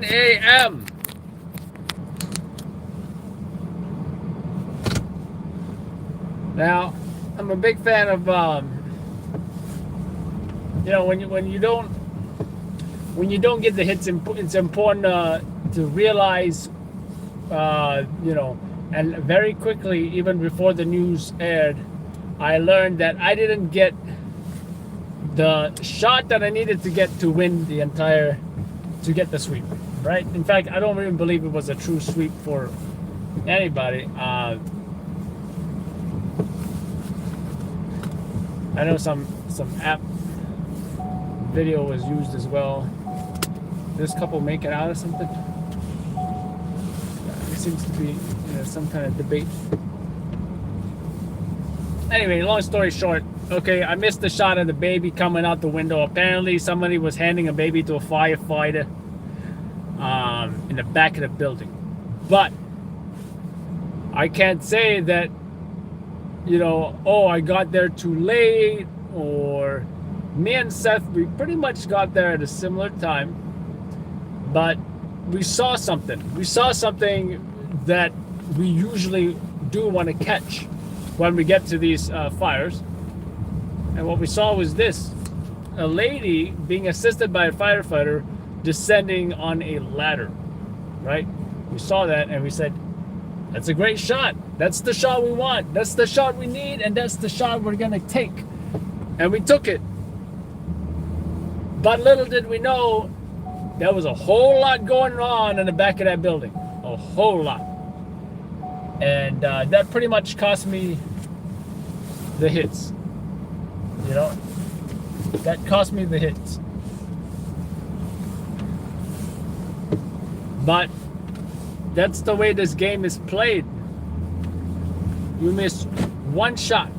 a.m. Now, I'm a big fan of when you don't get the hits, it's important to realize and very quickly, even before the news aired, I learned that I didn't get the shot that I needed to get to win to get the sweep, right? In fact, I don't even believe it was a true sweep for anybody. I know some app video was used as well. This couple make it out or something? There seems to be some kind of debate. Anyway, long story short, okay, I missed the shot of the baby coming out the window. Apparently, somebody was handing a baby to a firefighter in the back of the building. But I can't say that, I got there too late, or me and Seth, we pretty much got there at a similar time. But we saw something. We saw something that we usually do want to catch when we get to these fires. And what we saw was this: a lady being assisted by a firefighter descending on a ladder, right? We saw that and we said, that's a great shot. That's the shot we want. That's the shot we need, and that's the shot we're going to take. And we took it. But little did we know, there was a whole lot going on in the back of that building. A whole lot. And that pretty much cost me the hits. That cost me the hits. But that's the way this game is played. You miss one shot.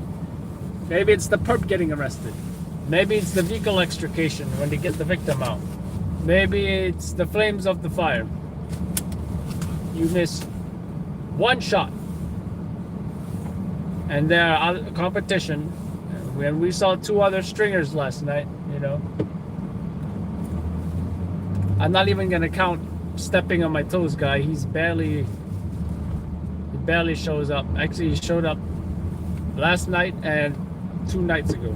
Maybe it's the perp getting arrested. Maybe it's the vehicle extrication when they get the victim out. Maybe it's the flames of the fire. You miss one shot. And there are competition. When we saw two other stringers last night, I'm not even gonna count stepping on my toes guy. He barely shows up. Actually, he showed up last night and 2 nights ago.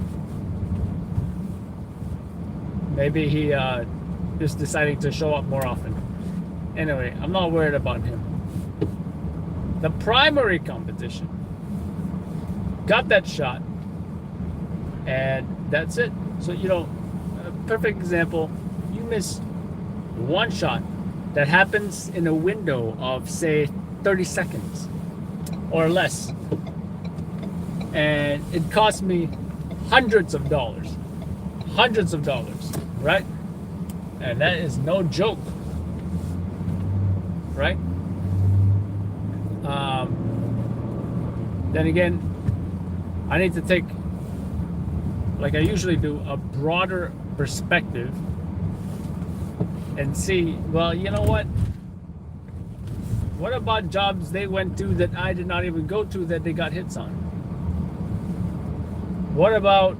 Maybe he is deciding to show up more often. Anyway, I'm not worried about him. The primary competition got that shot, and that's it. So, a perfect example, you miss one shot that happens in a window of, say, 30 seconds or less, and it cost me hundreds of dollars, right? And that is no joke, right? Then again, I need to take, like I usually do, a broader perspective and see, well, you know what? What about jobs they went to that I did not even go to that they got hits on? What about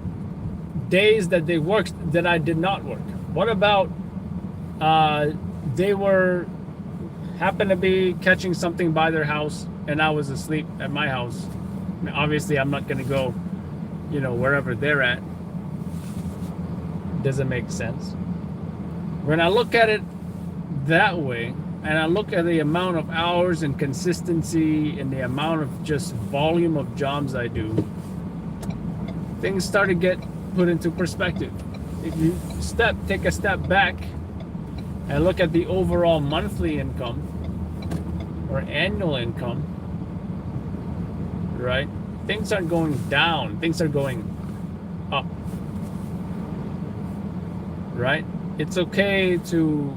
days that they worked that I did not work? What about they happened to be catching something by their house and I was asleep at my house? I mean, obviously, I'm not going to go, wherever they're at. Doesn't make sense. When I look at it that way, and I look at the amount of hours and consistency and the amount of just volume of jobs I do, things start to get put into perspective. If you take a step back and look at the overall monthly income or annual income, right? Things aren't going down, things are going up, right? It's okay to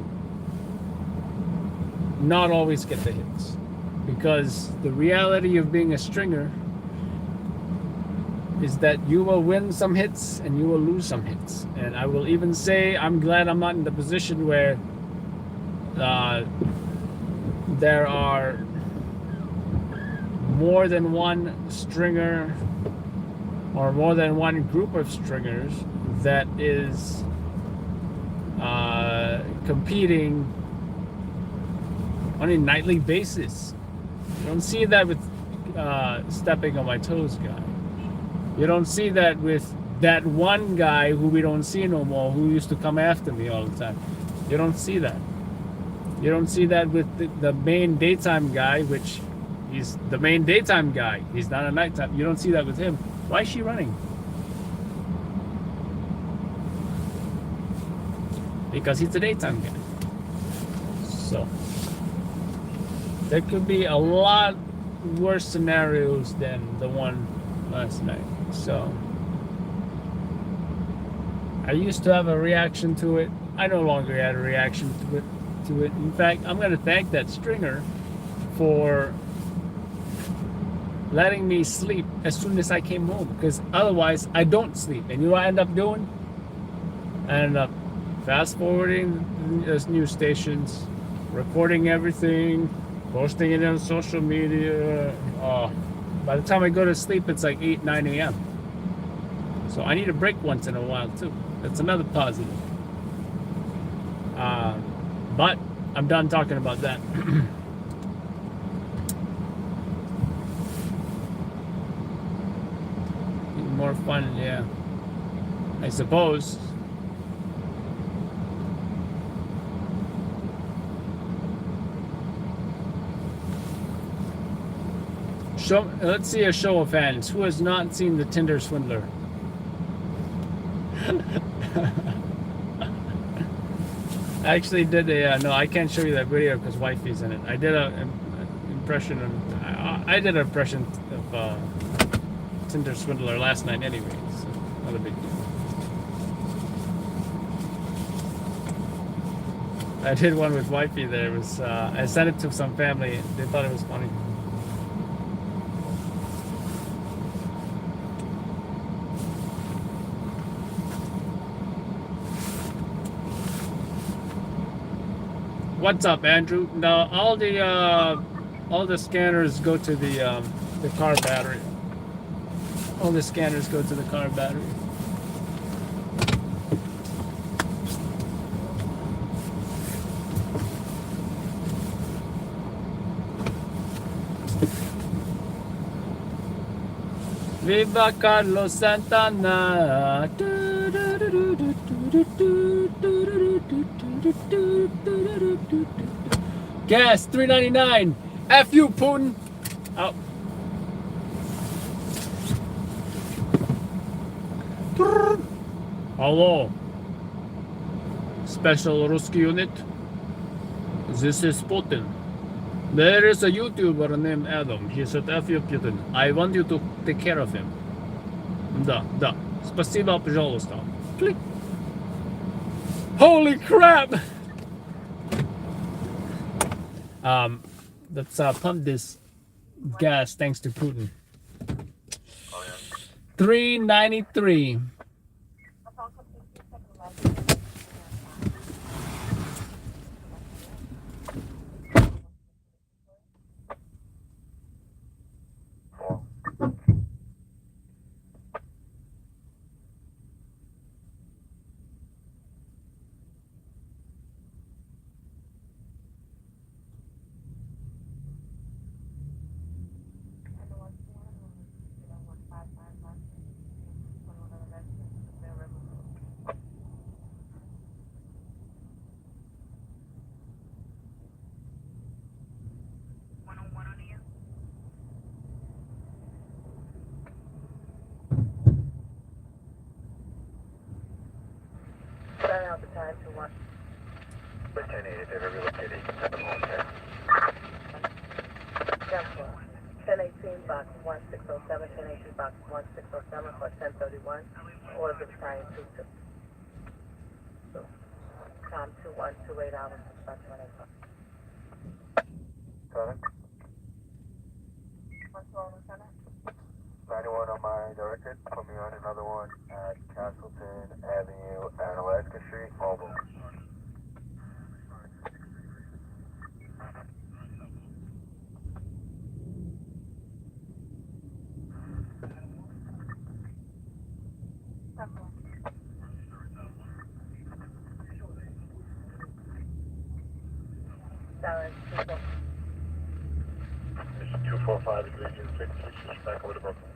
not always get the hits, because the reality of being a stringer is that you will win some hits and you will lose some hits. And I will even say I'm glad I'm not in the position where there are more than one stringer or more than one group of stringers that is competing on a nightly basis. You don't see that with stepping on my toes guy. You don't see that with that one guy who we don't see no more, who used to come after me all the time. You don't see that. You don't see that with the main daytime guy, which he's the main daytime guy. He's not a nighttime. You don't see that with him. Why is she running? Because he's a daytime guy. So there could be a lot worse scenarios than the one last night. So I used to have a reaction to it. I no longer had a reaction to it. In fact, I'm going to thank that stringer for letting me sleep as soon as I came home, because otherwise I don't sleep. And you know what I end up doing? I end up fast forwarding those news stations, recording everything, posting it on social media. By the time I go to sleep, it's like 8, 9 a.m. So I need a break once in a while too. That's another positive. But I'm done talking about that. More fun, yeah. I suppose. Let's see a show of hands. Who has not seen the Tinder Swindler? I actually did a no. I can't show you that video because wifey's in it. I did an impression of. I did an impression of Tinder Swindler last night, anyway. So not a big deal. I did one with wifey. There it was. I sent it to some family. They thought it was funny. What's up, Andrew? Now all the scanners go to the car battery. All the scanners go to the car battery. Viva Carlos Santana. Gas $3.99. F you, Putin. Out. Hello. Special Ruski unit. This is Putin. There is a YouTuber named Adam. He said, F you, Putin. I want you to take care of him. Да. Спасибо, пожалуйста. Click. Holy crap! Let's pump this gas thanks to Putin. $3.93. Out the time to one. 1080, they're relocated. 1018 box 1607, 1018 box 1607 for 1031, or the time 22. So, time 2128 hours, about 25. Lieutenant? What's wrong, Lieutenant? 91 on my directed, put me on another one at Castleton Avenue and Alaska Street, Mobile. Sorry, 345 is Region 6, back over to Brooklyn.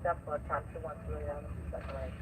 Step for time 212 down, second lane.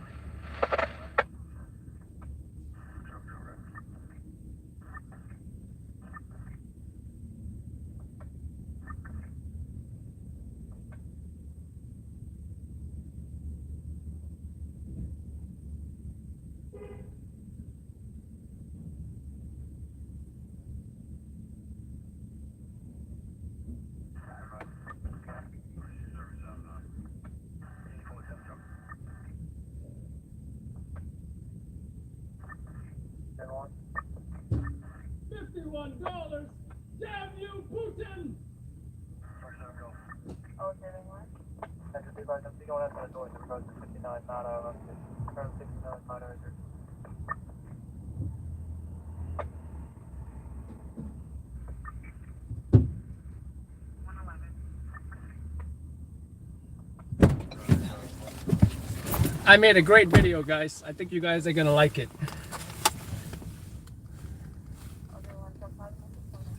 $51. Damn you, Putin! Oh, David, what? Center B line, I'm going out the door, the road to 59, not turn 69, not injured. I made a great video, guys. I think you guys are gonna like it.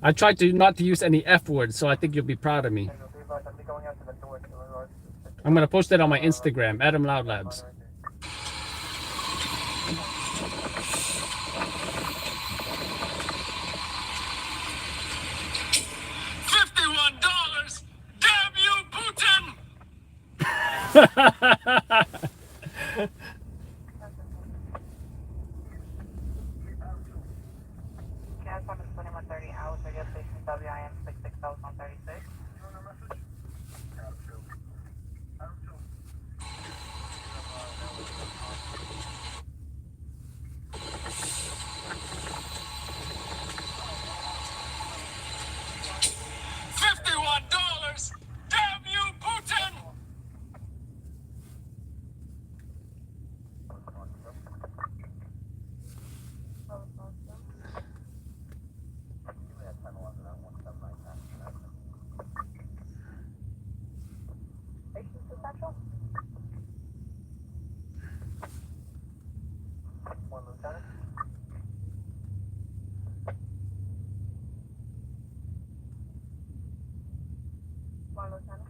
I tried to not to use any F words, so I think you'll be proud of me. I'm gonna post it on my Instagram, Adam Loud Labs. $51. Damn you, Putin! Gas on is 2130 hours, radio station WIM 66036. $51. Damn you, Putin! One lieutenant. One lieutenant.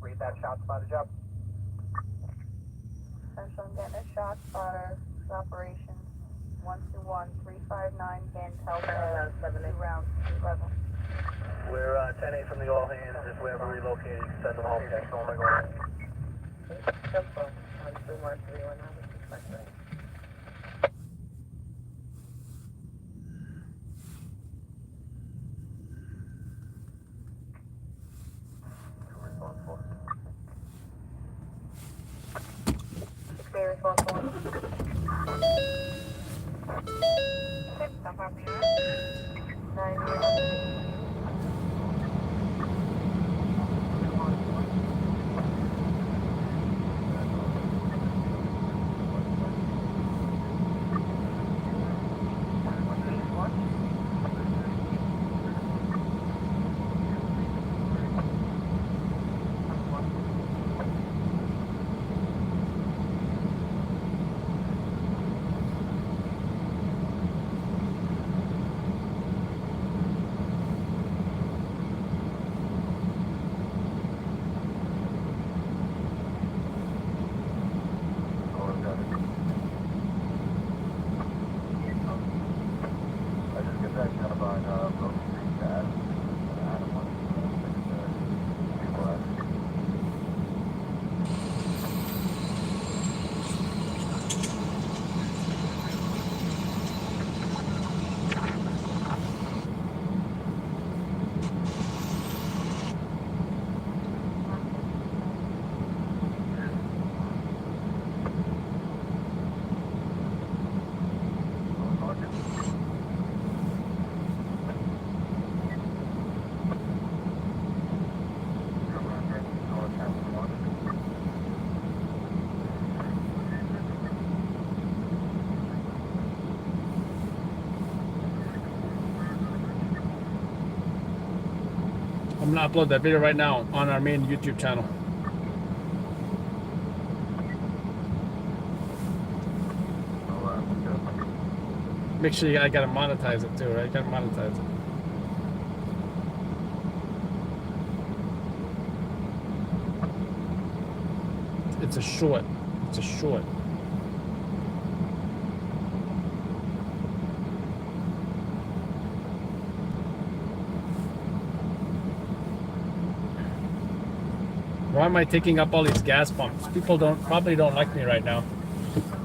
Read that shot spot job. Central, I'm getting a shot spotter. Operations 121359 Gantel. 2 rounds, 2 level. We're 10-8 from the all hands. If we ever relocate, send them home. Text on my going. Step for 12131 hours, second lane. Stay responsible. Stop up here. 9 I'm gonna upload that video right now on our main YouTube channel. Make sure I gotta monetize it too, right? Gotta monetize it. It's a short. It's a short. Why am I taking up all these gas pumps? People probably don't like me right now.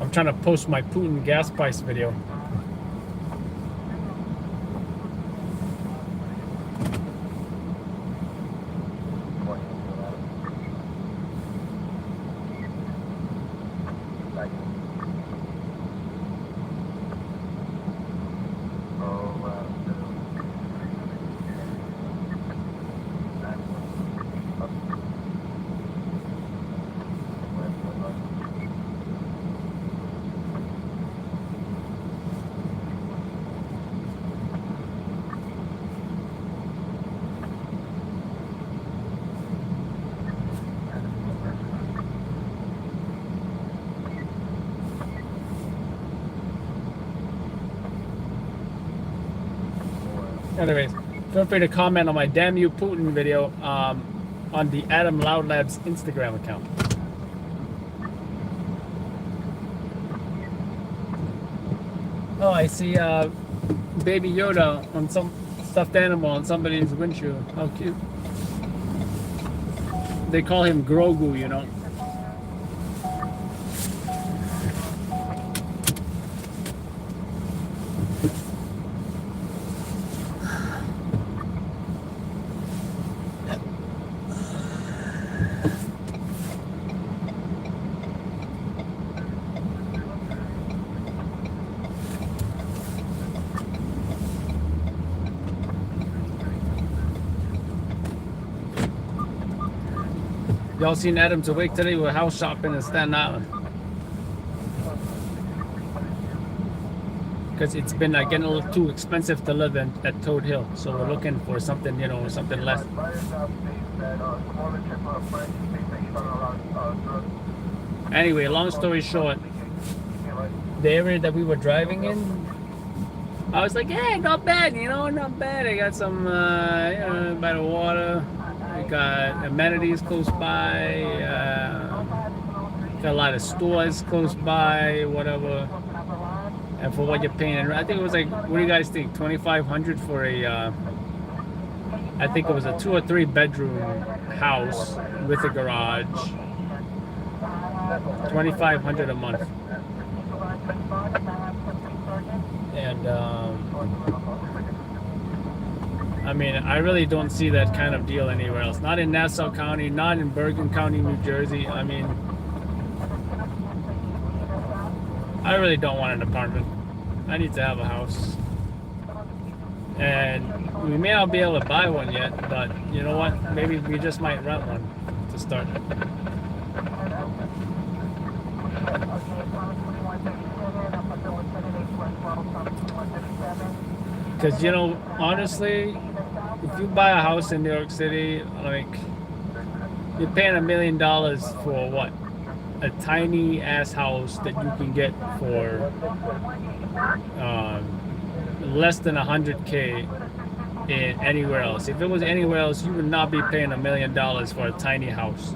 I'm trying to post my Putin gas price video. Anyways, feel free to comment on my Damn You Putin video on the Adam Loud Labs Instagram account. Oh, I see Baby Yoda on some stuffed animal on somebody's windshield. How cute. They call him Grogu, you know. Y'all seen Adam's awake today with house shopping in Staten Island? Because it's been getting a little too expensive to live at Toad Hill, so we're looking for something, you know, something less. Anyway, long story short, the area that we were driving in, I was like, hey, not bad, you know, not bad. I got some, you know, by the water. I got amenities close by. Got a lot of stores close by, whatever. And for what you're paying, I think it was like, what do you guys think? $2,500 for a, I think it was a 2 or 3 bedroom house with a garage. $2,500 a month. And I mean, I really don't see that kind of deal anywhere else. Not in Nassau County, not in Bergen County, New Jersey. I mean, I really don't want an apartment. I need to have a house. And we may not be able to buy one yet, but you know what? Maybe we just might rent one to start. Because, you know, honestly, if you buy a house in New York City, like, you're paying $1 million for what? A tiny ass house that you can get for less than $100K in anywhere else. If it was anywhere else, you would not be paying $1 million for a tiny house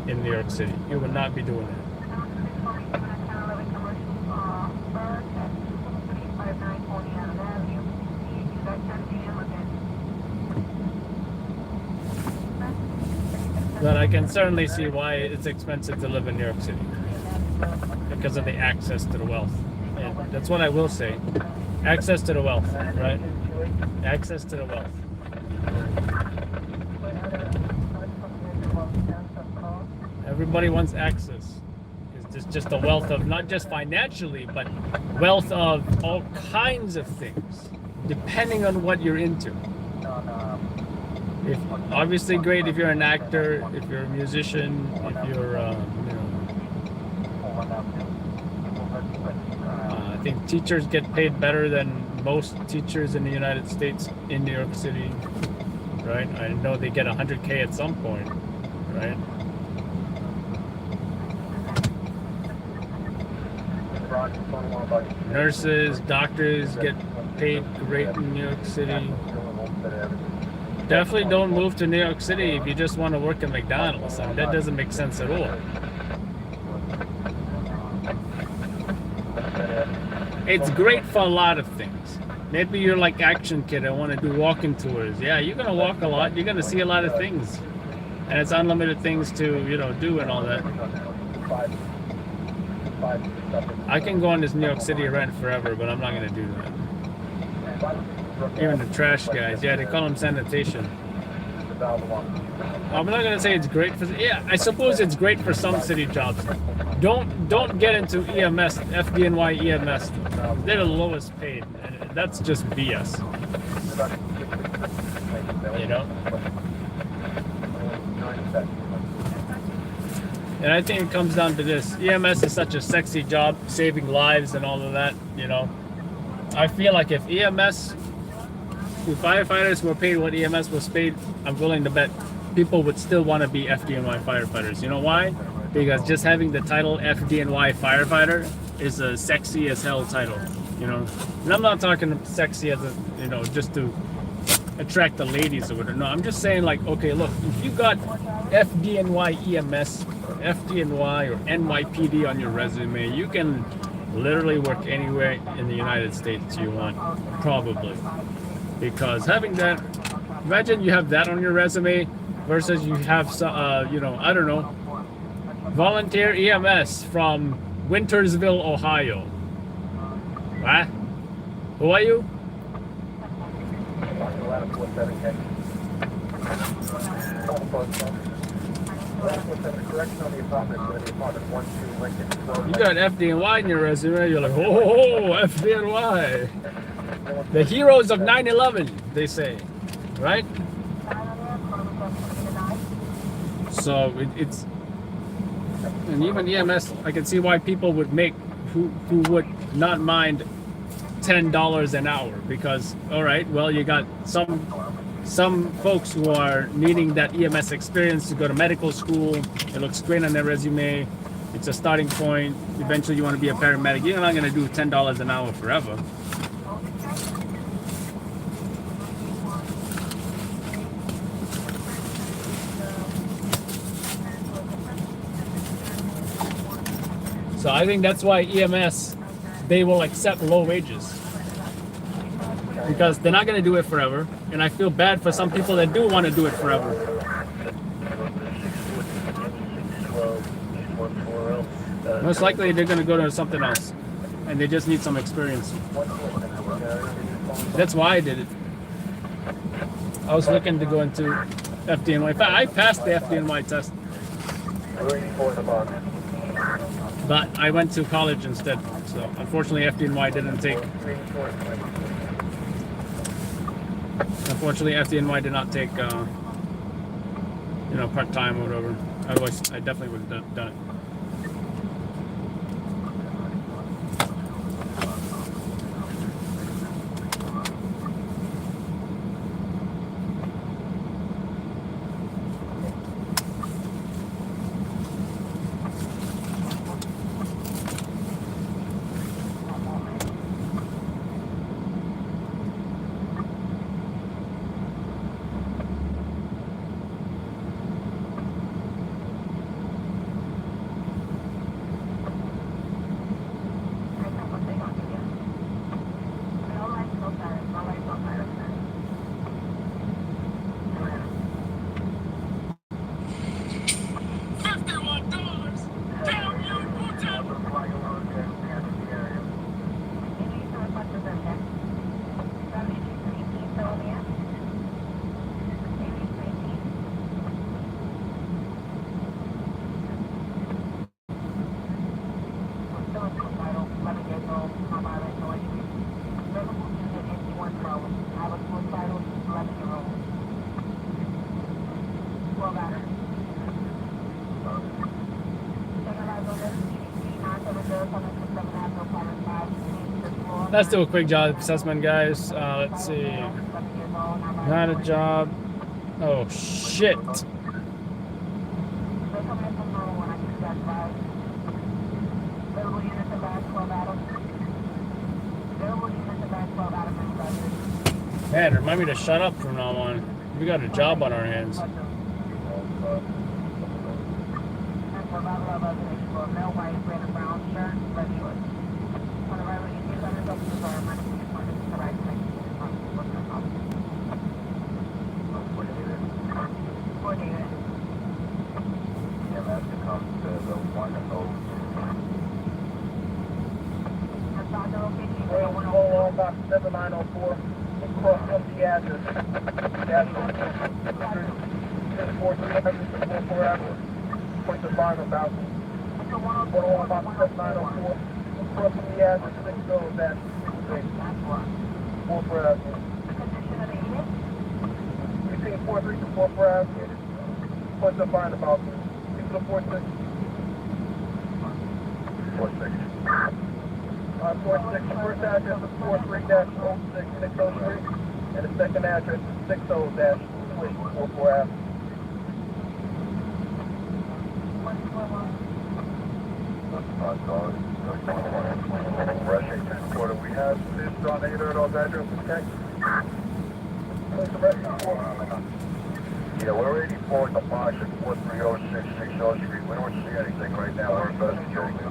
in New York City. You would not be doing that. But I can certainly see why it's expensive to live in New York City, because of the access to the wealth. And that's what I will say. Access to the wealth, right? Access to the wealth. Everybody wants access. It's just the wealth of, not just financially, but wealth of all kinds of things, depending on what you're into. If, obviously great if you're an actor, if you're a musician, if you're, I think teachers get paid better than most teachers in the United States in New York City, right? I know they get $100K at some point, right? Nurses, doctors get paid great in New York City. Definitely don't move to New York City if you just want to work at McDonald's. I mean, that doesn't make sense at all. It's great for a lot of things. Maybe you're like Action Kid and want to do walking tours. Yeah, you're gonna walk a lot. You're gonna see a lot of things, and it's unlimited things to do and all that. I can go on this New York City rent forever, but I'm not gonna do that. Even the trash guys, yeah, they call them sanitation. I'm not gonna say it's great for. Yeah, I suppose it's great for some city jobs. Don't get into EMS, FDNY EMS. They're the lowest paid. And that's just BS. You know. And I think it comes down to this. EMS is such a sexy job, saving lives and all of that. You know. I feel like if firefighters were paid what EMS was paid, I'm willing to bet people would still want to be FDNY firefighters. You know why? Because just having the title FDNY firefighter is a sexy as hell title, you know. And I'm not talking sexy as just to attract the ladies or whatever. No, I'm just saying like, okay, look, if you got FDNY EMS, FDNY or NYPD on your resume, you can literally work anywhere in the United States you want, probably. Because having that, imagine you have that on your resume versus you have, I don't know, volunteer EMS from Wintersville, Ohio. What? Who are you? You got FDNY in your resume, you're like, oh, FDNY. The heroes of 9/11, they say, right? So it's, and even EMS, I can see why people would who would not mind $10 an hour, because, all right, well, you got some folks who are needing that EMS experience to go to medical school. It looks great on their resume. It's a starting point. Eventually you want to be a paramedic. You're not going to do $10 an hour forever. So I think that's why EMS, they will accept low wages, because they're not going to do it forever. And I feel bad for some people that do want to do it forever. Most likely they're going to go to something else and they just need some experience. That's why I did it. I was looking to go into FDNY. In fact, I passed the FDNY test, but I went to college instead. So unfortunately FDNY didn't take. Unfortunately FDNY did not take part-time or whatever. Otherwise I definitely would have done it. Let's do a quick job assessment, guys. Let's see. Not a job. Oh, shit. Man, remind me to shut up from now on. We got a job on our hands. Box 7904, across from the address. Point the line about 101 box 7904, across from the address 60-6, 4 per Avenue. Between 43 to 4 per Avenue, point the line about 6 to 46. 46. 46, first address is 43-06603, and the second address is 60-44 Ave. We have this on either of those addresses, okay? Yeah, we're 84 at the box at 43066 Street. We don't see anything right now. We're investigating it.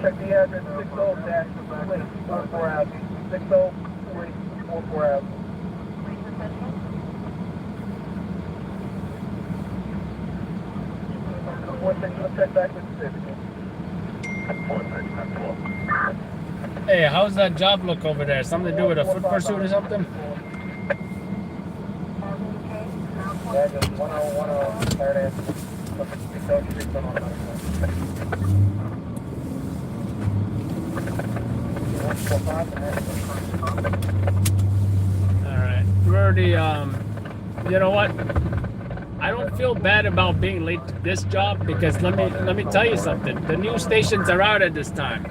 Check the address 60-44 Ave. 60-44 Ave. Check back with the certificate. Hey, how's that job look over there? Something to do with a foot pursuit or something? Address 1010, third address. Alright. We're already, you know what? I don't feel bad about being late to this job because let me tell you something. The news stations are out at this time.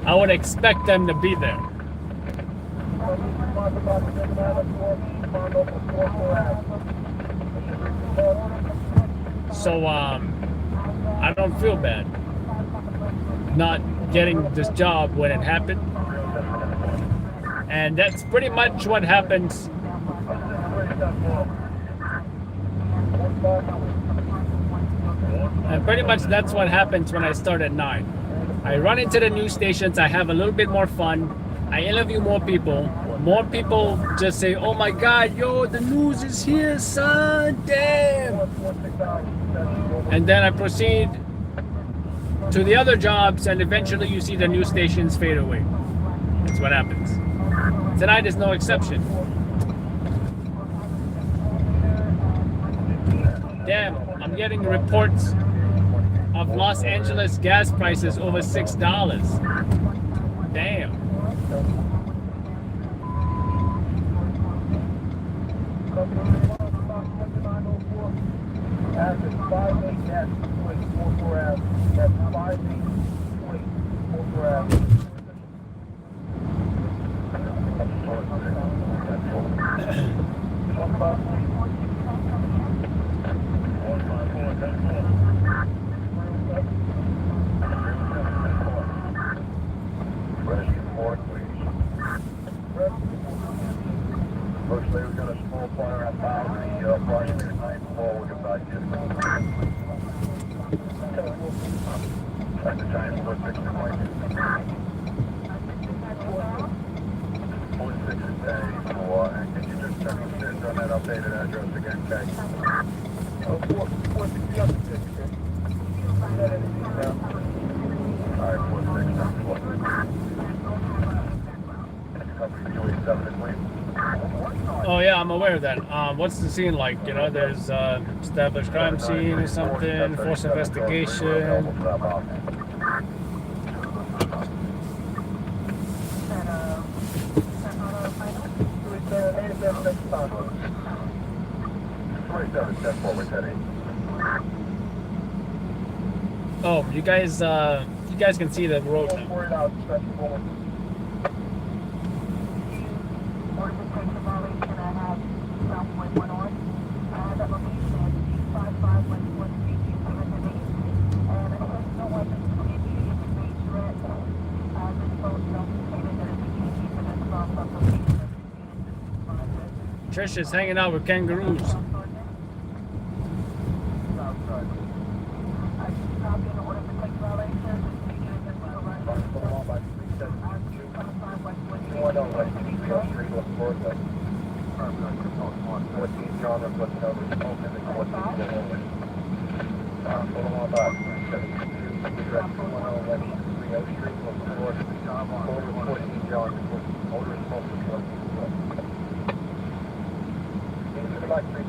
I would expect them to be there. So I don't feel bad not getting this job when it happened. And that's pretty much what happens. And pretty much that's what happens when I start at 9. I run into the news stations, I have a little bit more fun, I interview more people. More people just say, oh my God, yo, the news is here, son, damn. And then I proceed to the other jobs, and eventually you see the news stations fade away. That's what happens. Tonight is no exception. Damn, I'm getting reports of Los Angeles gas prices over $6. Damn. Firstly, we've got a small fire about the approximately 9-4. We'll get back to you. At the time, 46 is like 46 is day 4. And can you just check the on that updated address again, Kate? 46 Alright, 46 times 4. Company 287 is leaving. Oh yeah, I'm aware of that. What's the scene like? You know, there's established crime scene or something, forced investigation. Oh, you guys can see the road now. Trisha's hanging out with kangaroos.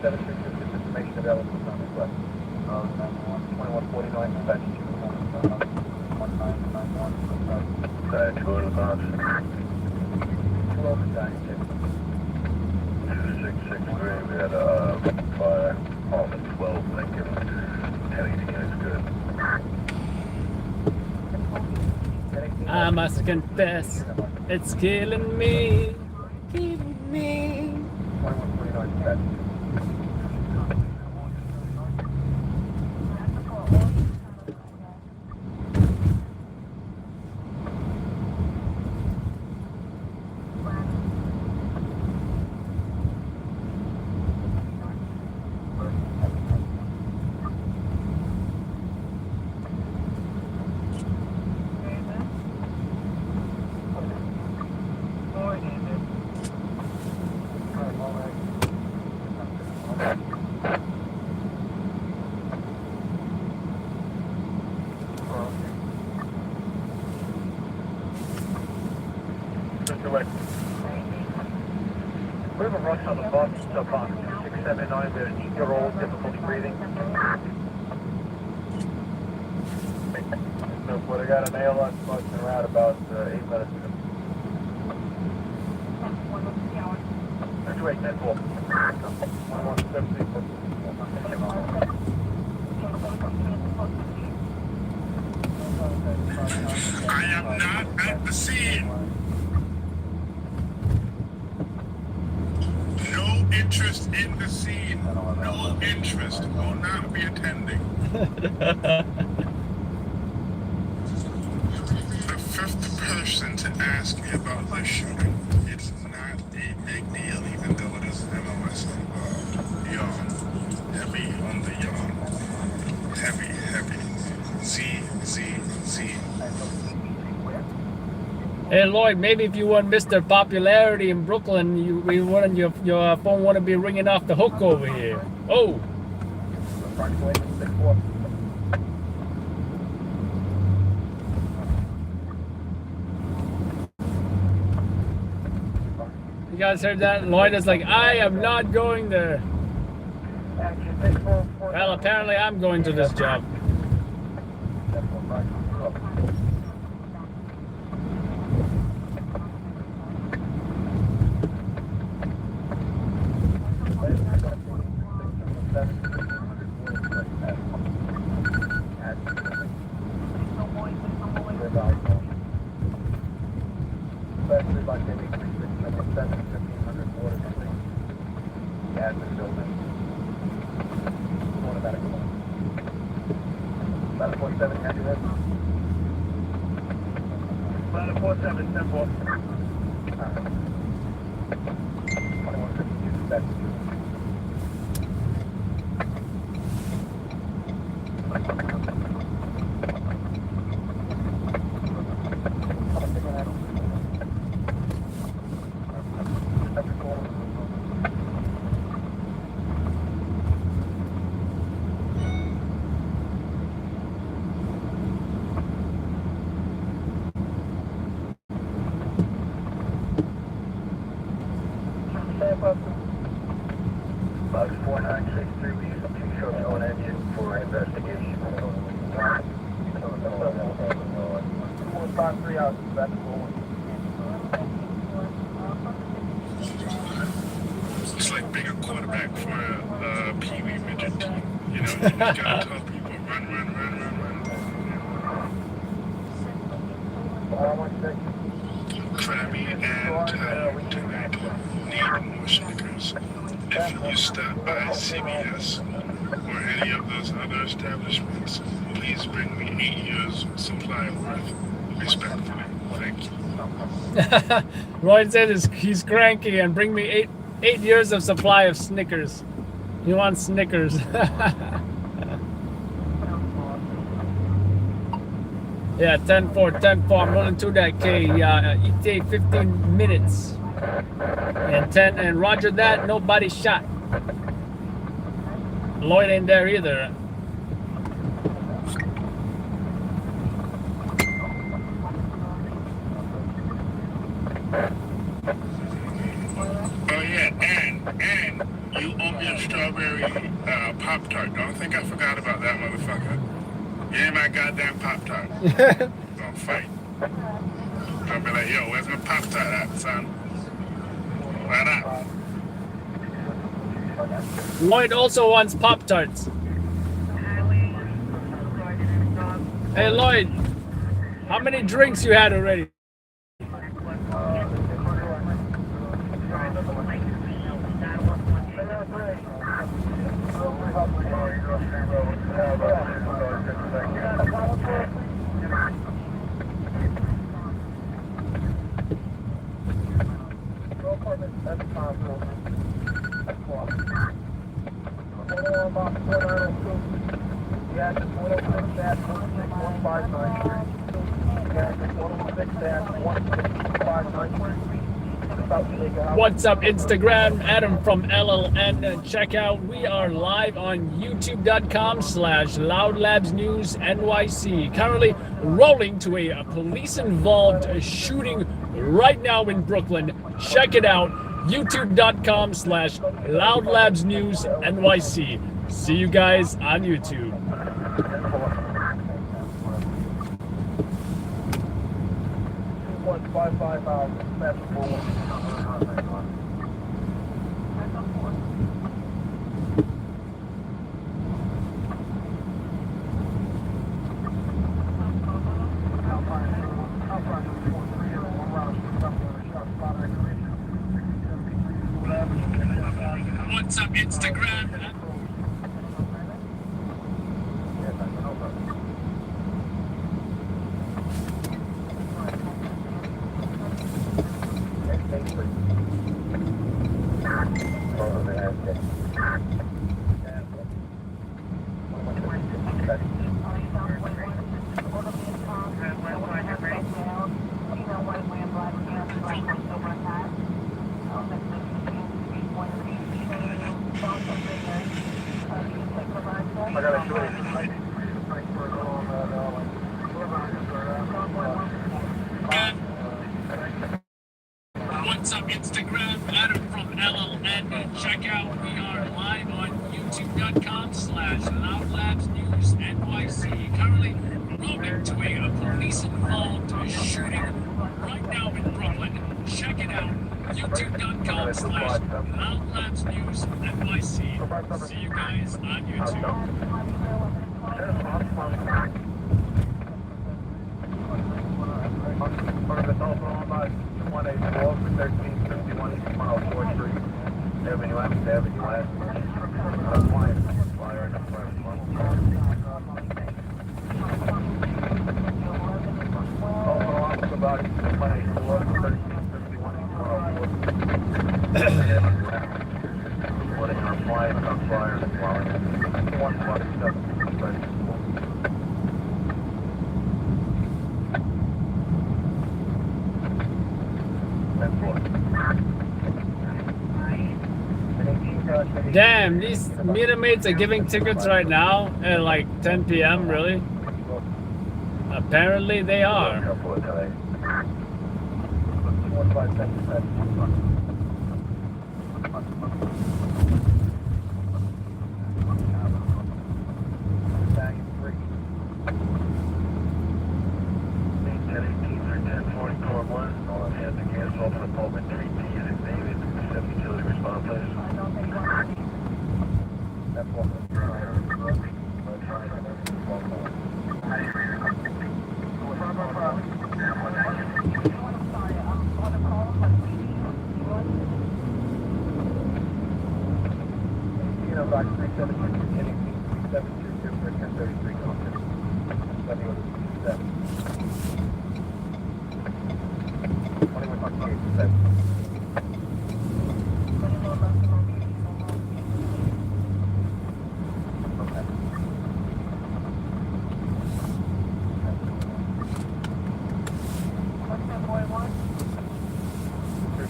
Information available on request. 2149 dispatch. Dispatch, go to the box. 2 overtime, 2663, we had a fire, off at 12, Lincoln. 1018 is good. I must confess, it's killing me, killing me. 2149 dispatch. We have a rush on the bus, up on 679, there's an 8-year-old, difficulty breathing. So, but I got a nail on bus and around about 8 minutes ago. That's right, 10-4. 117. I am not at the scene. No interest in the scene. No interest. Will not be attending. The fifth person to ask me about this shooting. It's not a big deal, even though it is MOS involved. Yawn. Heavy on the yawn. Heavy, heavy. Z. Hey Lloyd, maybe if you want Mr. Popularity in Brooklyn, your phone wouldn't be ringing off the hook over here. Oh. You guys heard that? Lloyd is like, I am not going there. Well, apparently I'm going to this job. Box 4963, we use 2 shots on engine for investigation. 453 out, back to 41. It's like being a quarterback for a Pee Wee midget team. You know, you just gotta tell people run. Crabby and tired tonight. Need more shakers. If you stop by CBS or any of those other establishments, please bring me 8 years supply worth. Respectfully. Thank you. Lloyd says he's cranky and bring me 8 years of supply of Snickers. He wants Snickers. Yeah, 10-4, 10-4. I'm running through that K. ETA 15 minutes. And roger that, nobody shot. Lloyd ain't there either. Oh yeah, and you owe me a strawberry Pop-Tart. Don't think I forgot about that motherfucker. Give me my goddamn Pop-Tart. Don't fight. I'll be like, yo, where's my Pop-Tart at, son? Right up. Lloyd also wants Pop-Tarts. Hey Lloyd, how many drinks you had already? What's up, Instagram? Adam from LLN. Check out, we are live on youtube.com/loudlabsnews NYC. Currently rolling to a police-involved shooting right now in Brooklyn. Check it out, youtube.com/loudlabsnews NYC. See you guys on YouTube. What's up, Instagram? What's up, Instagram? Adam from LLN. Check out, we are live on youtube.com/loudlabsnews NYC. Currently rolling to a police-involved shooting right now in Brooklyn. Check it out, youtube.com/loudlabsnews NYC. See you guys on YouTube. Damn, these meter mates are giving tickets right now at like 10 p.m. Really? Apparently they are.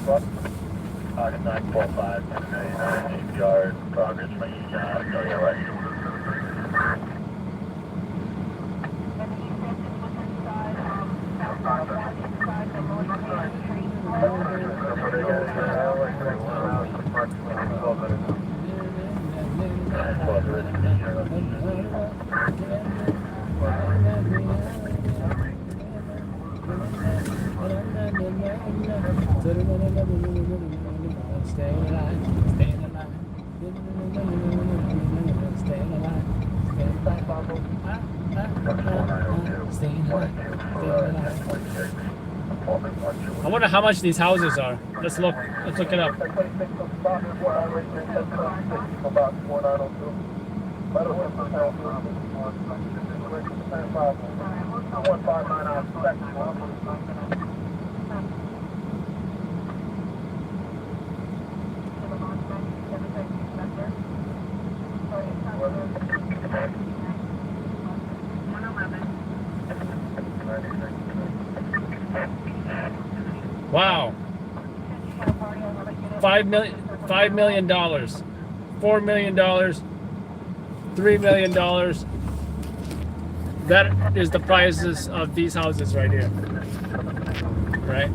Target 945, GPR progress, go your right. Staying alive, staying alive, staying alive, staying alive. I wonder how much these houses are. Let's look it up. Wow. $5 million, $4 million, $3 million. That is the prices of these houses right here. Right?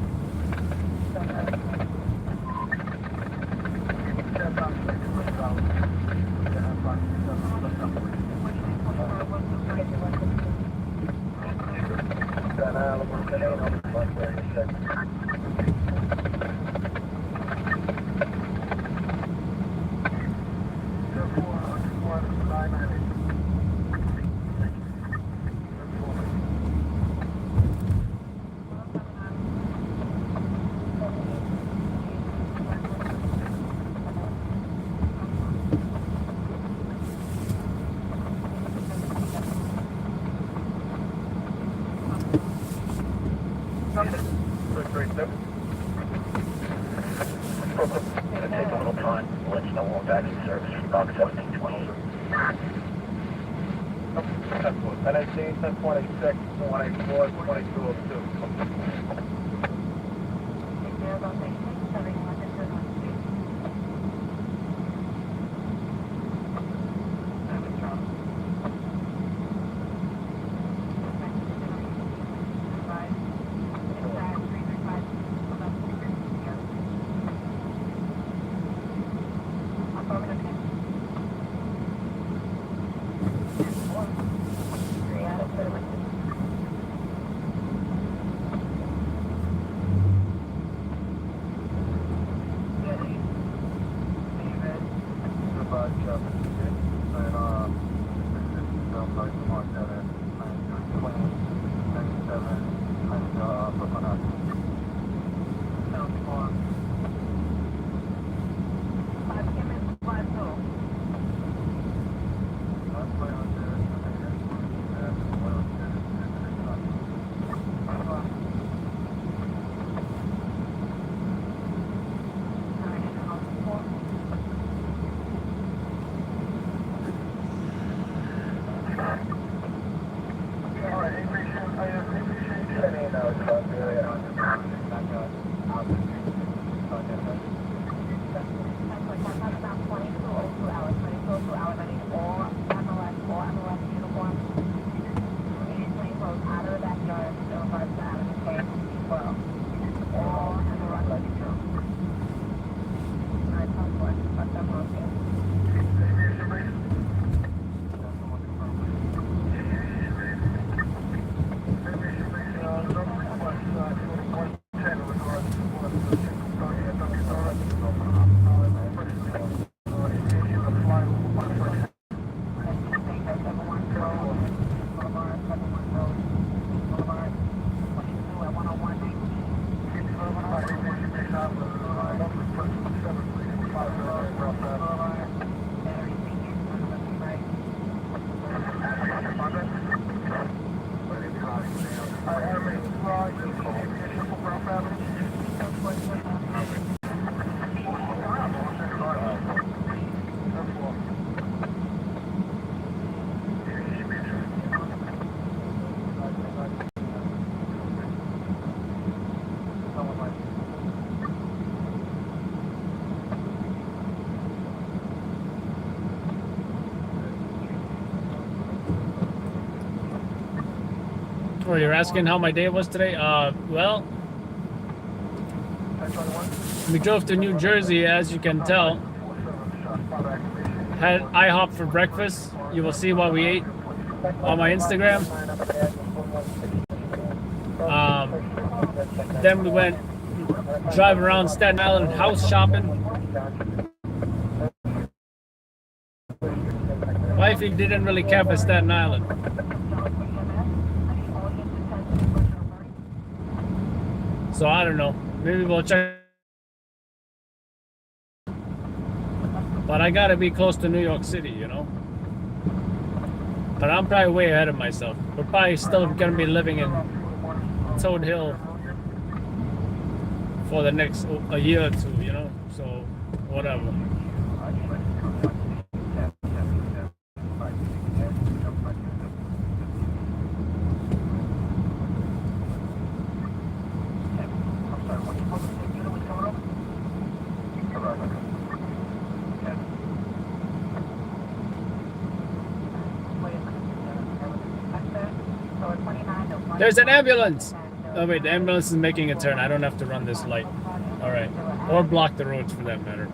Take a little time. We'll let you know when we're back in service for box 1728. NYC 1026, 184, 2202. Oh, you're asking how my day was today? Well, we drove to New Jersey, as you can tell. Had IHOP for breakfast. You will see what we ate on my Instagram. Then we went drive around Staten Island house shopping. Wifey didn't really care for Staten Island. So I don't know. Maybe we'll check. But I gotta be close to New York City, you know? But I'm probably way ahead of myself. We're probably still gonna be living in Toad Hill for the next a year or two, you know? So, whatever. There's an ambulance! Oh wait, the ambulance is making a turn. I don't have to run this light. Alright. Or block the roads for that matter.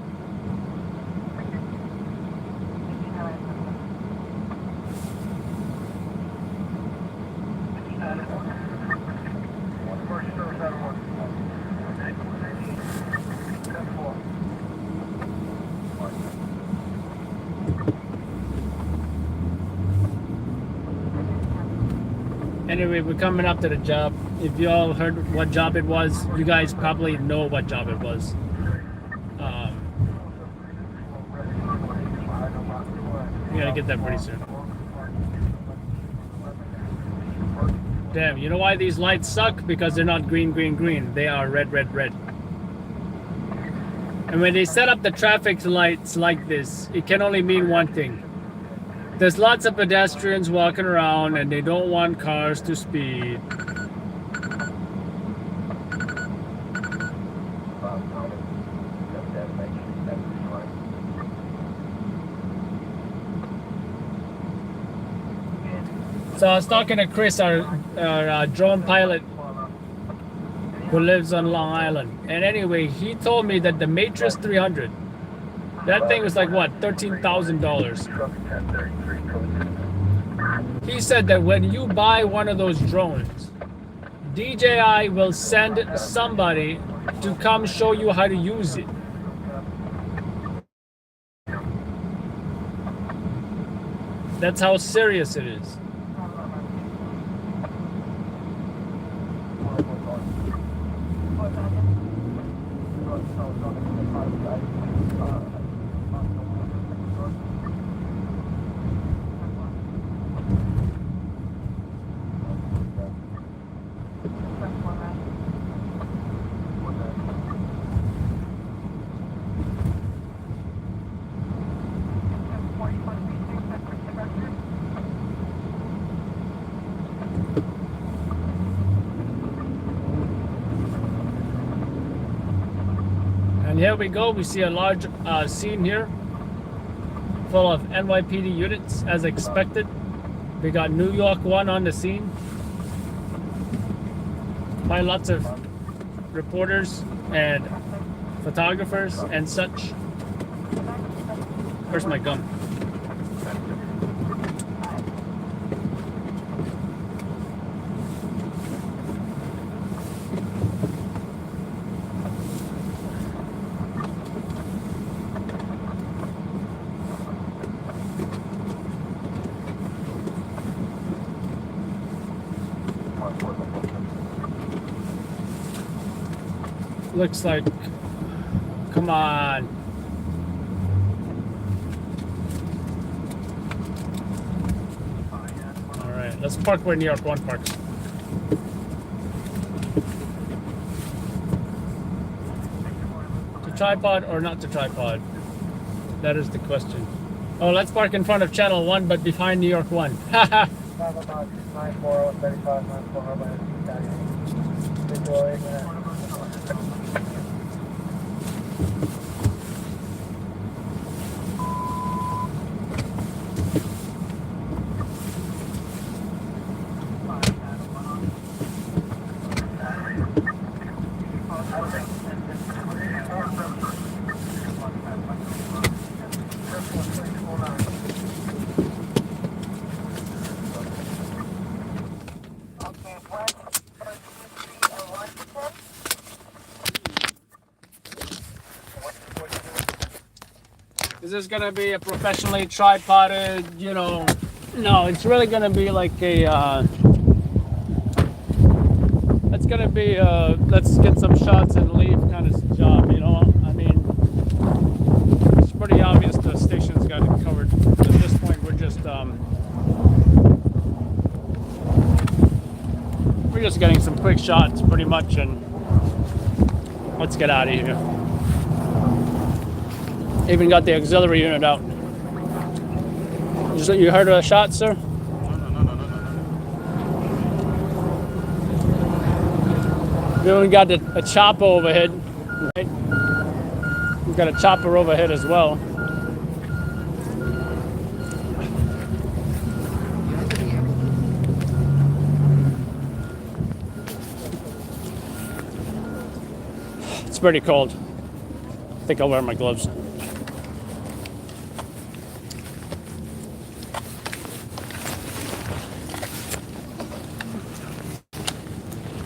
Anyway, we're coming up to the job. If you all heard what job it was, you guys probably know what job it was. We gotta get that pretty soon. Damn, you know why these lights suck? Because they're not green, green, green. They are red, red, red. And when they set up the traffic lights like this, it can only mean one thing. There's lots of pedestrians walking around and they don't want cars to speed. So I was talking to Chris, our drone pilot who lives on Long Island. And anyway, he told me that the Matrix 300, that thing was like what, $13,000. He said that when you buy one of those drones, DJI will send somebody to come show you how to use it. That's how serious it is. And here we go, we see a large scene here full of NYPD units as expected. We got New York 1 on the scene. By lots of reporters and photographers and such. Where's my gun? Looks like, come on. All right, let's park where New York 1 parks. To tripod or not to tripod? That is the question. Oh, let's park in front of channel 1, but behind New York 1. Haha. Is this gonna be a professionally tripoded, you know? No, it's really gonna be like a, it's gonna be a, let's get some shots and leave kind of job, you know? I mean, it's pretty obvious the station's got it covered. At this point, we're just getting some quick shots pretty much, and let's get out of here. Even got the auxiliary unit out. You heard a shot, sir? No. We even got a chopper overhead. Right? We've got a chopper overhead as well. It's pretty cold. I think I'll wear my gloves.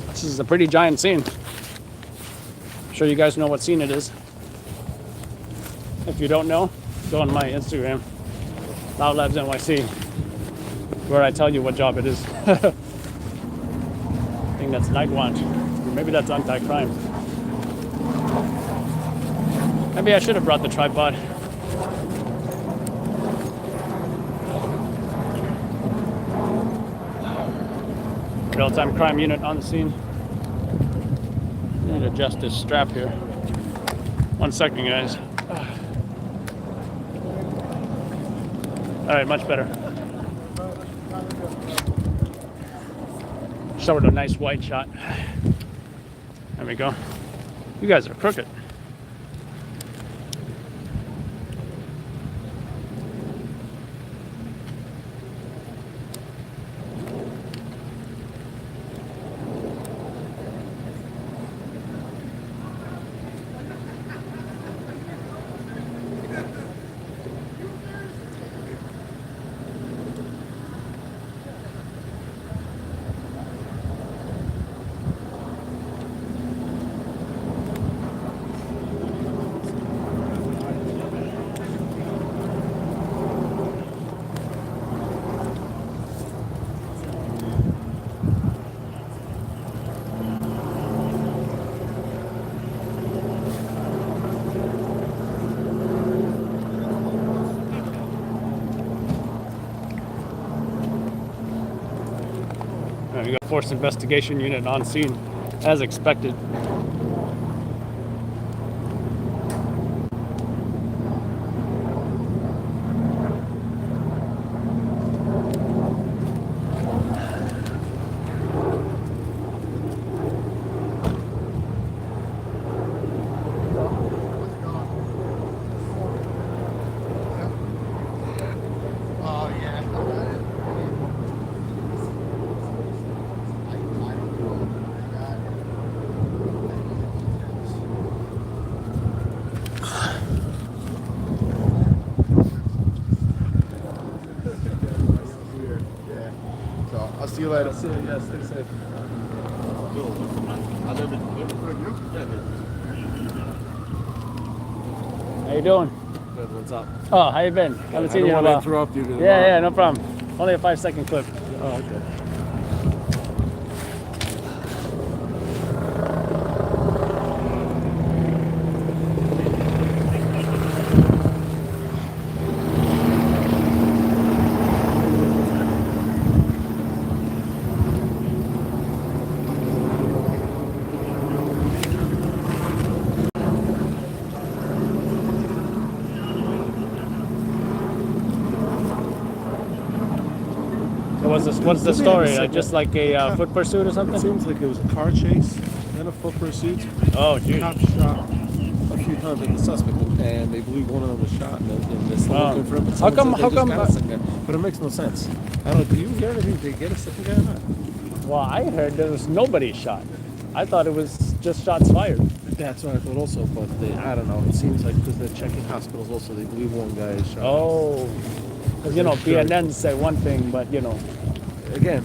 This is a pretty giant scene. I'm sure you guys know what scene it is. If you don't know, go on my Instagram, Loud Labs NYC, where I tell you what job it is. I think that's night watch. Or maybe that's anti-crime. Maybe I should have brought the tripod. Real-time crime unit on the scene. I need to adjust this strap here. 1 second, guys. All right, much better. Showed a nice wide shot. There we go. You guys are crooked. We got forced investigation unit on scene, as expected. I'll see you later. Yes, stay safe. How you doing? Good, what's up? Oh, how you been? Haven't seen you in a while. Interrupt you. Yeah, no problem. Only a 5-second clip. Oh, okay. What's the story? Just like a foot pursuit or something? It seems like it was a car chase and a foot pursuit. Oh, geez. Cops shot a few times at the suspect, and they believe one of them was shot, and they're still looking for him. But How come? But it makes no sense. I don't. Do you hear anything? Did they get a second guy or not? Well, I heard there was nobody shot. I thought it was just shots fired. That's what I thought also, but I don't know. It seems like because they're checking hospitals also, they believe one guy is shot. Oh, because BNN said one thing, but Again,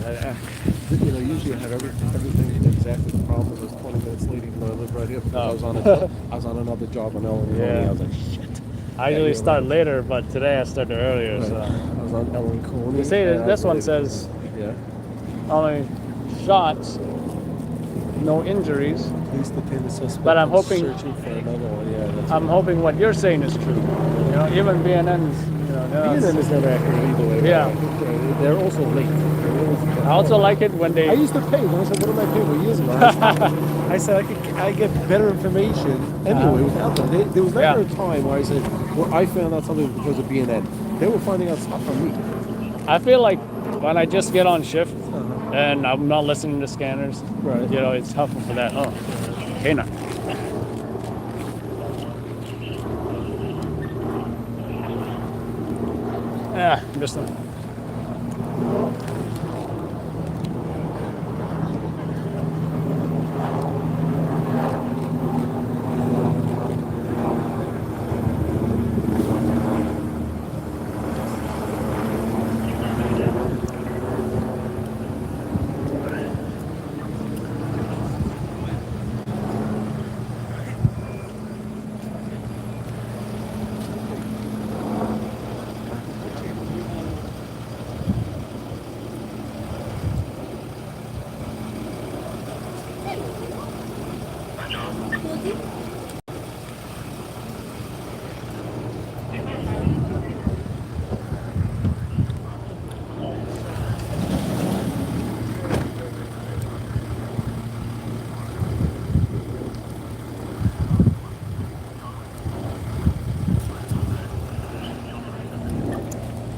usually I have everything exactly the problem is. I was 20 minutes late, even though I live right here. Because I was on another job on Ellen Coney. Yeah. I was like, shit. I usually start later, but today I started earlier. Right. So I was on Ellen Coney. you see, and I this was one late. says Yeah. only shots, no injuries. Police detain the suspect. But I'm and hoping- searching for another one. Yeah. That's I'm hoping what you're saying is true. Even BNN's. BNN is never accurate either way. Yeah. They're also late. I also like it when they. I used to pay. When I said, "What am I paying?" Years ago, I said I get better information anyway without them. There was never a time where I said, "Well, I found out something because of BNN." They were finding out stuff on me. I feel like when I just get on shift and I'm not listening to scanners, Right. it's helpful for that. Oh, okay now. Yeah, just.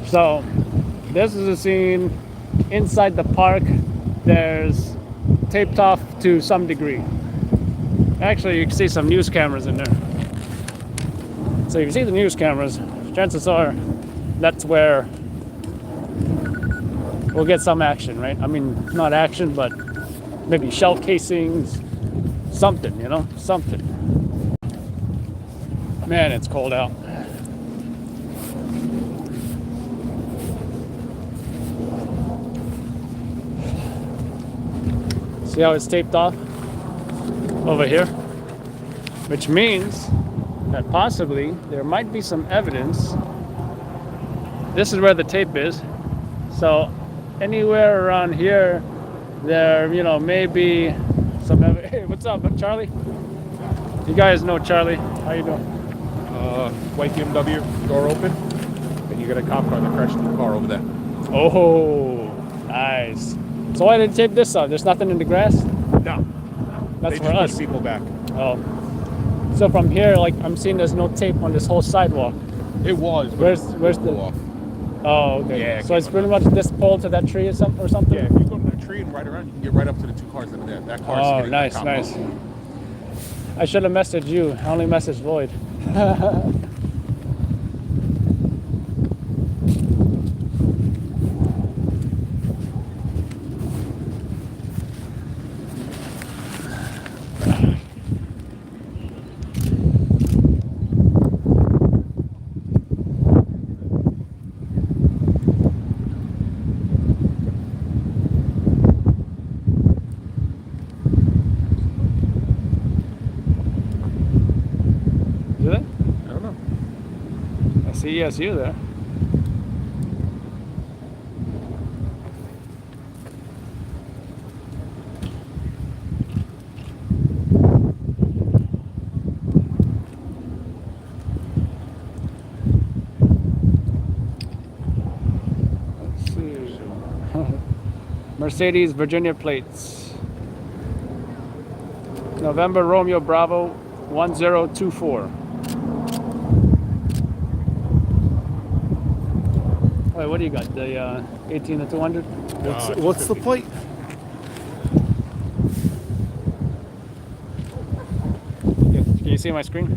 So, this is a scene inside the park. There's taped off to some degree. Actually, you can see some news cameras in there. So, if you see the news cameras, chances are that's where we'll get some action, right? I mean, not action, but maybe shell casings, something, something. Man, it's cold out. See how it's taped off over here? Which means that possibly there might be some evidence. This is where the tape is. So anywhere around here, there, may be some evidence. Hey, what's up, Charlie? You guys know Charlie. How you doing? White BMW, door open, and you got a cop car that crashed into the car over there. Oh, nice. So why did they tape this up? There's nothing in the grass? No, That's they for just us. push people back. Oh. So from here, I'm seeing there's no tape on this whole sidewalk. It was. But Where's it the? blew off. Oh, okay. Yeah, So it's pretty much this pole to that tree or something? Yeah, if you go to that tree and ride around, you can get right up to the two cars that are there. That car's Oh, hitting nice, that cop nice. car. I should have messaged you. I only messaged Lloyd. Is it? I don't know. I see ESU there. Let's see. Mercedes Virginia plates. November Romeo Bravo 1024. Wait, what do you got? The 18 to 200? What's the plate? Can you see my screen?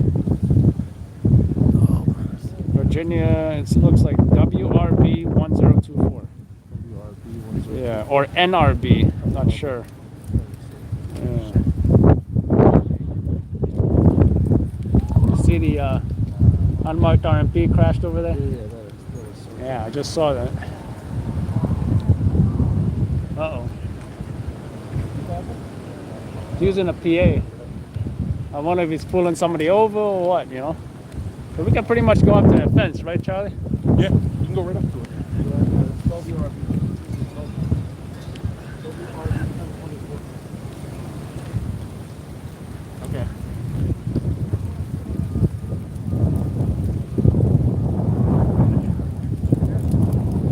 Virginia, it looks like WRB 1024. Yeah, or NRB, I'm not sure. Yeah. the unmarked RMP crashed over there? Yeah, that is. Yeah, I just saw that. Uh-oh. He's using a PA. I wonder if he's pulling somebody over or what, you know? But we can pretty much go up to that fence, right, Charlie? Yeah, you can go right up to it. Okay.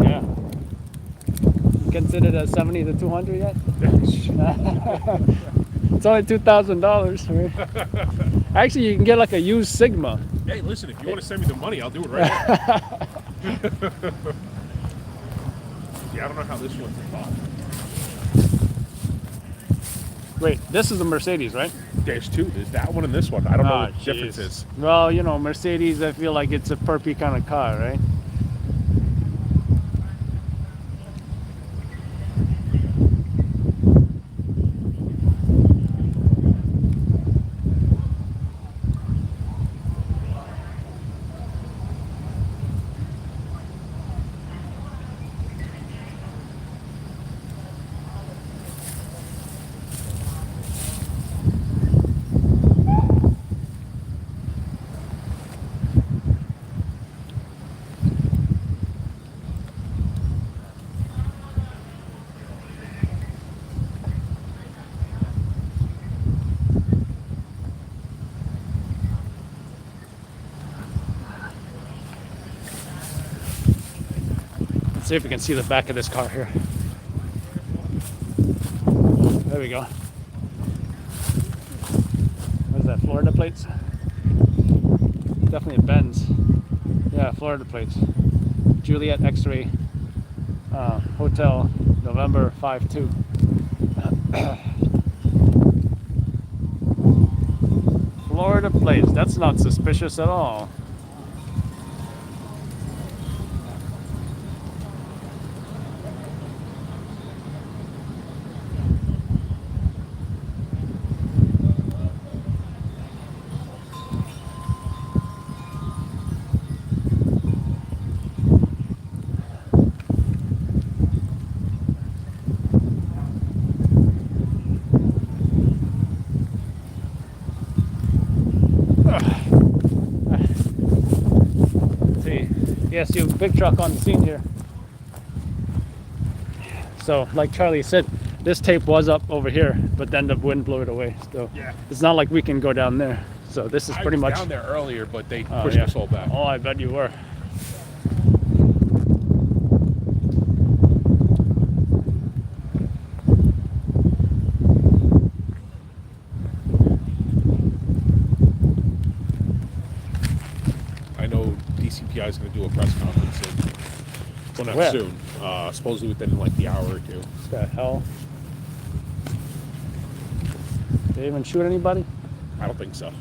Yeah. You considered a 70 to 200 yet? It's only $2,000, right? Actually, you can get like a used Sigma. Hey, listen, if you want to send me the money, I'll do it right now. Yeah, I don't know how this one's involved. Wait, this is a Mercedes, right? There's two. There's that one and this one. I don't know Ah, what the difference jeez. is. Well, you know, Mercedes, I feel like it's a perpy kind of car, right? Let's see if we can see the back of this car here. There we go. What is that, Florida plates? Definitely a Benz. Yeah, Florida plates. Juliet X-ray Hotel, November 5-2. Florida plates, that's not suspicious at all. Yes, you big truck on the scene here. So, like Charlie said, this tape was up over here, but then the wind blew it away. So Yeah. it's not like we can go down there. So this is pretty I was much down there earlier, but they Oh, pushed yeah. us all back. Oh, I bet you were. I know DCPI is going to do a press conference soon. Well, not Where? soon. Supposedly within like the hour or two. What the hell? Did they even shoot anybody? I don't think so.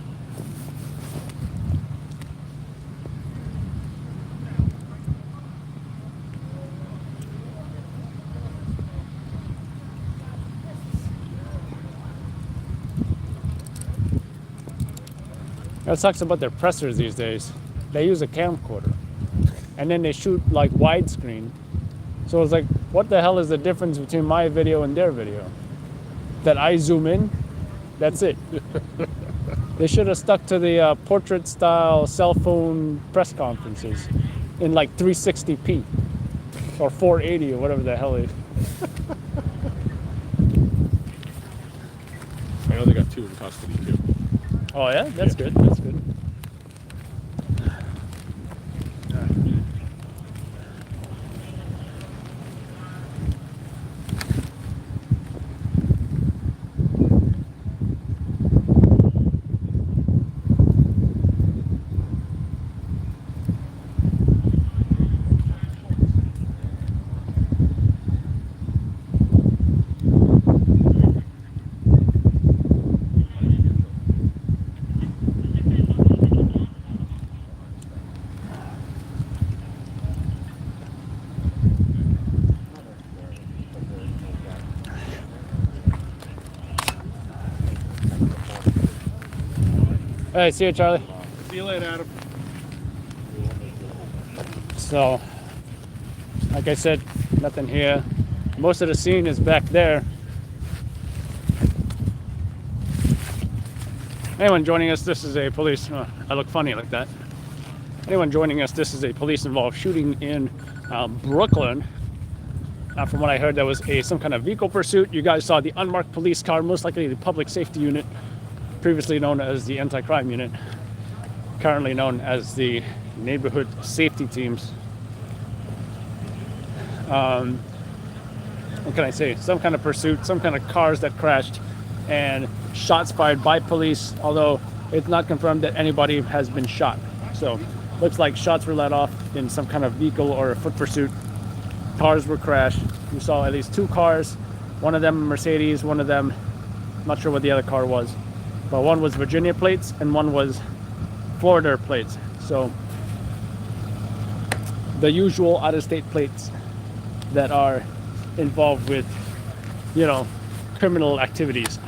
That sucks about their pressers these days. They use a camcorder, and then they shoot like widescreen. So it's like, what the hell is the difference between my video and their video? That I zoom in, that's it. They should have stuck to the portrait style cell phone press conferences in like 360p or 480 or whatever the hell it is. I know they got two in custody too. Oh yeah, that's good. That's good. Hey, see you, Charlie. See you later, Adam. So, like I said, nothing here. Most of the scene is back there. Anyone joining us, this is a police, I look funny like that. Anyone joining us, this is a police involved shooting in Brooklyn. From what I heard, there was some kind of vehicle pursuit. You guys saw the unmarked police car, most likely the public safety unit, previously known as the anti-crime unit, currently known as the neighborhood safety teams. What can I say? Some kind of pursuit, some kind of cars that crashed, and shots fired by police, although it's not confirmed that anybody has been shot. So looks like shots were let off in some kind of vehicle or a foot pursuit. Cars were crashed. We saw at least 2 cars, one of them a Mercedes, one of them, not sure what the other car was, but one was Virginia plates and one was Florida plates. So the usual out-of-state plates that are involved with, you know, criminal activities.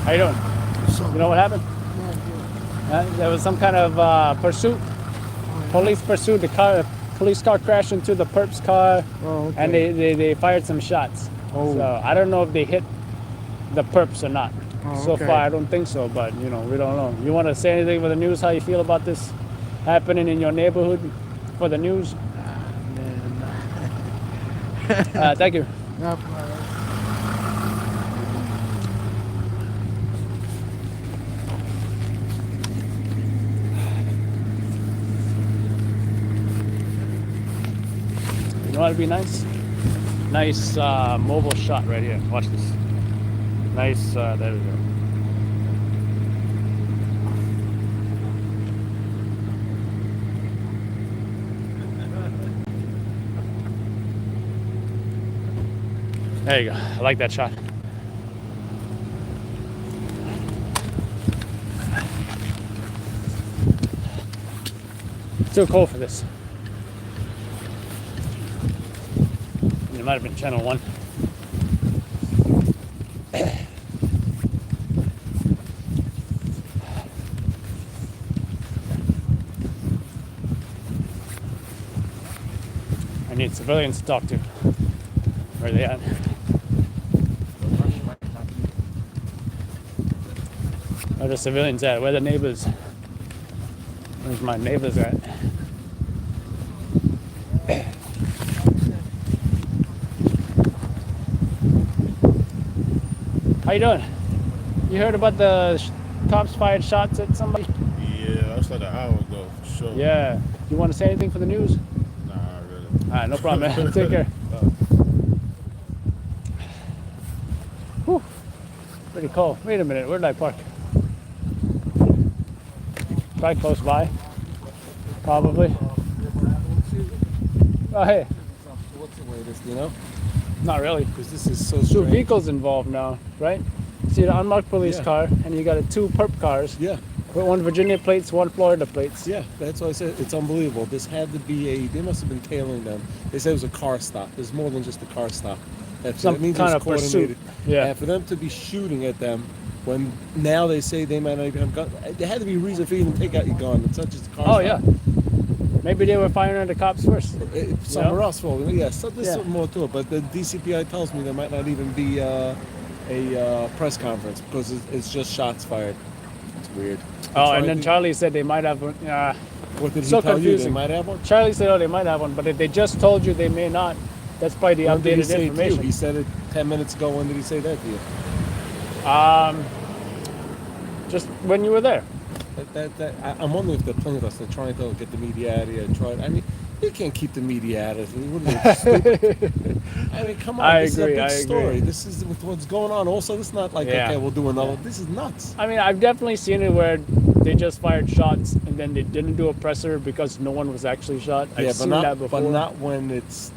How you doing? You know what happened? There was some kind of pursuit. Police pursued the car. Police car crashed into the perp's car, and they fired some shots. So I don't know if they hit the perps or not. So far, I don't think so, but you know, we don't know. You want to say anything for the news? How you feel about this happening in your neighborhood for the news? Thank you. You know what would be nice? Nice mobile shot right here. Watch this. Nice, there we go. There you go. I like that shot. Too cold for this. It might have been channel 1. I need civilians to talk to. Where are they at? Where are the civilians at? Where are the neighbors? Where's my neighbors at? How you doing? You heard about the cops fired shots at somebody? Yeah, that's like an hour ago, for sure. Yeah. You want to say anything for the news? Nah, really. All right, no problem, man. Take care. Whew. Pretty cold. Wait a minute. Where did I park? Probably close by. Probably. Oh, hey. What's the latest, you know? Not really. Because this is so 2 strange. vehicles involved now, right? See the unmarked police car, and you got 2 perp cars. Yeah. With 1 Virginia plates, 1 Florida plates. Yeah, that's why I said it's unbelievable. This had to be they must have been tailing them. They said it was a car stop. There's more than just a car stop. Some kind of pursuit. Yeah. And for them to be shooting at them when now they say they might not even have guns, there had to be a reason for you to take out your gun. It's not just a car stop. Oh, yeah. Maybe they were firing at the cops first. Somewhere else, well, yeah. So there's something more to it. But the DCPI tells me there might not even be a press conference because it's just shots fired. It's weird. Oh, and then Charlie said they might have one. What did he so tell confusing. you? They might have one? Charlie said, oh, they might have one. But if they just told you they may not, that's probably the When did he updated say it to you? information. He said it 10 minutes ago. When did he say that to you? Just when you were there. I'm wondering if they're playing with us. They're trying to get the media out of here. I mean, you can't keep the media out of it. What are they, stupid? I mean, come on. This is a big story. This is what's going on. Also, this is not like, okay, we'll do another. This is nuts. I mean, I've definitely seen it where they just fired shots and then they didn't do a presser because no one was actually shot. Yeah, I've seen that before. but not when it's.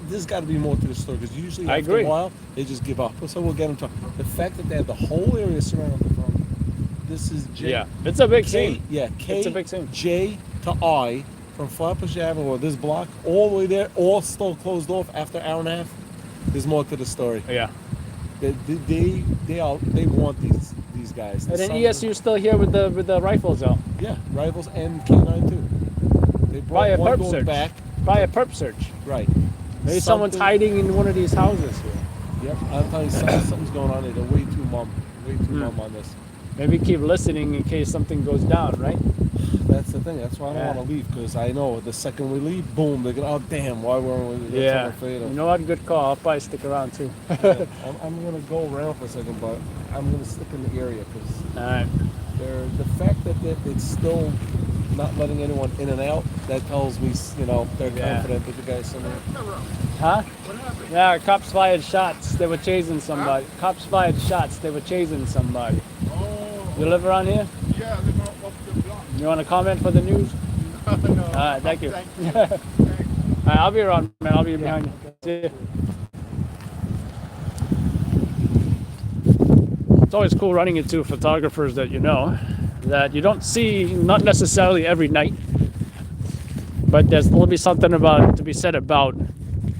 There's got to be more to the story because usually I after agree. a while they just give up. So we'll get them to the fact that they have the whole area surrounded from. This is J. Yeah, it's a big K, scene. yeah, K, It's a big scene. J to I from Flatbush Avenue or this block all the way there, all still closed off after an hour and a half. There's more to the story. Yeah. They want these guys. And then ESU's still here with the rifles out. Yeah, rivals and K9 too. They Probably a brought one perp going search. back. Probably a perp search. Right. Maybe someone's hiding in one of these houses here. Yep, I'm telling you, something's going on there. They're way too mum on this. Maybe keep listening in case something goes down, right? That's the thing. That's why I don't Yeah. want to leave because I know the second we leave, boom, they're gonna. Oh damn! Why weren't we? That's Yeah. what I'm afraid of. You know what? Good call. I'll probably stick around too. Yeah, I'm gonna go around for a second, but I'm gonna stick in the area because All right. the fact that it's still not letting anyone in and out. That tells me, they're Yeah. confident that the guy's somewhere. Huh? Yeah, cops fired shots. They were chasing somebody. Cops fired shots. They were chasing somebody. Oh, You live around here? yeah, they go up the block. You want to comment for the news? No. All right, thank you. All right, I'll be around, man. I'll be behind you. See ya. It's always cool running into photographers that you know, that you don't see, not necessarily every night, but there's will be something to be said about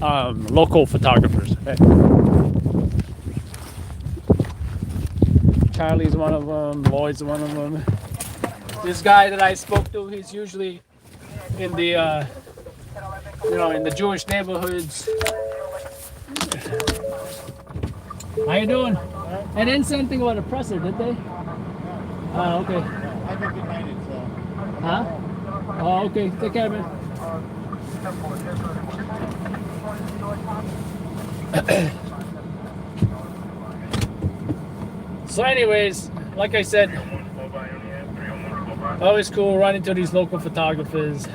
local photographers. Hey. Charlie's one of them. Lloyd's one of them. This guy that I spoke to, he's usually in the in the Jewish neighborhoods. How you doing? They didn't say anything about a presser, did they? Oh, okay. I've been behind it, so. Huh? Oh, okay. Take care, man. So anyways, like I said, always cool running to these local photographers.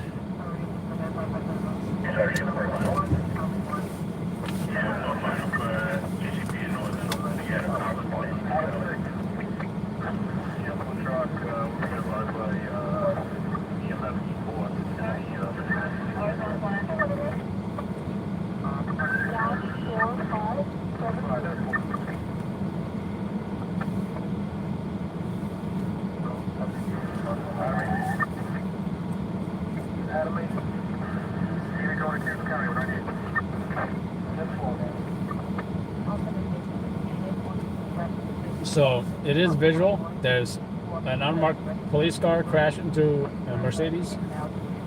So it is visual. There's an unmarked police car crashed into a Mercedes,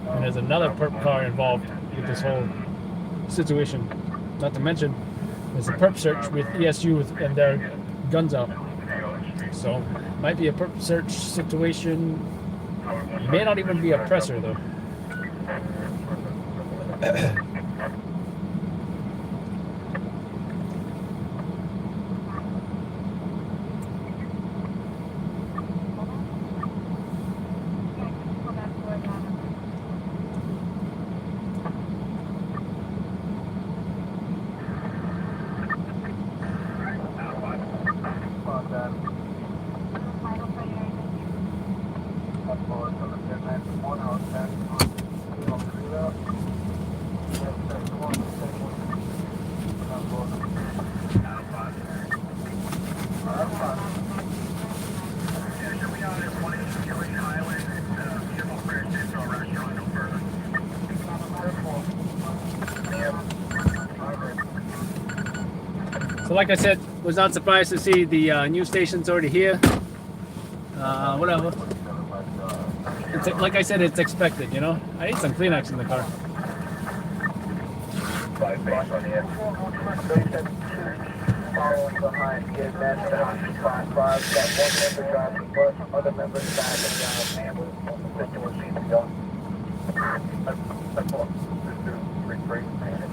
and there's another perp car involved with this whole situation. Not to mention, there's a perp search with ESU and their guns out. So might be a perp search situation. May not even be a presser though. So like I said, was not surprised to see the news station's already here. Whatever. It's, like I said, it's expected, you know? I need some Kleenex in the car. Following behind, get that 75, got one member driving the bus, other members back and ambulance situation to go. That's all. Just do retreat and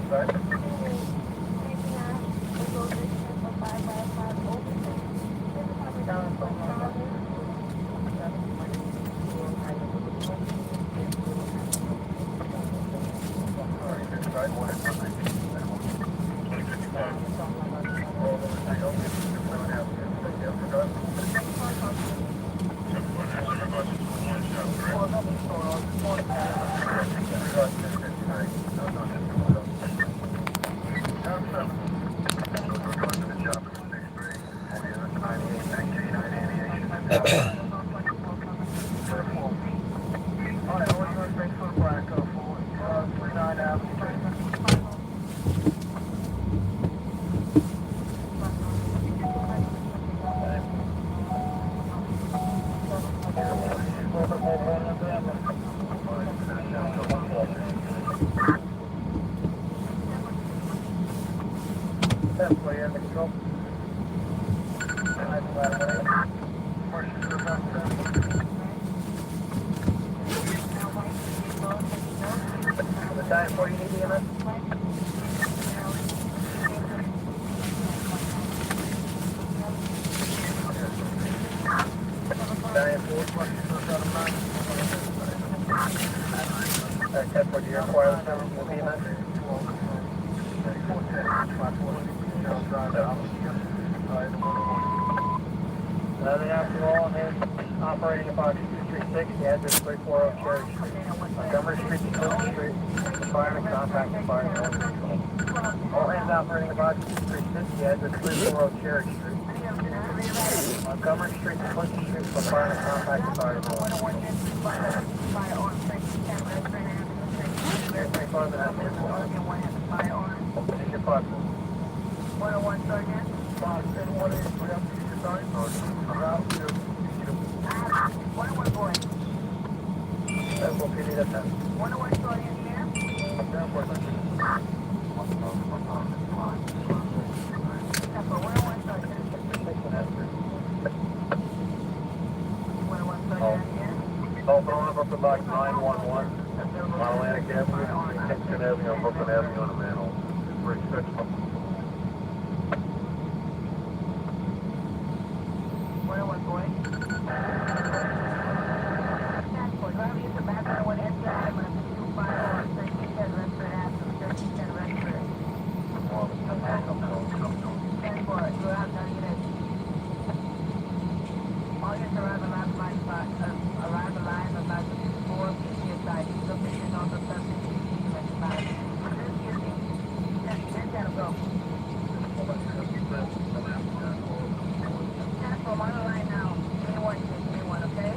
The time for you need EMS? Diane 4, That's what you require the service will be EMS? After all, and operating about 236, address 340 Cherry Street. Montgomery Street, Clinton Street, fire and contact the fire department. All hands operating about 236, address 340 Cherry Street. Montgomery Street, Clinton Street, fire and contact the fire department. Take your part. 101 Sergeant. 101 boy. That's what we need at that. 101 Sergeant here. 101 Sergeant. 101 Sergeant here. Call phone up to box 911. Atlantic Avenue, Kensington Avenue, Brooklyn Avenue, and a manhole. For exception. 101 boy. For driver use of background, one SI, I'm going to do 5 or 1310 Redford Avenue, 1310 Redford. 10 for it, go out, now you know. All units arrive at last line, arrive at line about 4 PCS side. Location on the surface, about 10 go. I'm on the line now. Anyone, okay?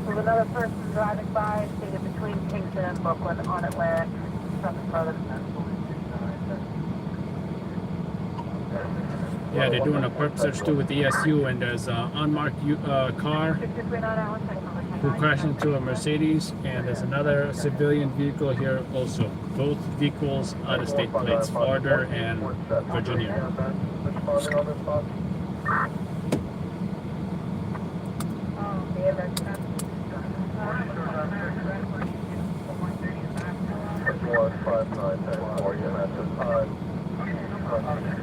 There's another person driving by, seated between Kingston and Brooklyn on Atlantic. Something further than that. Yeah, they're doing a perp search too with ESU, and there's an unmarked car who crashed into a Mercedes, and there's another civilian vehicle here also. Both vehicles out of state plates, Florida and Virginia.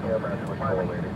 EMS was correlating.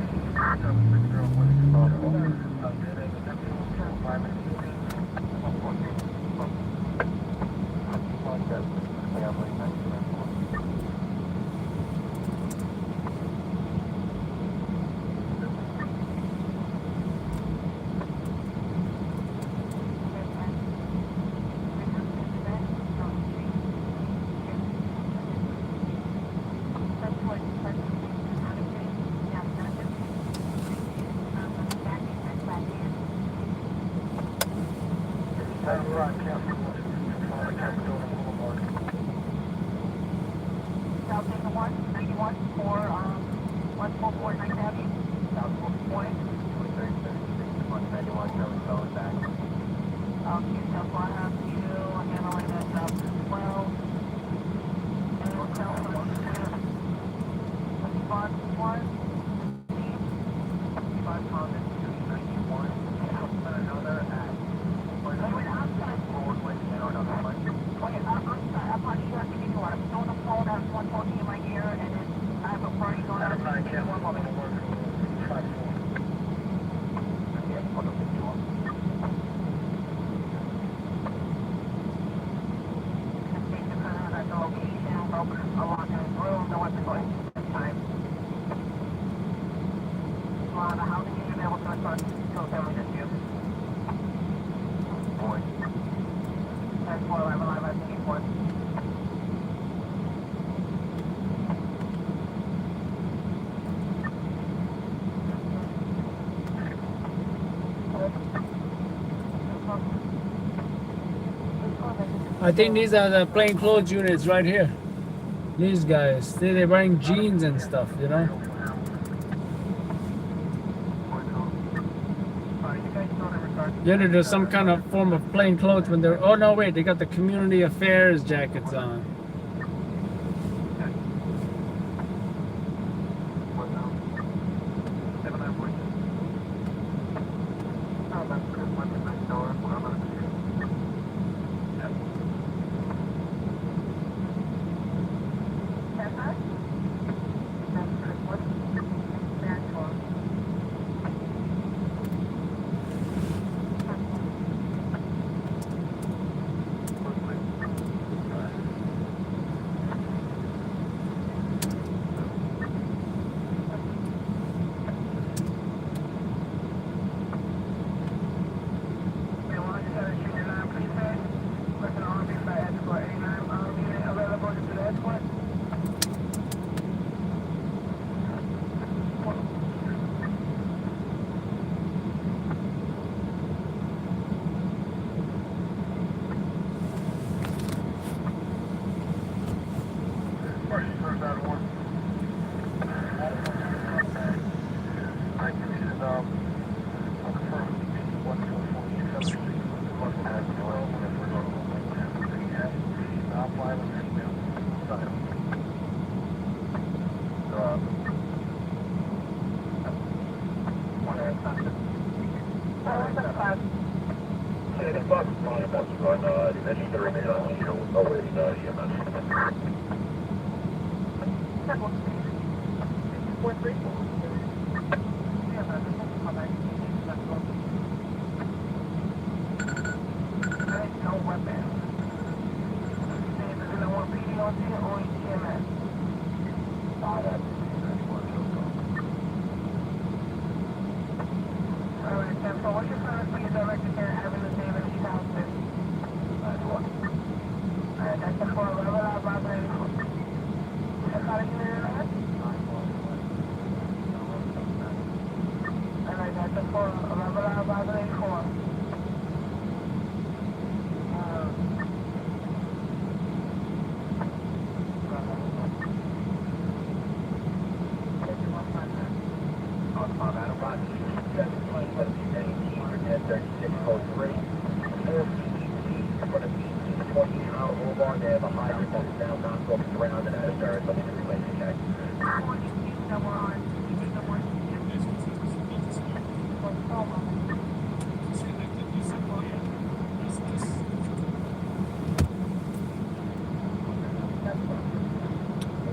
I think these are the plainclothes units right here. These guys, they're wearing jeans and stuff, you know. Yeah, there's some kind of form of plain clothes when they're. Oh no, wait, they got the community affairs jackets on.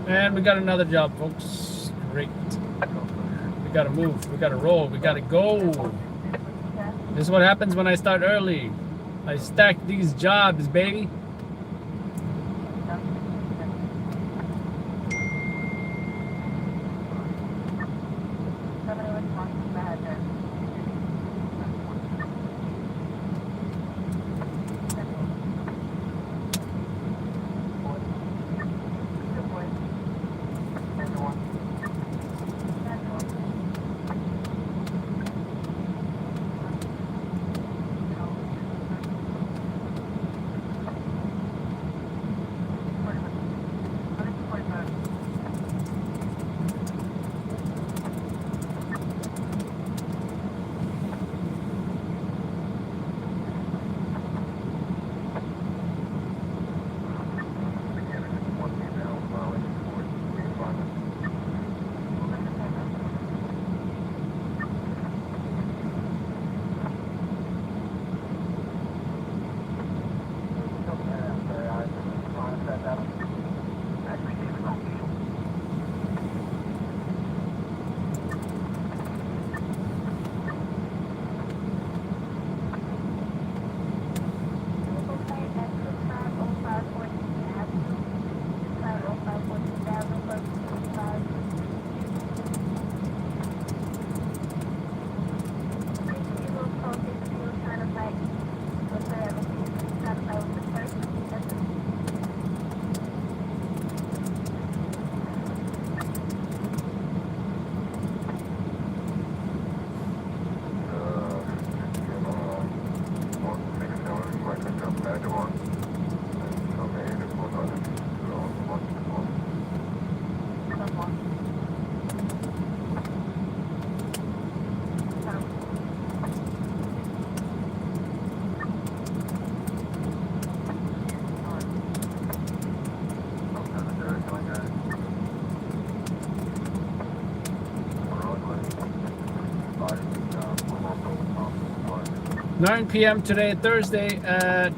And we got another job, folks. Great. We gotta move. We gotta roll. We gotta go. This is what happens when I start early. I stack these jobs, baby. Nine p.m. today, Thursday at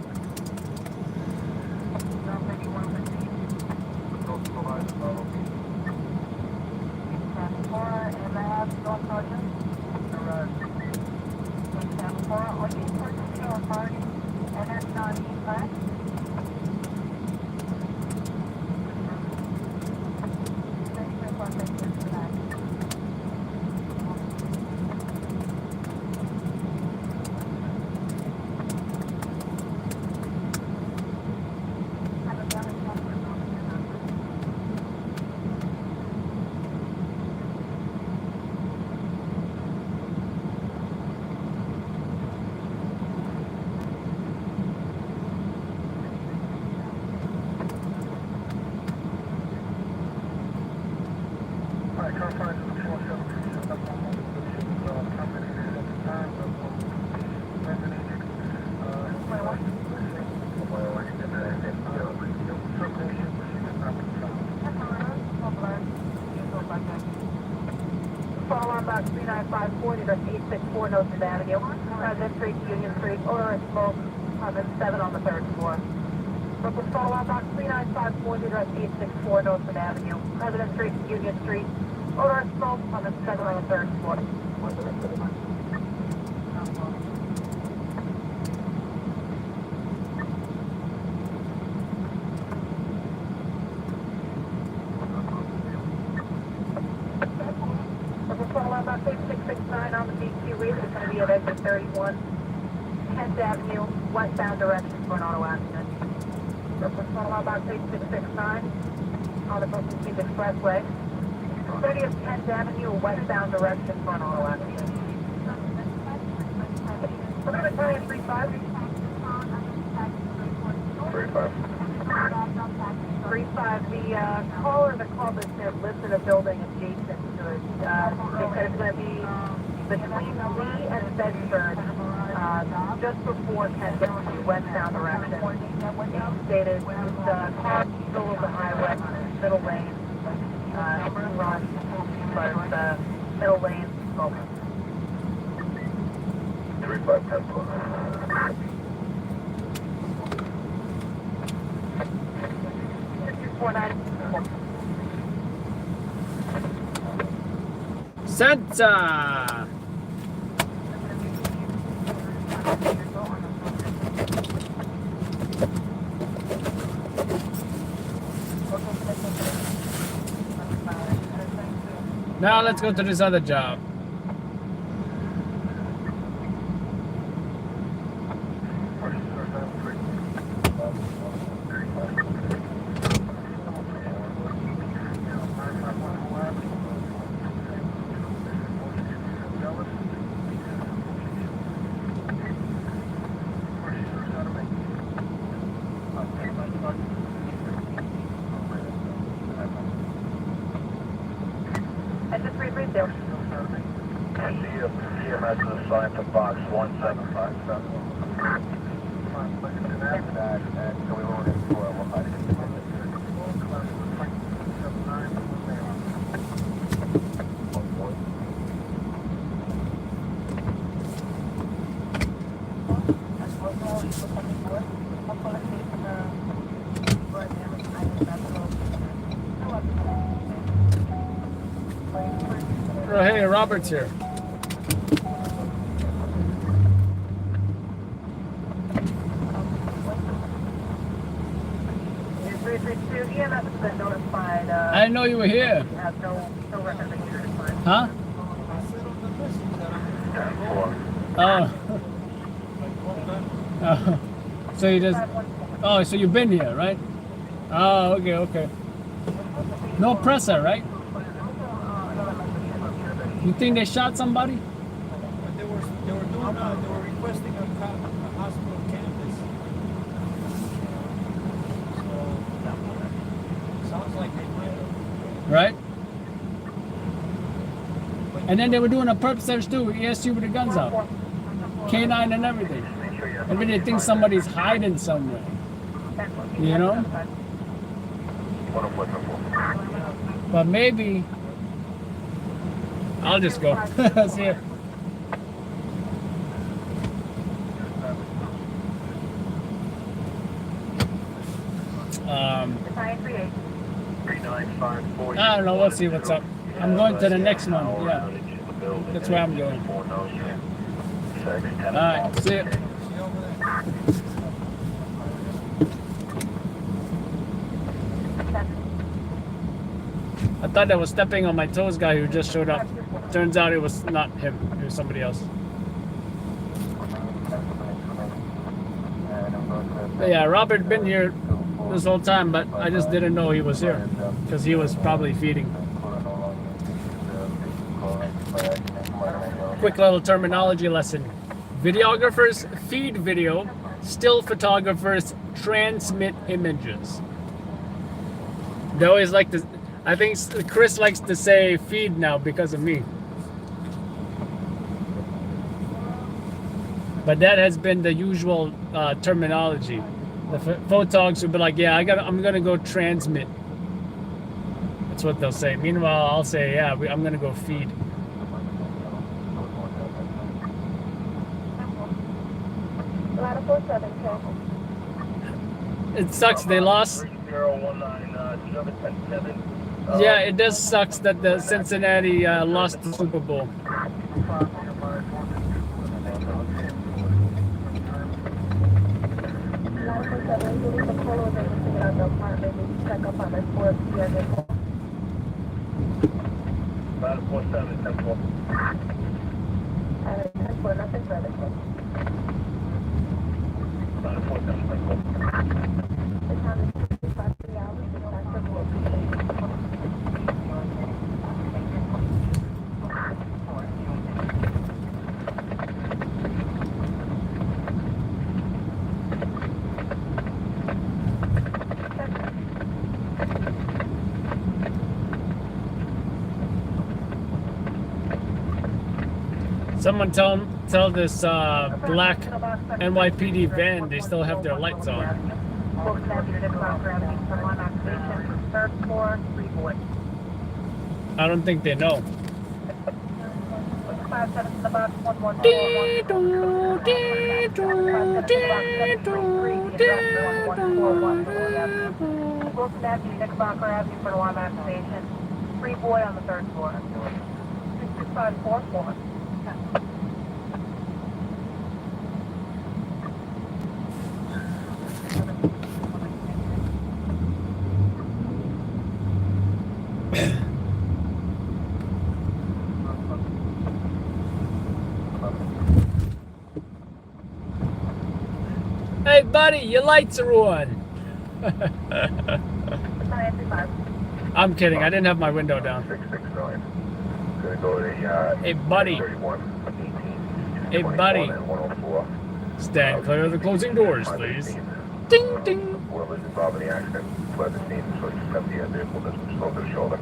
Follow about 39540 to 864 North Avenue, President Street, Union Street, or a smoke on the 7 on the 3rd floor. Local follow about 39540 to 864 North Avenue, President Street, Union Street, or a smoke on the 7 on the 3rd floor. About 6669 on the DQ read. It's going to be at exit 31, 10th Avenue, westbound direction for an auto accident. About 6669 on the Brooklyn Keys Expressway, 30th 10th Avenue, westbound direction for an auto accident. We're going to try at 35. 35. The caller in the call that said listed a building adjacent to it. They said it's going to be between Lee and Bedford, just before 10th Avenue, westbound direction. It stated car middle of the highway, middle lane, run, but middle lane smoking. 3510. 7 Santa. Now let's go to this other job. Exit 332. CMS is assigned to box 1757. Oh, hey, Robert's here. EMS has been notified. I didn't know you were here. You have no record that you're defined. Huh? Oh. Oh. So you just. Oh, so you've been here, right? Oh, okay, okay. No presser, right? You think they shot somebody? They were requesting a hospital campus. So sounds like they might have. Right? And then they were doing a perp search too, ESU with the guns out. K9 and everything. Maybe they think somebody's hiding somewhere. You know? But maybe I'll just go. See ya. I don't know, we'll see what's up. I'm going to the next one, yeah. That's where I'm going. Alright, see ya. I thought that was stepping on my toes guy who just showed up. Turns out it was not him, it was somebody else. But yeah, Robert been here this whole time, but I just didn't know he was here because he was probably feeding. Quick little terminology lesson. Videographers feed video, still photographers transmit images. They always like to, I think Chris likes to say feed now because of me. But that has been the usual terminology. The photogs would be like, yeah, I'm gonna go transmit. That's what they'll say. Meanwhile, I'll say, yeah, I'm gonna go feed. It sucks they lost. Yeah, it does suck that the Cincinnati lost the Super Bowl. Someone tell this black NYPD van they still have their lights on. I don't think they know. Free boy on the third floor. 3544. Hey, buddy, your lights are on. 935. I'm kidding. I didn't have my window down. 669. Gonna go to Hey, buddy. 31, 18, Hey, buddy. 21, and 104. Stand clear of the closing doors, please. Ding, ding. Whoever's involved in the accident fled the scene, so just have the vehicle that's slow to the shoulder.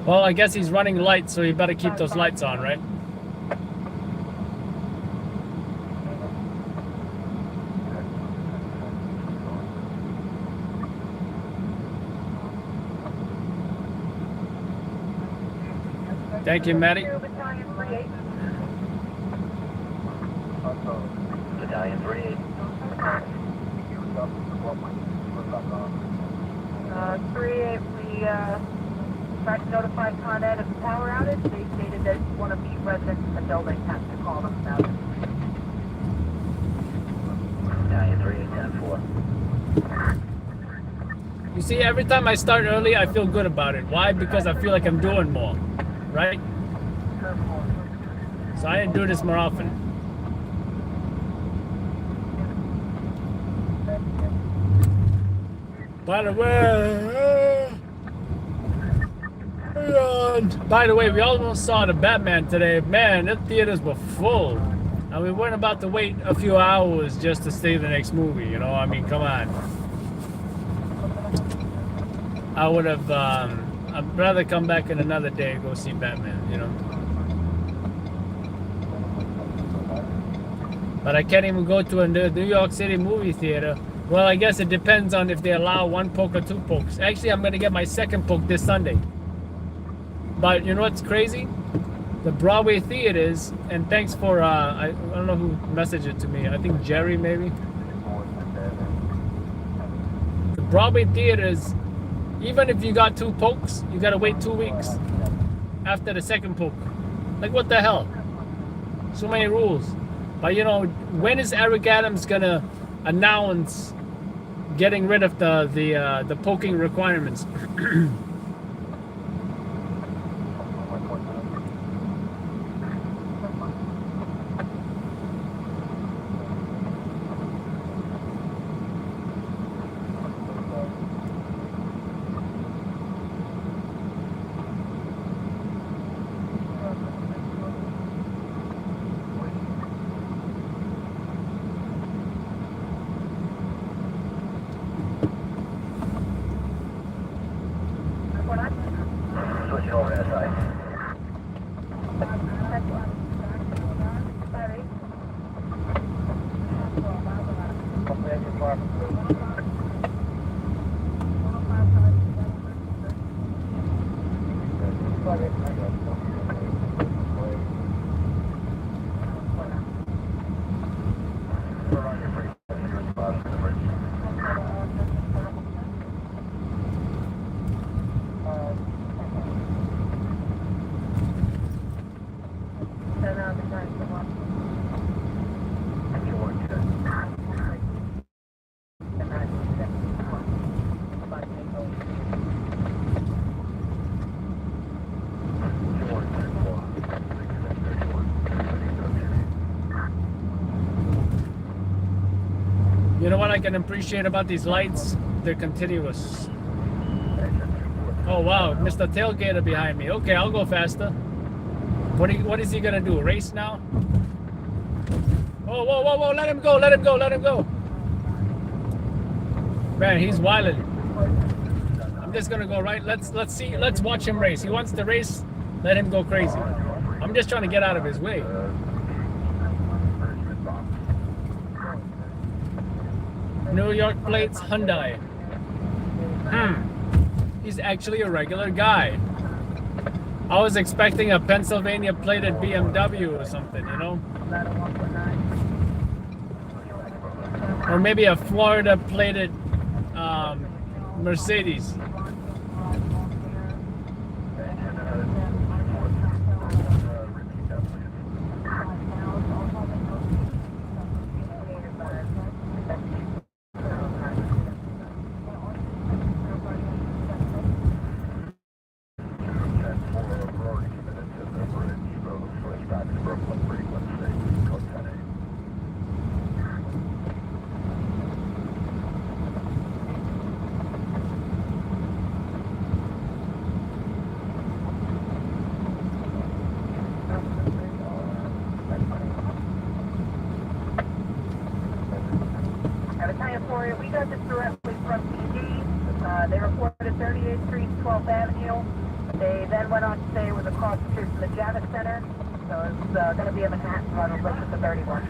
Well, I guess he's running lights, so you better keep those lights on, right? Thank you, Maddie. Battalion 38. 38, we tried to notify Con Ed of the power outage. They stated that one of the residents in the building has to call them about it. Battalion 38, 10-4. You see, every time I start early, I feel good about it. Why? Because I feel like I'm doing more, right? So I didn't do this more often. By the way, we almost saw the Batman today. Man, the theaters were full. And we weren't about to wait a few hours just to see the next movie, you know? I mean, come on. I would have, I'd rather come back in another day and go see Batman, you know? But I can't even go to a New York City movie theater. Well, I guess it depends on if they allow 1 poke or 2 pokes. Actually, I'm going to get my second poke this Sunday. But you know what's crazy? The Broadway theaters, and thanks for, I don't know who messaged it to me. I think Jerry, maybe. The Broadway theaters, even if you got 2 pokes, you got to wait 2 weeks after the second poke. Like, what the hell? So many rules. But, you know, when is Eric Adams going to announce getting rid of the poking requirements? Switching over to SI. You know what I can appreciate about these lights? They're continuous. Oh wow, Mr. Tailgater behind me. Okay, I'll go faster. What is he gonna do? Race now? Oh, whoa, whoa, whoa! Let him go! Let him go! Let him go! Man, he's wilding. I'm just gonna go right. Let's see. Let's watch him race. He wants to race. Let him go crazy. I'm just trying to get out of his way. New York plates, Hyundai. He's actually a regular guy. I was expecting a Pennsylvania plated BMW or something, you know? or maybe a Florida plated Mercedes. We got this directly from PG. They reported 38th Street, 12th Avenue. They then went on to say it was across the street from the Javits Center. So it's going to be in Manhattan, probably to 31.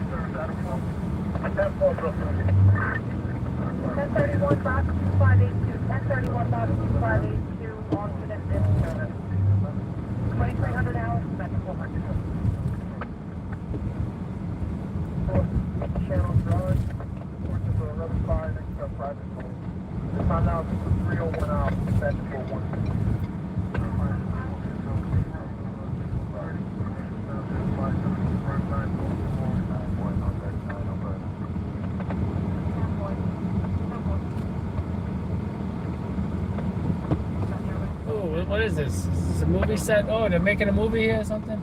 1031 box 2582. 1031 box 2582. Alternate in service. 2300 hours. That's 400. Channel drawing. Another car next to a private home. This time now it's 301 out. That's 411. Oh, what is this? Is this a movie set? Oh, they're making a movie here or something?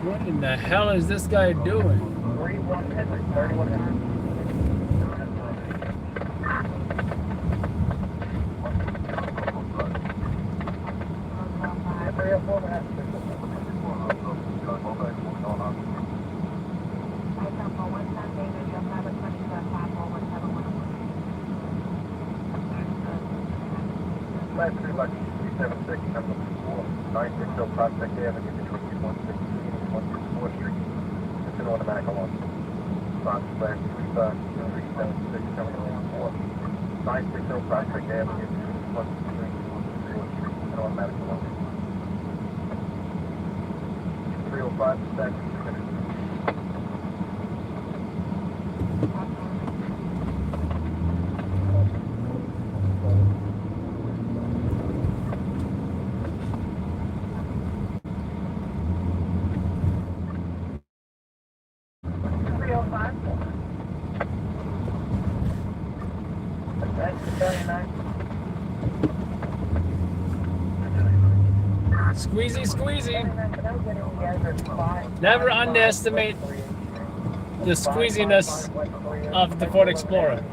What in the hell is this guy doing? 3100. 3 by 376, number 4. 960 Prospect Avenue between 163 and 164th Street. It's an automatic alarm. Response flash 3 by 376, number 4. 960 Prospect Avenue between 163 and 164th Street. It's an automatic alarm. 305 dispatch. Squeezy, squeezy. Never underestimate the squeeziness of the Ford Explorer.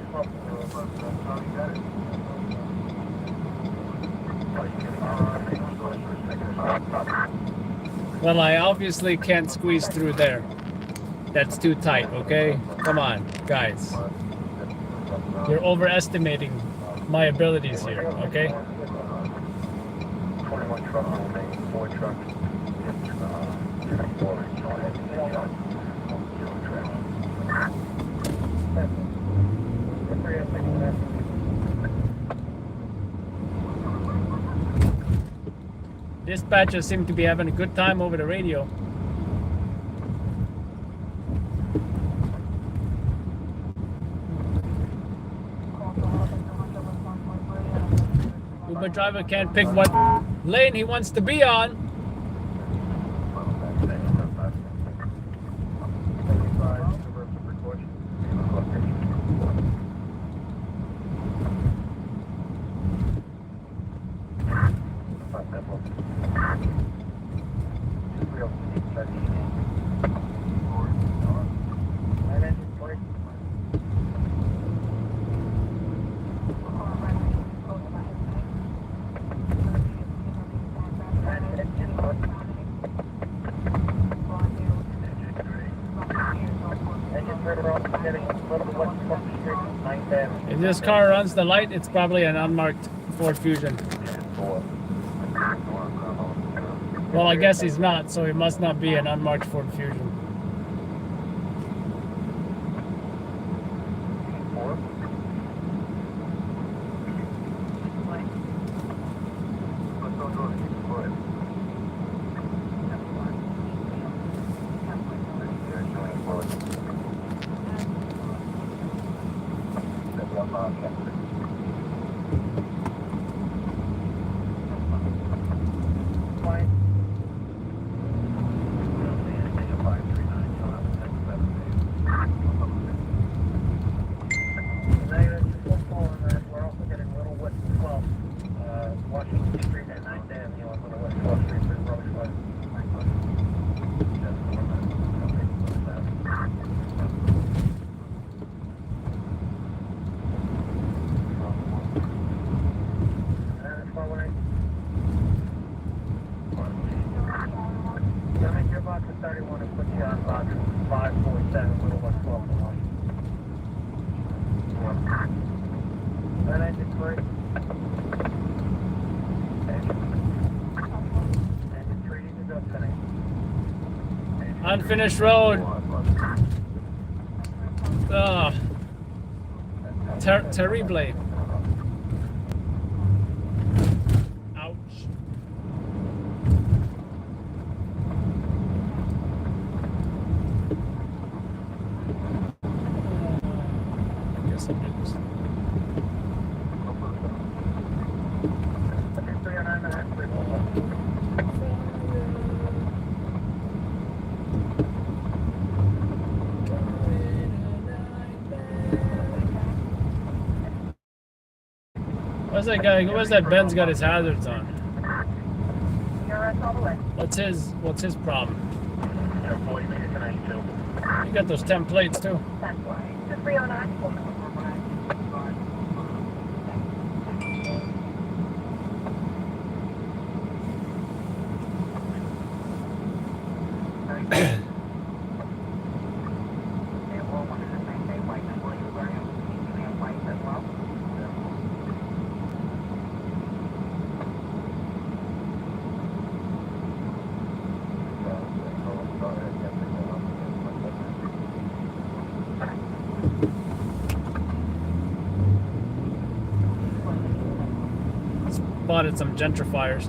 Well, I obviously can't squeeze through there. That's too tight, okay? Come on, guys. You're overestimating my abilities here, okay? 21 trucks will remain, 4 trucks. Dispatchers seem to be having a good time over the radio. Uber driver can't pick what lane he wants to be on. If this car runs the light, it's probably an unmarked Ford Fusion. Well, I guess he's not, so it must not be an unmarked Ford Fusion. Unfinished road. Terrible. Ouch. I guess I'll do this. What's that guy? What's that Ben's got his hazards on? What's his problem? You got those 10 plates too. spotted some gentrifiers.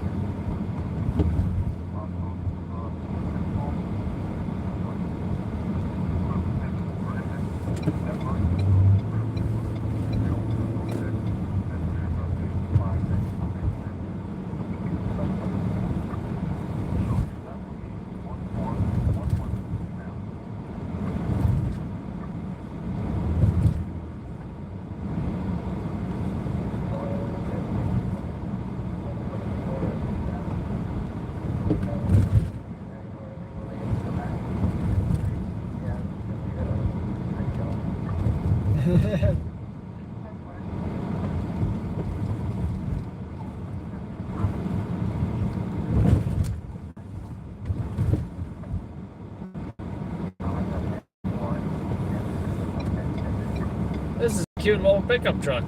This is a cute little pickup truck.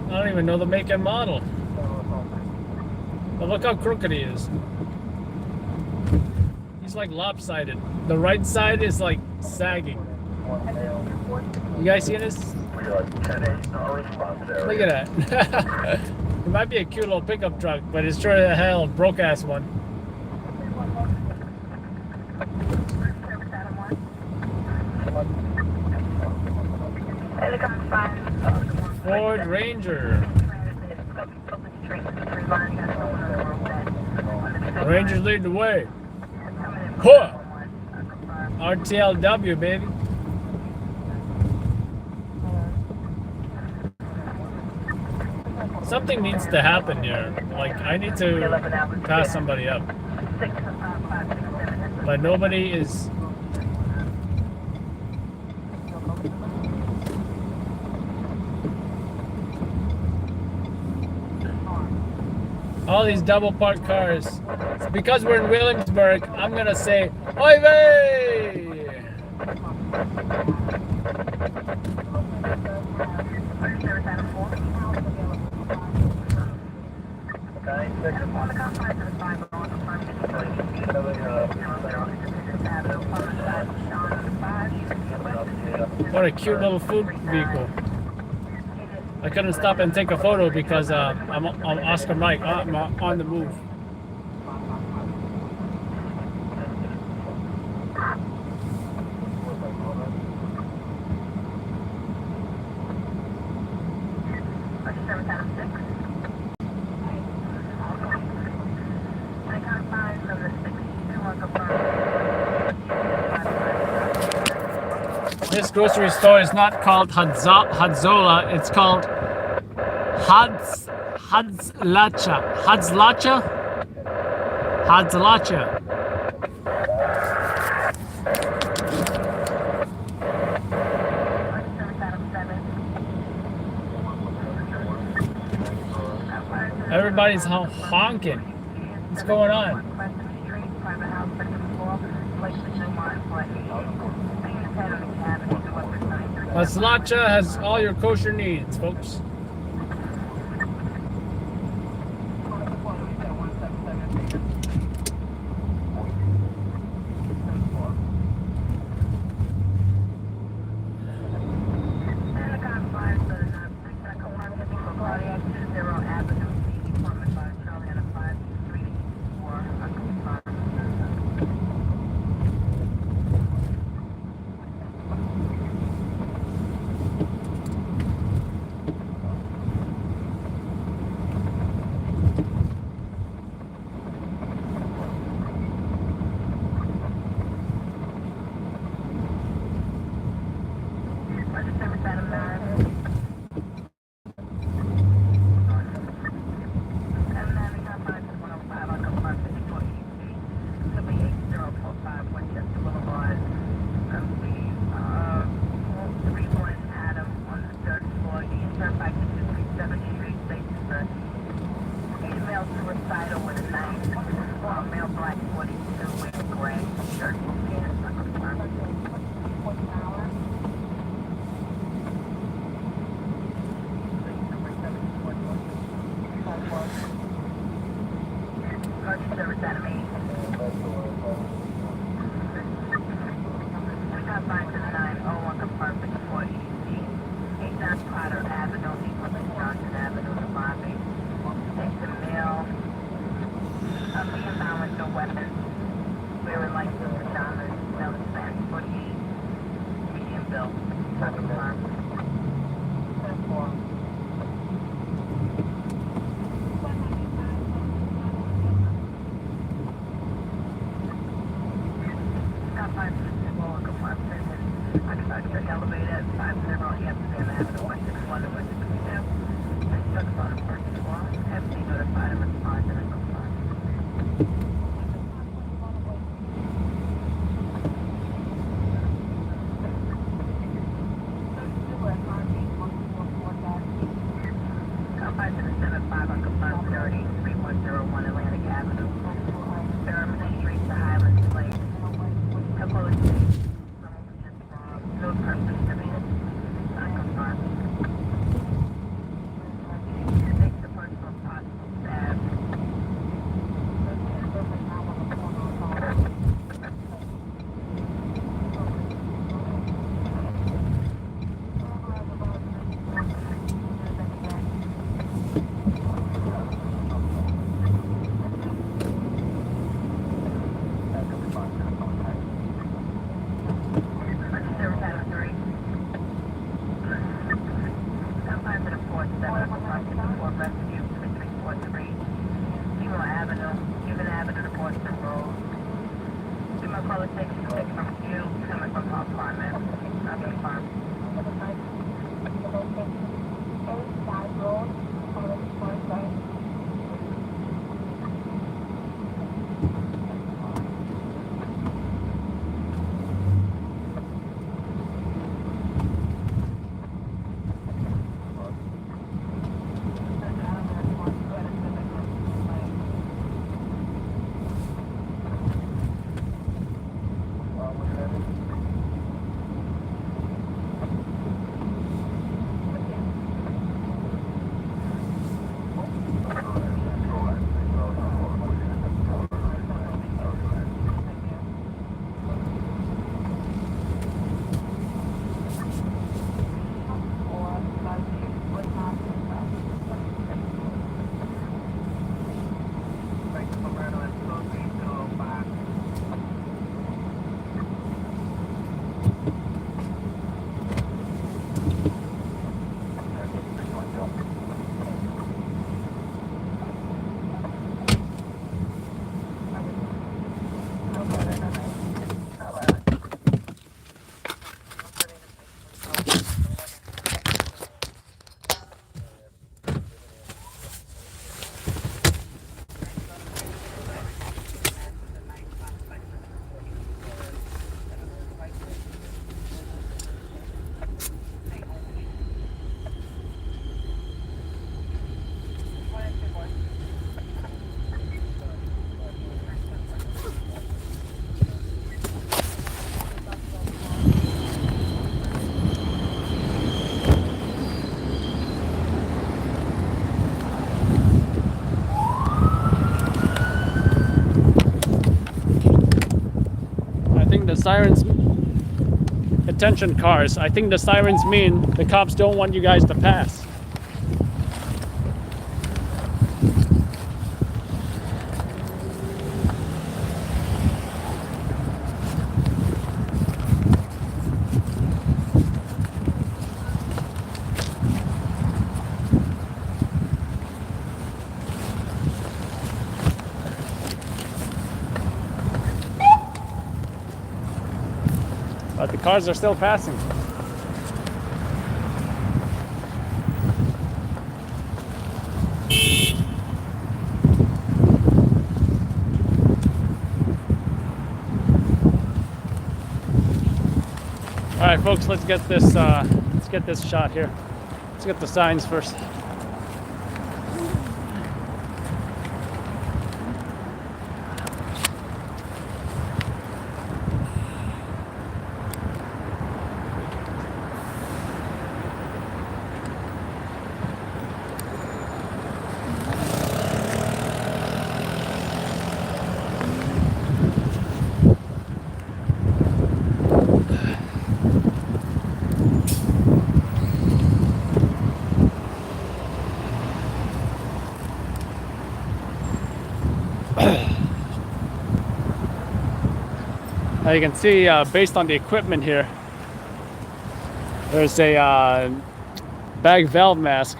I don't even know the make and model. But look how crooked he is. He's like lopsided. The right side is like sagging. You guys see this? Look at that. It might be a cute little pickup truck, but it's sure the hell a broke ass one. Ford Ranger. Rangers lead the way. Huh! RTLW, baby. Something needs to happen here. Like, I need to pass somebody up. But nobody is... All these double parked cars. Because we're in Williamsburg, I'm gonna say, Oy vey! What a cute little food vehicle. I couldn't stop and take a photo because I'm on Oscar Mike. I'm on the move. This grocery store is not called Hadzola, it's called Hadzlacha. Everybody's honking. What's going on? Hadzlacha has all your kosher needs, folks. electric elevator at 50 Amsterdam Avenue, 161 to 162. Instructions on the first floor. FC notified and responded and compliant. Come to the 75 on confirmed 30, 3101 Atlantic Avenue. Fairmont Street to Highland Place. Opposed to no person to be unconfirmed. Take the personal possible stab. The sirens, attention cars, I think the sirens mean the cops don't want you guys to pass. But the cars are still passing. All right, folks, let's get this shot here. Let's get the signs first. Now you can see, based on the equipment here, there's a bag valve mask,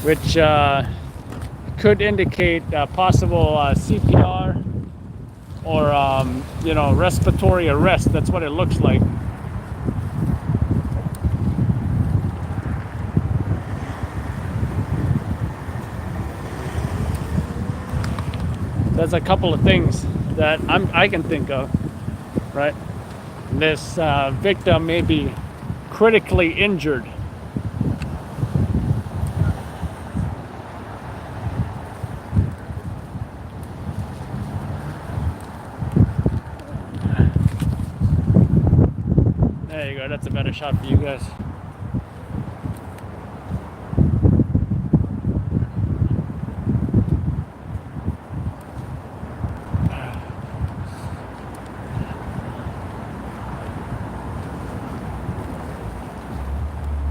which could indicate possible CPR or respiratory arrest. That's what it looks like. That's a couple of things that I can think of, right? This victim may be critically injured. There you go, that's a better shot for you guys.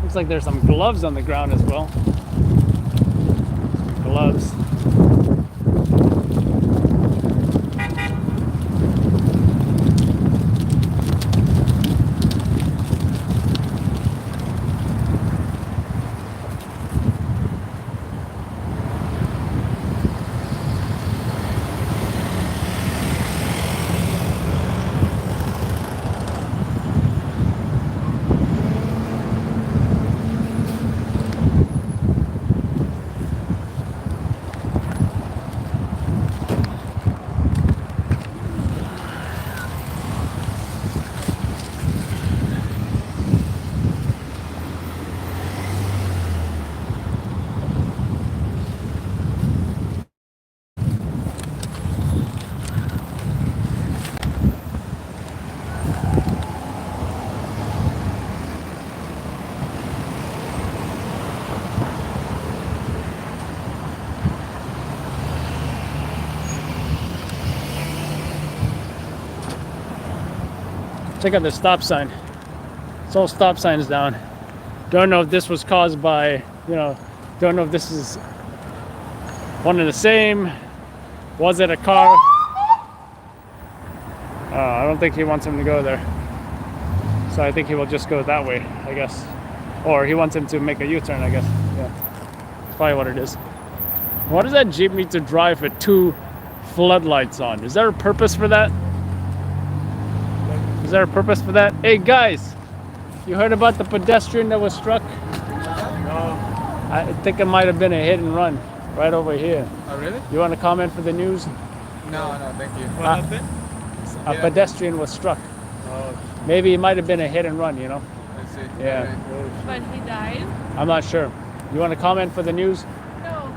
Looks like there's some gloves on the ground as well. Gloves. Check out the stop sign. It's all stop signs down. Don't know if this was caused by, don't know if this is one and the same. Was it a car? I don't think he wants him to go there. So I think he will just go that way, I guess. Or he wants him to make a U-turn, I guess. Yeah, that's probably what it is. Why does that Jeep need to drive with 2 floodlights on? Is there a purpose for that? Is there a purpose for that? Hey guys, you heard about the pedestrian that was struck? No. I think it might have been a hit and run right over here. Oh, really? You want to comment for the news? No, thank you. What happened? A pedestrian was struck. Oh, Maybe it might have been a hit and run, I see. Yeah. But he died? I'm not sure. You want to comment for the news? No.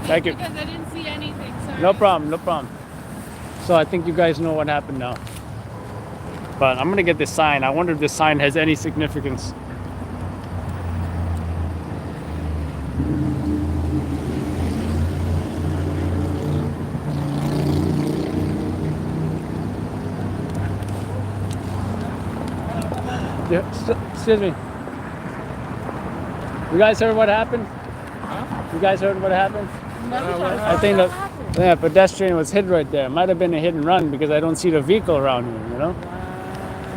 Thank you. Because I didn't see anything, sorry. No problem, no problem. So I think you guys know what happened now. But I'm gonna get this sign. I wonder if this sign has any significance. Yeah, excuse me. You guys heard what happened? You guys heard what happened? I think the pedestrian was hit right there. Might have been a hit and run because I don't see the vehicle around here,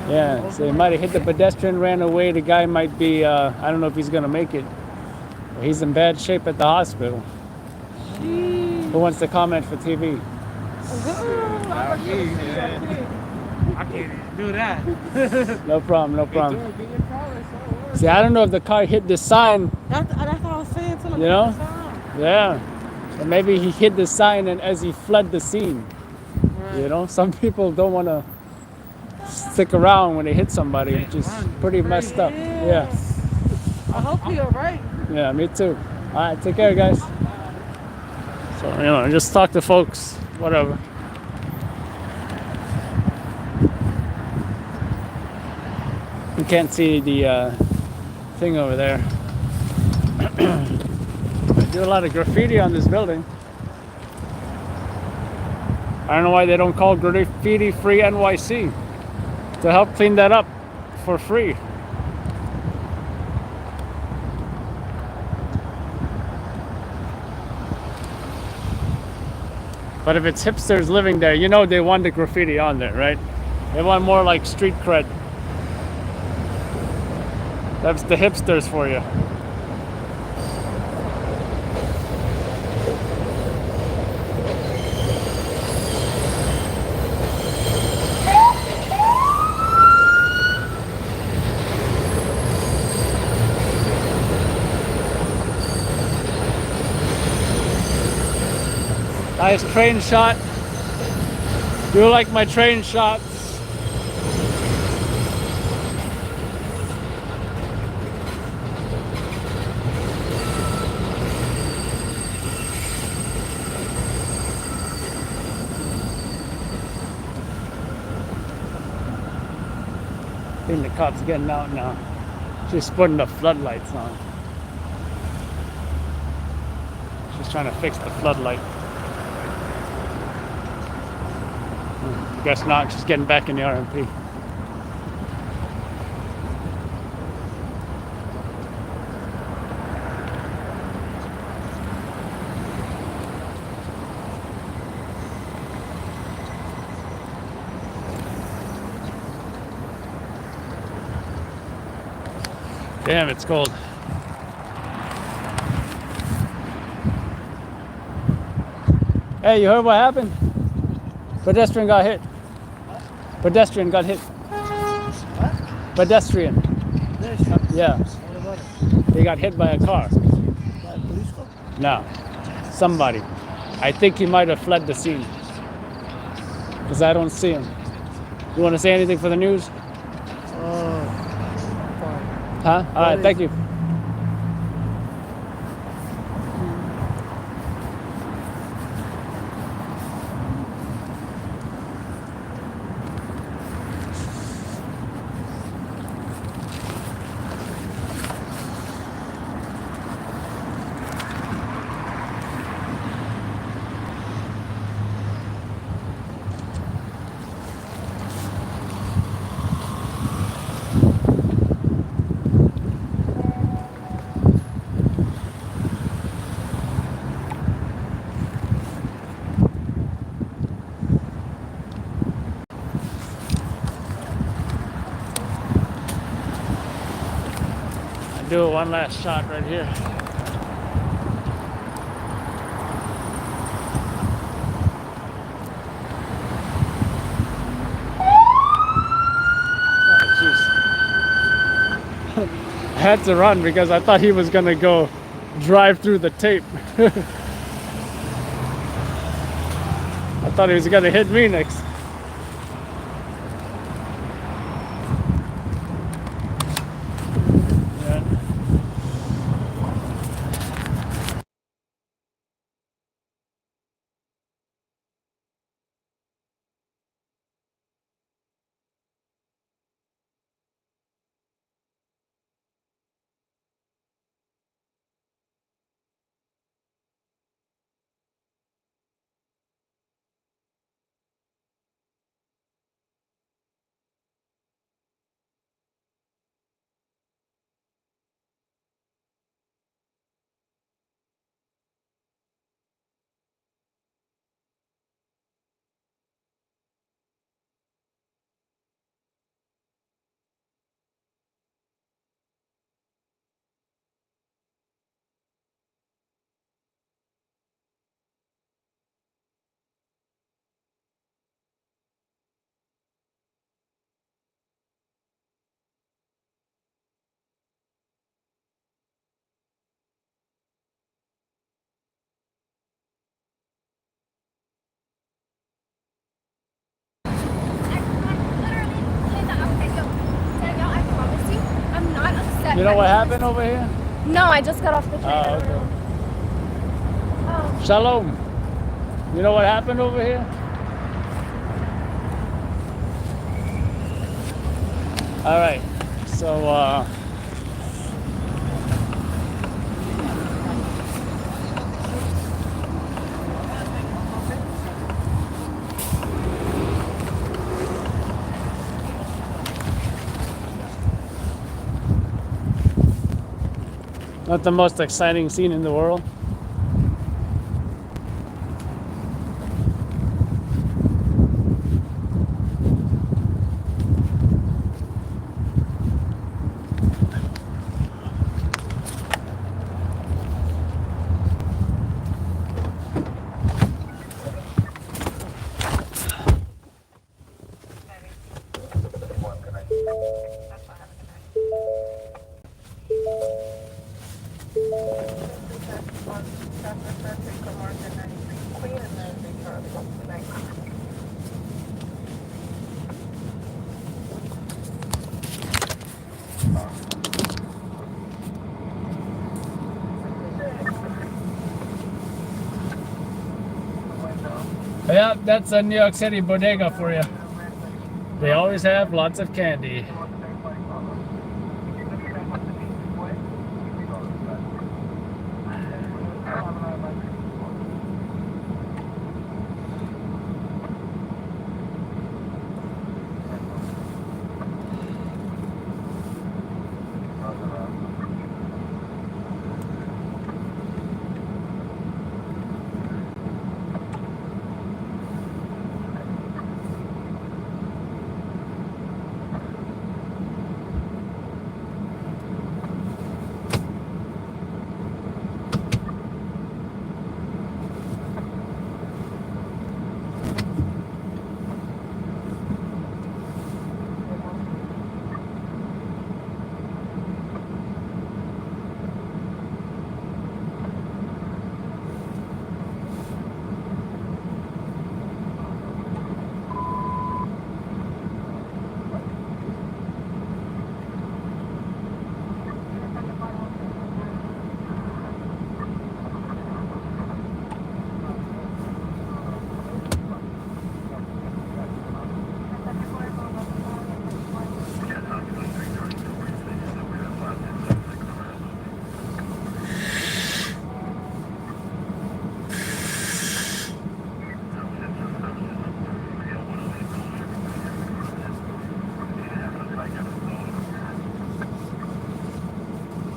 Yeah, so he might have hit the pedestrian, ran away. The guy might be, I don't know if he's going to make it. He's in bad shape at the hospital. Jeez. Who wants to comment for TV? I can't do that. No problem, no problem. See, I don't know if the car hit the sign, That's what I was saying to him. You know? Yeah. And maybe he hit the sign and as he fled the scene. Some people don't want to stick around when they hit somebody, which is pretty messed up. Yeah. I hope you're right. Yeah, me too. All right, take care, guys. So, just talk to folks, whatever. You can't see the thing over there. They do a lot of graffiti on this building. I don't know why they don't call graffiti free NYC to help clean that up for free. But if it's hipsters living there, they want the graffiti on there, right? They want more like street cred. That's the hipsters for you. Nice train shot. You like my train shots? I think the cop's getting out now. She's putting the floodlights on. She's trying to fix the floodlight. Guess not, she's getting back in the RMP. Damn, it's cold. Hey, you heard what happened? Pedestrian got hit. Pedestrian got hit. What? Pedestrian. This? Yeah. What about it? He got hit by a car. By a police car? No. Somebody. I think he might have fled the scene. Because I don't see him. You want to say anything for the news? Fine. Huh? All right, thank you. Do one last shot right here. Oh, jeez. I had to run because I thought he was gonna go drive through the tape. I thought he was gonna hit me next. You know what happened over here? No, I just got off the train. Oh, okay. Shalom. You know what happened over here? All right. So, not the most exciting scene in the world. Yeah, that's a New York City bodega for you. They always have lots of candy.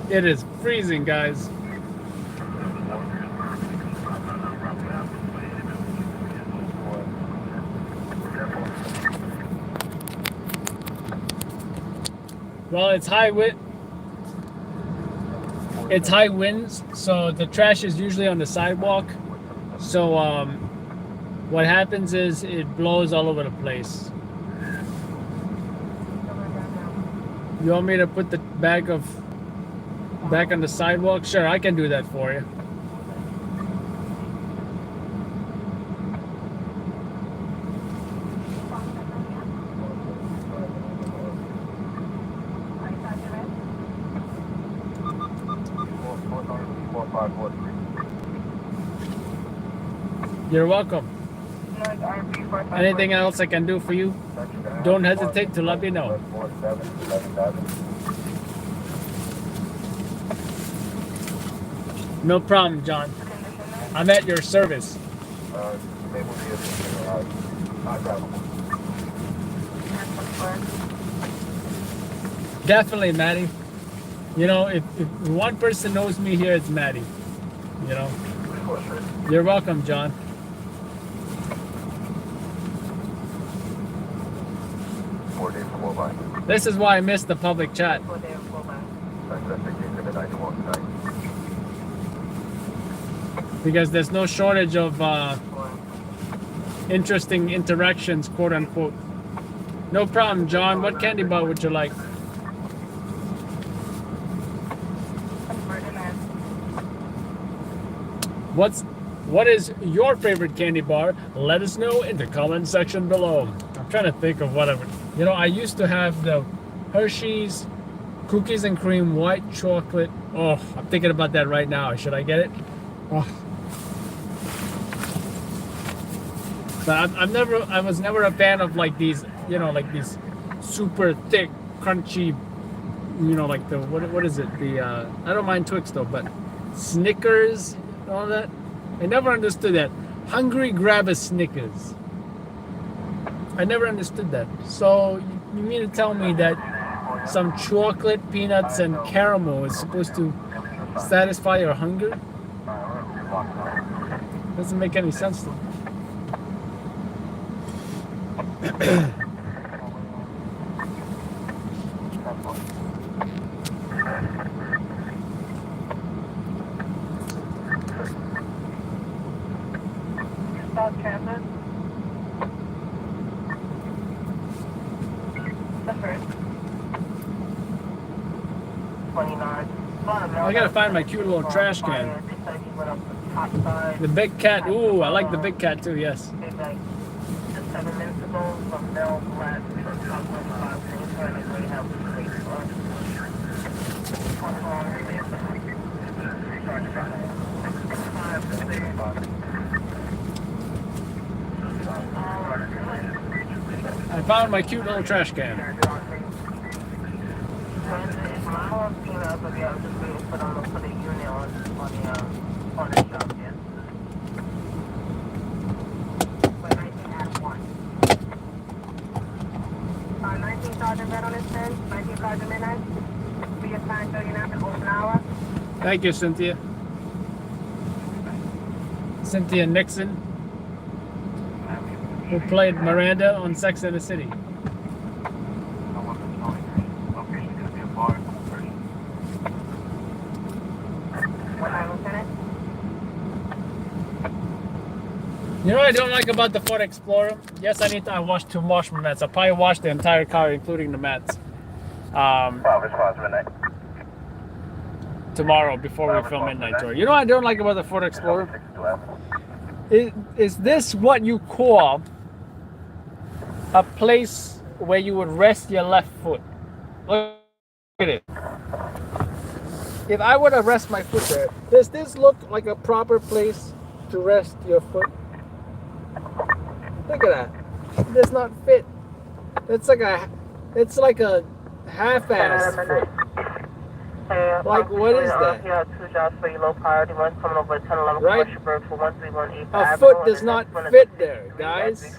It is freezing, guys. Well, it's high wind. It's high winds, so the trash is usually on the sidewalk. So what happens is it blows all over the place. You want me to put the bag back on the sidewalk? Sure, I can do that for you. You're welcome. Anything else I can do for you? Don't hesitate to let me know. No problem, John. I'm at your service. Definitely, Maddie. You know, if one person knows me here, it's Maddie. You know. You're welcome, John. This is why I missed the public chat. Because there's no shortage of interesting interactions, quote unquote. No problem, John. What candy bar would you like? What is your favorite candy bar? Let us know in the comment section below. I'm trying to think of what I would. You know, I used to have the Hershey's cookies and cream white chocolate. Oh, I'm thinking about that right now. Should I get it? Oh. But I was never a fan of like these, you know, like these super thick, crunchy, you know, like the, what is it? The, I don't mind Twix though, but Snickers, all that. I never understood that. Hungry, grab a Snickers. I never understood that. So you mean to tell me that some chocolate, peanuts, and caramel is supposed to satisfy your hunger? Doesn't make any sense to me. South Transit. The first. 29. I gotta find my cute little trash can. The big cat. Ooh, I like the big cat too. Yes. 7 minutes ago from Bell Flat to found my cute little trash can. Thank you, Cynthia. Cynthia Nixon, who played Miranda on Sex and the City. You know what I don't like about the Ford Explorer? Yes, I washed 2 washing mats. I'll probably wash the entire car, including the mats. Tomorrow before we film Midnight Tour. You know what I don't like about the Ford Explorer? Is this what you call a place where you would rest your left foot? Look at it. If I were to rest my foot there, does this look like a proper place to rest your foot? Look at that. It does not fit. It's like a half-ass foot. Like, what is that? Right? A foot does not fit there, guys.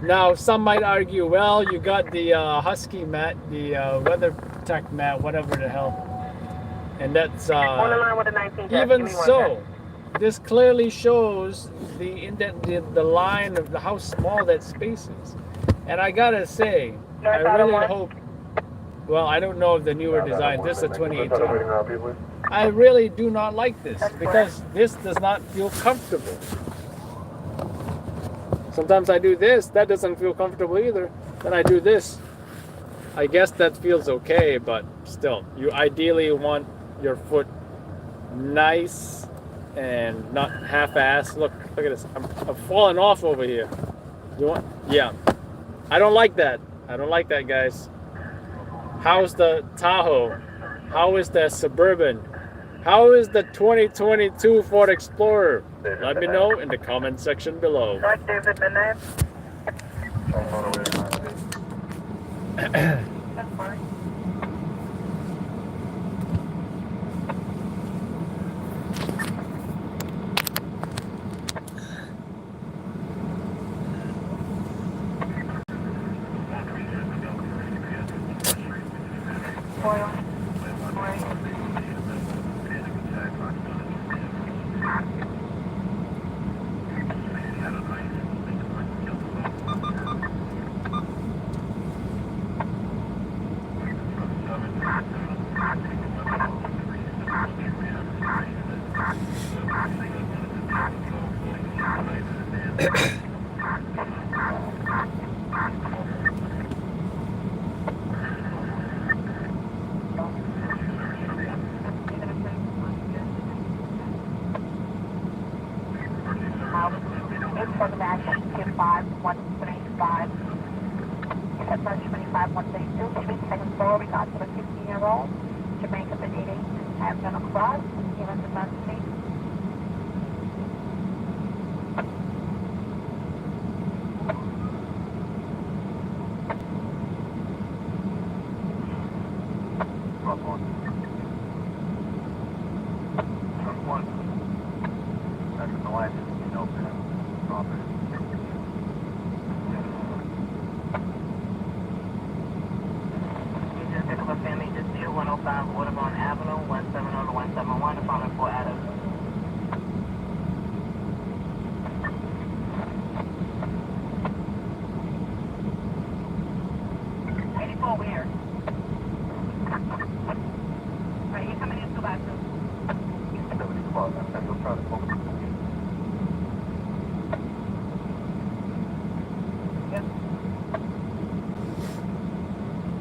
Now, some might argue, well, you got the Husky mat, the WeatherTech mat, whatever the hell. And that's, even so, this clearly shows the line of how small that space is. And I gotta say, I really hope, well, I don't know if the newer design, this is a 2018. I really do not like this because this does not feel comfortable. Sometimes I do this, that doesn't feel comfortable either. Then I do this. I guess that feels okay, but still, you ideally want your foot nice and not half-assed. Look at this. I'm falling off over here. You want? Yeah. I don't like that. I don't like that, guys. How's the Tahoe? How is the Suburban? How is the 2022 Ford Explorer? Let me know in the comment section below.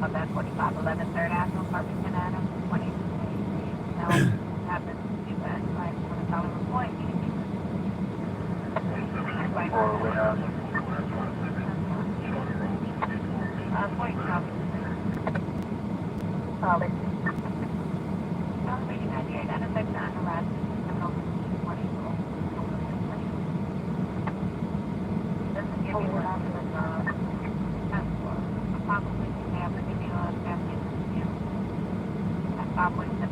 On that 4511 3rd Avenue, Farmington, Adams, 20. Operation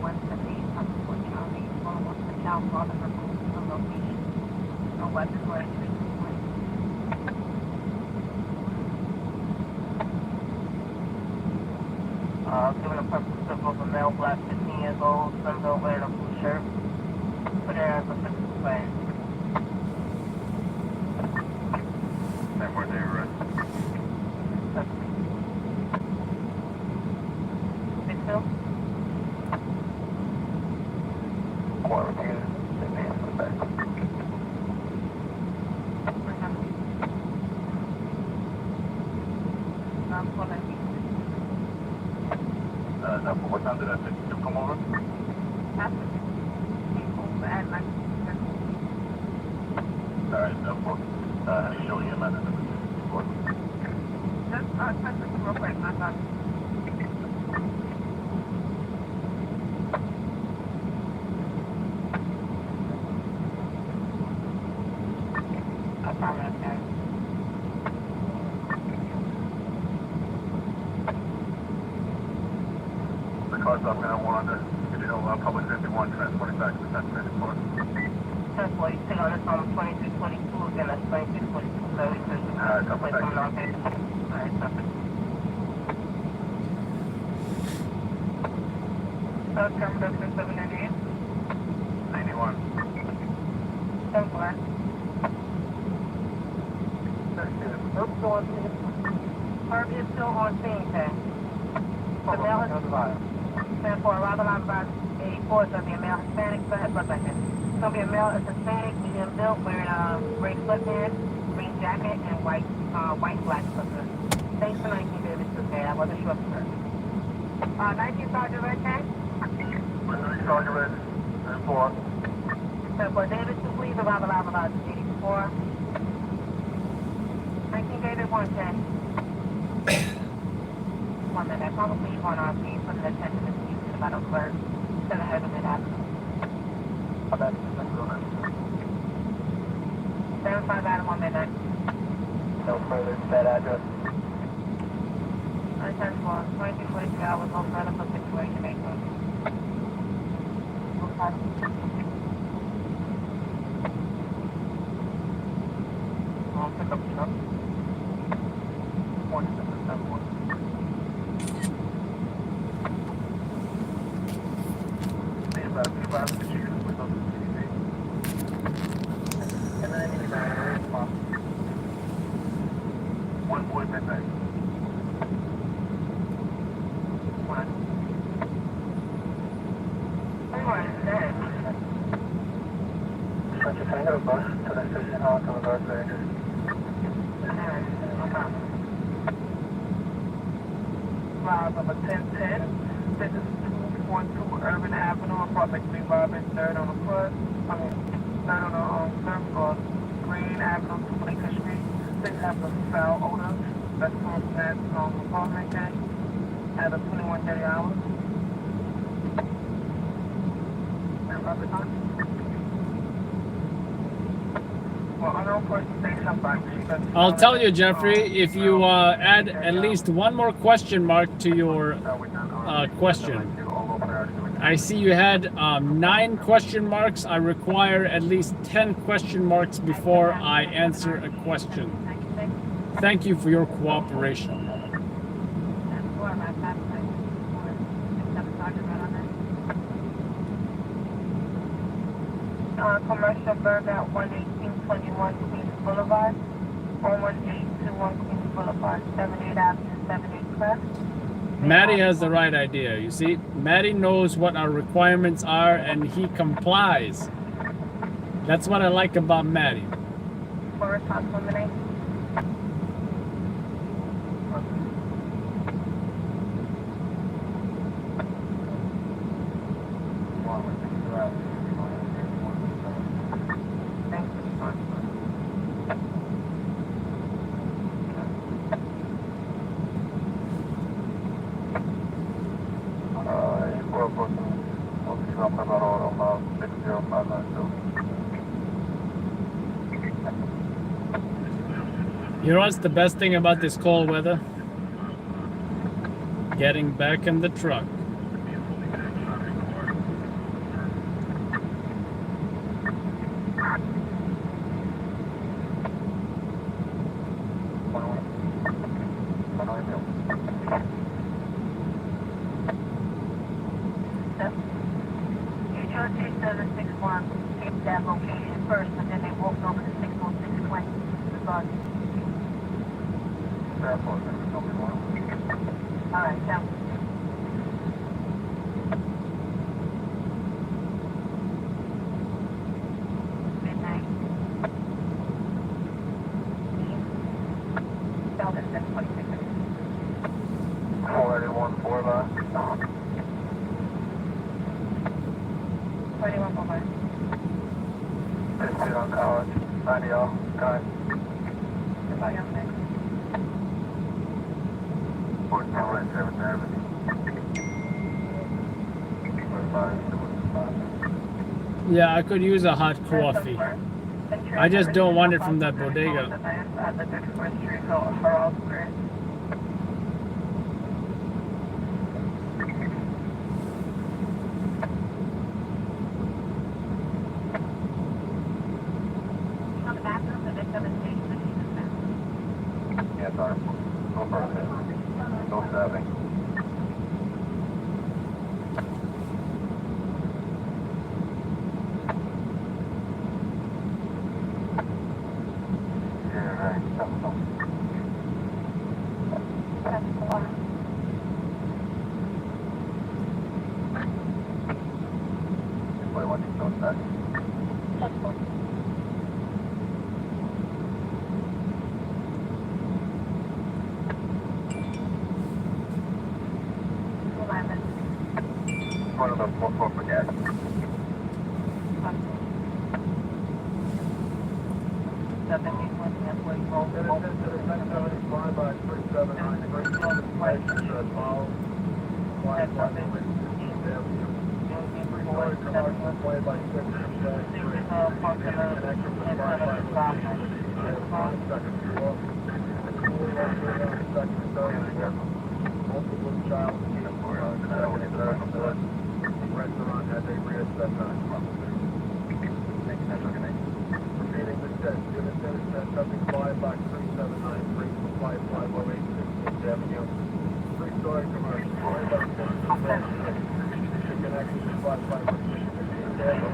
West County, almost the town for the location. No weapons or anything. Given a purpose of a male, black, 15 years old, Sunbelt wearing a blue shirt. Put it as a physical plan. And were they arrested? Big Phil? Quarantine, they made it back. What time did that to come over? Alright, no problem. How do you know him and Real quick, I'm not. the car's up now, 100, public 51, transporting back to the designated court. That's why you take out this on 2222 again, that's 2222, so it's just Alright, couple place seconds. on our page. Alright, perfect. Term reference 798. 91. 10-4. Oops, still on scene. Harvey is still on scene, okay? The male is 10-4, arrival on about 84, it's going to be a male Hispanic, go ahead, brother. It's going to be a male Hispanic, medium built, wearing gray sweatpants, green jacket, and white and black slippers. Thanks for 19, baby, it's okay, I wasn't sure for 19 Sergeant Red Tank? Sergeant Red, 10-4. 10-4, David, 2, please, arrival on about 84. 19 David, 110. 1 minute, probably on our feet, put an attention to the about alert, to the head of it after. 75 Adam, 1 minute. No further to that address. 10-4, 22-23 hours, no further for situation, 8 months. Pick up truck. 171. About 2 hours to shoot with those TV. And then he's one boy midnight. What? Can I get a bus to the station hall to the North Rangers? Rob, number 1010. This is 212 Urban Avenue, apartment 3 Robin, 3rd on the front. Third on the third floor, Green Avenue, 2 Bleecker Street. They have a foul odor. That's from that apartment day at a 21:30 hours. And Robert Hunt. Well, unknown person say something. I'll tell you, Jeffrey, if you add at least one more question mark to your question. I see you had 9 question marks. I require at least 10 question marks before I answer a question. Thank you for your cooperation. Commercial burnout 11821 Queens Boulevard, 11821 Queens Boulevard, 78 Avenue, 78 Crest. Maddie has the right idea. You see, Maddie knows what our requirements are and he complies. That's what I like about Maddie. Forest House Lemonade. You know what's the best thing about this cold weather? Getting back in the truck. 2761 came to that location first, and then they walked over to 60620. The bus. All right, down. Midnight. Spelled at 726. 481 4 bus. 21 Boulevard. 15 on college. 90 y'all. Guys. Goodbye, young man. 14 right 7th Avenue. 45. Yeah, I could use a hot coffee. I just don't want it from that bodega. On the bathroom, the victim is taking the Jesus now. Yes, sir. Go further. Go 7. Yeah, right. That's the one. Wait, what you doing back? That's the one. One of those 4 for gas. Restaurant has a reassessment. Repeating the test, unit test, nothing fly box 3793, 5508 16th Avenue. 3-story commercial, fly box 16th Chicken access to 5516 16th Avenue.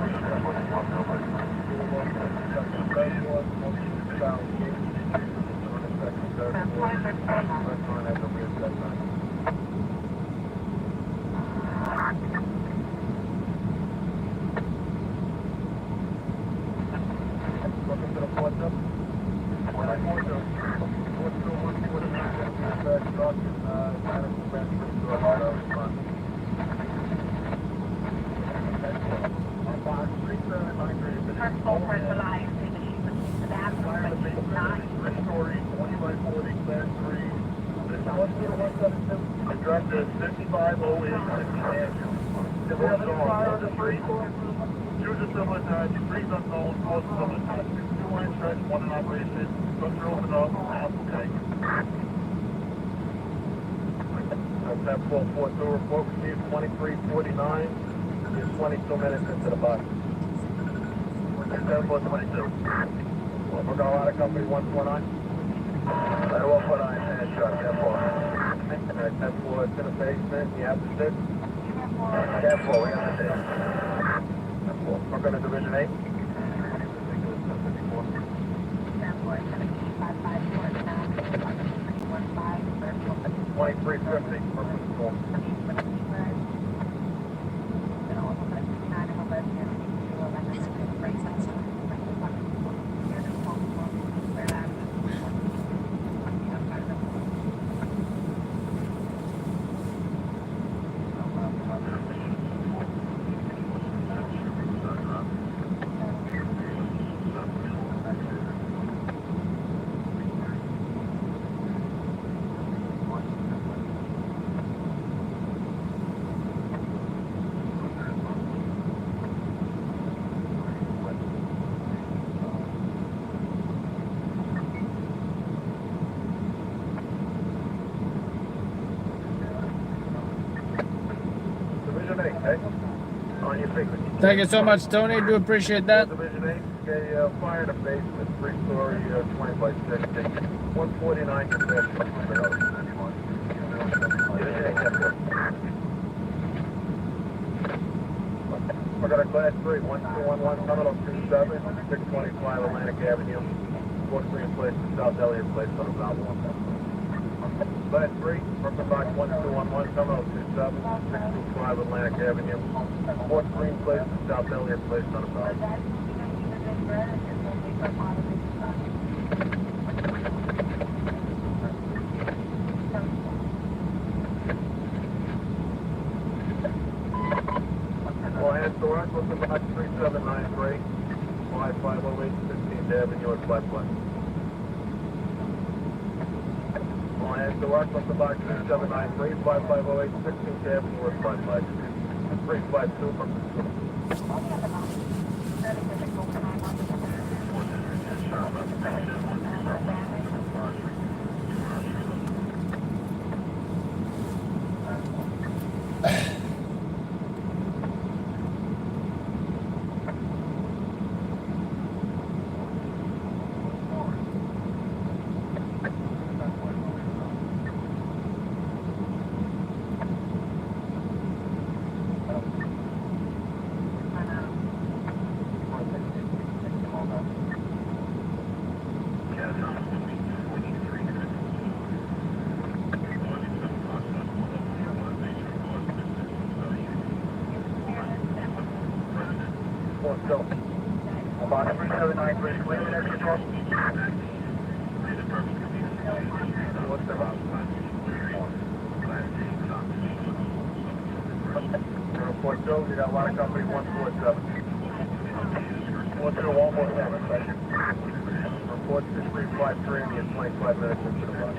Second, third floor, south, second, third floor. Restaurant has a reassessment. Welcome to the fourth up. When I fourth up, what's the one thing with the back truck and medical benefits to our response? On box 3793, First full person alive, say that she was in the bathroom, but she was not. 3-story, 20 by 40, class 3. The hospital 172. Address is 5508 Did we have any fire on the street? Use a similar time, degrees unknown, cause similar time. 2-line stretch, 1 in operation. Structure open up, okay. That's that full 4-2 report received 2349. There's 22 minutes into the bus. 10-4-22. We're going out of company 149. I will put on headshot 10-4. 10-4, it's in the basement, you have the 6. 10-4, we got the 6. 10-4. We're going to Division 8. 2350. On your frequency. Thank you so much, Tony. Do appreciate that. Division 8, a fire in the basement, 3-story, 20 by 60. 149 compared to 200. I got a class 3, 1211, terminal 27, 625 Atlantic Avenue, 43 in place to South Elliott Place on about 1. Class 3, Brooklyn Box 1211, terminal 27, 625 Atlantic Avenue, 43 in place to South Elliott Place on about 1. Storage, Brooklyn Box 3793, 5508 16th Avenue at Flat Flat. Alliance Storage, Brooklyn Box 3793, 5508 16th Avenue at Flat Flat. 352. About 3793, please, next control. What's the route? 042, you got line company 147. 12117, right? Report 6353 and you're 25 minutes into the run.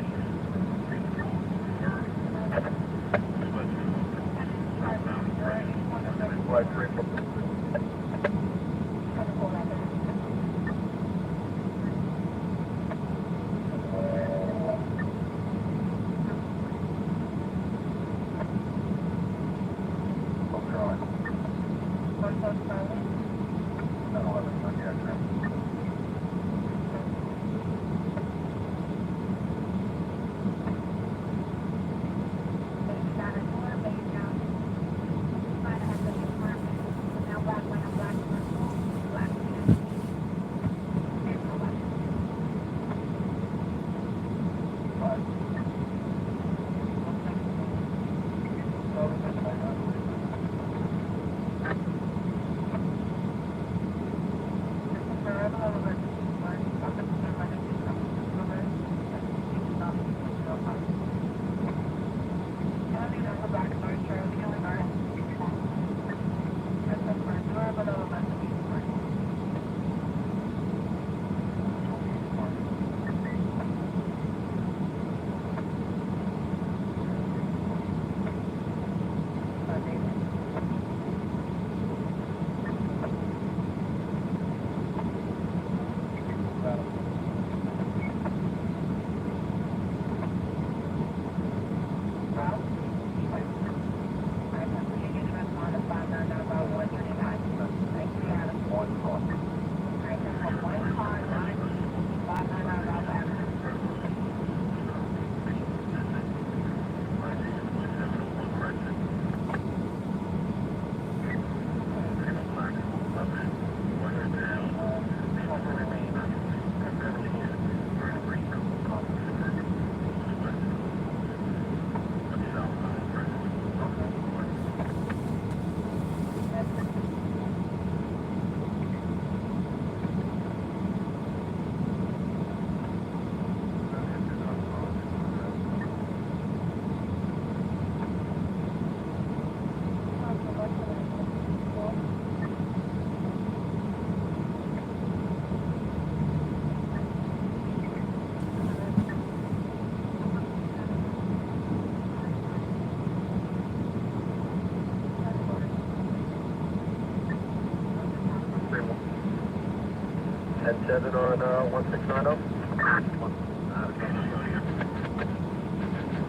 At 7 on 1690.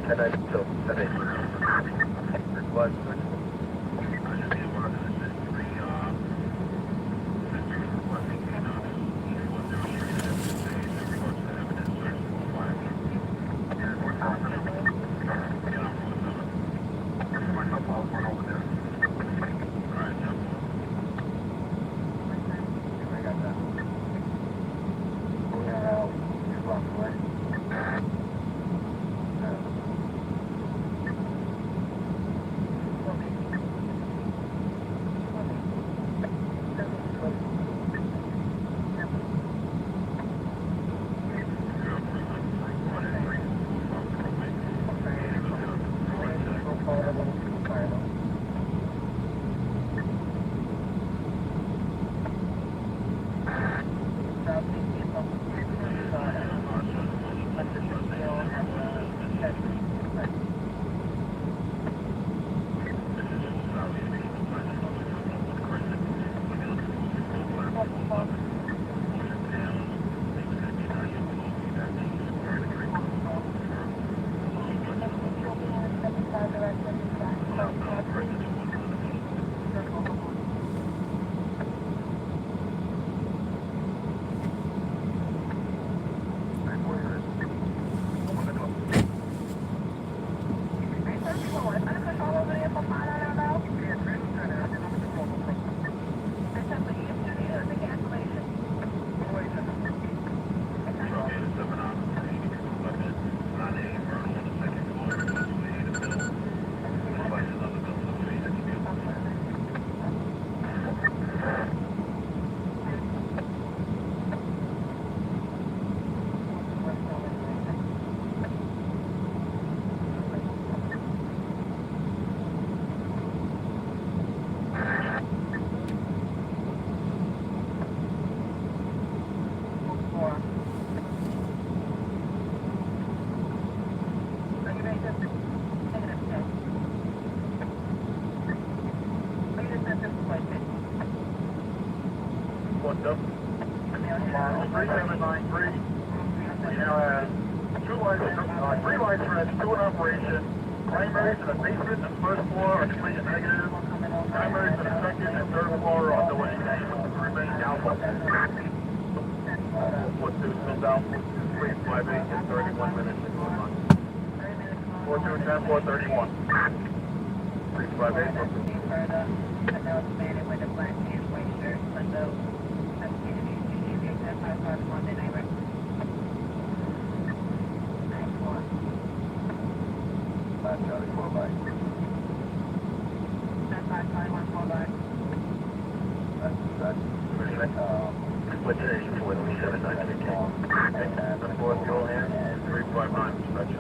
1092, 1080. Request. Yep. 3793. We now have three lights red, two in operation. Primaries in the basement and first floor are completely negative. Primaries in the second and third floor are on the way. The remaining alpha. 4-2 sends out. 358 in 31 minutes. 4-2 10 431. 358. What today is 437 the fourth fuel hand, 359 inspection.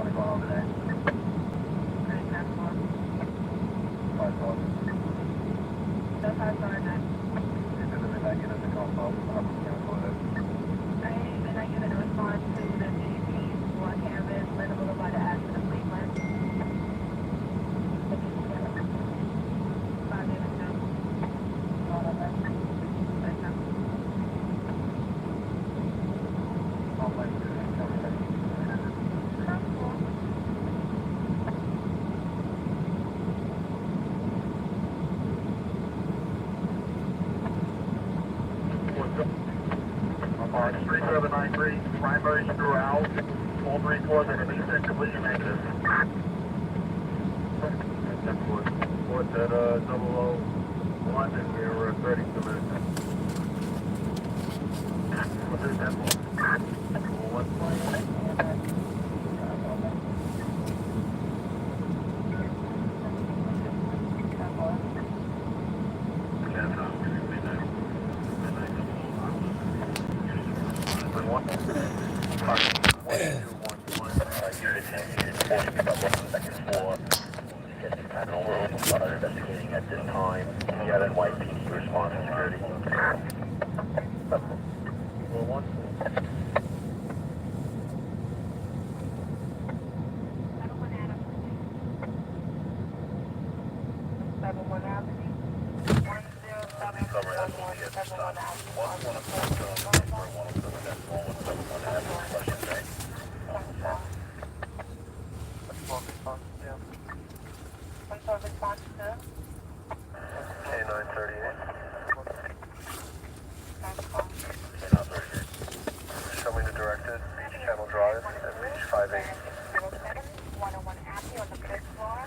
March 3793, primary screw out, all three floors are going to be sent completely negative. Fourth at 001 and we're 30 minutes. What's this that for? Investigating at this time. We have NYC response to security. Show me the directed, Beach Channel Drive, and Beach 58. 101 Abbey on the fifth floor.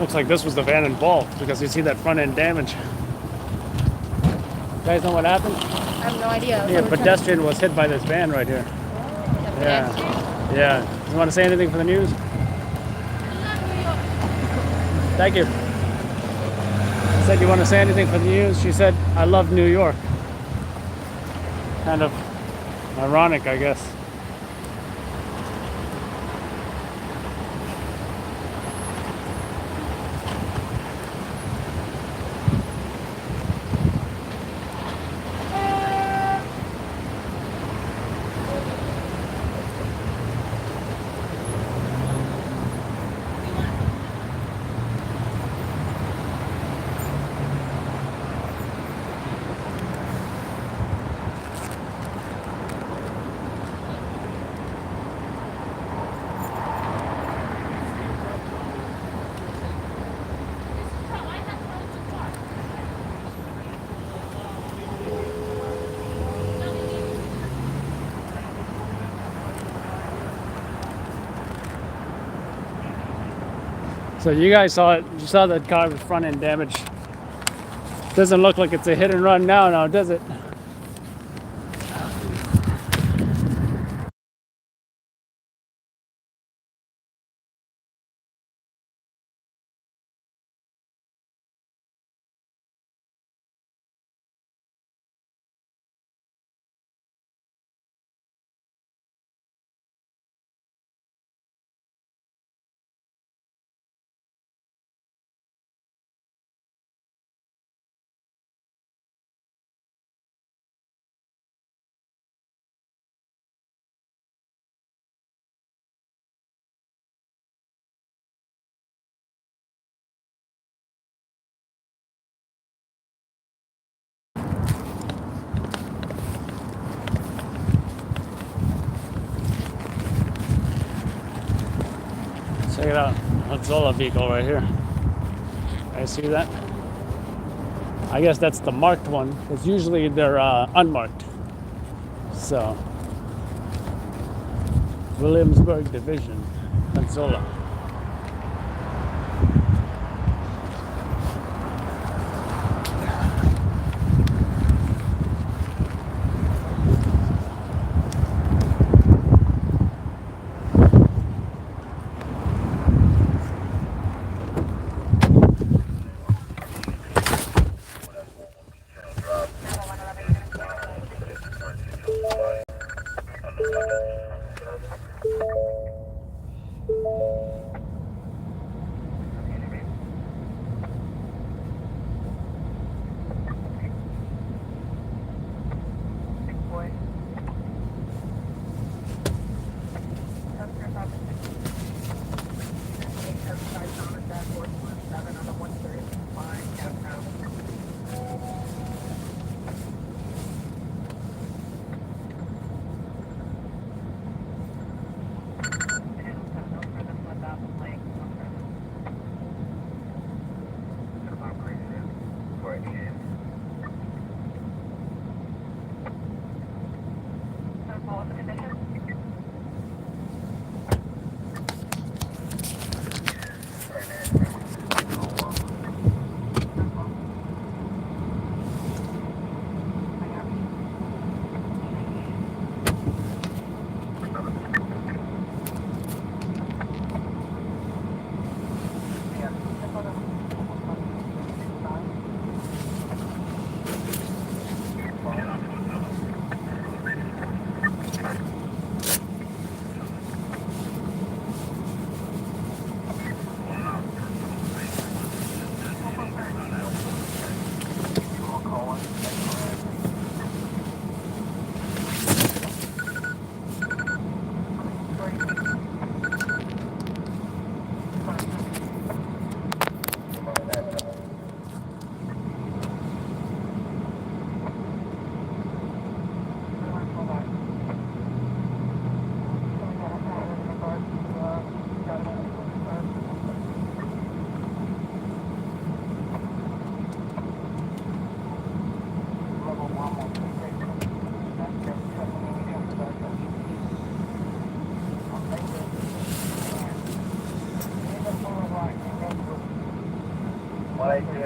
Looks like this was the van involved because you see that front end damage. You guys know what happened? I have no idea. Yeah, a pedestrian was hit by this van right here. Yeah. Yeah. You want to say anything for the news? Thank you. I said, you want to say anything for the news? She said, I love New York. Kind of ironic, I guess. So you guys saw it. You saw that car with front end damage. Doesn't look like it's a hit and run now, does it? Check it out. A Zola vehicle right here. I see that. I guess that's the marked one, because usually they're unmarked. So, Williamsburg Division, Zola.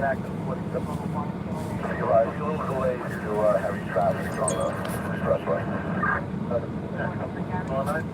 active split. You're right, a little delayed due to heavy traffic on the expressway. All night.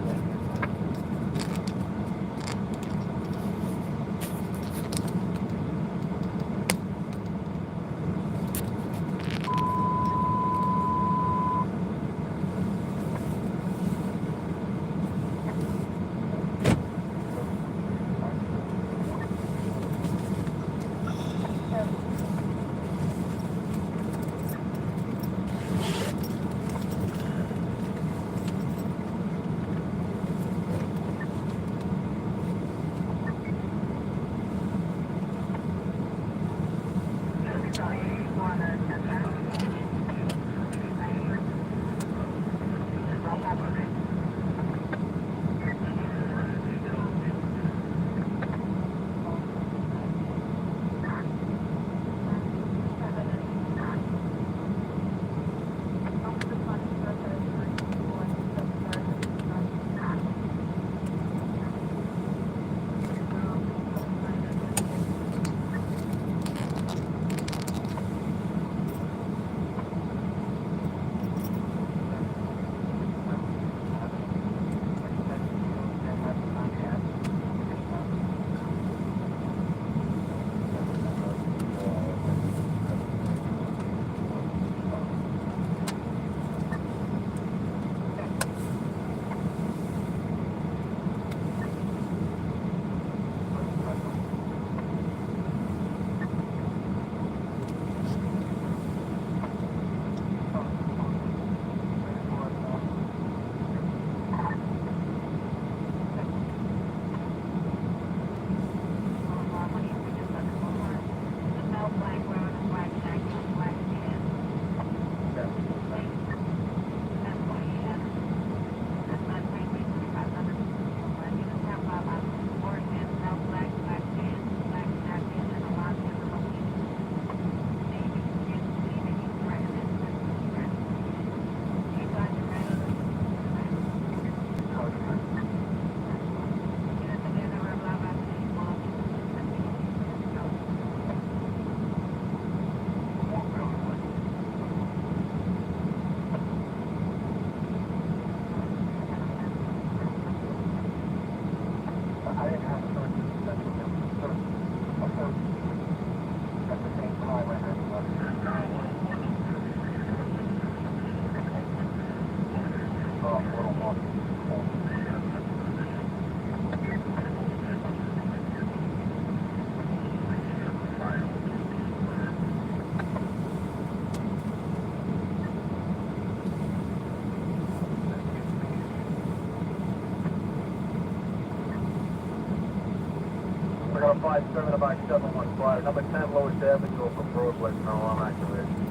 We got a 5-7 about 715. Number 10 Lowest Avenue from Broadway, no alarm activation.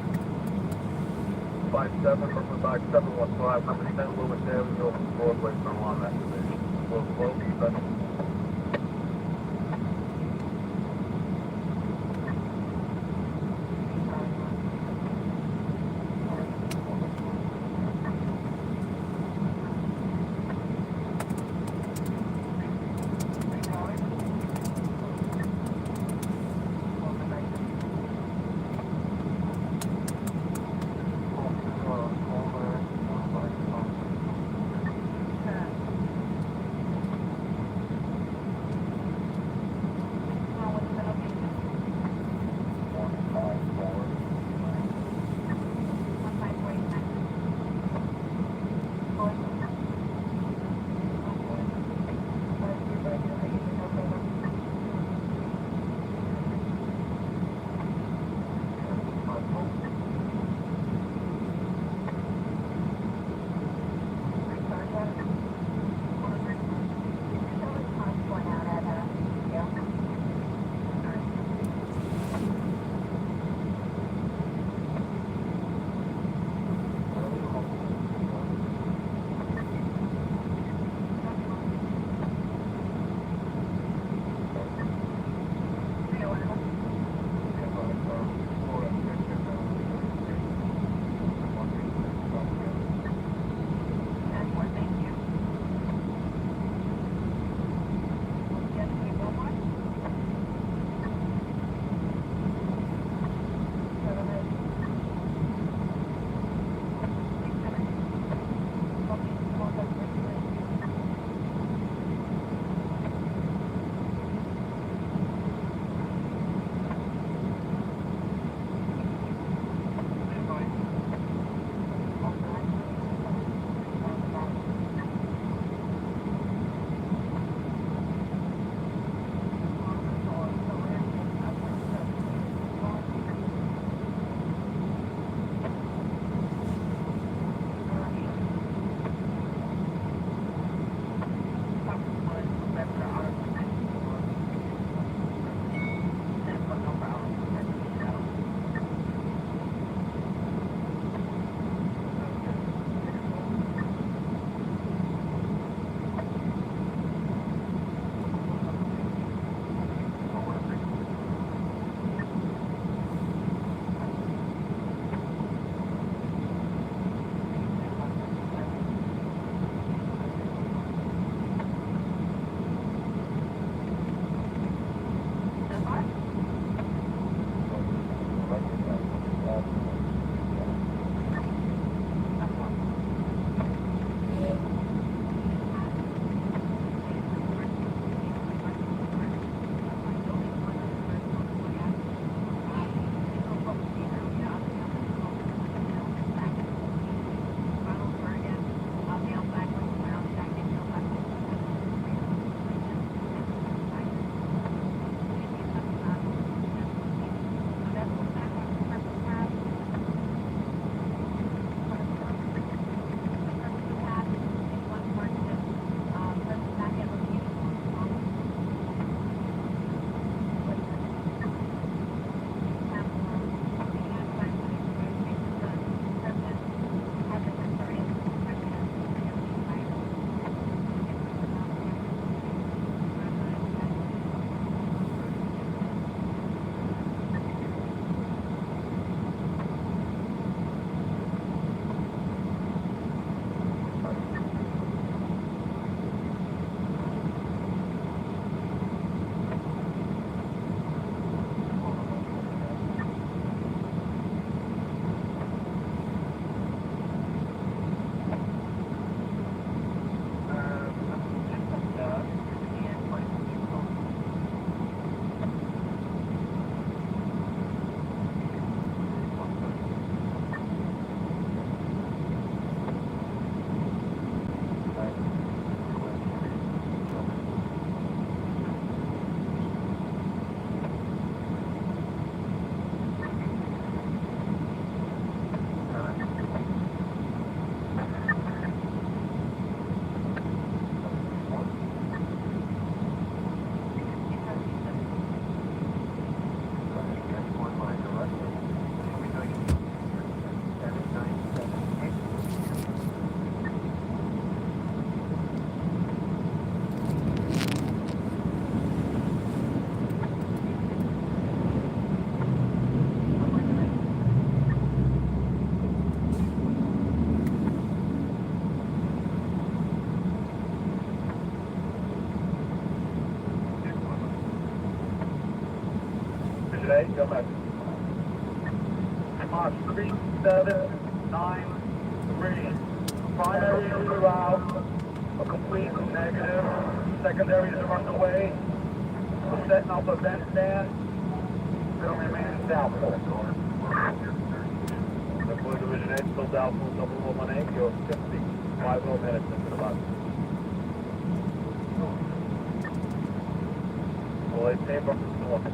5-7 from about 715. Number 10 Lowest Avenue from Broadway, no alarm activation. We'll special. your message. 3793. Primaries are throughout. A complete negative. Secondaries are underway. We're setting up a vent stand. It'll remain doubtful. The Blue Division 8 still doubtful. 0018. You're 55 minutes into the bus. Well, they came from the north.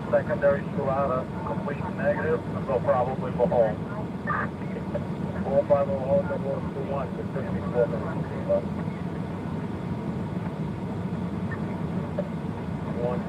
Secondary throughout a complete negative, so probably go home. 450 home, and 121 to 54 minutes. One.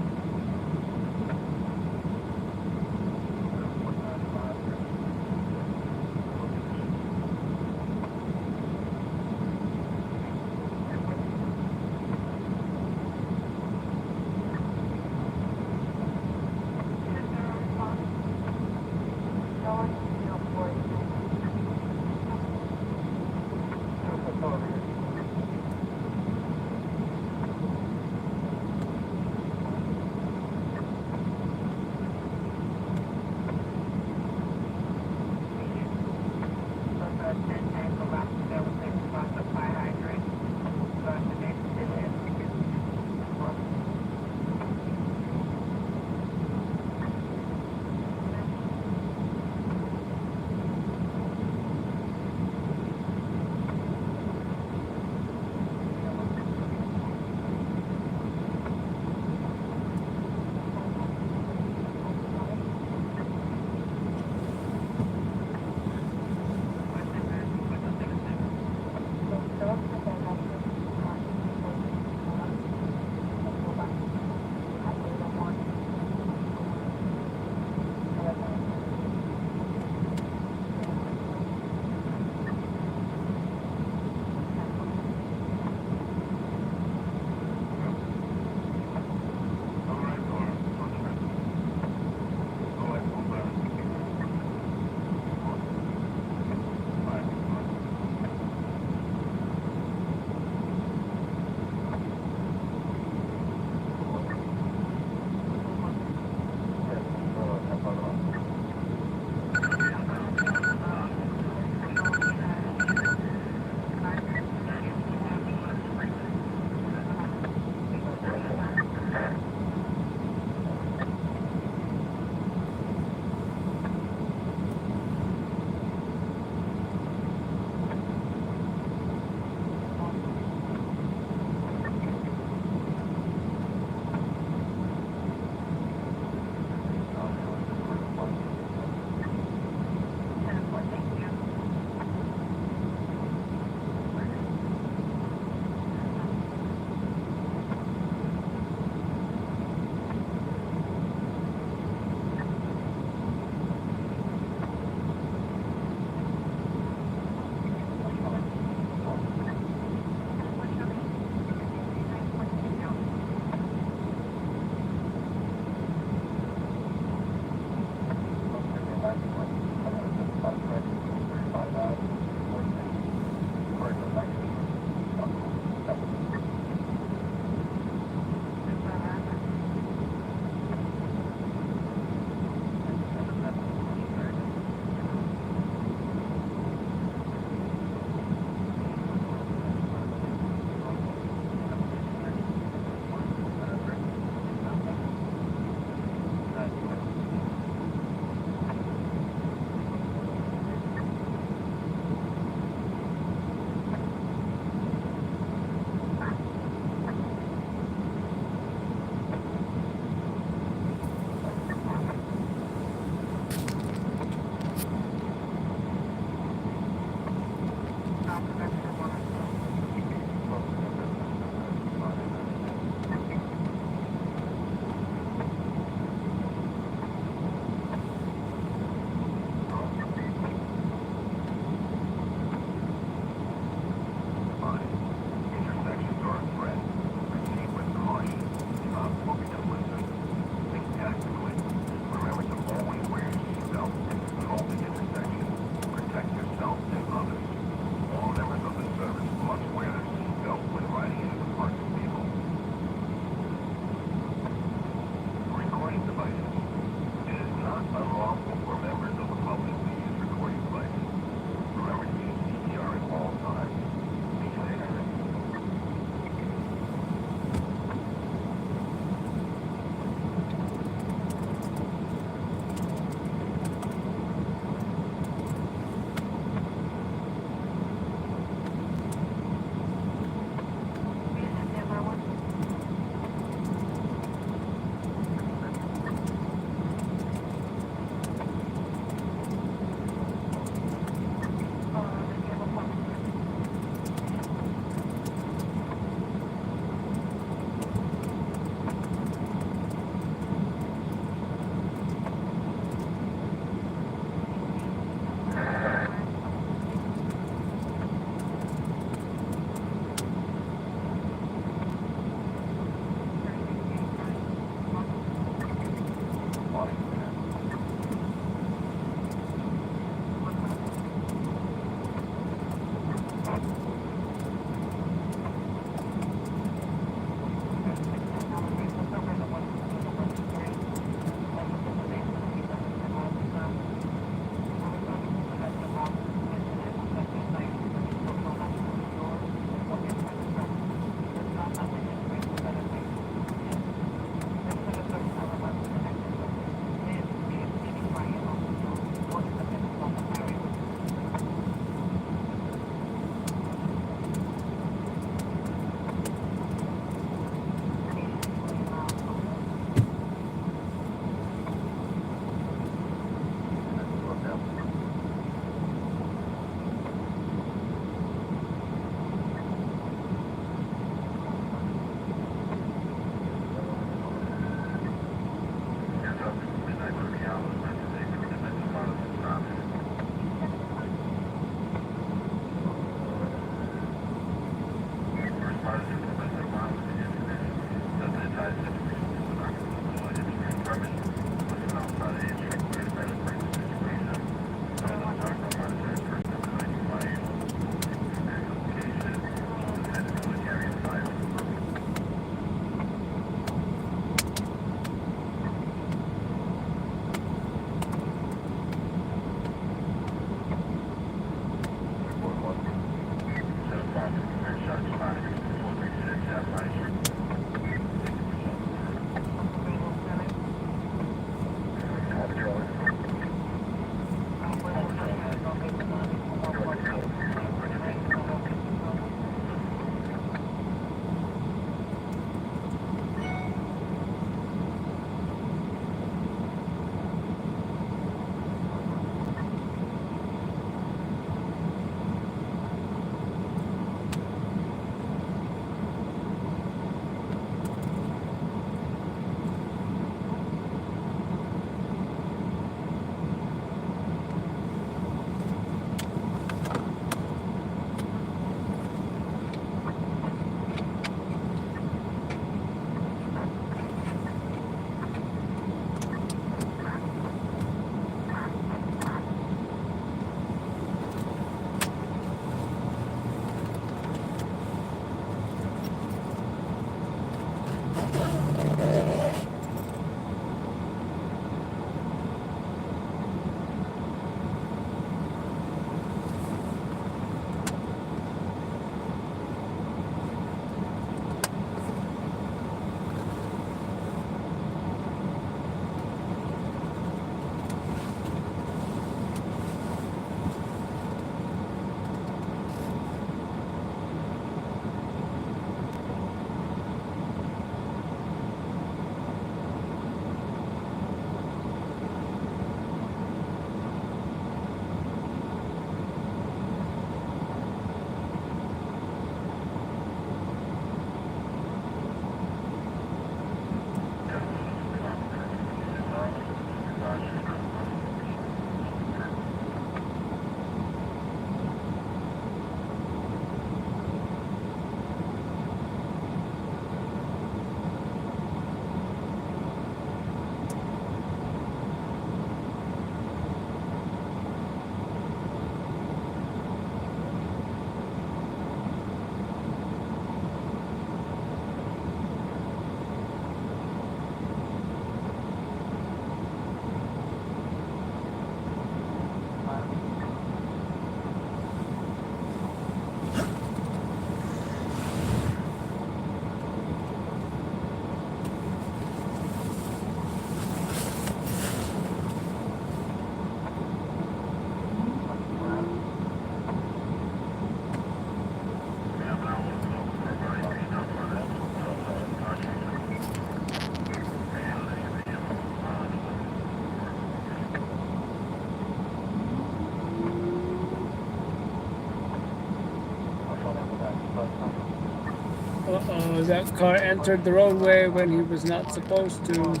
That car entered the roadway when he was not supposed to.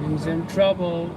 He's in trouble.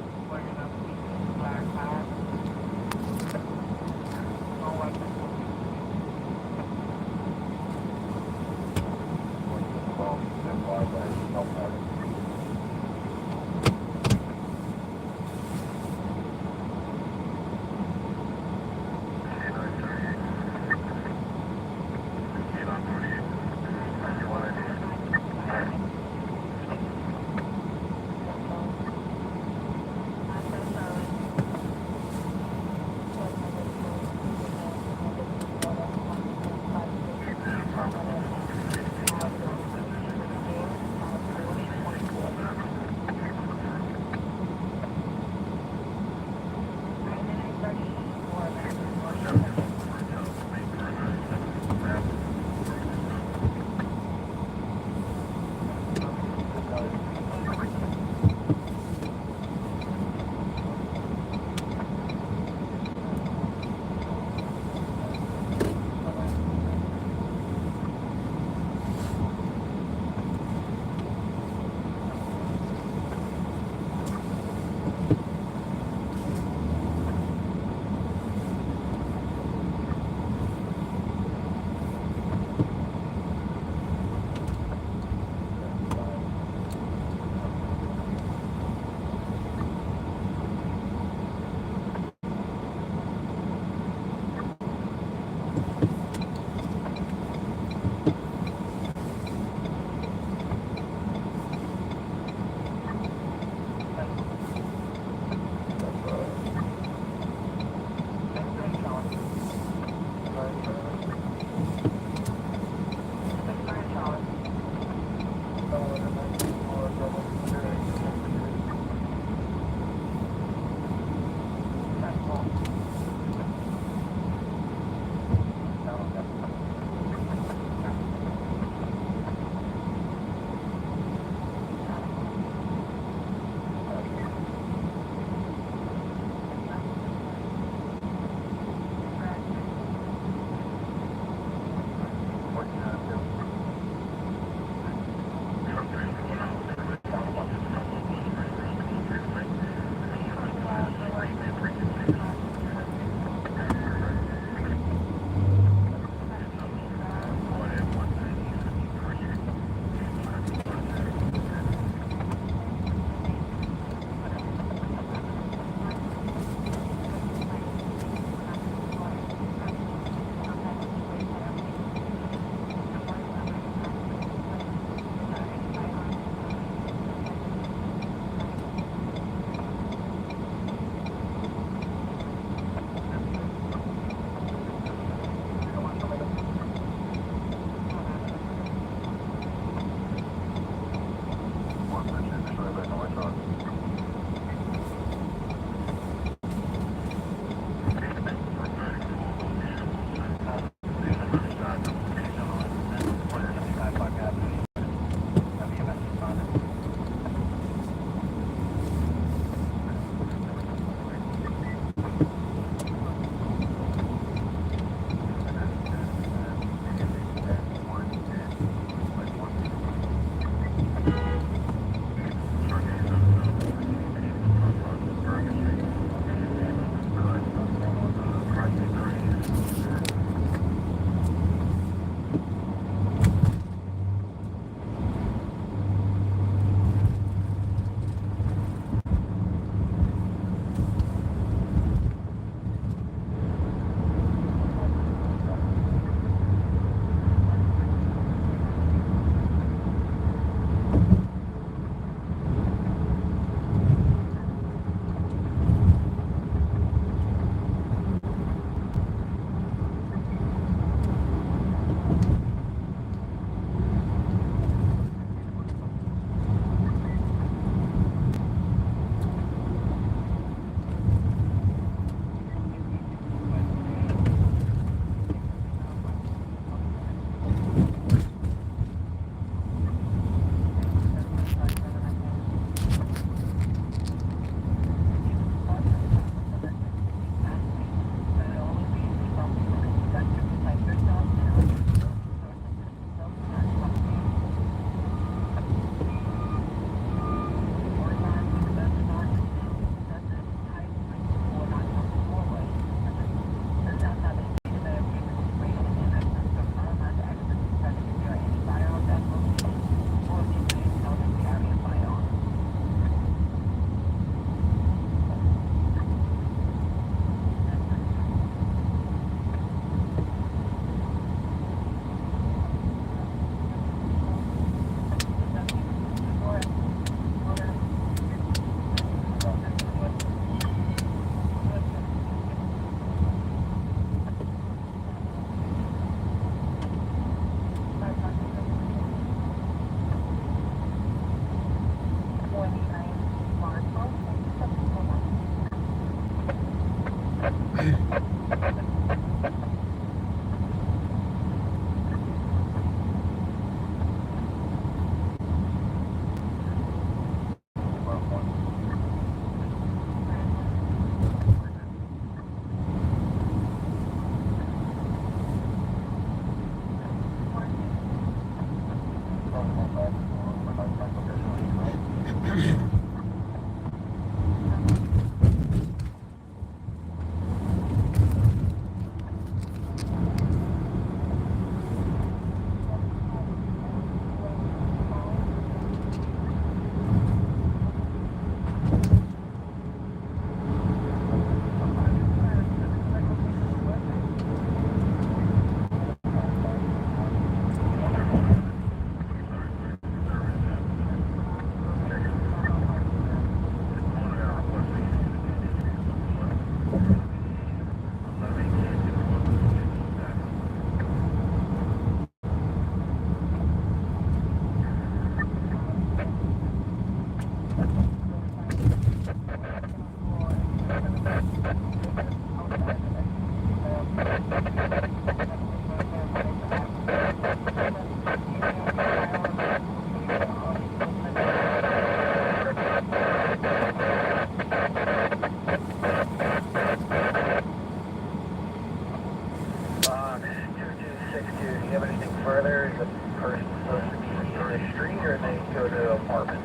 2262, do you have anything further? Is the person supposed to be in the street or they go to an apartment?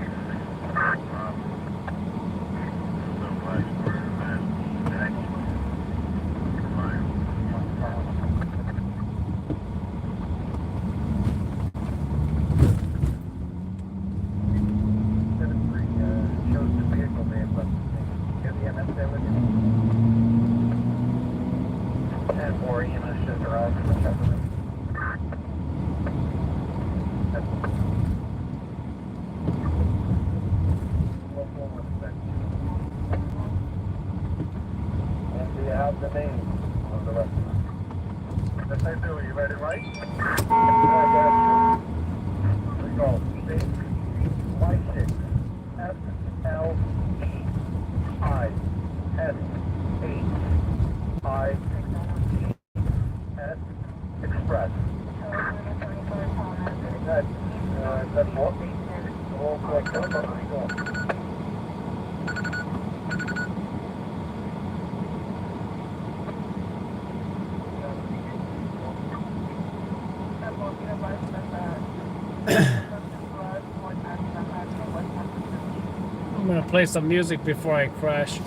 Shows the vehicle name, but you have the MS there with you? 10-4 EMS just arrived from the check. And do you have the name of the restaurant? Yes, I do. You ready, right? I got you. We go. State Y6 SLEIS Express. That's what? All correct. I'm gonna play some music before I crash.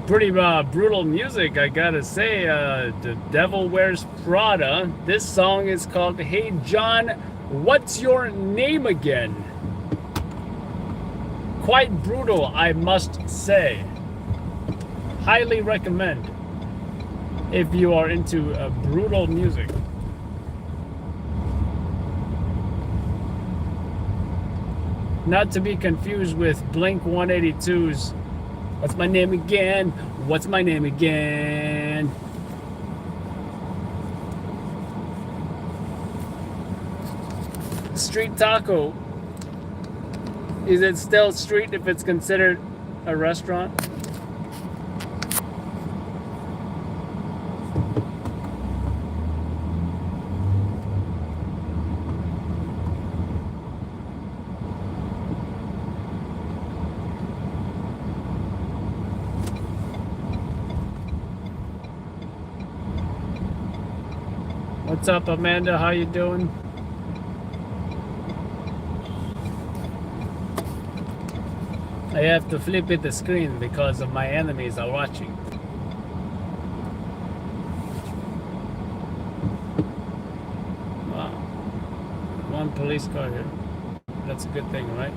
Pretty brutal music, I gotta say. The Devil Wears Prada. This song is called Hey John, What's Your Name Again? Quite brutal, I must say. Highly recommend if you are into brutal music. Not to be confused with Blink 182's What's My Name Again? What's My Name Again? Street taco. Is it still street if it's considered a restaurant? What's up, Amanda? How you doing? I have to flip it the screen because of my enemies are watching. Wow. One police car here. That's a good thing, right?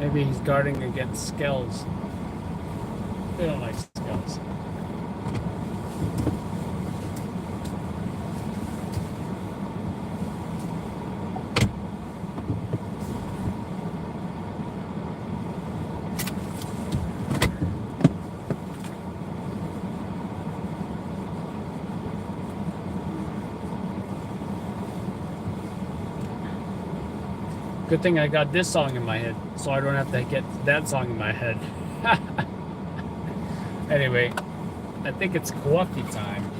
Maybe he's guarding against skells. They don't like skells. Good thing I got this song in my head, so I don't have to get that song in my head. Anyway, I think it's coffee time.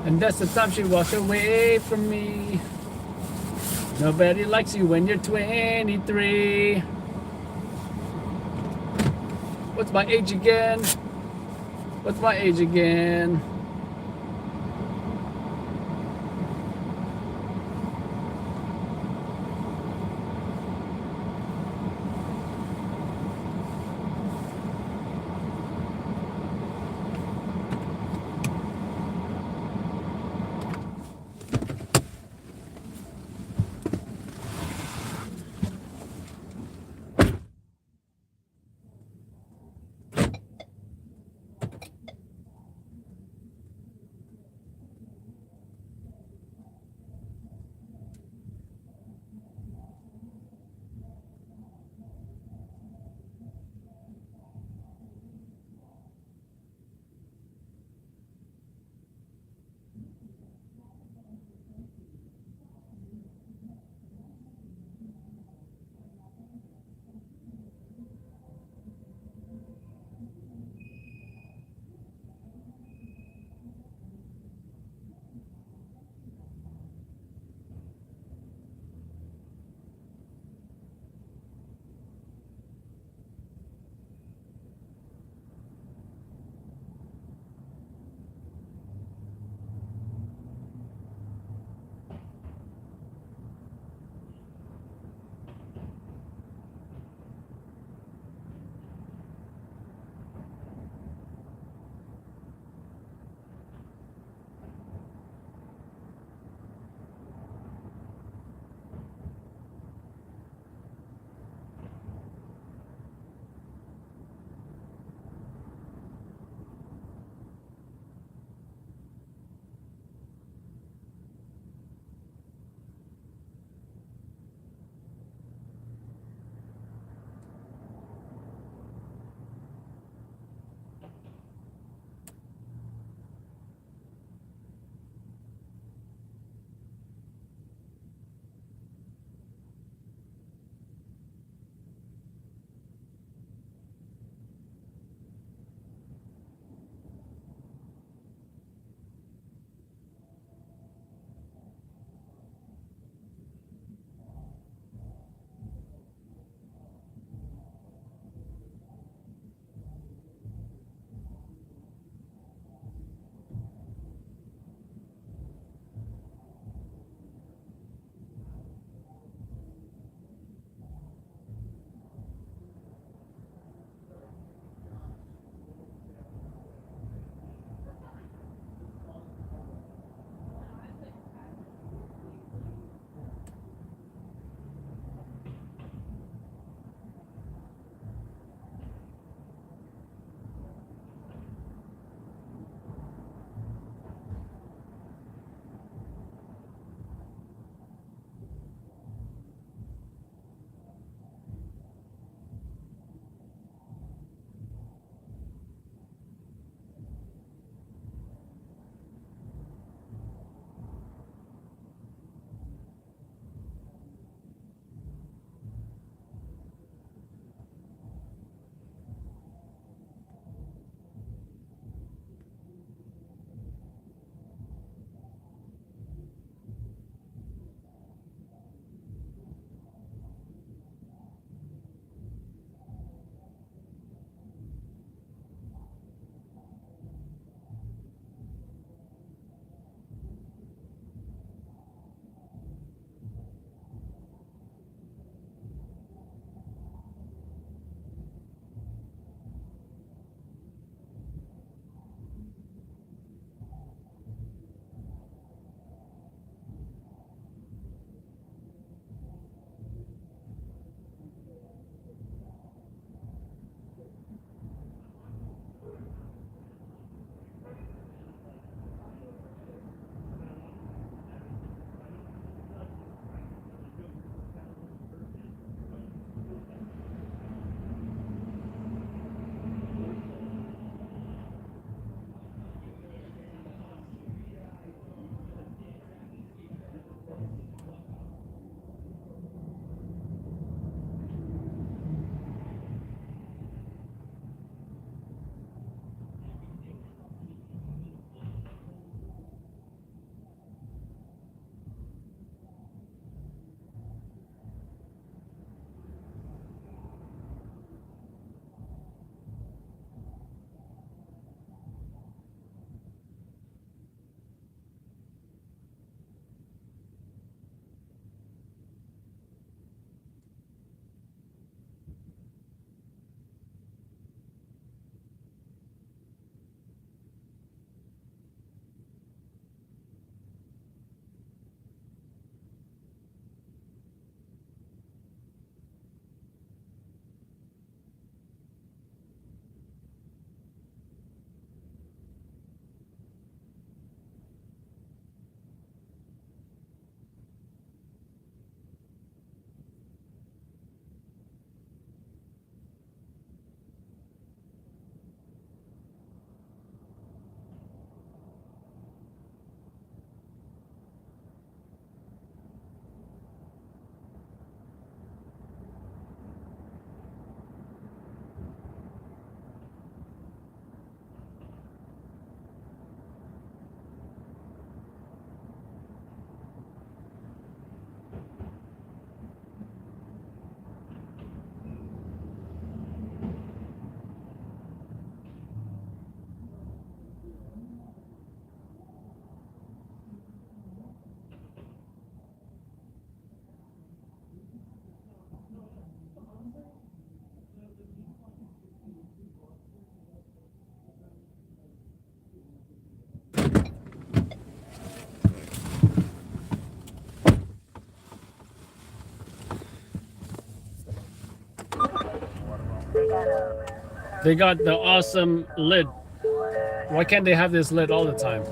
And that's the time she walked away from me. Nobody likes you when you're 23. What's my age again? What's my age again? They got the awesome lid. Why can't they have this lid all the time?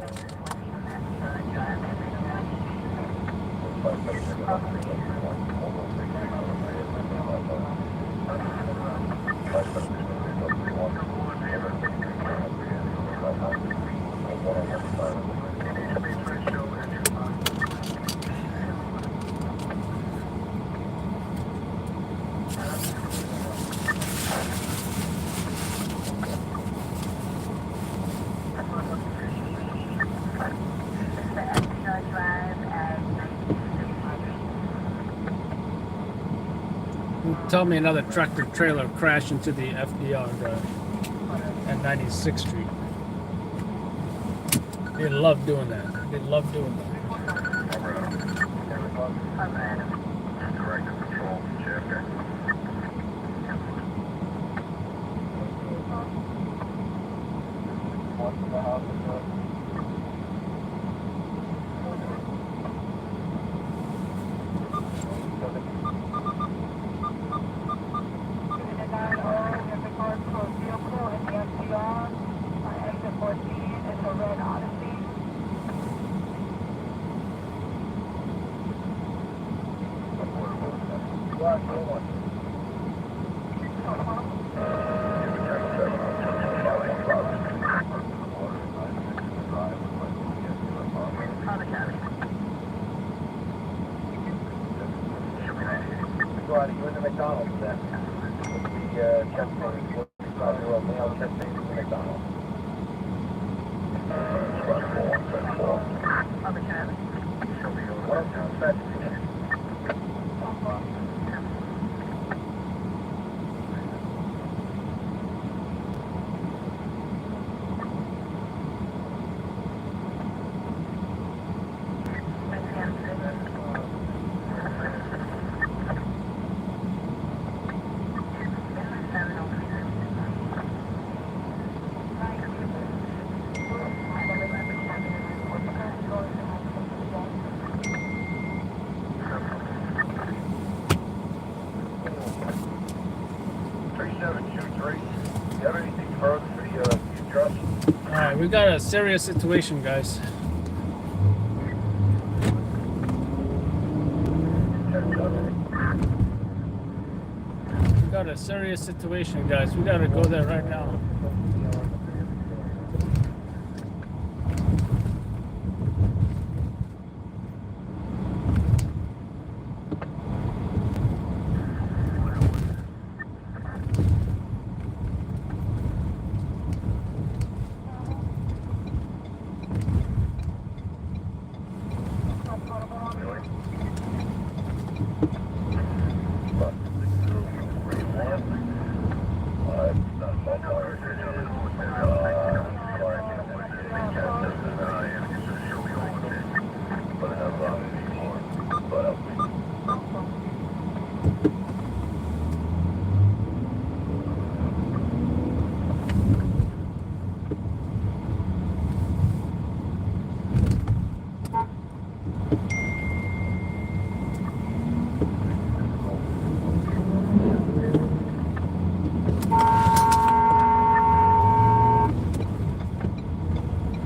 Tell me another tractor trailer crashed into the FDR at 96th Street. They love doing that. They love doing that. Director Patrol, JFK. You in the McDonald's then? The chest pain, a male chest pain in the McDonald's. Alright, we got a serious situation, guys. We got a serious situation, guys. We gotta go there right now.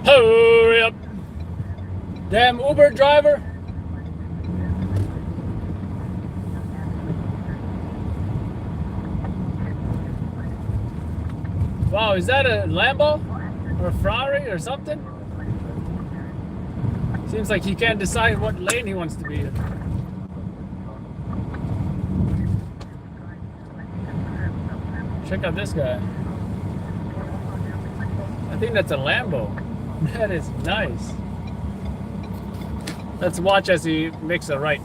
Hurry up! Damn Uber driver! Wow, is that a Lambo? Or a Ferrari or something? Seems like he can't decide what lane he wants to be in. Check out this guy. I think that's a Lambo. That is nice. Let's watch as he makes a right.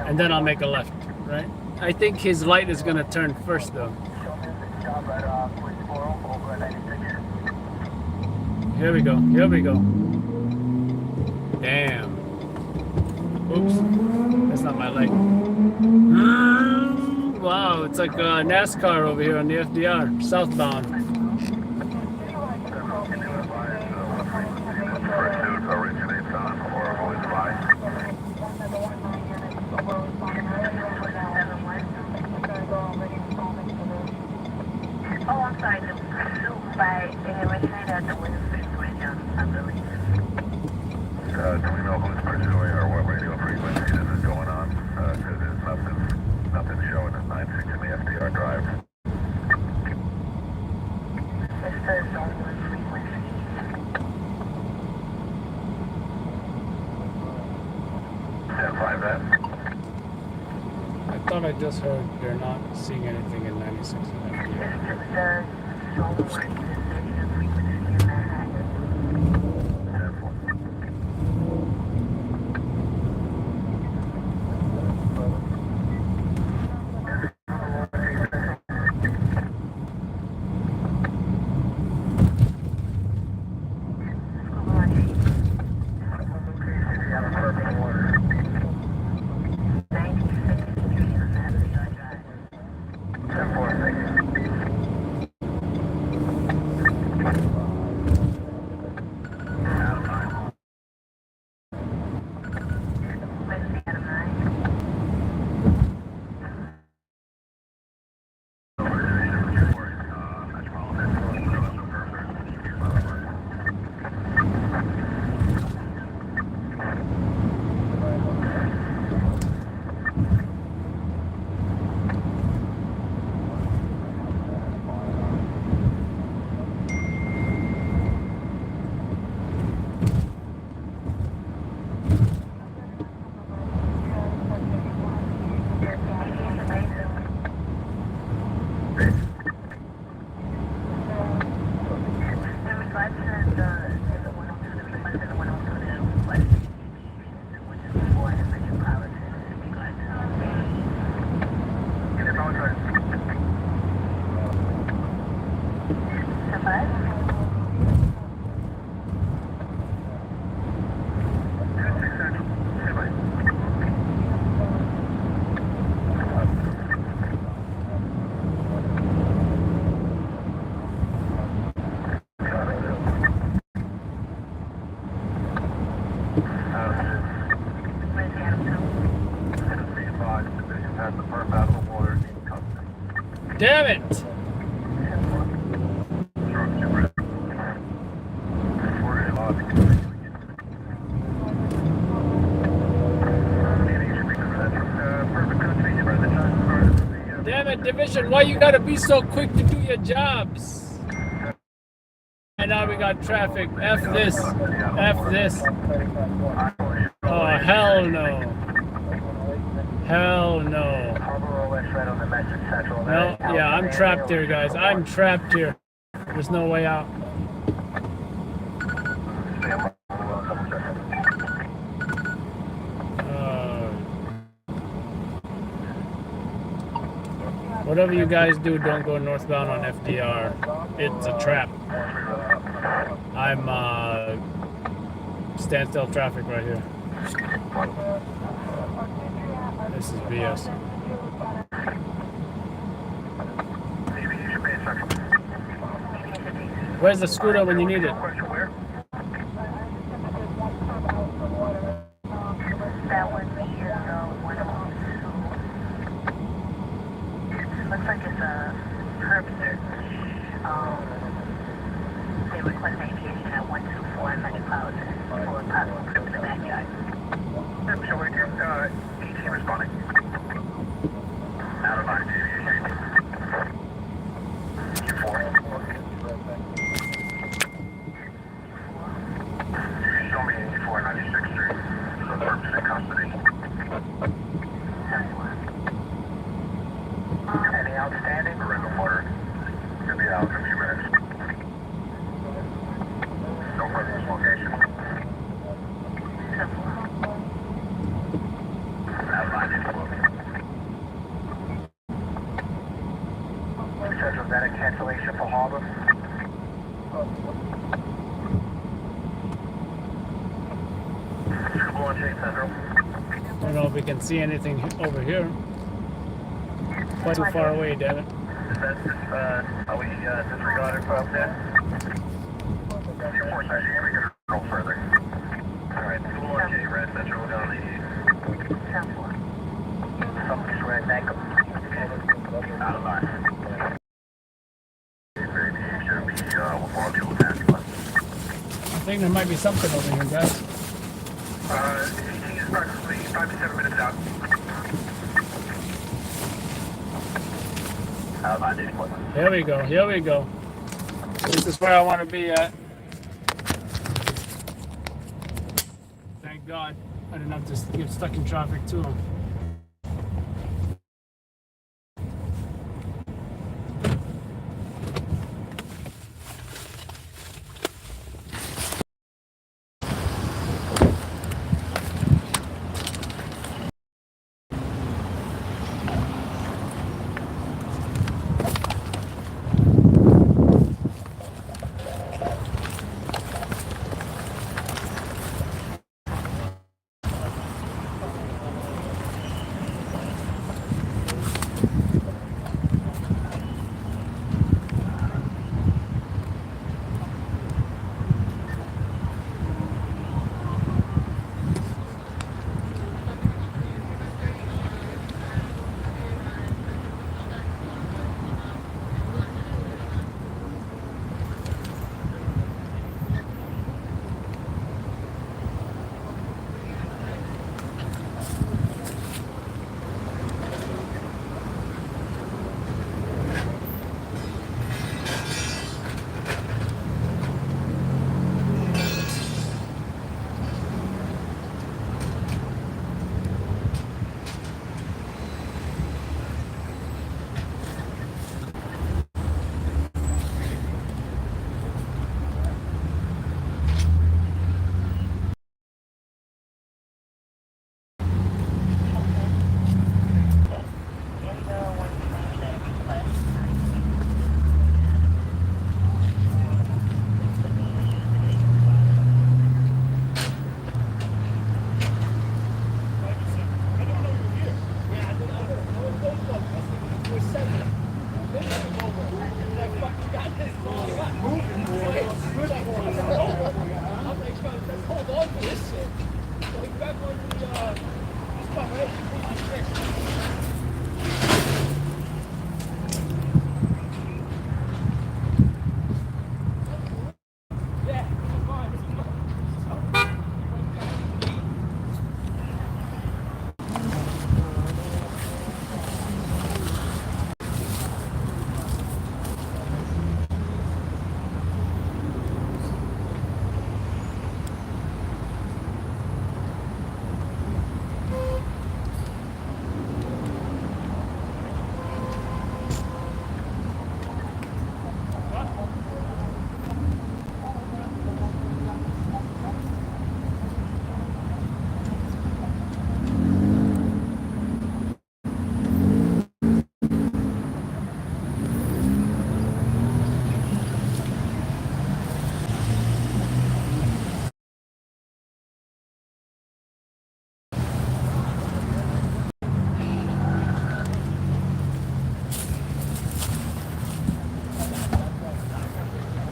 And then I'll make a left, right? I think his light is gonna turn first though. Here we go, here we go. Damn. Oops, that's not my light. Wow, it's like NASCAR over here on the FDR, southbound. alongside the pursuit by originated at the Windsor Bridge, I believe. Do we know who's pursuing or what radio frequency this is going on? Because there's nothing showing at 96 in the FDR drive. It says zone 1 frequency. Stand 5 that. I thought I just heard they're not seeing anything in 96 and FDR. It says zone 1 decision frequency in Manhattan. Stand 4. Damn it! Damn it, Division, why you gotta be so quick to do your jobs? And now we got traffic. F this. F this. Oh, hell no. Hell no. No, yeah, I'm trapped here, guys. I'm trapped here. There's no way out. Whatever you guys do, don't go northbound on FDR. It's a trap. I'm standstill traffic right here. This is BS. Where's the scooter when you need it? That would be 102. Looks like it's a curb search. They request aviation at 124 Metropolitan for a possible trip to the backyard. So we're just, 18 responding. Out of line, aviation. Q4. Show me 84 96th Street. So purpose in custody. Any outstanding? Random water. Should be out in a few minutes. No presence location. Outline is moving. Schedule that a cancellation for Harbor. Triple on J Central. I don't know if we can see anything over here. Quite too far away, damn it. Is that are we disregarded for up there? Unfortunately, we can go further. Alright, Triple on J Red Central down the east. Something's red back up. Out of line. think there might be something over here, guys. He's approximately 5 to 7 minutes out. Here we go. Here we go. This is where I want to be at. Thank God I didn't have to get stuck in traffic too.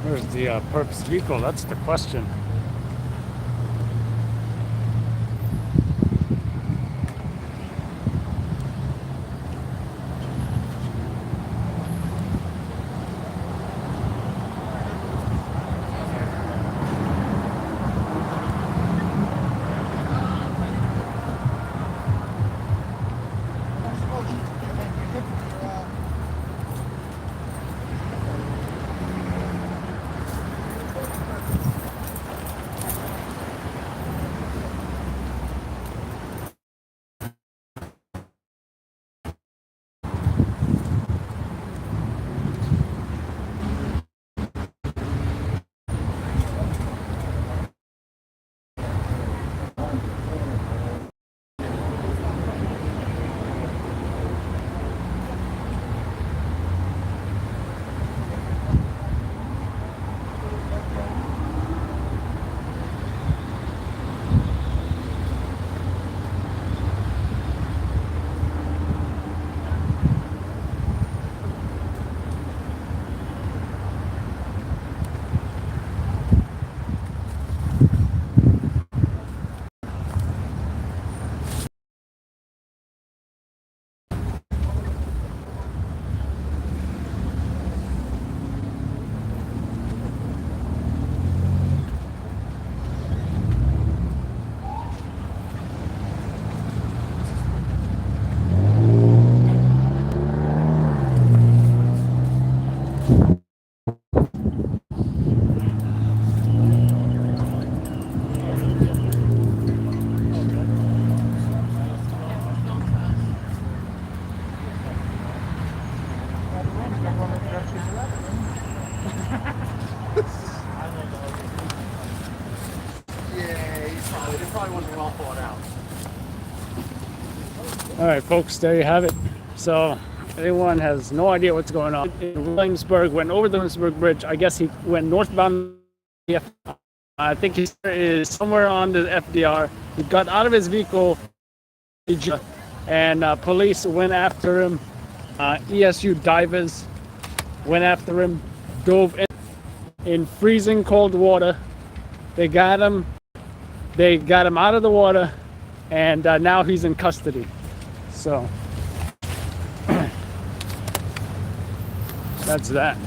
Where's the perps vehicle? That's the question. It probably wasn't well thought out. All right, folks, there you have it. So, anyone has no idea what's going on in Williamsburg, went over the Williamsburg Bridge. I guess he went northbound. I think he is somewhere on the FDR. He got out of his vehicle, and police went after him. ESU divers went after him, dove in freezing cold water. They got him. They got him out of the water, and now he's in custody. So that's that.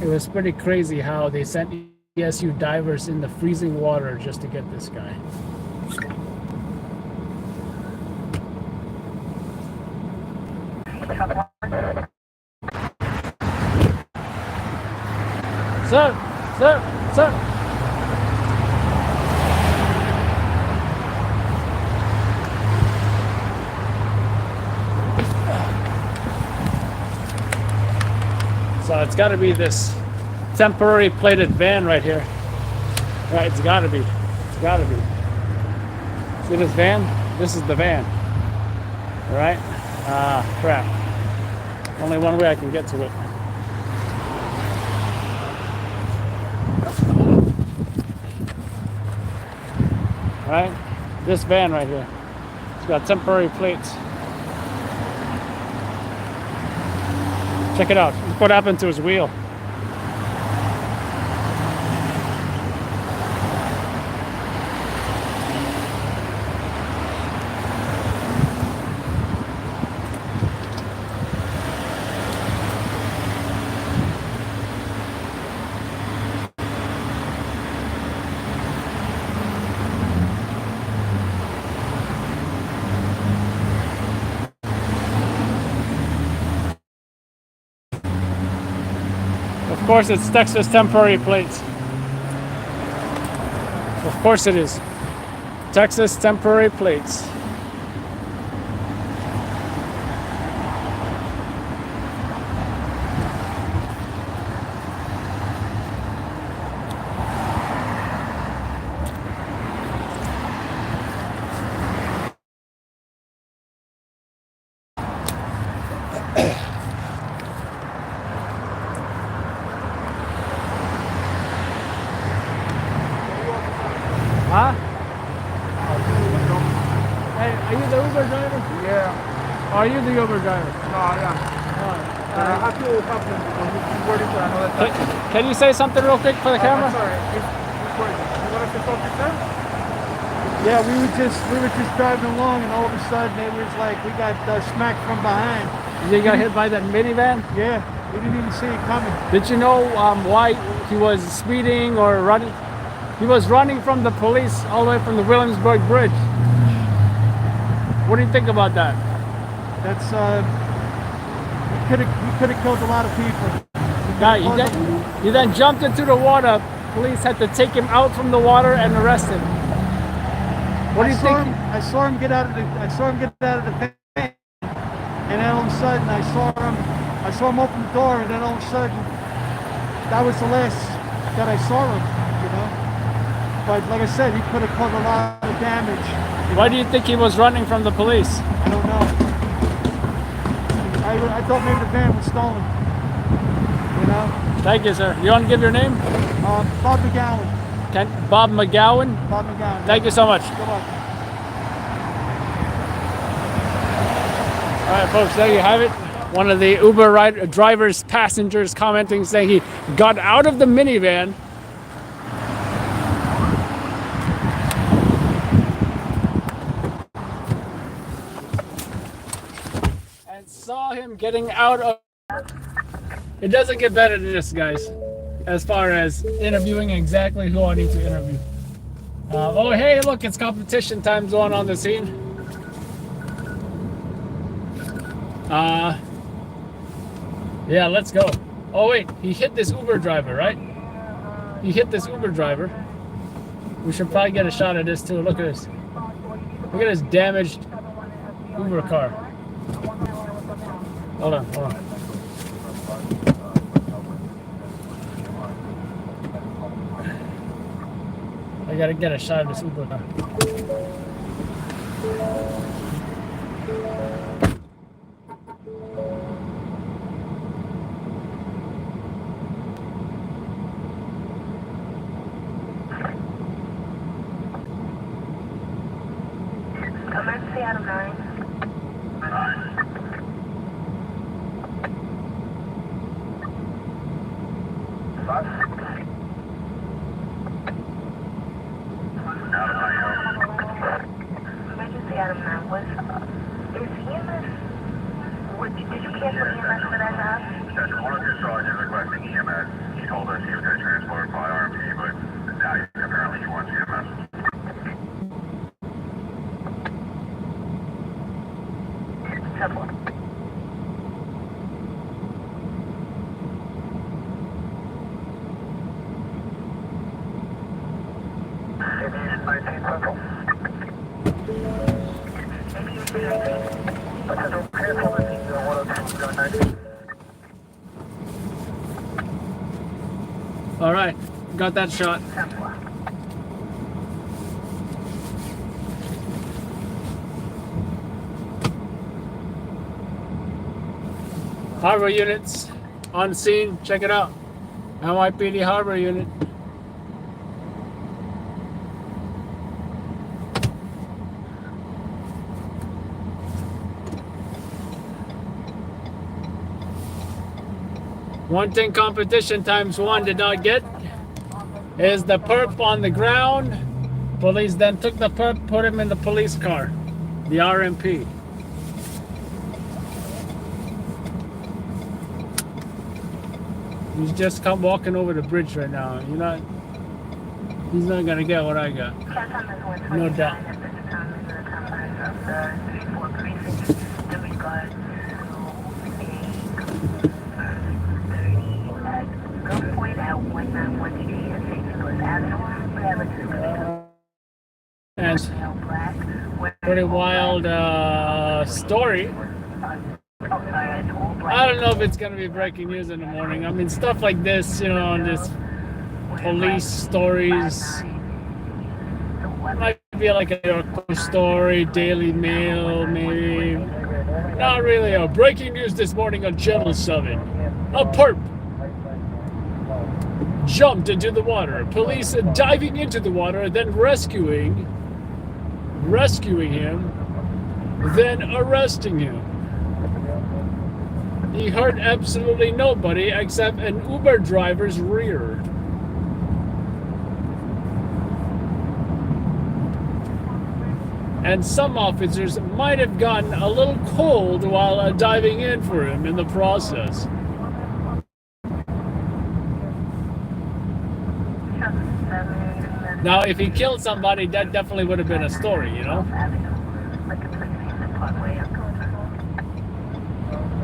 It was pretty crazy how they sent ESU divers in the freezing water just to get this guy. Sir, sir, sir. So it's got to be this temporary plated van right here. Right, it's got to be. It's got to be. See this van? This is the van. All right? Crap. Only one way I can get to it. All right? This van right here. It's got temporary plates. Check it out. Look what happened to his wheel. Of course, it's Texas temporary plates. Of course it is. Texas temporary plates. Huh? Hey, are you the Uber driver? Yeah. Are you the Uber driver? No, yeah. I have to happen because it's recording for another time. Can you say something real quick for the camera? Sorry, it's recording. You want us to talk to them? Yeah, we were just driving along, and all of a sudden it was like we got smacked from behind. You got hit by that minivan? Yeah, we didn't even see it coming. Did you know why he was speeding or running? He was running from the police all the way from the Williamsburg Bridge. What do you think about that? That's we could have killed a lot of people. He then jumped into the water. Police had to take him out from the water and arrest him. What do you think? I saw him get out of the van, and then all of a sudden I I saw him open the door, and then all of a sudden, that was the last that I saw him, you know. But like I said, he could have caused a lot of damage. Why do you think he was running from the police? I don't know. I thought maybe the van was stolen. You know? Thank you, sir. You want to give your name? Bob McGowan. Bob McGowan? Bob McGowan. Thank you so much. Good luck. All right, folks, there you have it. One of the Uber drivers, passengers commenting, saying he got out of the minivan and saw him getting out of... It doesn't get better than this, guys, as far as interviewing exactly who I need to interview. Oh, hey, look, it's competition time going on the scene. Yeah, let's go. Oh, wait, he hit this Uber driver, right? He hit this Uber driver. We should probably get a shot at this, too. Look at this. Look at this damaged Uber car. Hold on, hold on. I gotta get a shot of this Uber car. Emergency Adam 9. Emergency Adam 9. Is EMS, did you cancel EMS for that job? Yes, one of your sergeants requesting EMS. He told us he was going to transport by RMP, but now apparently he wants EMS. Simple. Aviation 19 Central. Aviation 19. Potential cancel the 102 All right, got that shot. Simple. Harbor units on scene. Check it out. NYPD Harbor unit. One thing competition times one did not get is the perp on the ground. Police then took the perp, put him in the police car, the RMP. He's just come walking over the bridge right now. He's not gonna get what I got. No doubt. And pretty wild story. I don't know if it's gonna be breaking news in the morning. I mean, stuff like this, on this police stories might be like a New York Post story, Daily Mail, maybe. Not really. Breaking news this morning on Channel 7. A perp jumped into the water. Police diving into the water, then rescuing him, then arresting him. He hurt absolutely nobody except an Uber driver's rear. And some officers might have gotten a little cold while diving in for him in the process. Now, if he killed somebody, that definitely would have been a story,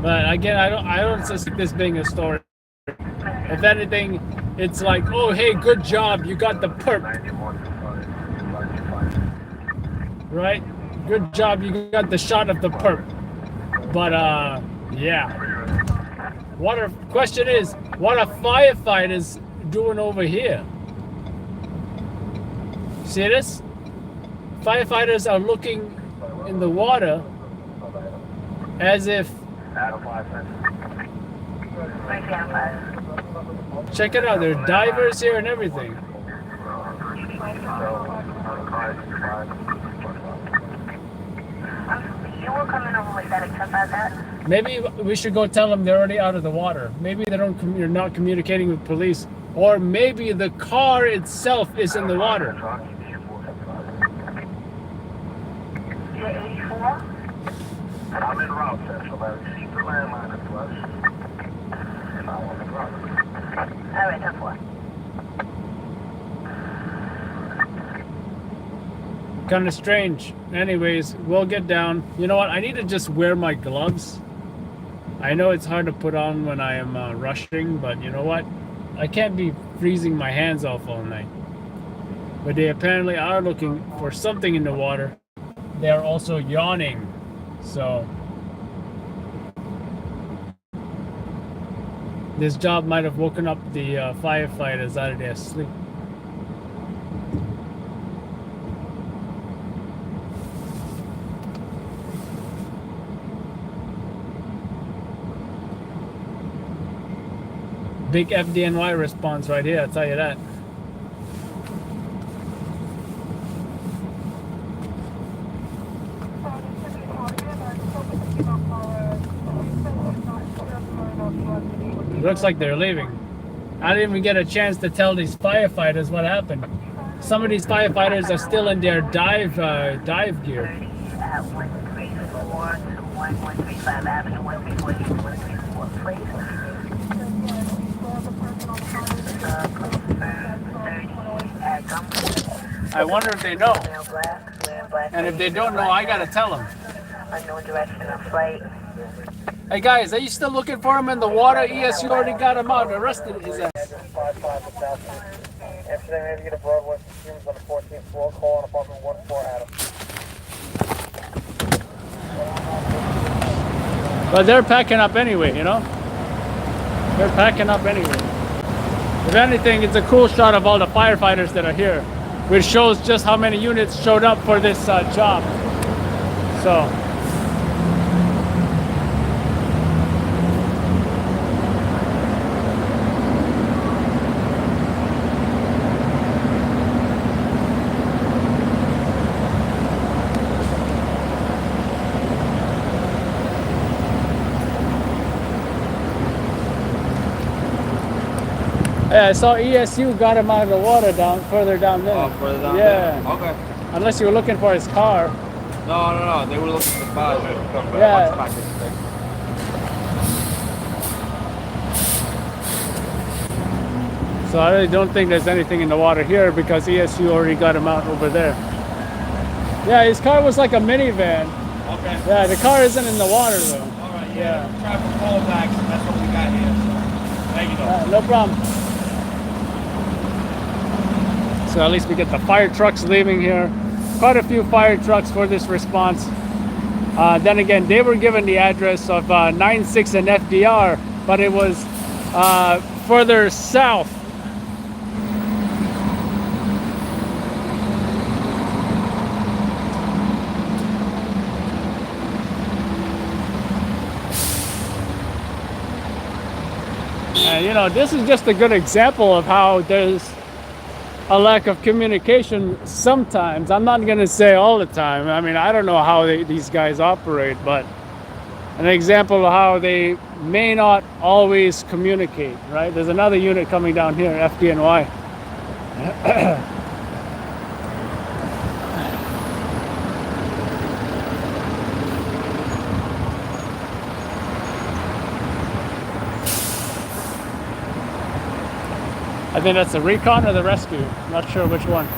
But again, I don't suspect this being a story. If anything, it's like, oh, hey, good job, you got the perp. Right? Good job, you got the shot of the perp. But, yeah. Question is, what are firefighters doing over here? See this? Firefighters are looking in the water as if. Check it out, there are divers here and everything. You were coming over with that, except that. Maybe we should go tell them they're already out of the water. Maybe they don't. You're not communicating with police, or maybe the car itself is in the water. You're 84? I'm in route, sir, so I received the landline at plus. And I'm on the route. All right, that's what. Kind of strange. Anyways, we'll get down. You know what? I need to just wear my gloves. I know it's hard to put on when I am rushing, but you know what? I can't be freezing my hands off all night. But they apparently are looking for something in the water. They are also yawning. So this job might have woken up the firefighters out of their sleep. Big FDNY response right here, I'll tell you that. Looks like they're leaving. I didn't even get a chance to tell these firefighters what happened. Some of these firefighters are still in their dive gear. At 134 to 1135 Avenue, 134 134 please. I wonder if they know. And if they don't know, I gotta tell them. Unknown direction of flight. Hey guys, are you still looking for him in the water? ESU already got him out, arrested his ass. Amsterdam Navigator Broadway, consumers on the 14th floor, call on apartment 14 Adam. But they're packing up anyway, you know? They're packing up anyway. If anything, it's a cool shot of all the firefighters that are here, which shows just how many units showed up for this job. So. Yeah, I saw ESU got him out of the water further down there. Oh, further down there? Yeah. Okay. Unless you were looking for his car. No. They were looking for the car. Yeah. So I really don't think there's anything in the water here because ESU already got him out over there. Yeah, his car was like a minivan. Okay. Yeah, the car isn't in the water though. All right, yeah. Traffic callbacks, that's what we got here. So. Thank you, though. No problem. So at least we get the fire trucks leaving here. Quite a few fire trucks for this response. Then again, they were given the address of 96 and FDR, but it was further south. And you know, this is just a good example of how there's a lack of communication sometimes. I'm not going to say all the time. I mean, I don't know how these guys operate, but an example of how they may not always communicate, right? There's another unit coming down here, FDNY. I think that's the recon or the rescue. Not sure which one.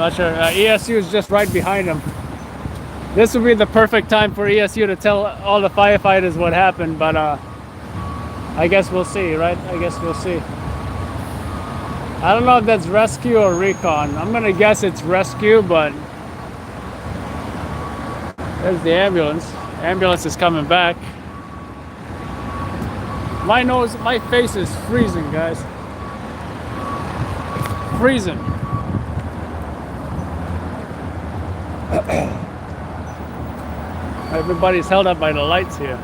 not sure. ESU is just right behind him. This would be the perfect time for ESU to tell all the firefighters what happened, but I guess we'll see, right? I guess we'll see. I don't know if that's rescue or recon. I'm gonna guess it's rescue, but there's the ambulance. Ambulance is coming back. My face is freezing, guys. Freezing. Everybody's held up by the lights here.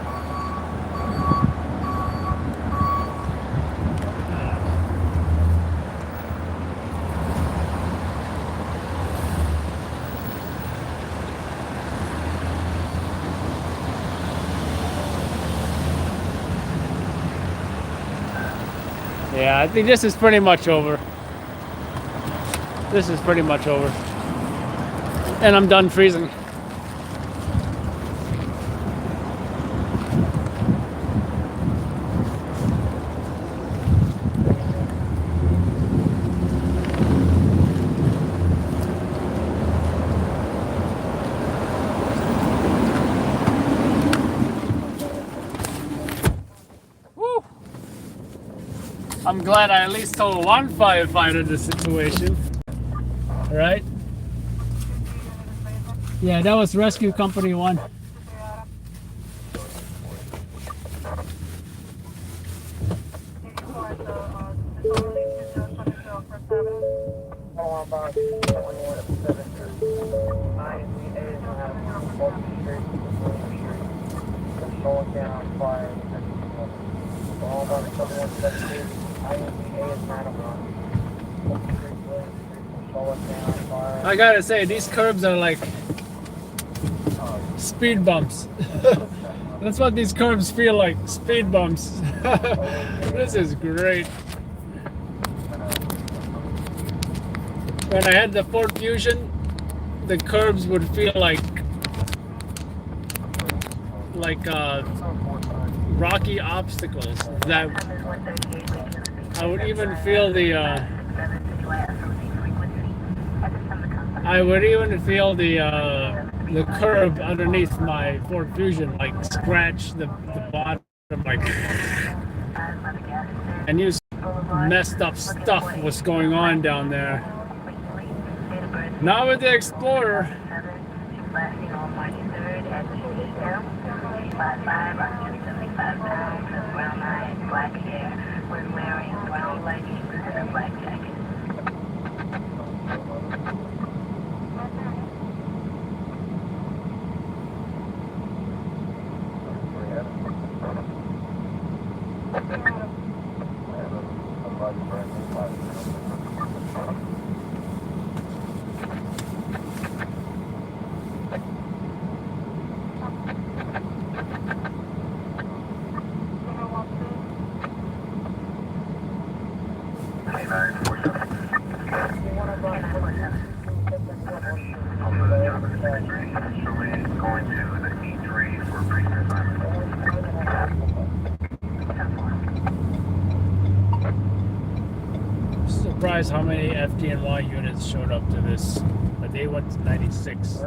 Yeah, I think this is pretty much over. This is pretty much over. And I'm done freezing. Woo! I'm glad I at least told one firefighter the situation. Right? Yeah, that was Rescue Company 1. I gotta say, these curbs are like speed bumps. That's what these curbs feel like, speed bumps. This is great. When I had the Ford Fusion, the curbs would feel like rocky obstacles. That I would even feel the curb underneath my Ford Fusion, like scratch the bottom, like, I knew messed up stuff was going on down there. Not with the Explorer. Surprised how many FDNY units showed up to this, but they went to 96.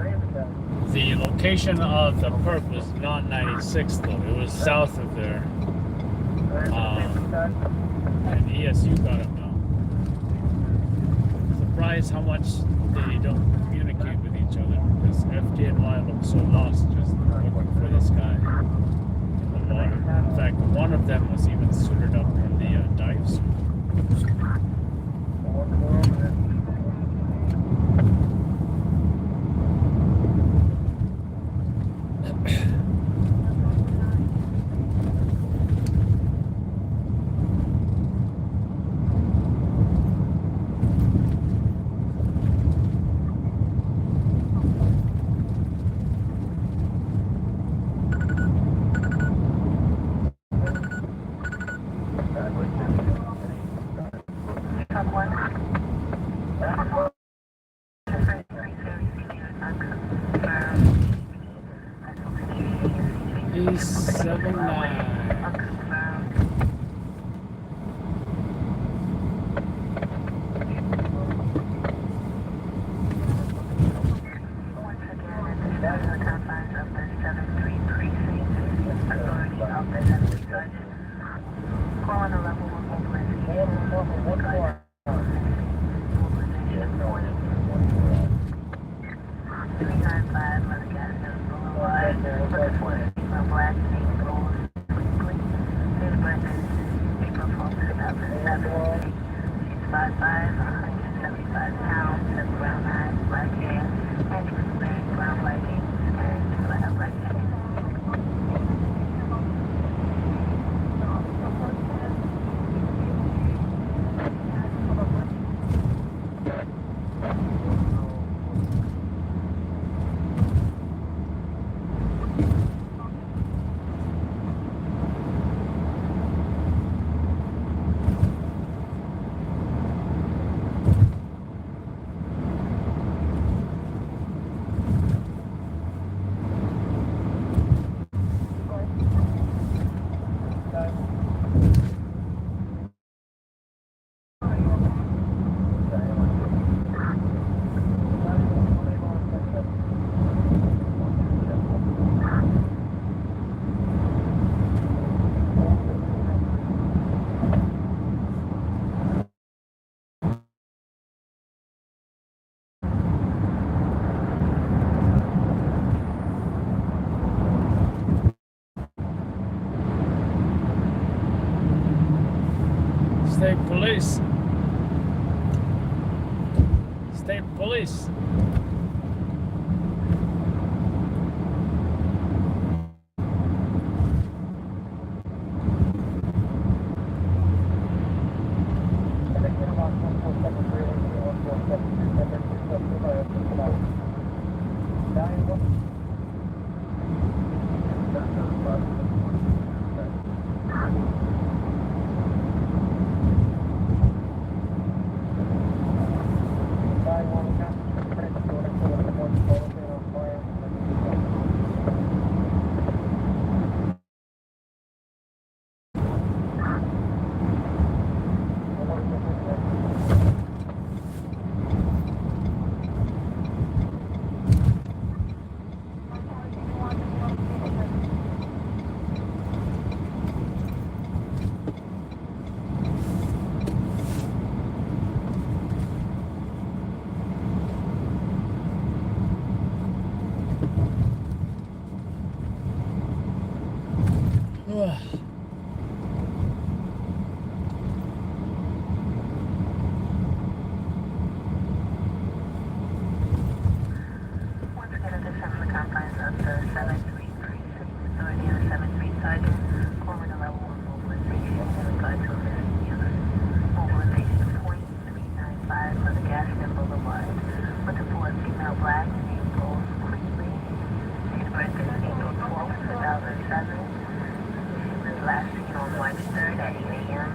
The location of the perp was not 96 though, it was south of there. And ESU got it now. Surprised how much they don't communicate with each other, because FDNY looks so lost just looking for this guy in the water. In fact, one of them was even suited up in the dive suit. Within the confines of the 7th Street Precinct, authority of the 7th Sergeant. Call on a level of mobilization. Mobilization point. 395 Madagascar Boulevard. Looking for a female black name goes quickly. Date of birth is April 12th, 2007. She's 5'5", 175 pounds, has brown eyes, black hair, and she was wearing brown leggings and black hair. State police. State police. Once again, at the center of the confines of the 7th Street Precinct, authority of the 7th Street Sergeant, calling a level of mobilization in regard to a missing youth. Mobilization point 395 Madagascar Boulevard. Looking for a female black named Rose Quickly. Date of birth is April 12th, 2007. She was last seen on March 3rd at 8 a.m.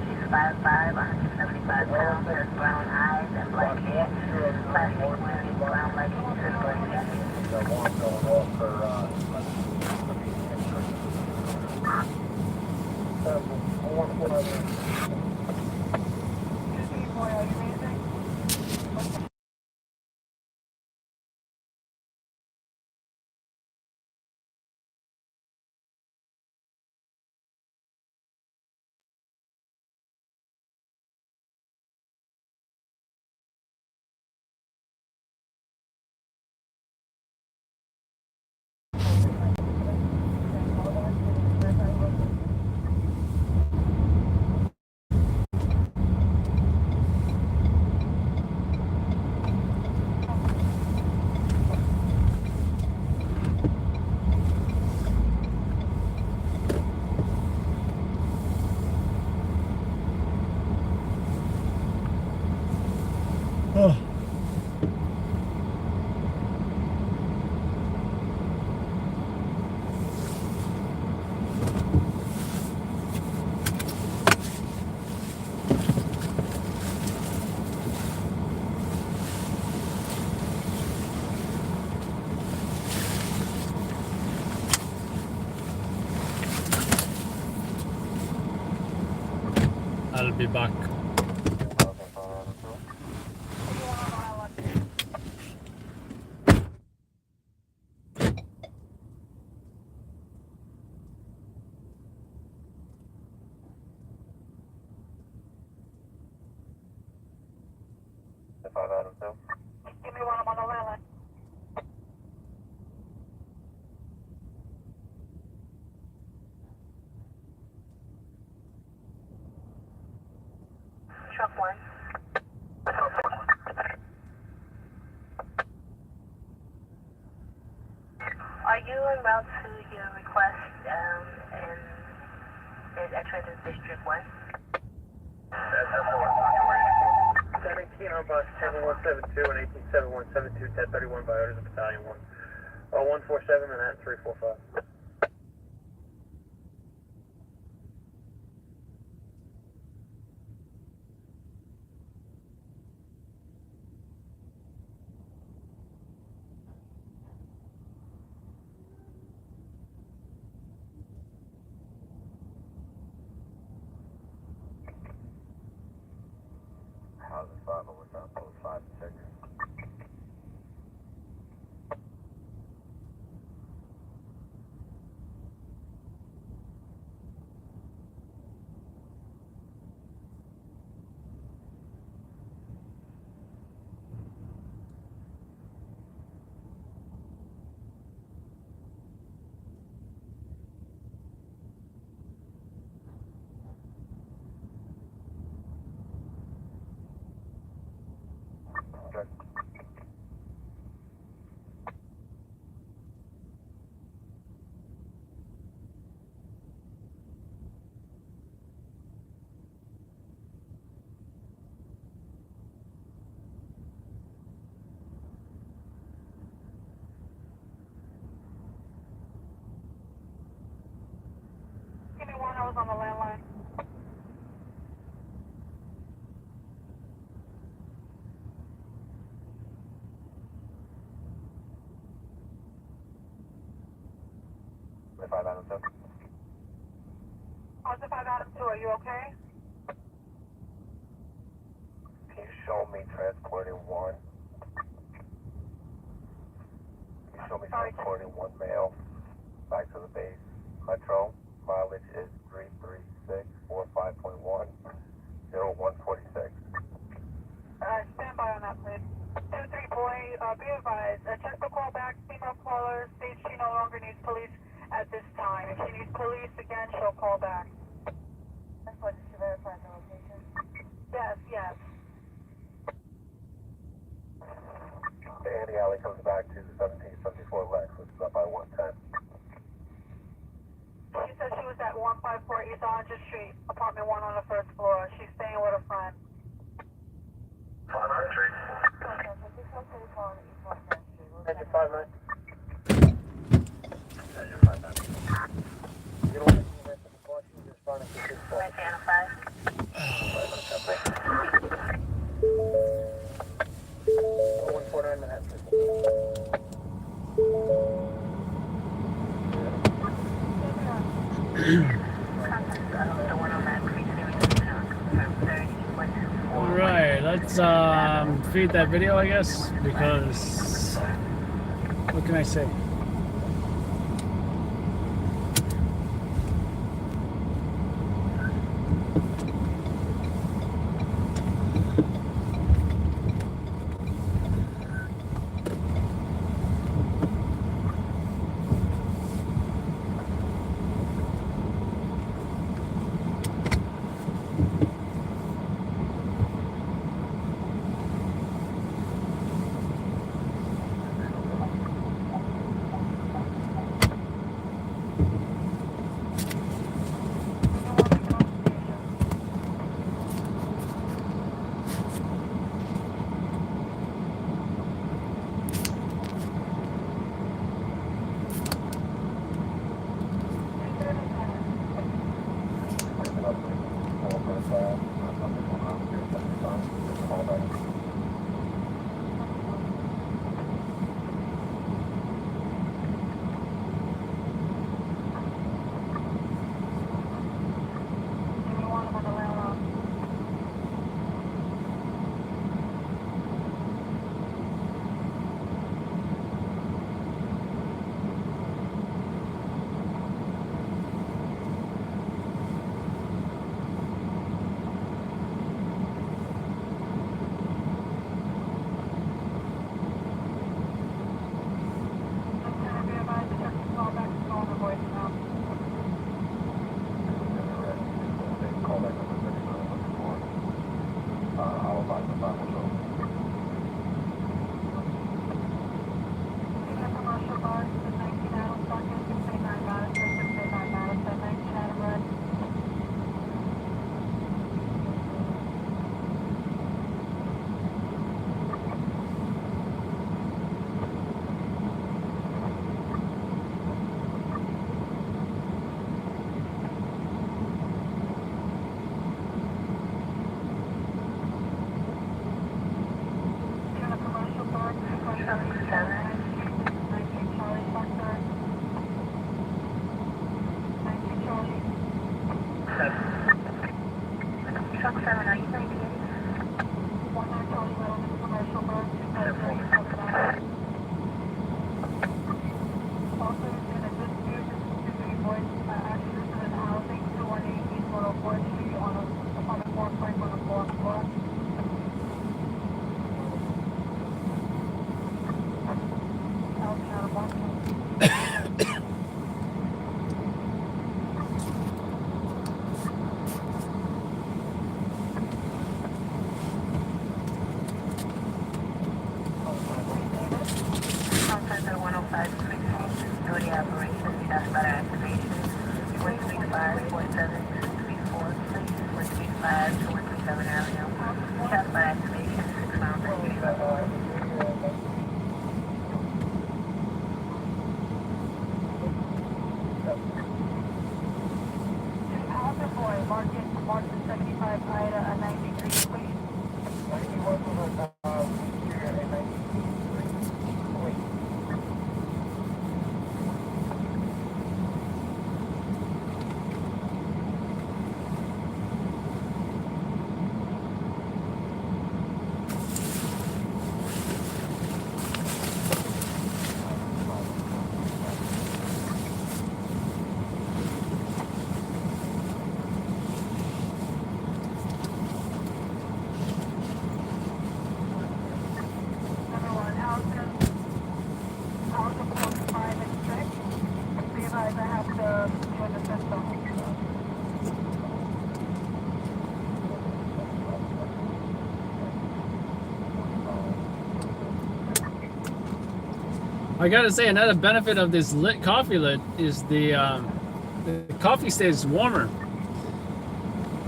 She's 5'5", 175 pounds, has brown eyes and black hair. Last name wearing brown leggings and black jacket. The one going off for, I'll be back. 5 Adam 2. Give me one, I'm on the landline. Truck 1. Are you en route to your request in Trenton District 1? 17 on bus 10172 and 187172 1031 by orders of Battalion 1. 147 Manhattan 345. How's the 5 over down post 5 6? Okay. Give me one, I was on the landline. The 5 Adam 2. How's the 5 Adam 2, are you okay? Can you show me transporting 1? Can you show me Sorry. transporting 1 male back to the base? Metro, mileage is 33645.1, 0146. Stand by on that, please. 2-3 boy, be advised, check the call back, female caller states she no longer needs police at this time. If she needs police again, she'll call back. That's what, did you verify the location? Yes, yes. Andy Alley comes back to the 1774 Lex, which is up by 110. She said she was at 154 East 100th Street, apartment 1 on the first floor. She's staying with a friend. 100 Street. Engine 5 9. Engine 5 9. You don't want to caution, you're responding to 6 Identify. 149 Manhattan 3. All right, let's feed that video, I guess, because what can I say? 5 and 6. Realize I have to join the system. I gotta say, another benefit of this lit coffee lid is the coffee stays warmer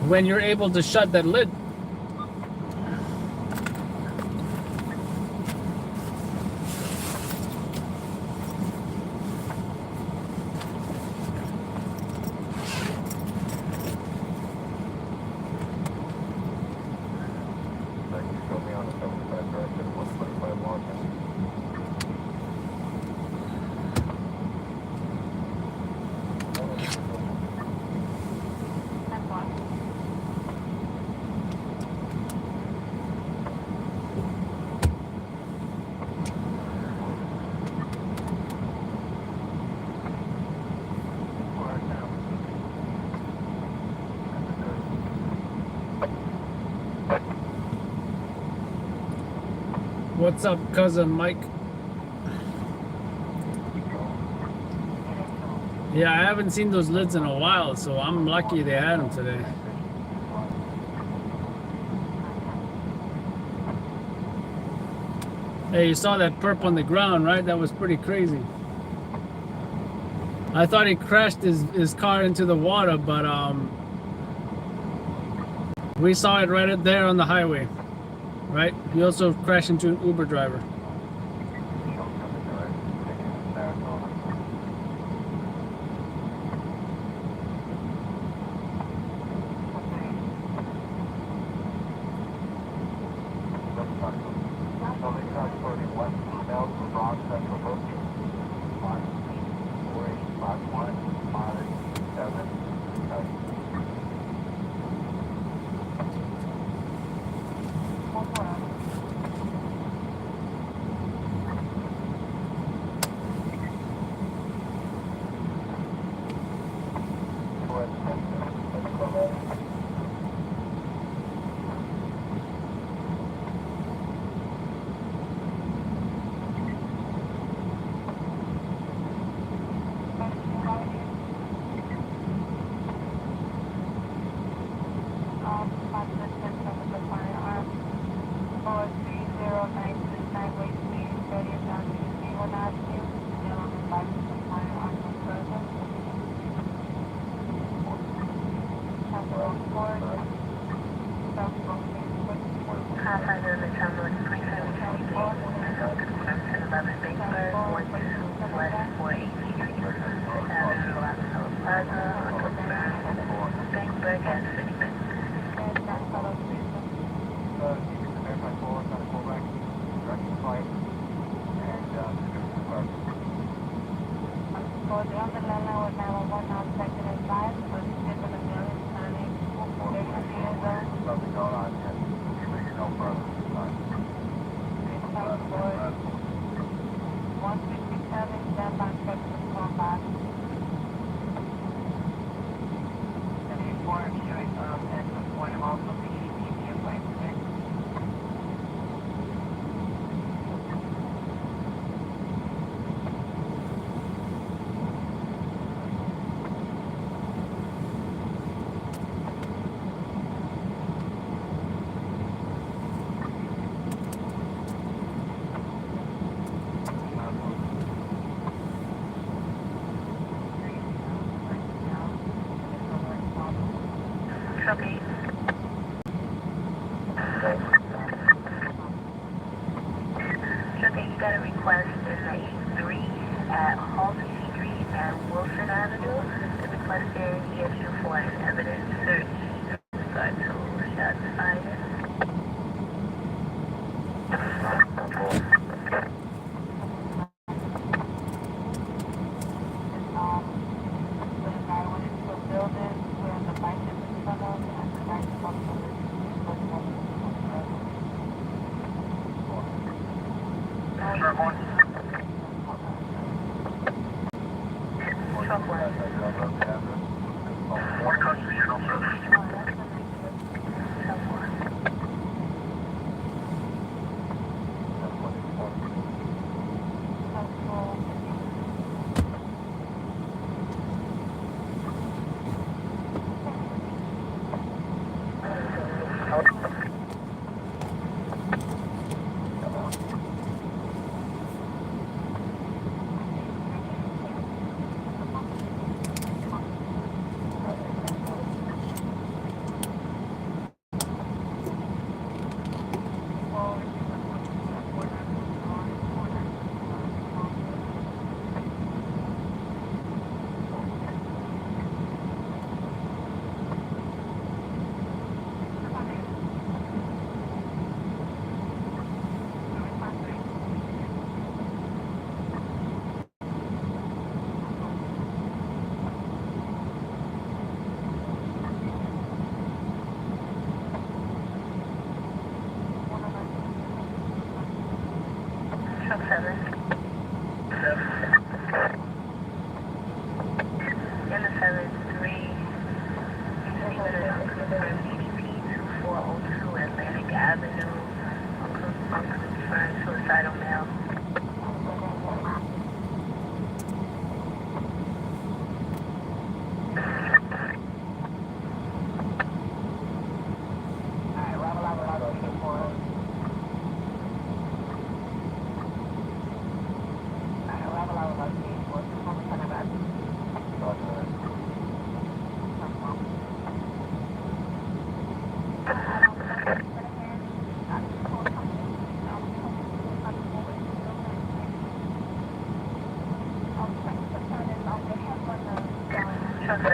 when you're able to shut that lid. What's up, cousin Mike? Yeah, I haven't seen those lids in a while, so I'm lucky they had them today. Hey, you saw that perp on the ground, right? That was pretty crazy. I thought he crashed his car into the water, but we saw it right there on the highway. Right? He also crashed into an Uber driver. Okay. Okay, you got a request in the 83 at Halsey Street and Wilson Avenue. The request is issue for an evidence search in regard to shots fired. Truck 7.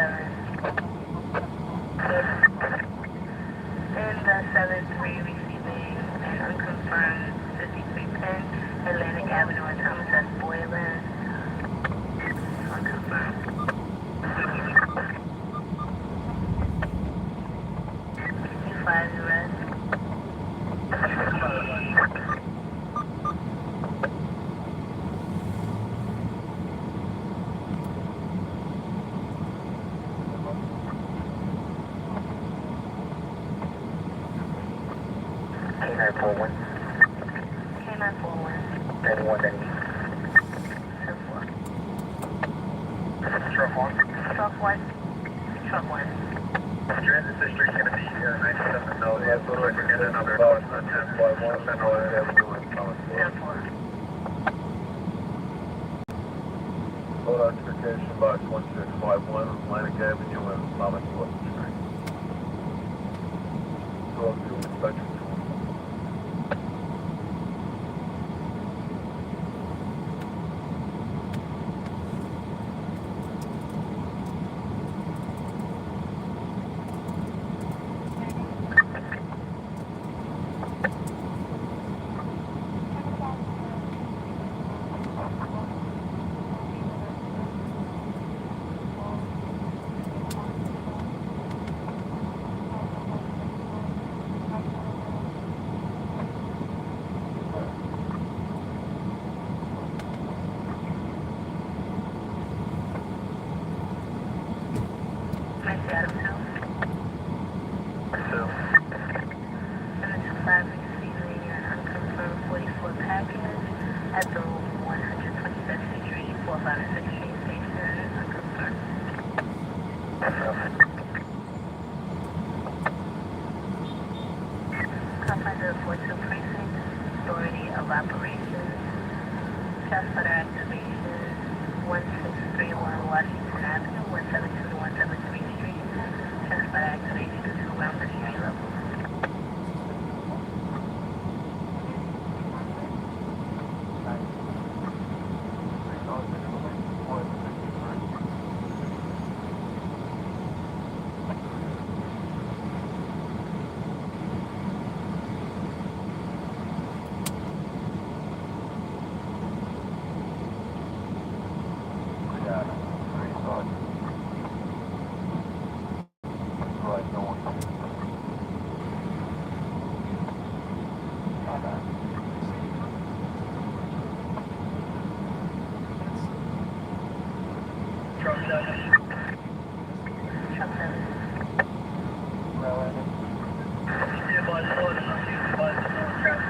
In the 7-3 receiving an unconfirmed 5310 Atlantic Avenue and Thomas S. Boylan. Unconfirmed. 5 arrest. K941. K941. Anyone that needs. 10-4. Truck 1. Truck 1. Truck 1. Transit district is going to be 97 South. Yeah, so do I forget another cost on 10.1 Central Avenue in Thomas. 10-4. Code identification box 1651, Atlantic Avenue and Thomas West Street. 202 inspection. Nice Adams House. So, And the 25 receiving an unconfirmed 44 package at the 125th Street, 456 train station. Unconfirmed. Confined to the 42 precinct, authority of operations. Chest butter activation, 1631 Washington Avenue, 172 to 173 Street. Chest butter activation to around the street level. Truck 7. Truck 7. Be advised, no traffic.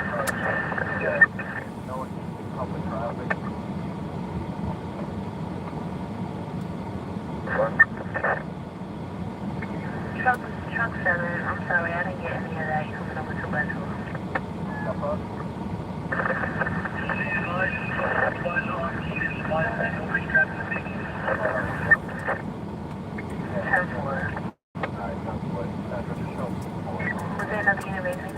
No public traffic. Truck 7, I'm sorry, I didn't get any of that. You coming over to Westwood. Was there another unit raising?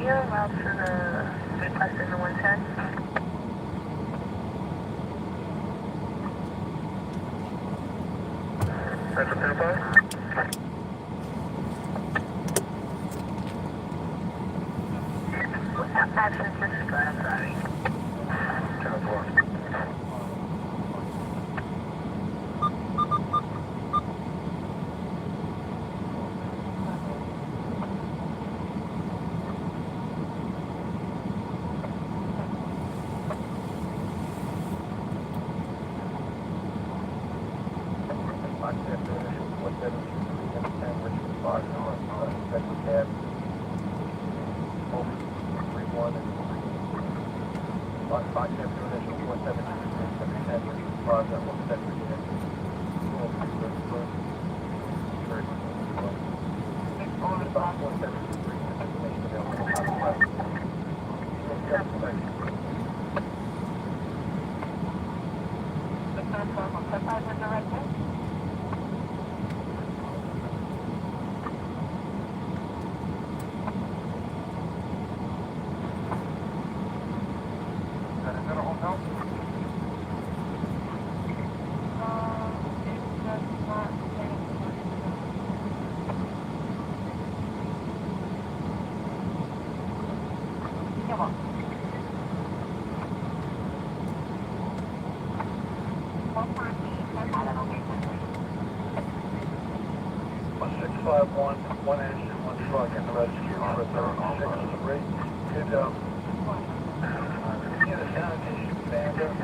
radio, route for the request in the 110. Central 25. Action 6, I'm sorry. Channel 4. One engine, one truck, and the rest of you are 36. Good job. Get a sanitation band up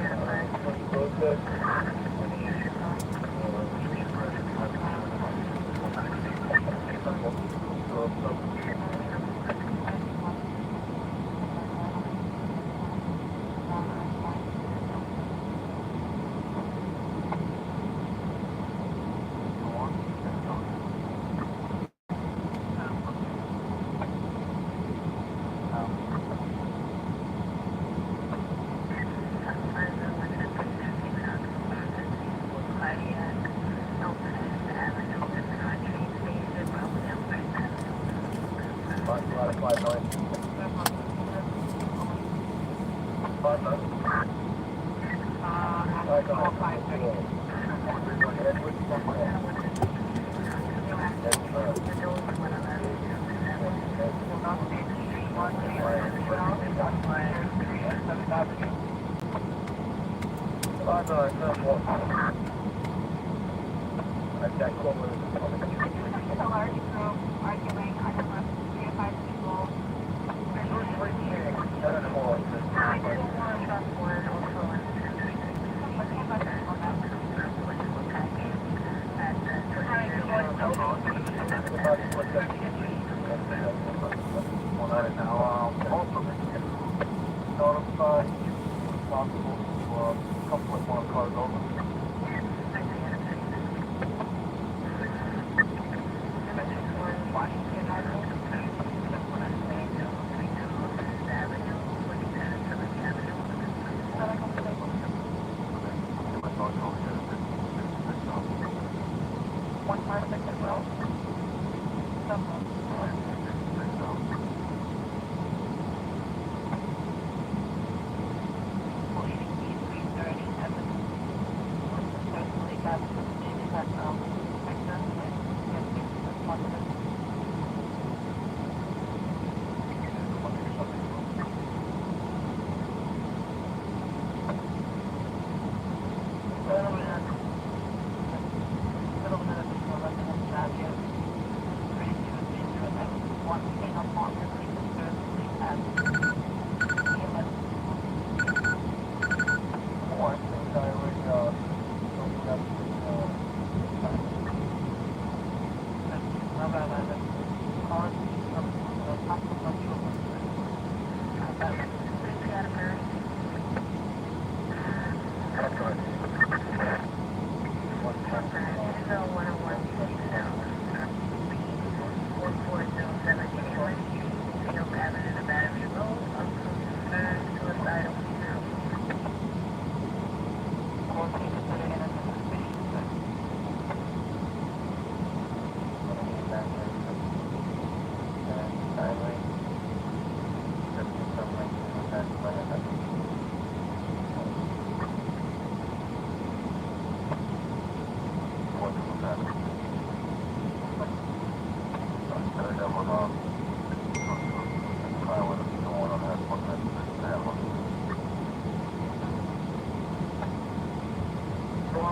Going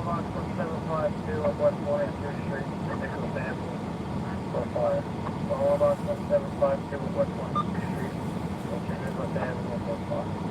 box 1752 on West 42nd Street, Nicholas Avenue, for fire. Going box 1752 on West 42nd Street, Nicholas Avenue, for fire.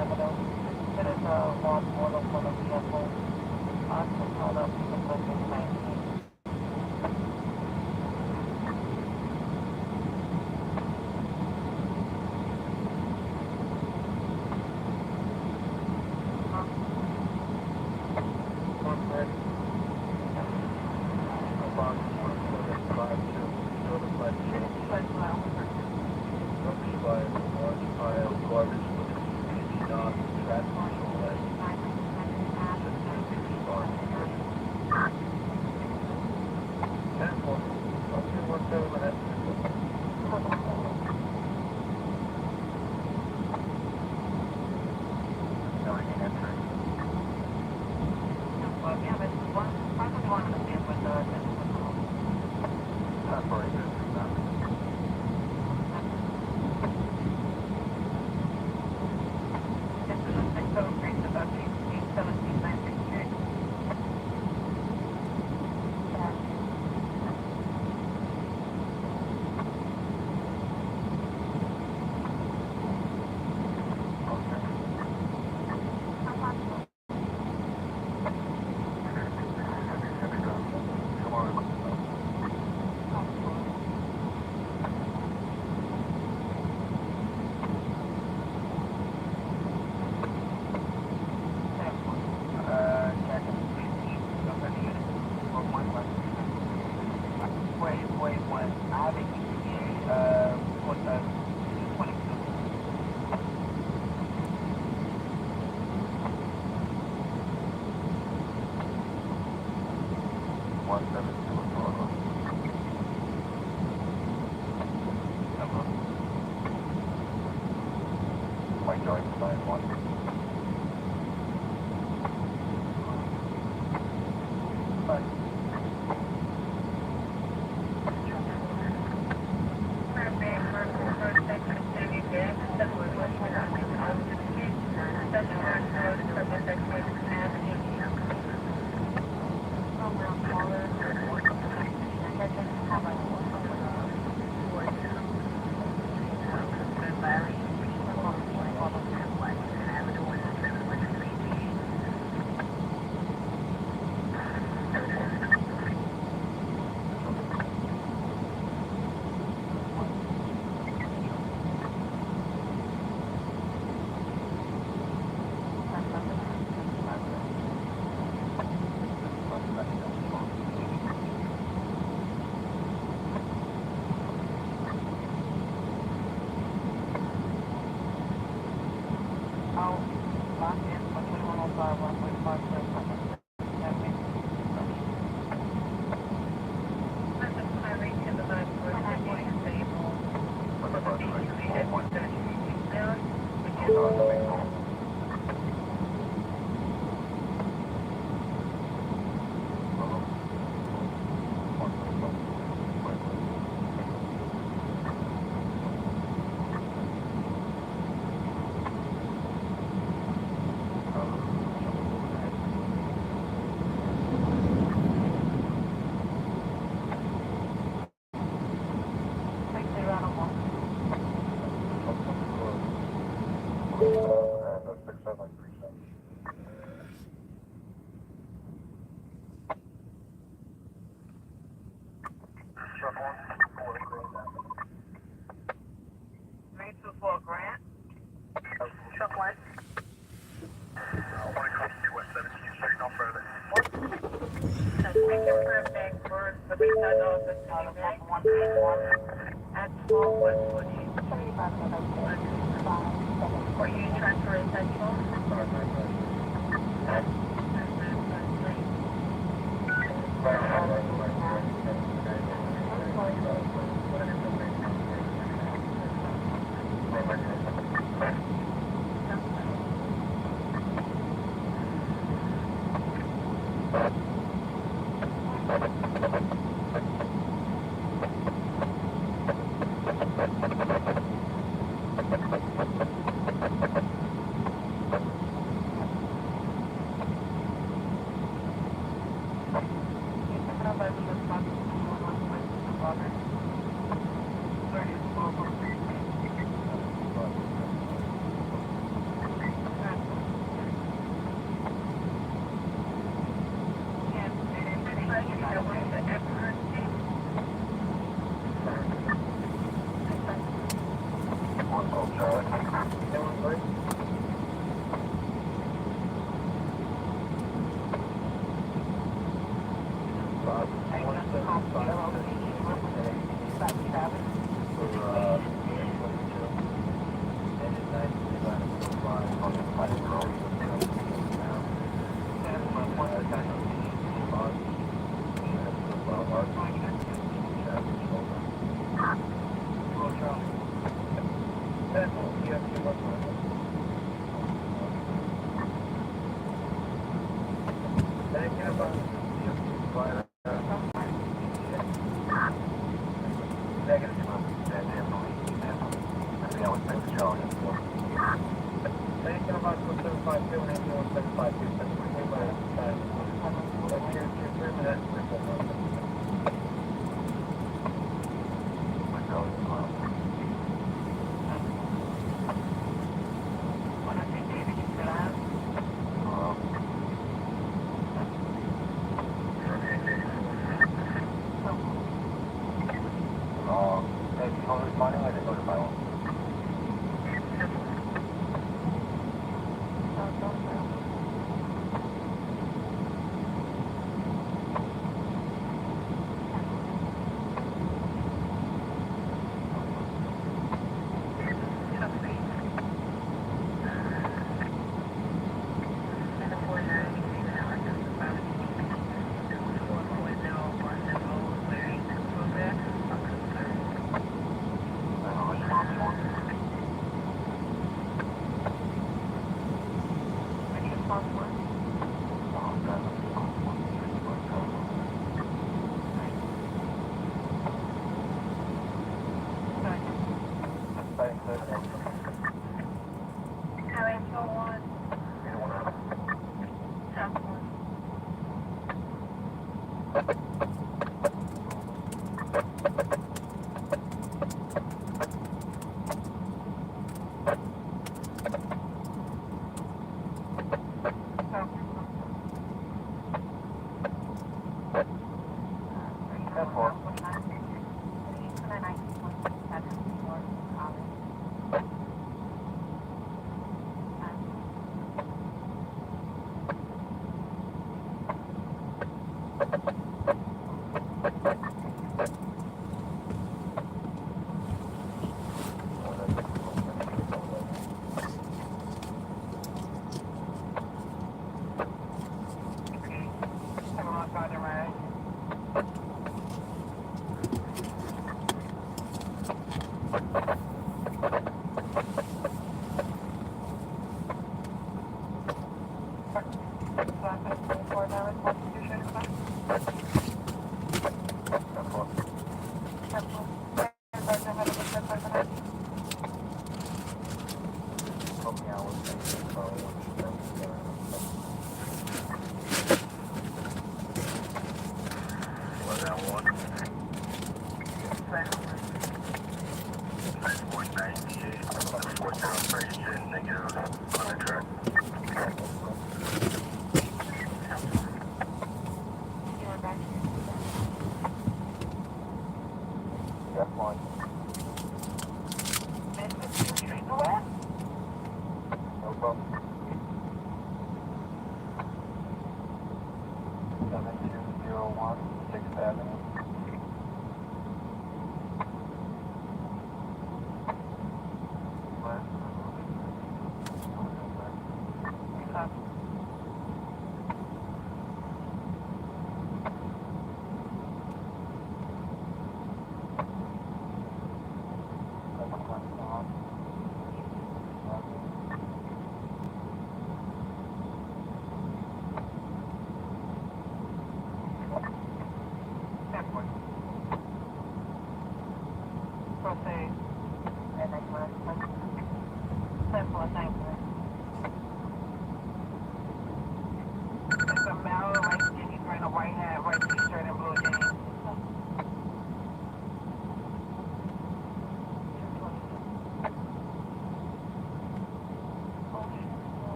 Avenue. It is a large model for the vehicle. Just held up to the booking 19.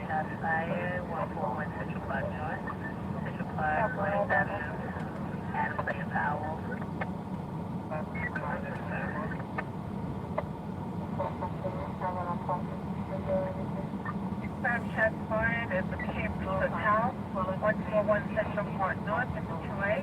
Shots fired, 141 Central Park North, Central Park, 47, Ashley and Powell. Shots fired at the Cambridge Hotel, 141 Central Park North, and 2A.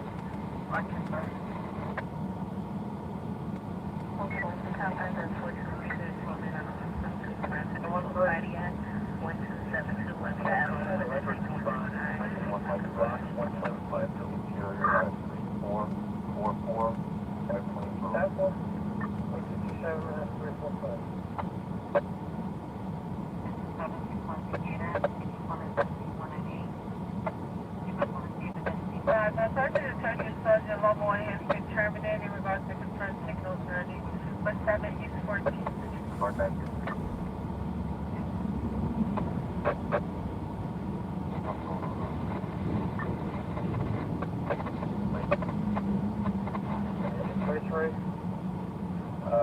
Sergeant Level 1 has been terminated in regards to confirmed signals early. West 7 East 14.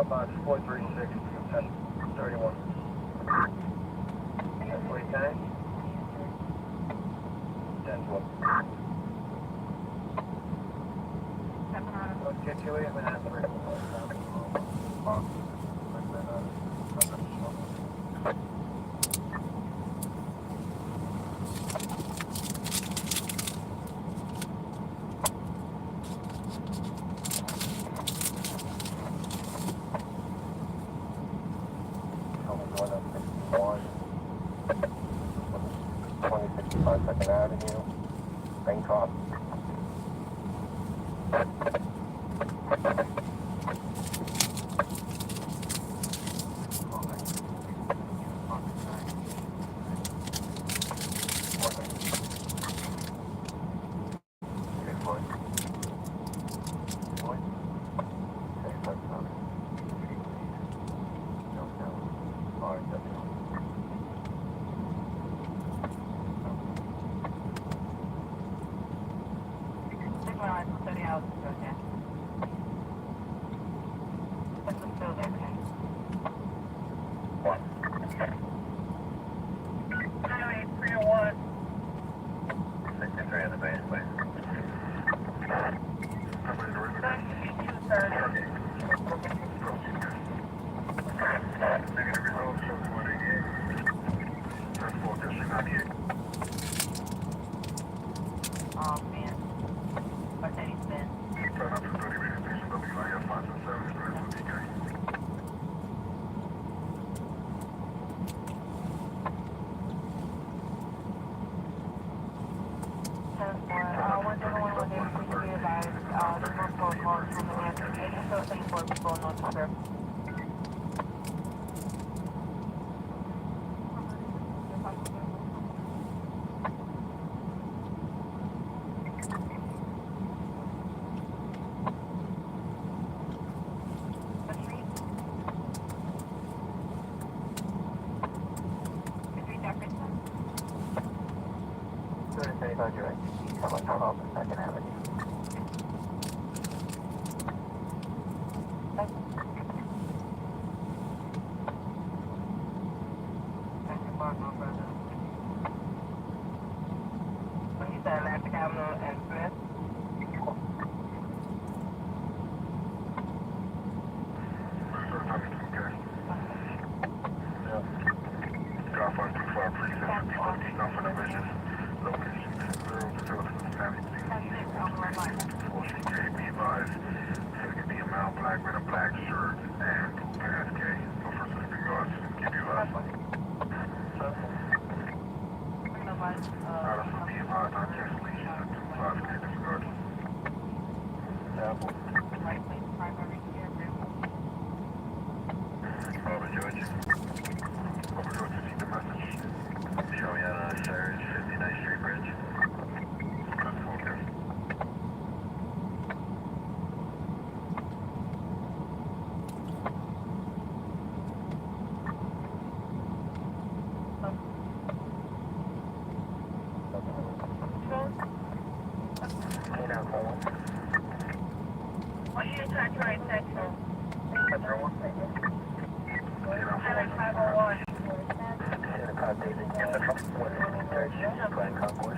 Box 436, 1031. That's what you can. 10-12. Let's get you in and Second Avenue, Bangkok. What you try to write text Grand Concourse.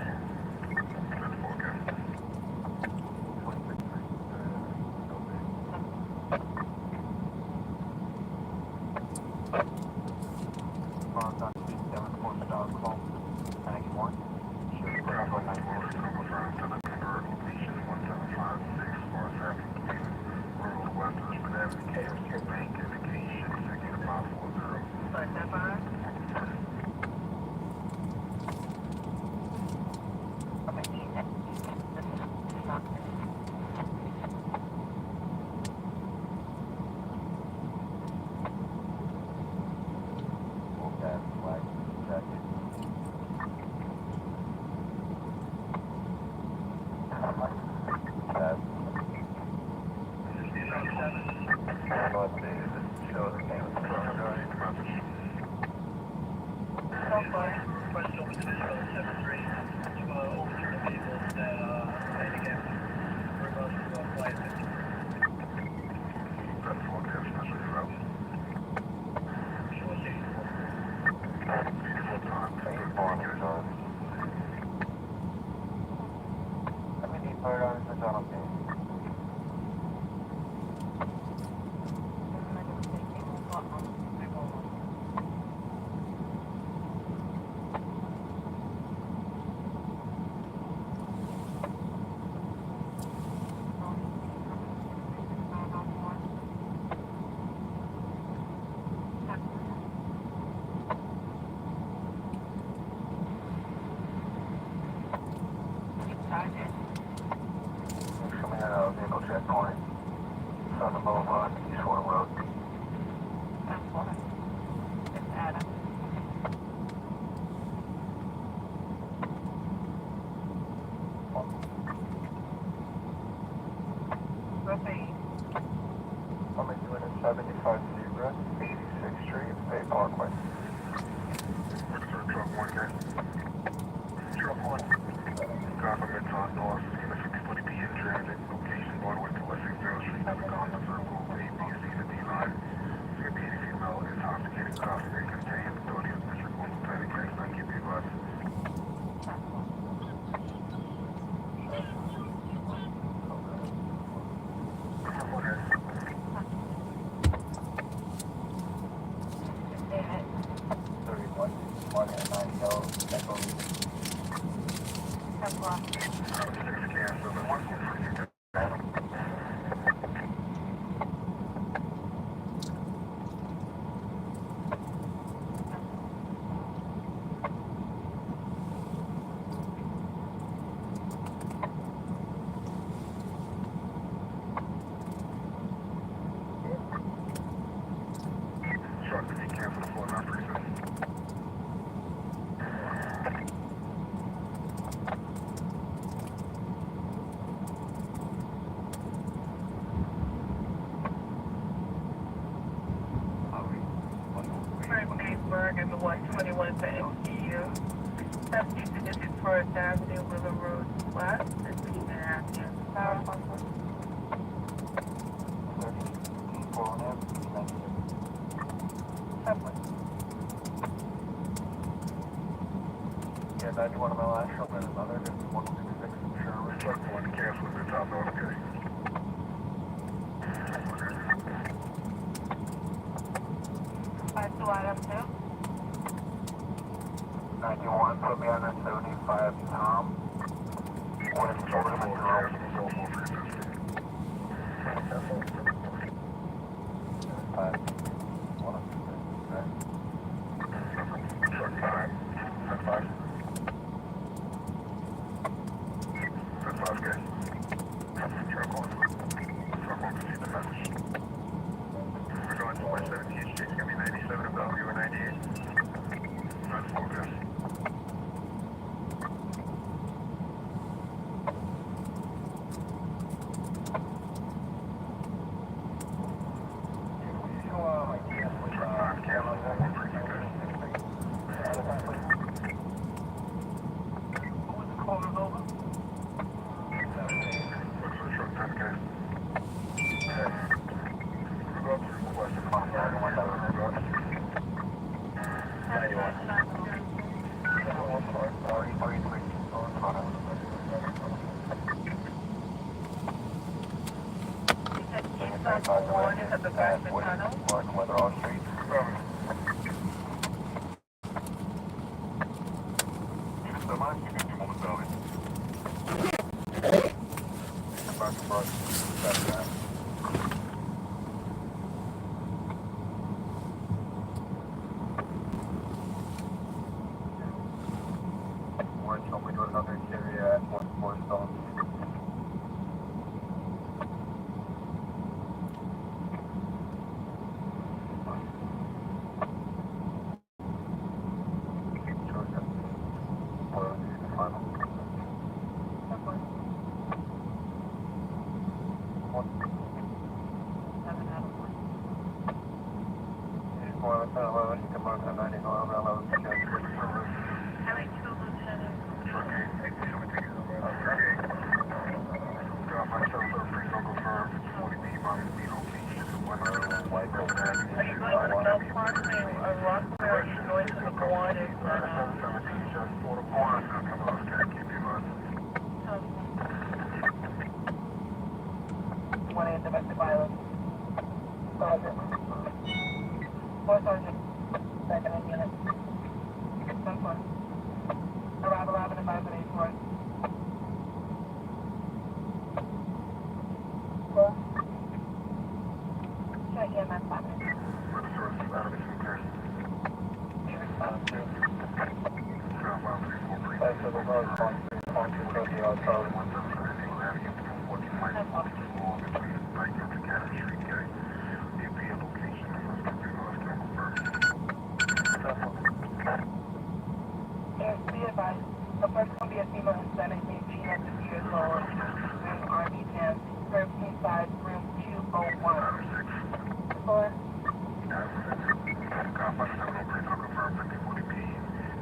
And the 121 to MTU. 76 Avenue, River Road West, and 2.5 years. Yeah, 91 on my last show, and another 166 Sherwood. Truck 1 cancel at the top note, okay. To item 2. 91, put me on 75, Tom. What is Truck 4 the cancel, 4436. Truck 5, 5. That's 5K. Truck 1. Truck 1 proceed the message. We're going to 117th Street, it's going to be 97 above you and 98. That's 4K. Fast Wood, Mark Weatherall Street. Units of mine, you can do momentarily. Back to front, fast back. Orange, home, we do another interior at 1-4 Stone. Domestic violence. Sergeant. 4 Sergeant. Second in unit. 10-4. Arrival Avenue, advise at 8-4. Well, check EMS happening. Be responsive. That's the road on Tokyo outside. Be advised, the first will be a female Hispanic named Gina, 50 years old, wearing army pants, curved inside room 201. 4.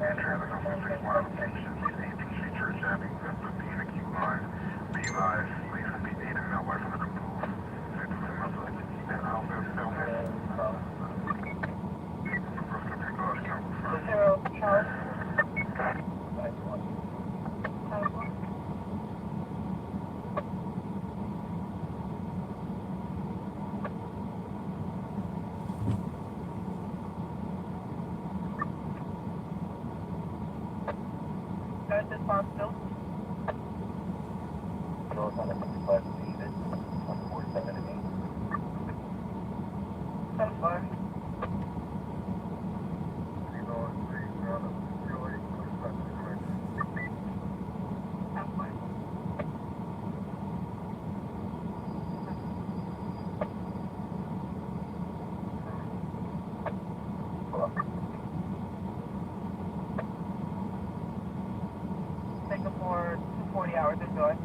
And traffic on 161 location, 18th Street Church Avenue, that's the P and Q line. Be advised, please will be needed now by from the booth. Zero, Charles. Third responsible. Doors on the 55 David, 147 and 8. 10-4. Take it for 40 hours, enjoy.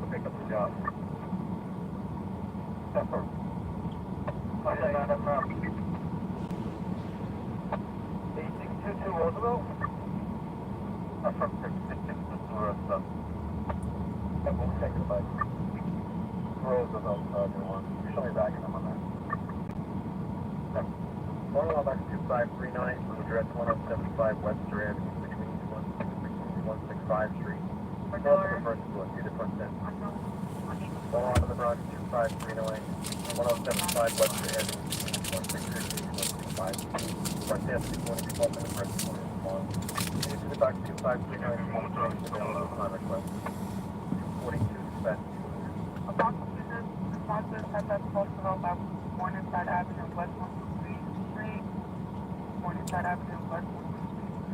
Pick up the job. Pepper. A622 Roosevelt? From 662 Roosevelt. That will take it by Roosevelt, show me back in them on that. Going on back to 2539 from address 1075 Webster Avenue between 165 Street. Go to the first floor, see the front end. Go on to the Bronx 2539, 1075 Webster Avenue, 163 front desk is going to be open the first floor. See to the back 2539, one change available upon request. 42 spent. Responses have been posted on by Morningside Avenue, West 163 Street. Morningside Avenue, West 163 Street.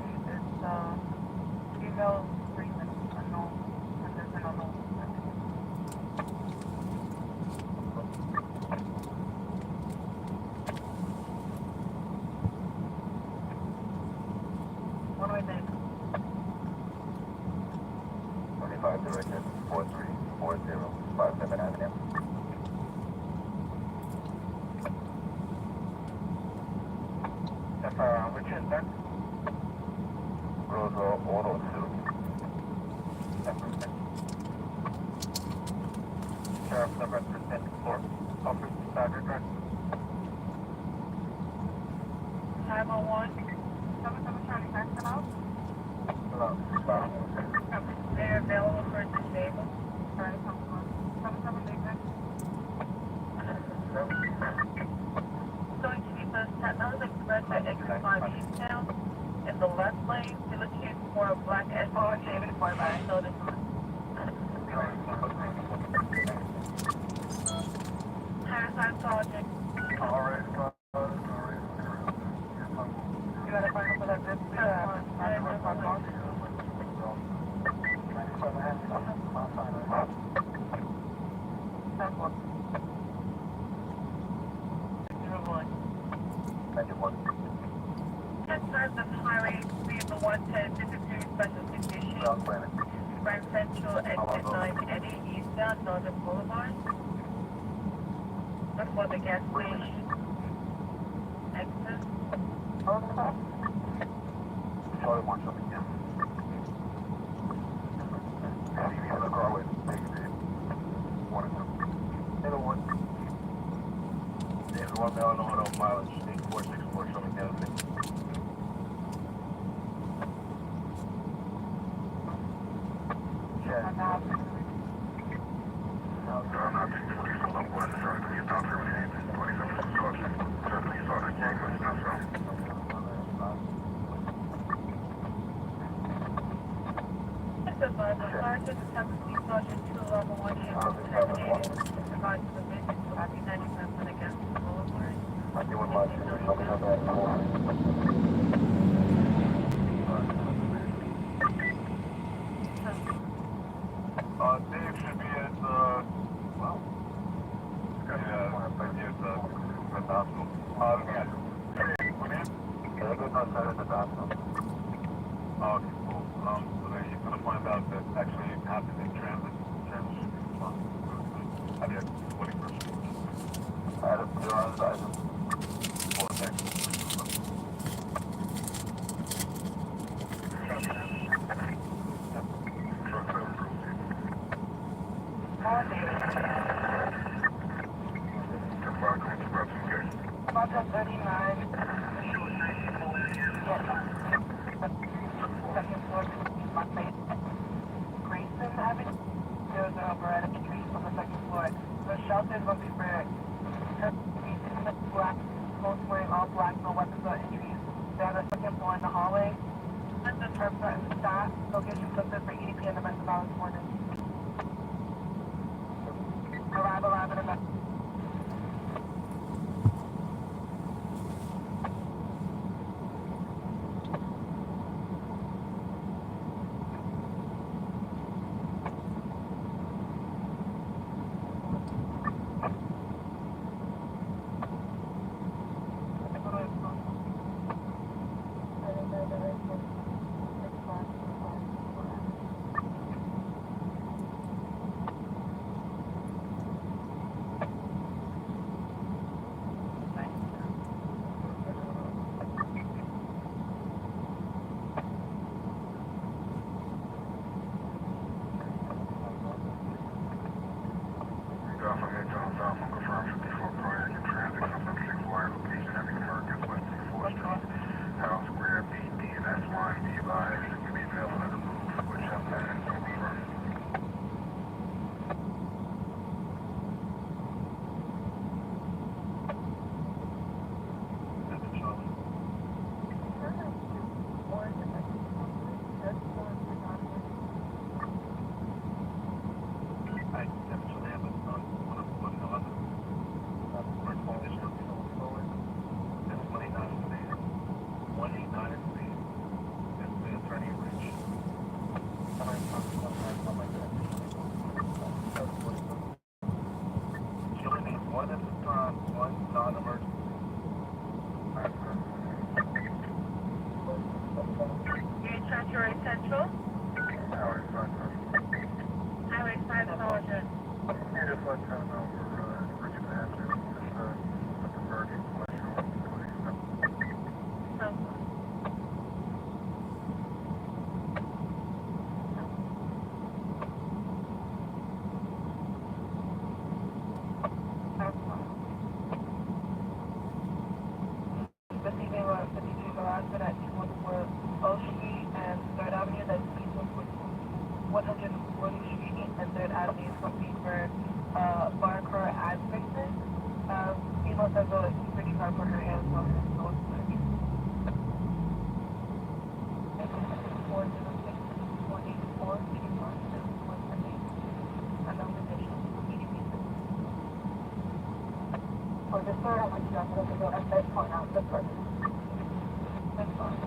Go 3 minutes, unknown, and there's an unknown. What do I think? 25 directed 4340 57 Avenue. Which is that? Rosal 102. Sheriff's number 10-4. Officer Staggered Drive. 501. Someone trying to catch them out? Hello. They're available for disabled. Sorry, someone big man. Going to be the Sentinels Express at exit 5 eastbound. In the left lane, be looking for a black SUV. David for by so this one. Higher project. Alright, You got a final for that zip? Concerns of highway speed the 110 52 special condition. Grand Central exit 980 eastbound Northern Boulevard. Before the gas station. Exit. Charlie wants something again. Have you had a car with one of them? Either one. There's 1 mile mileage, 8464 showing down there. Yeah. I'm not too sure. I'm going to try to get down there with 27 subject. Certainly saw the gang was not so. Sergeant, Sergeant 2 level 1 terminated. Provide to the visit to Happy 97 against the Boulevard. I do want my show me how that Dave should be at well, maybe at the hospital. Yeah. They're good outside at the hospital. Oh, okay, cool. So then you're gonna find out that actually it happened in transit. Transit should be responsible. Have you had 21st? I had a zero on the item. Or next. About 39. Second floor, Grayson Avenue. There's an operatic tree on the second floor. The shelter is going to be for black, most wearing all black, no weapons or injuries. They're on the second floor in the hallway. And the interpreter and staff. Location listed for EDP and the rest of hours morning. Arrival at Troy Central. Highway 5. Highway 5 Soldier. Yeah, just let town know for Richmond Avenue. Just at the Burger This evening we're at 52 Garage at 214 O Street and 3rd Avenue. That's 140 Street and 3rd Avenue is going to be for bar car ad fixes. Female says a security card for her hair as well. So it's going to be 406 184 for the third, I want you to go and best point out the first. That's fine.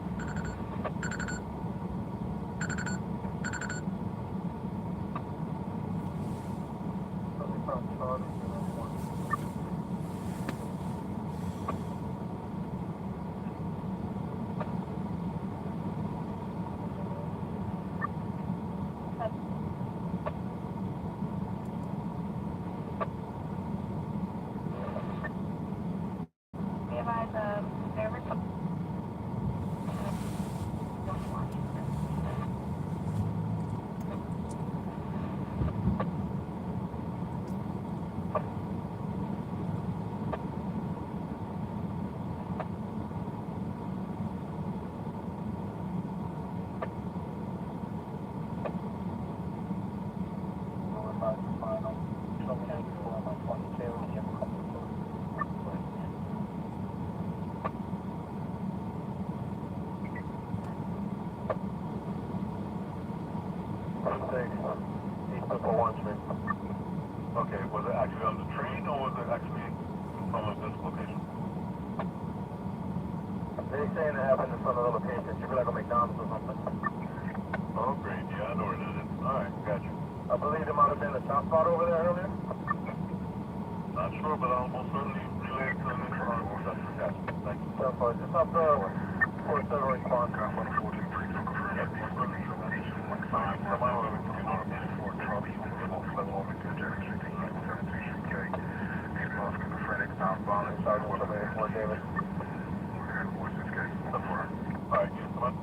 Nearby the air Okay, was it actually on the train or was it actually from this location? They're saying it happened in front of the location. Should be like a McDonald's or something. Oh, great. Yeah, I know where that is. All right, gotcha. I believe there might have been a stop spot over there earlier. Not sure, but I'll most certainly relay it to them in front of us. Gotcha. Thank you. Stop spot. Just up there. For a civil response. Yep, fine. Somebody will be looking on a for trouble. You will walk level over to Jerry Street to East 17 K. He's lost schizophrenic, outbound, and south with a man for David. And what's this case? So far. All right, come on.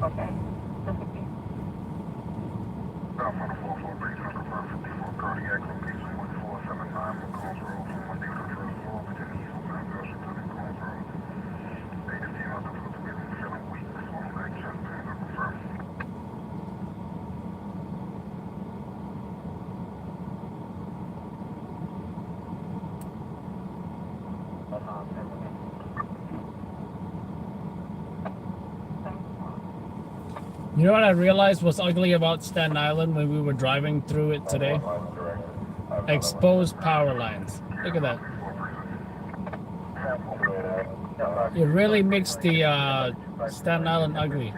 Okay. South on the 4-4 bridge, I confirm 54 cardiac location 1479 McCall's Road from Monday to the first floor within the east of South Washington and Coles Road. They just came out to be feeling weak, swollen back, chest pain, I confirm. You know what I realized was ugly about Staten Island when we were driving through it today? Exposed power lines. Look at that. It really makes the Staten Island ugly.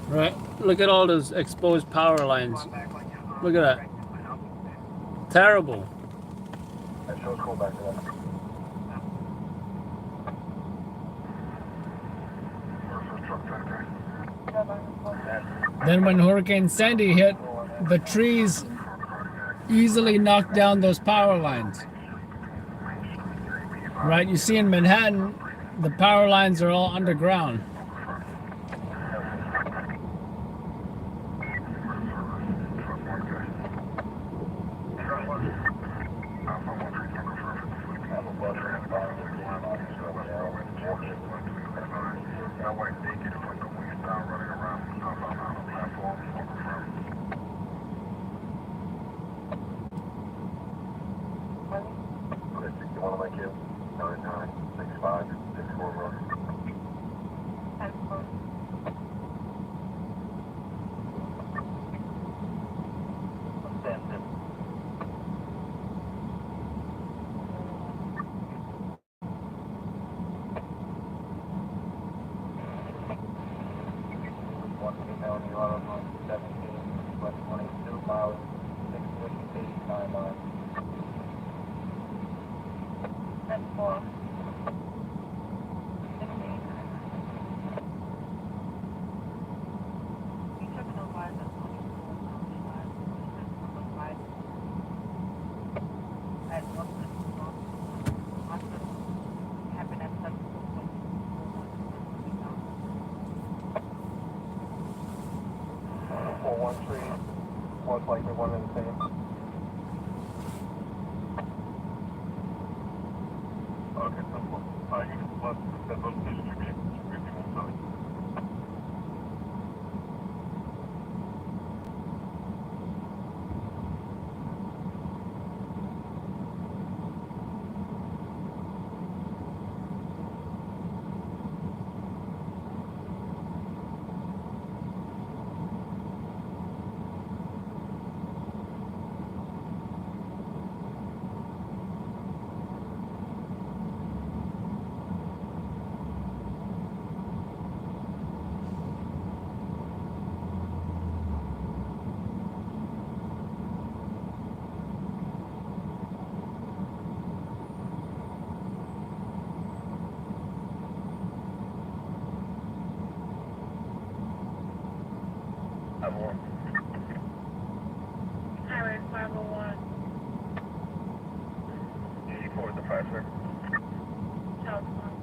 Right, look at all those exposed power lines. Look at that. Terrible. Then when Hurricane Sandy hit, the trees easily knocked down those power lines. Right, you see in Manhattan, the power lines are all underground. My wife did get a foot the wings down running around on the platform. you are on 17, west 22 miles, 689 miles. That's 4. You took an advice on 24. At 1 happened at 7. 413, most likely one and the same. Okay, so you must that location should be inside. Highway 501. 84 is the 5, sir. Southbound.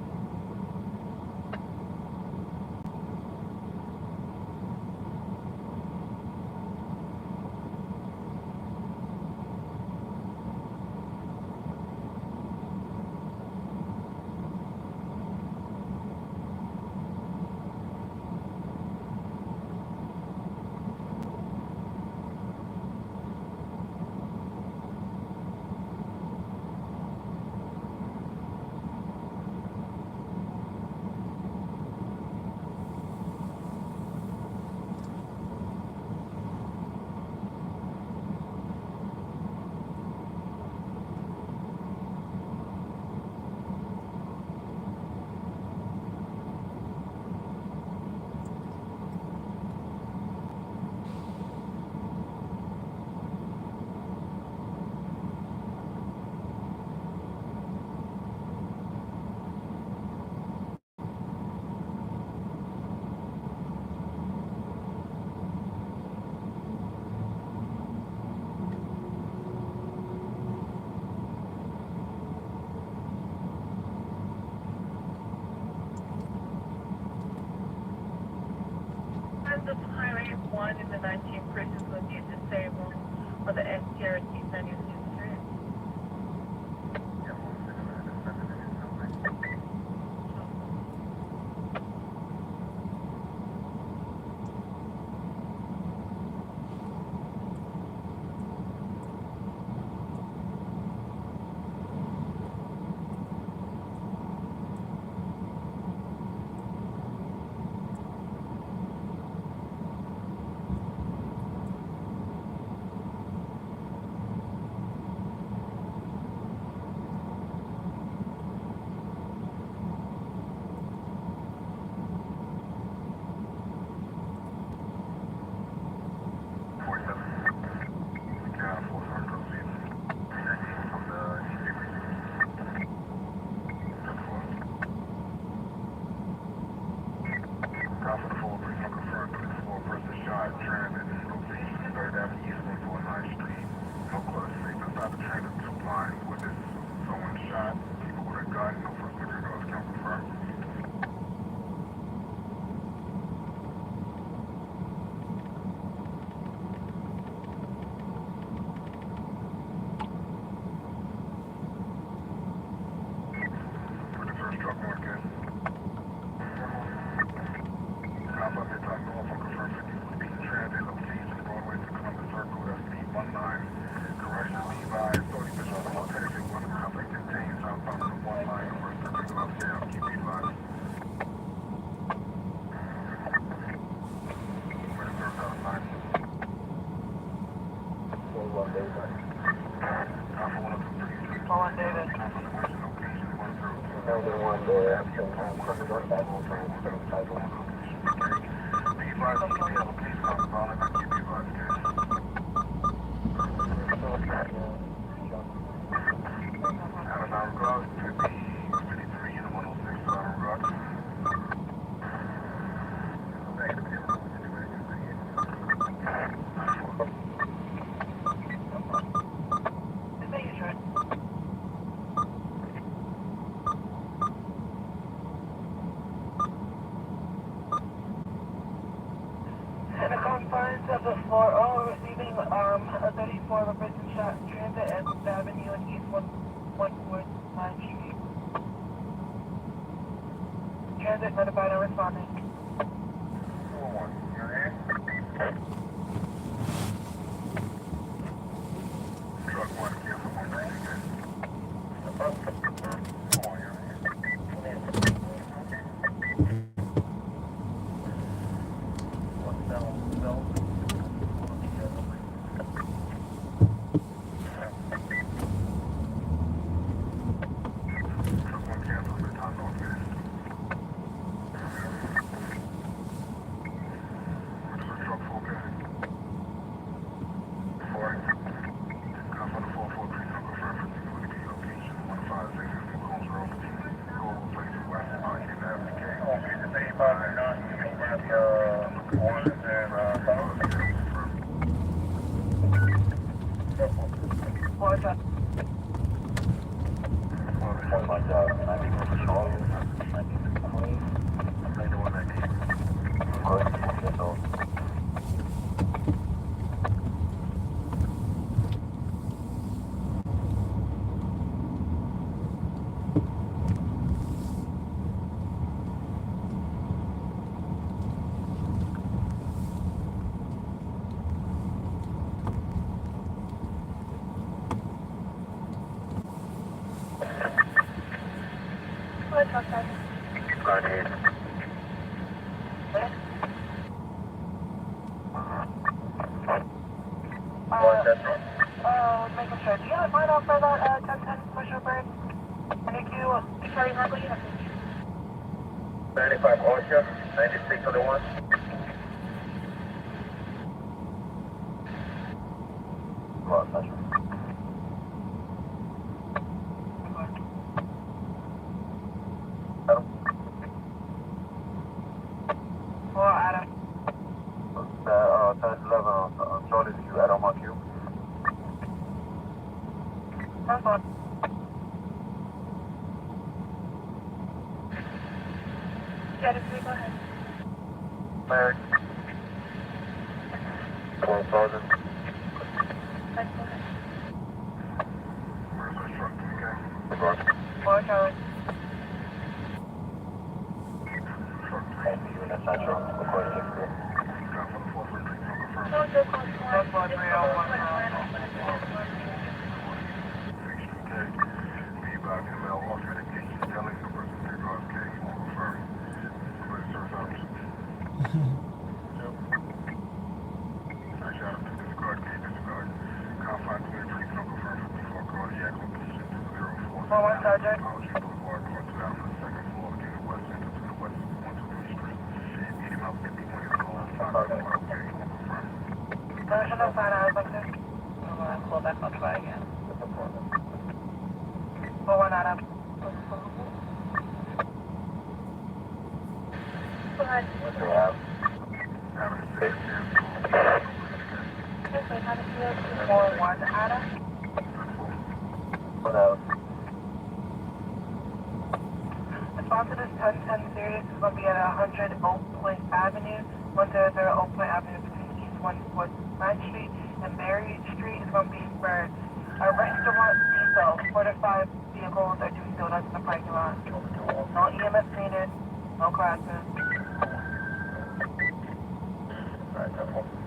As of Highway 1 in the 19th precinct will be disabled for the STRT 76 Street. One there, In the confines of the 4-0, receiving a 34 of a person shot transit at Fifth Avenue and East 114 Street. Transit notified and responding. 4-1, you're here? Truck 1, cancel 1, bring you guys. 4-1, you're here. Truck 1, cancel, your time off, guys. Truck 4, guys. 4. Come on the 4-4, please don't confirm for the location. 156 Coles Road. Go place west of Market Avenue. Okay, the 35 and 9, you can grab your orders and Watch out. Making sure. Do you have a sign off for that 1010 pusher bird? NQ, Charlie Hartley? 95 Osha, 96 on the 1. Adam. 10-11, Charlie, did you add on my queue? That's on. Yeah, just go ahead. Merrick. 12,000. Let's go ahead. Where's our truck, okay? Four, Charlie. Truck 3. That's not truck. Recording 6 3. Come from the 4 3, please don't confirm. That's 4301. Sergeant. National sign out, like this. I'm going to pull back on try again. 4-1 Adam. Go ahead. What do we have? Yes, I have a 4-1 Adam. What else? Response to this 1010 series is going to be at 100 Oak Point Avenue. 100 Oak Point Avenue between East 149th Street and Berry Street is going to be for a restaurant depot. 4 to 5 vehicles are doing donuts in the parking lot. No EMS needed, no classes.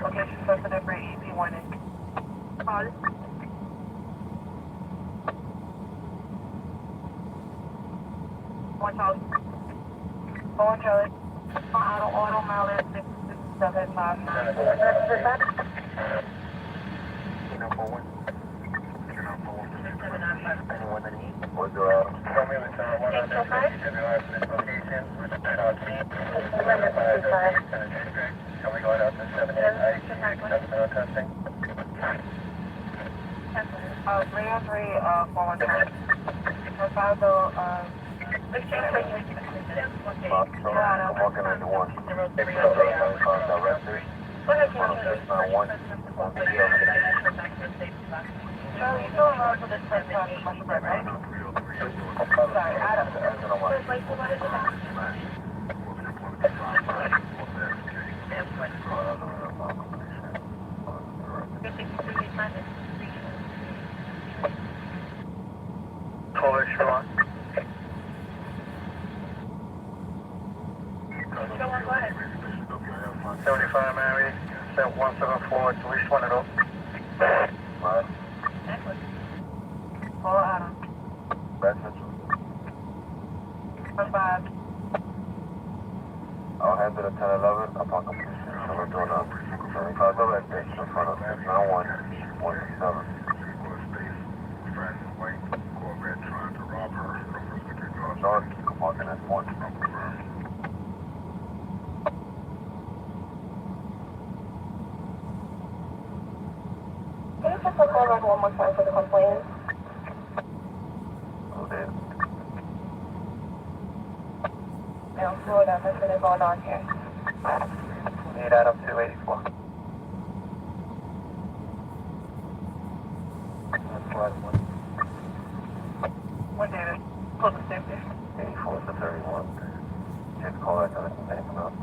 Location sensitive for EP warning. Call. One Charlie. One Charlie. Auto mallet 675. Anyone that needs? What's your tell me the time? 100 location, which Testing. 303, 412. Chicago, exchange for you. I'm walking into one. Directly. 10691. Charlie, you still around for this first commercial break, right? Sorry, Adam. Caller, Sean. Go on, go ahead. 75 Mary, set 174, to least one of those. Excellent. Call Adam. Message. 5. I'll hand it at 1011 upon completion. So we're doing a 75 direct station in front of 691 167. Trying to rob her. North, I'm walking at 1. Can you just call around one more time for the complaint? Oh, dear. No, Florida, what's been going on here? Need Adam 284. That's last one. What David? Close to safety. 84 to 31. Just call that to the name up.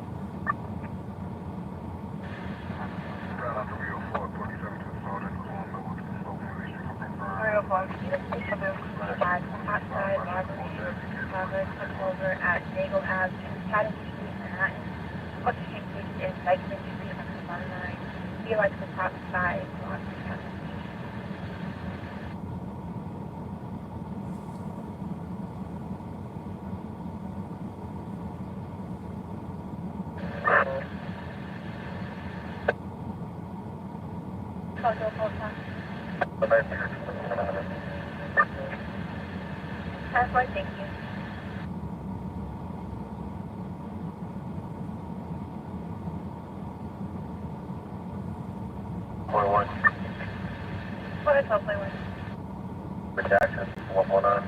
Round 304, 27 to the sergeant, on level 2 slow police, confirmed. 305. At Hotspot Margarita, Congress took over at Naval Ave, Chatham Street, Manhattan. What's the street is Dykeman Street on the bottom line. Be like the top 5 blocks of Chatham Street. Call your phone time. Passport, thank you. Point 1. What is up, play one? Redaction 149.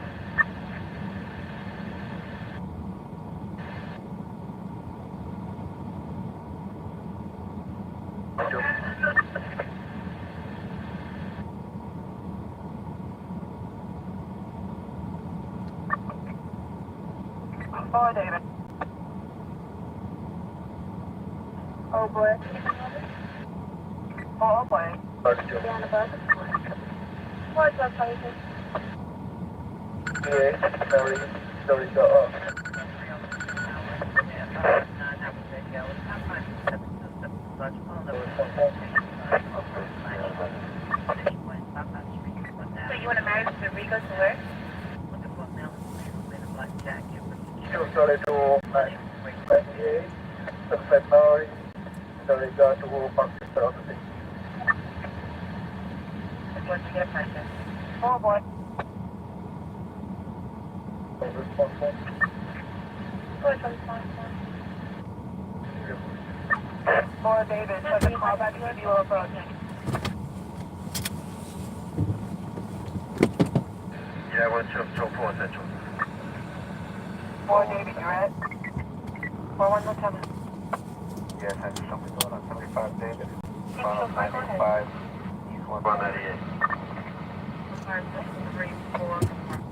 Oh, David. Oh, boy. Oh, boy. 32. Down the bus. What's up, Tyson? Yeah, sorry, go up. So you want to marry Mr. Rico to where? Sorry to 98, February, sorry, got to go back to Saturday. Once you get a question. Oh, boy. Responsible. What's up, More David, so the call back to you approach. Yeah, I went to 4 Central. More David, you're at? 4117. Yes, I just something going on 75 David. Can you show 95, East 198. 534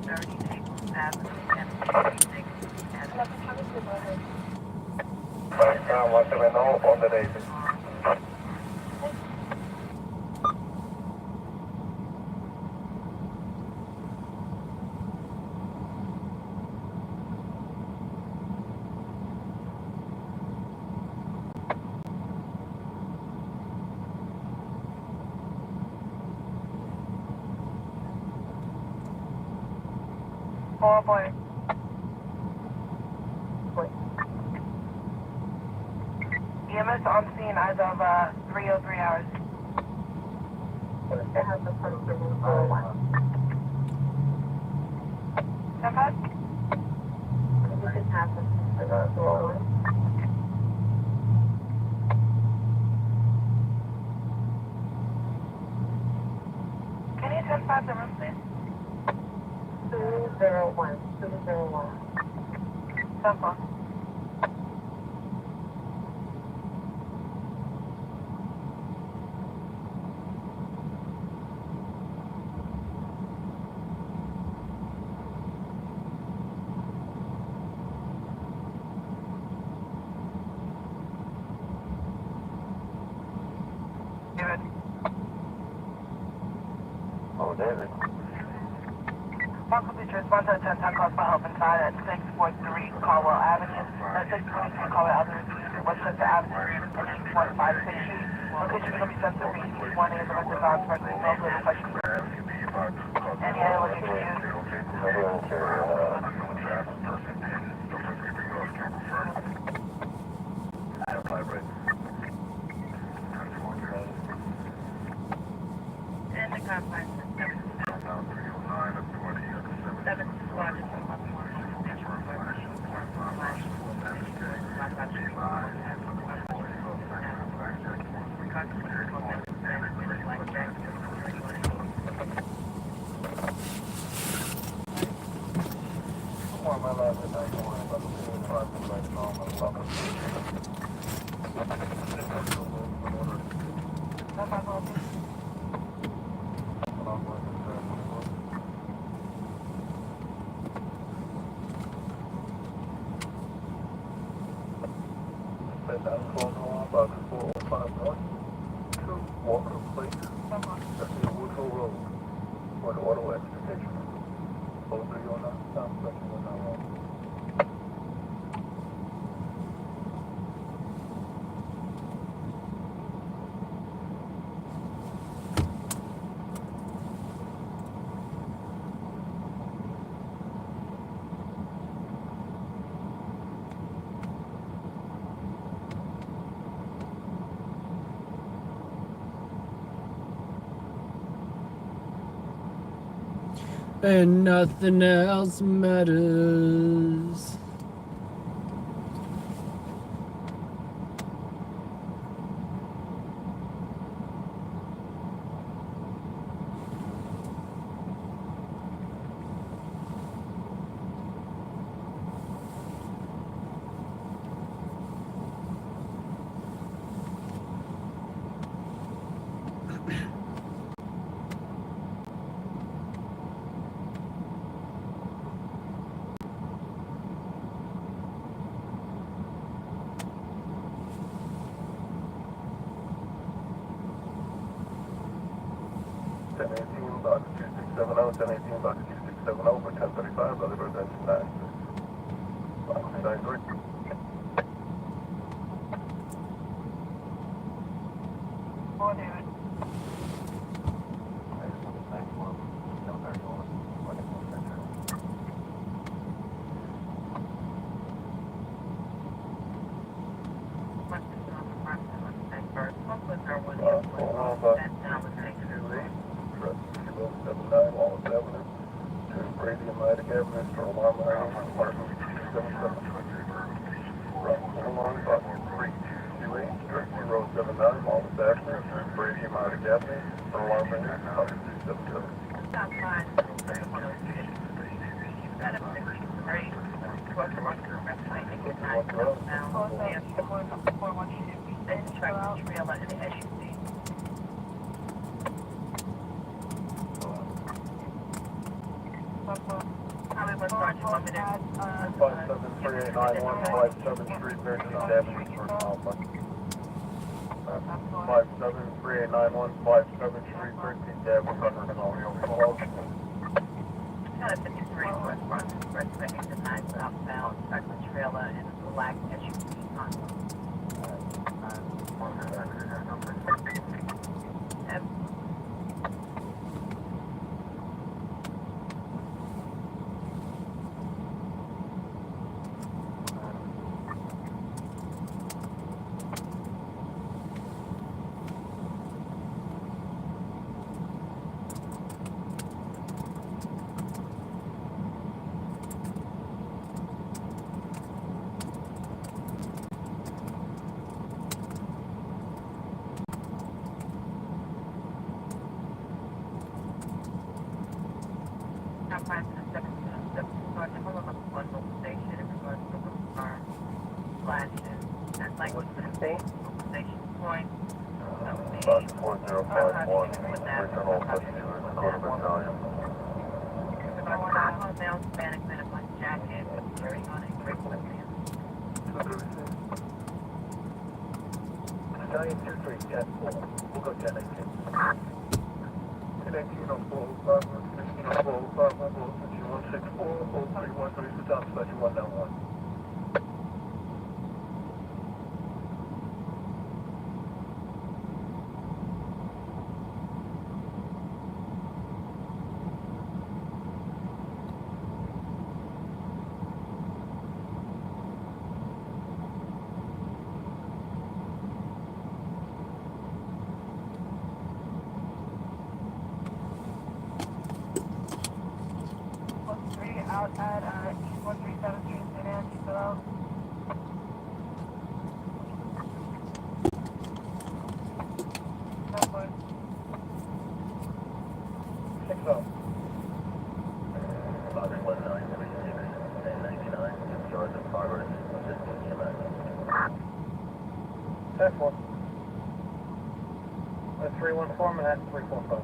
38 Avenue, Right now, 170 on the David. Oh, boy. EMS on scene as of 303 hours. It has the first signal 401. Tempat? You can have the 401. 201. 201. 10-4. David. Oh, David. Marco Beatrice, 110 calls for help inside at 643 Caldwell Avenue, 623 Caldwell Avenue, Westchester Avenue, and 156 Street. Location will be sent to me. 1 is elected dogs for the no further questions. Any other location used? And the complex. 7 squad. And nothing else matters. Box 2670, 1018 Box 2670 for 1035, other residential 9. Box 93. Oh, David. 5 to 7 to start to hold up on the station in regards to the car flashes. That's like what's the station point. Bus 4051, regional pursuers, Dakota Battalion. Male Hispanic men in black jacket, carrying on a great weapon. Battalion 2310, we'll go 1018. 1018 on 405, 16 on 405, 164, 0313, the top special 191. Out at East 137th Street, St. Anne's, below. No point. 6-0. 51936, 1099, in charge of progress, assisting EMS. 10-4. 314, Manhattan 345.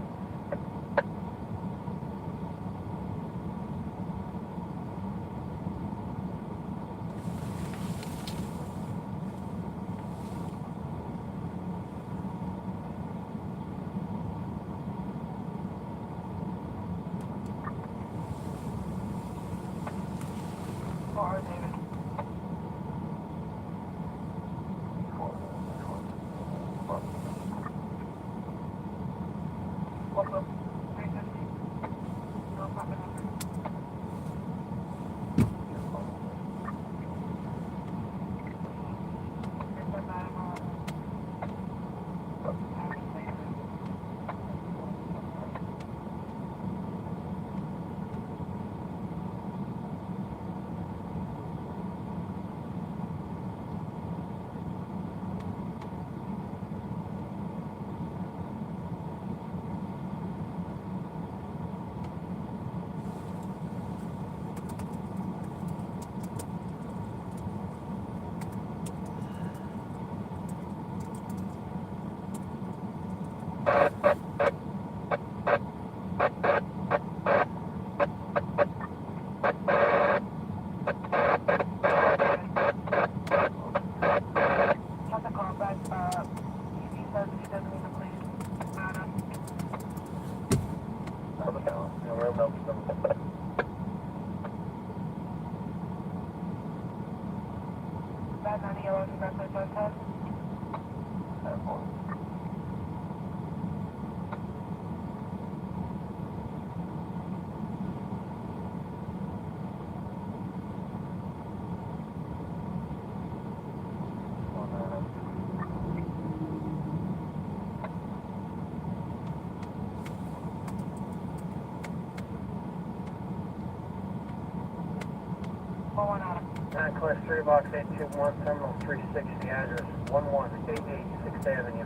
Class 3, Box 821, Terminal 360, address 1188 6th Avenue,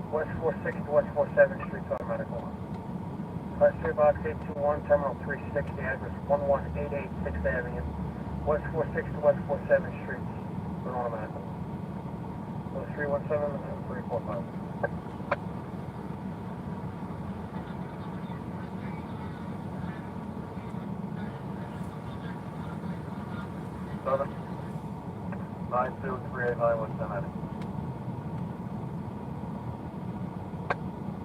West 460 to West 47th Street, automatic one. Class 3, Box 821, Terminal 360, address 1188 6th Avenue, West 460 to West 47th Street, automatic one. 317 and 345. Southern 92389 West 1090.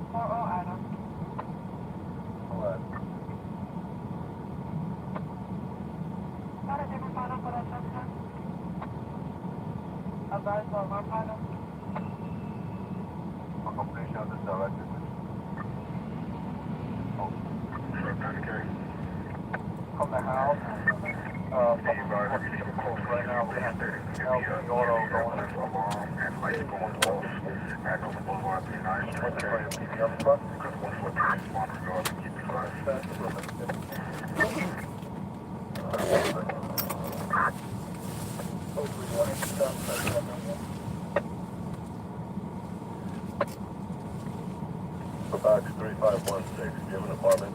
40 Adam. Alright. Not a different final for that section. Advise on my final. I'm going to finish out this director. From the house. Right now we have to help the auto going and lights going close. Back on the boulevard, be nice. What's the right of PB up front? Just 143, respond regard, keep it fast. Hopefully you want to stop that. For box 3516, do you have an apartment?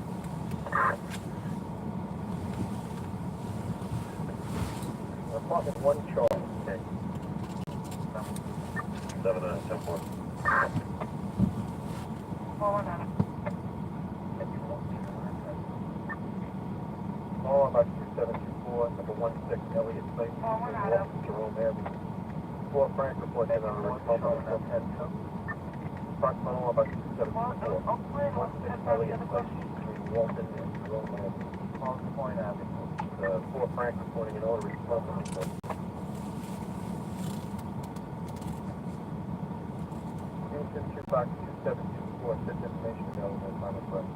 Department 1 Charlie. Okay. 7974. All about 2724, number 16 Elliott Place, Jerome Avenue. 4 Frank report in on 1 Charlie, 10. Approximately all about 2724. 16 Elliott Place, between Walton and Jerome Avenue. Long Point Avenue. 4 Frank reporting an order is smoking report. Houston 252 send information available on the front.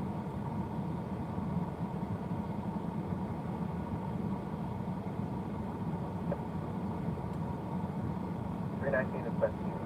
.319 is been here.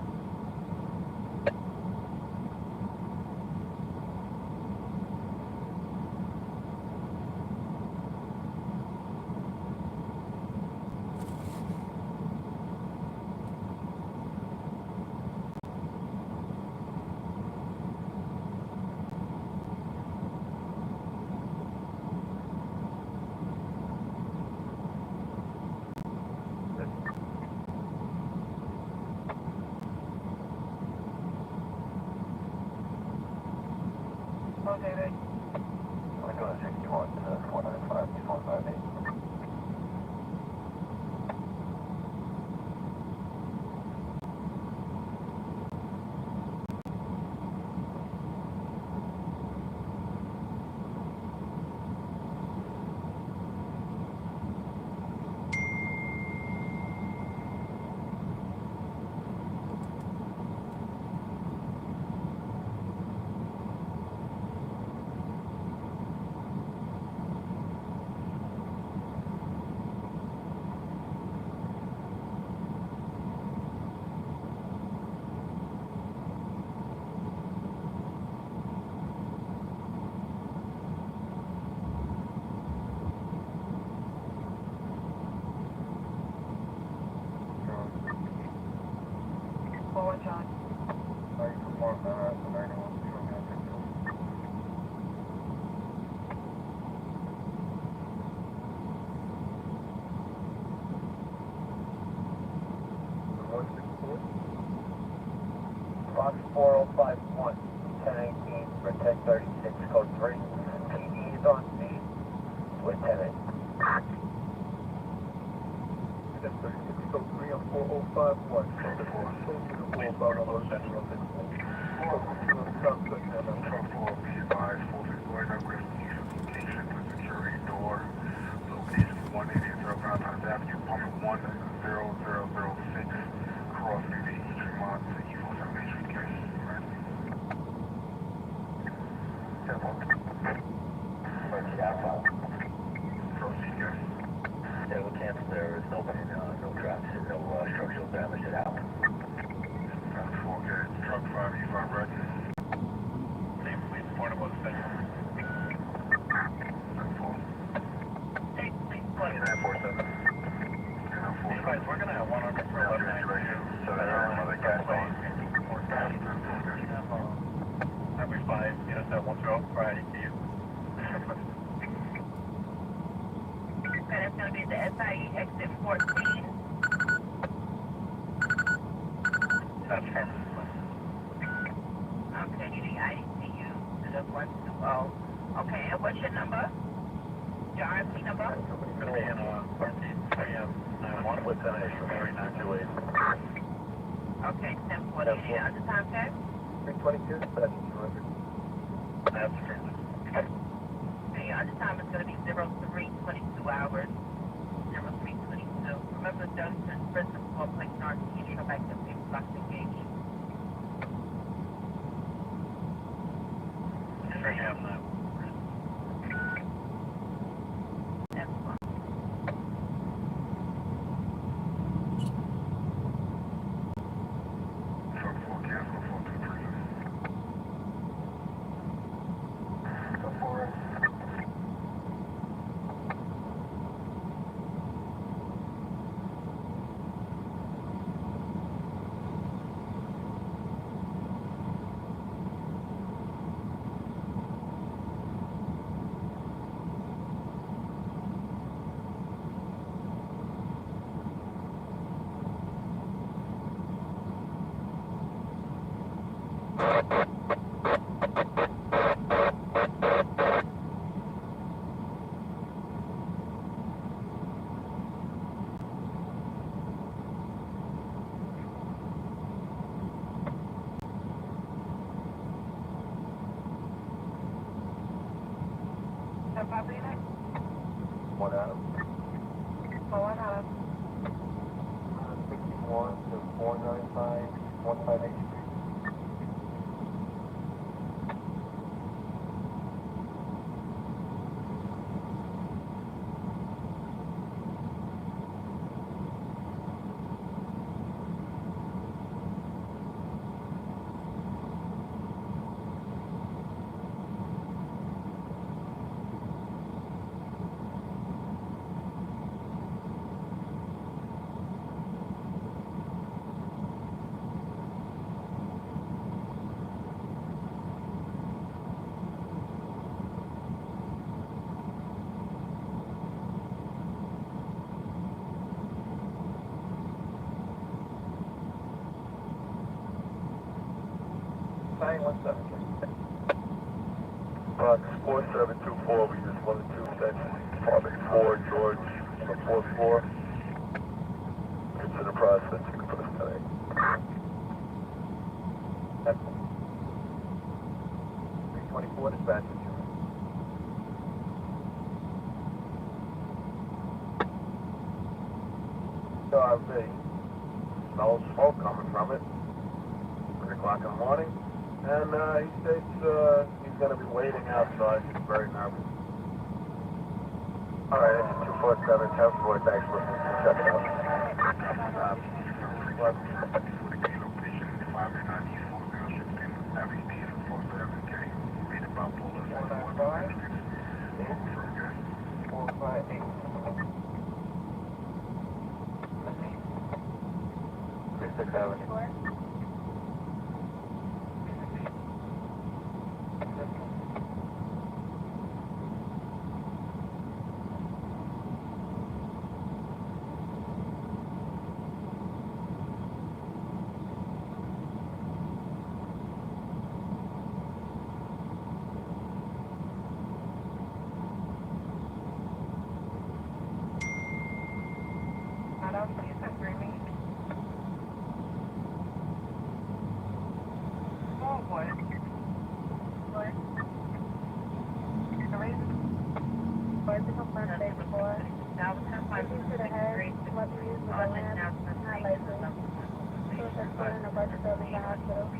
I'm going to 61 to 495, 458. Box 4051, 1018, for 1036, code 3. PD is on speed with 10 1036, code 3 on 4051. Security door. Location 180 South Avenue, apartment 10006, cross the Eastern to East Salvation Case. Proceed, guys. Yeah, we'll cancel there. There's no traffic, no structural damage at all. Traffic 4, okay. Truck 5, E5 red. Same police point about the same. 2947. Guys, we're gonna have one on this for 11 So another gas on. Highway 5, get us that 112 Friday to you. And it's going to be the SIE exit 14. That's fine. Okay, you need IDCU to the 120. Okay, and what's your number? Your RFP number? It's gonna be in 13 91 with 928. Okay, 1040. And the time tag? 322, 7200. That's true. Okay, your time is going to be 0322 hours. 0322. Remember, Junction, Prison, 4 Place North, you go back to 6 blocks engaged. Straight down that. That's fine. Truck 4, cancel 423. Papa unit? 1 Adam. Oh, 1 Adam. 61 to 495, 158 Street. Sign 117. Box 4724, we just wanted to extension, apartment 4, George, on the 4th floor. It's in the process, you can put us today. Excellent. 324 dispatch. RV. Smells smoke coming from it. 3 o'clock in the morning. And he states he's going to be waiting outside. He's very nervous. Alright, it's 247, 10-4, thanks for listening. Check it out. Location 590-4016, average speed of 47K, read about Boulder 495, 458. 36 Avenue. Adam, please agree me. Oh, boy. What? The reason? For the confirm day before. Now the 10-5 to the head, what we use with the lamp, not likely. So it's just one in a budget building, the hospital.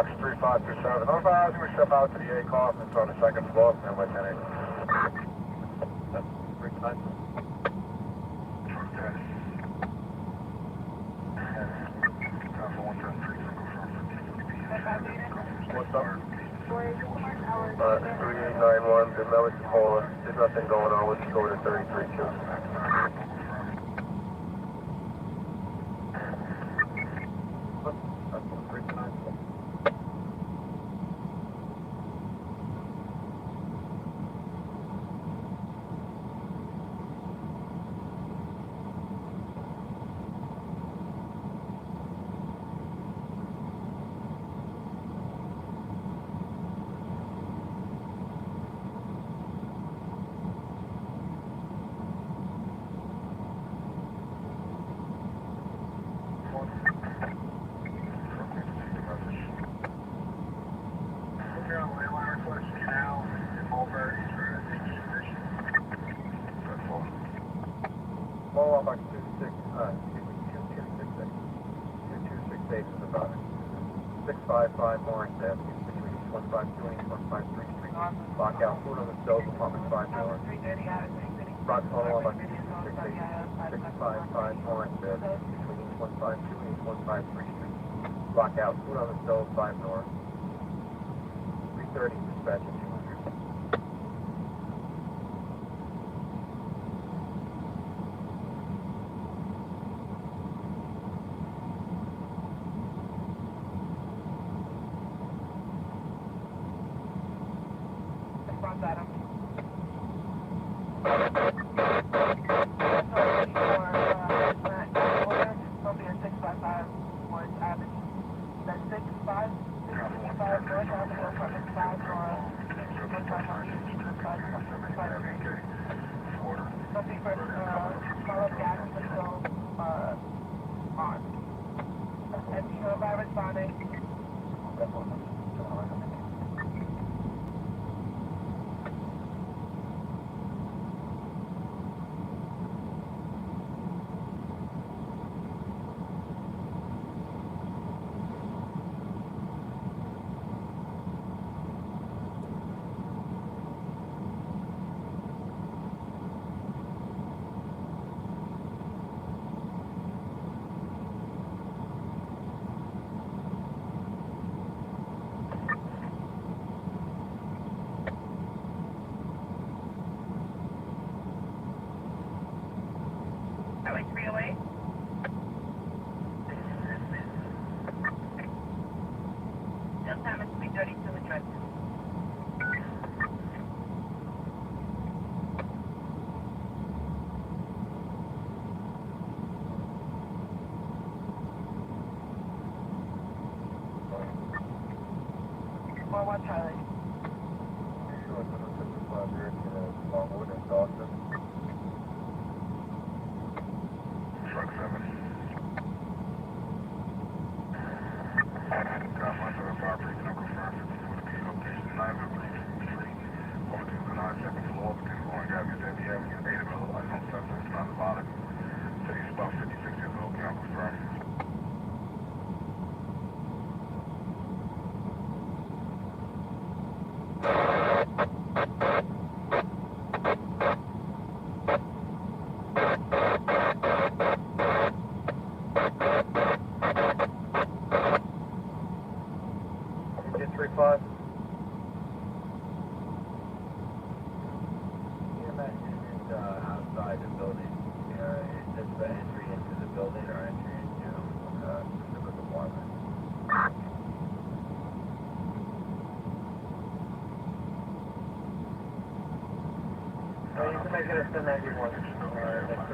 Fox 3527. Notify housing, we step out to the A car, it's on the second floor, and by 10 That's 3 times. Okay. What's up? 3891, the Melody Caller. There's nothing going on. Let's go to 33-2. Follow up on 2268 is about 655 Lawrence Avenue, between East 152 and East 153 Street. Lockout, food on the stove, apartment 5 Lawrence. Rock follow up on 2268, 655 Lawrence Avenue, between East 152 and East 153 Street. Lockout, food on the stove, 5 North. 330, dispatch at 200. Highway 308. Still time is 3:32 address. Well, what Charlie? Truck 7. Got my 75 freaking up confirmed 54 location 9 Street. Over to the 97th floor, between Lauren Avenue and Debbie Avenue, 8 available, unknown suspects, not about it. City is about 56 years old, can I confirm? Get 3-5. EMS is outside the building. Is this the entry into the building or entry into specific apartment? You can make it a 1091. That's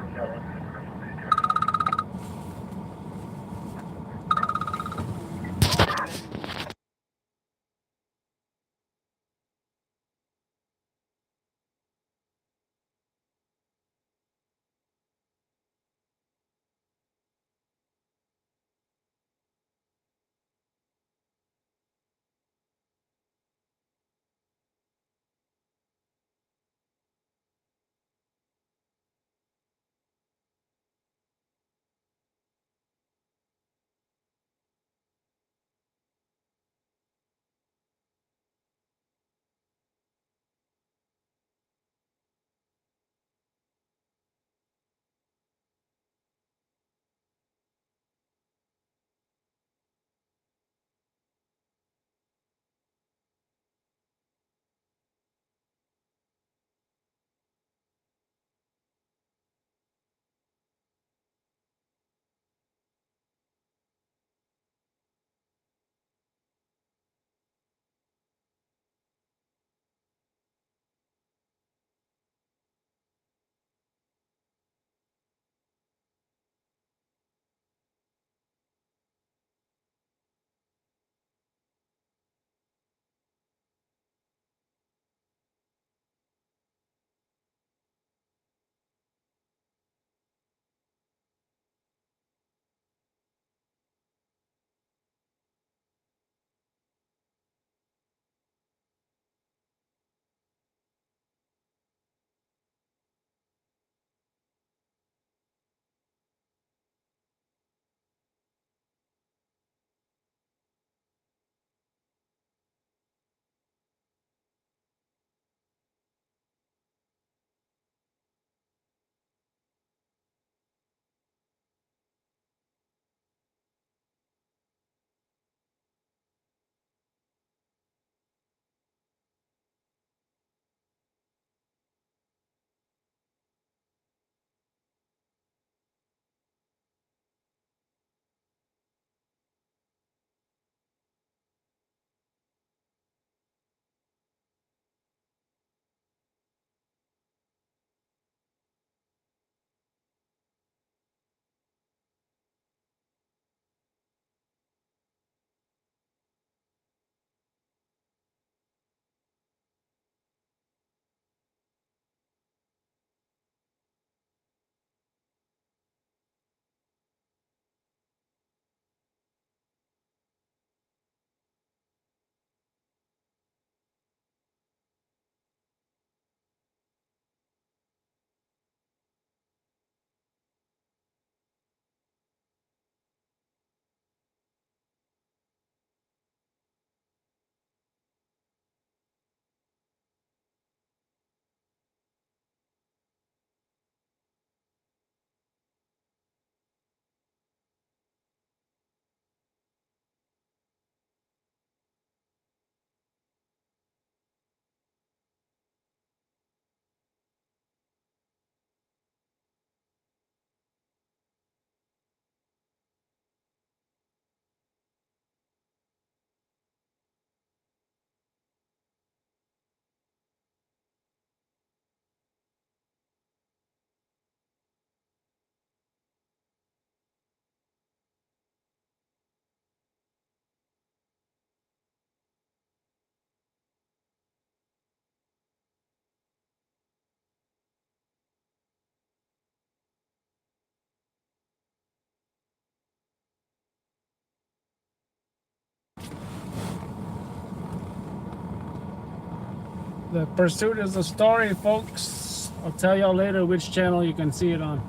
The pursuit is a story, folks. I'll tell y'all later which channel you can see it on.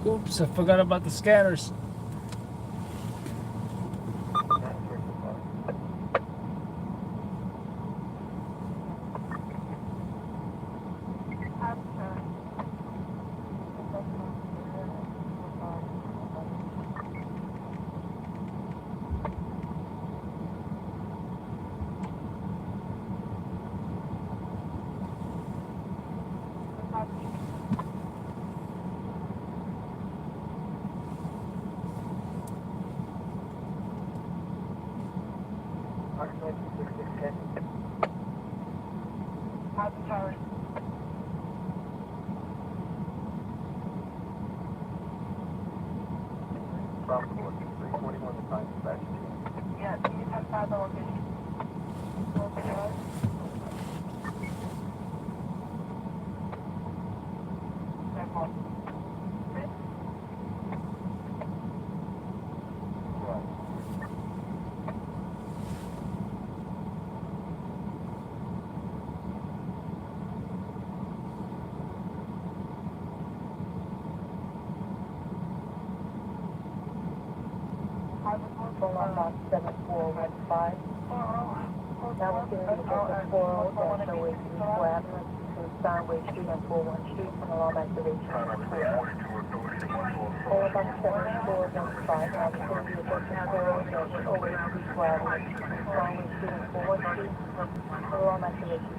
Oops, I forgot about the scanners. Box 7415. That was going to be just a 40 that show is flat. between Steinway Street and 41 Street and alarm activation. Caller box 7415 has a currently adjusted call that always speaks loudly. Steinway Street and 41 Street, alarm activation.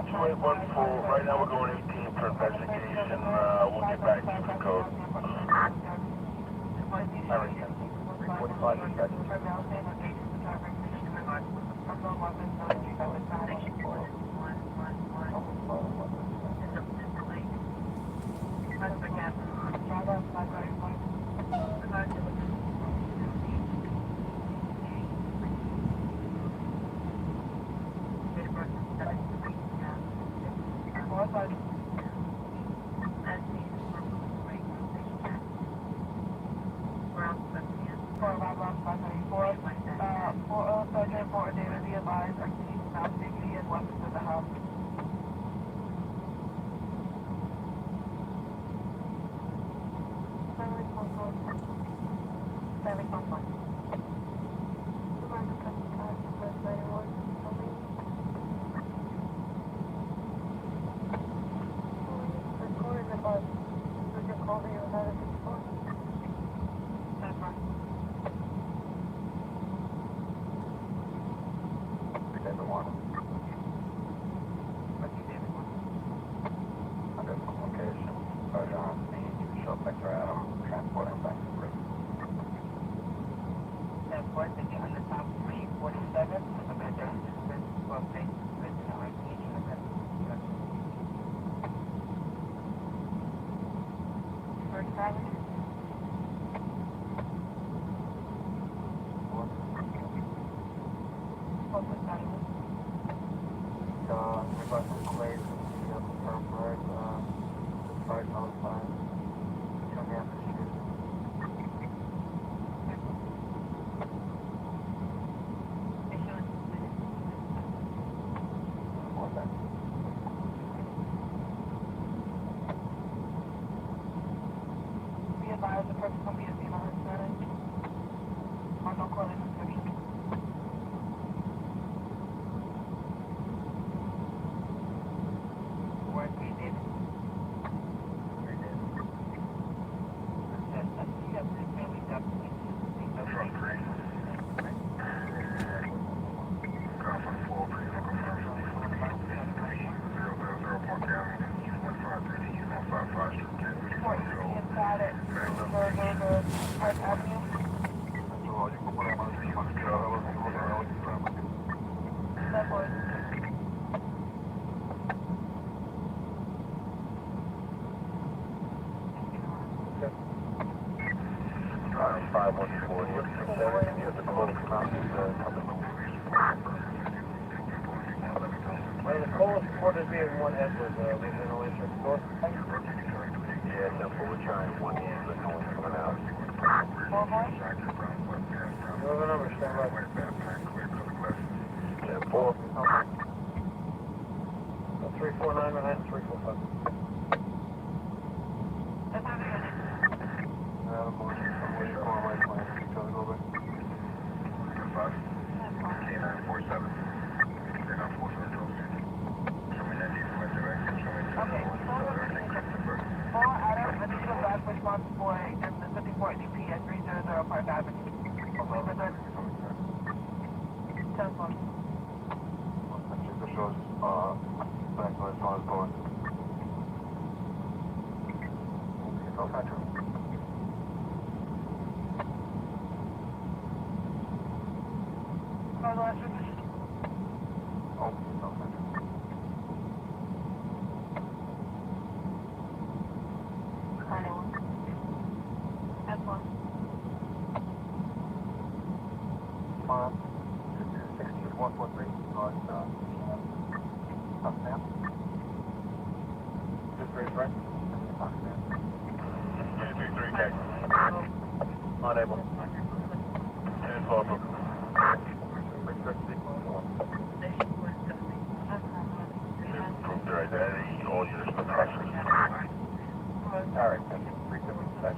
Right now we're going 18 for investigation. We'll get back to the code. 45 seconds. Request for claims, confirmed, charge notified. The coldest quarters being one Edward, was there no answer before? Yeah, no, but we're trying one in, but no one's coming out. You have a number, stand by. 10-4. 349 Manhattan, 345. Response for the 54 ADP at 300 Park Avenue. Telephone. Back when it's on going. Unable. And local. Prove their identity, all units for caution. Alright, that's 357.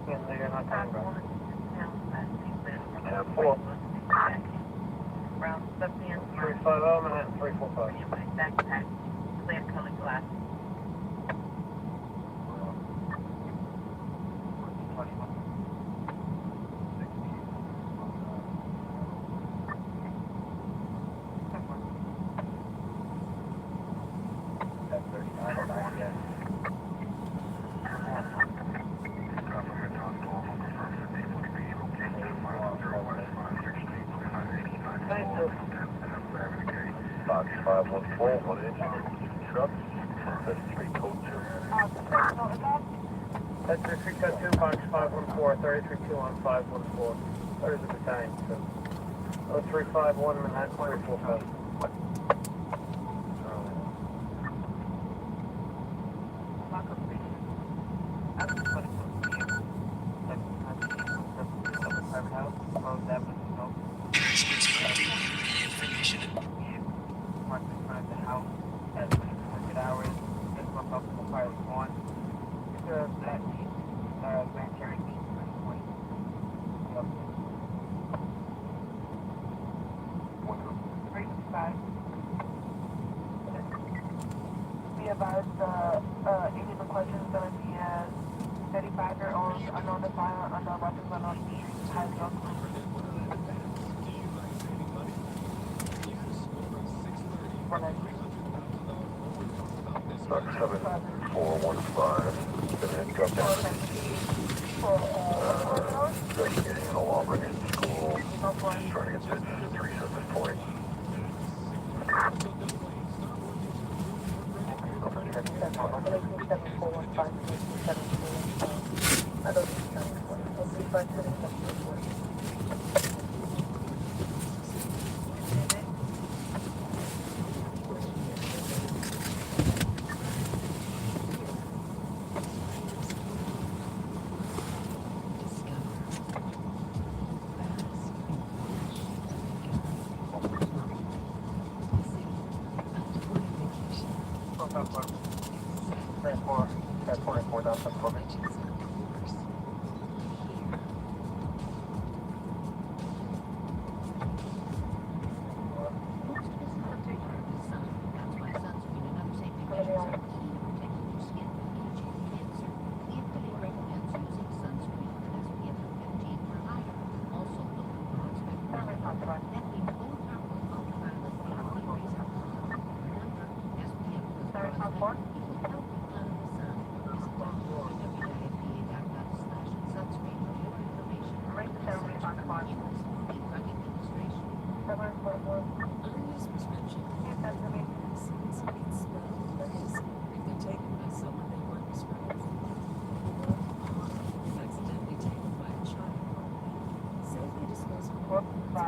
And they're not coming back. 10-4. 350 Manhattan, 345. Clear colored glass. Box 514, 1 inch, trucks, that's 3 code 2. That's 332, box 514, 332 on 514. There's a battalion, so. 0351 Manhattan, 345. Be advised, any of the questions going to be 35-year-old, unknown to violent, unknown weapons, unknown street, high drug. 7415, been drop down. Investigating an alarm in school, trying to get business 3 at this point.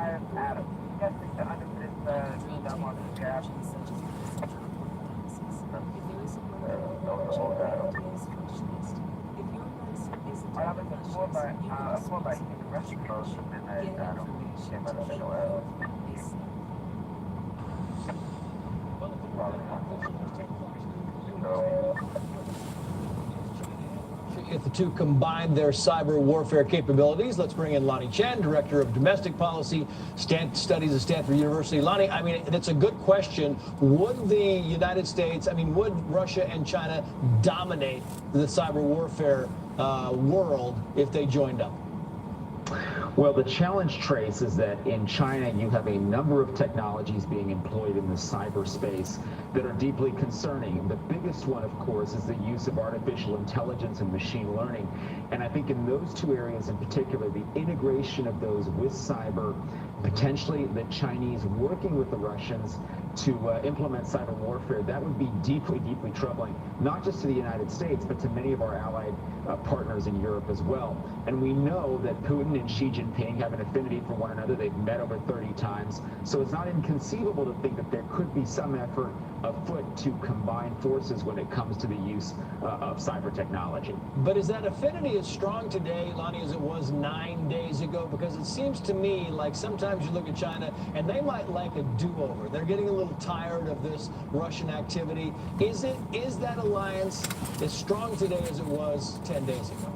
Adam. Yes, to understand this job on this cab. I have a floor by rescue mode, and then I don't get my signal out. If the two combine their cyber warfare capabilities, let's bring in Lonnie Chen, Director of Domestic Policy Studies at Stanford University. Lonnie, I mean, that's a good question. Would the United States, I mean, would Russia and China dominate the cyber warfare world if they joined up? Well, the challenge, Trace, is that in China you have a number of technologies being employed in the cyberspace that are deeply concerning. The biggest one, of course, is the use of artificial intelligence and machine learning. And I think in those two areas in particular, the integration of those with cyber, potentially the Chinese working with the Russians to implement cyber warfare, that would be deeply, deeply troubling, not just to the United States, but to many of our allied partners in Europe as well. And we know that Putin and Xi Jinping have an affinity for one another. They've met over 30 times. So it's not inconceivable to think that there could be some effort afoot to combine forces when it comes to the use of cyber technology. But is that affinity as strong today, Lonnie, as it was 9 days ago? Because it seems to me like sometimes you look at China and they might like a do-over. They're getting a little tired of this Russian activity. Is that alliance as strong today as it was 10 days ago?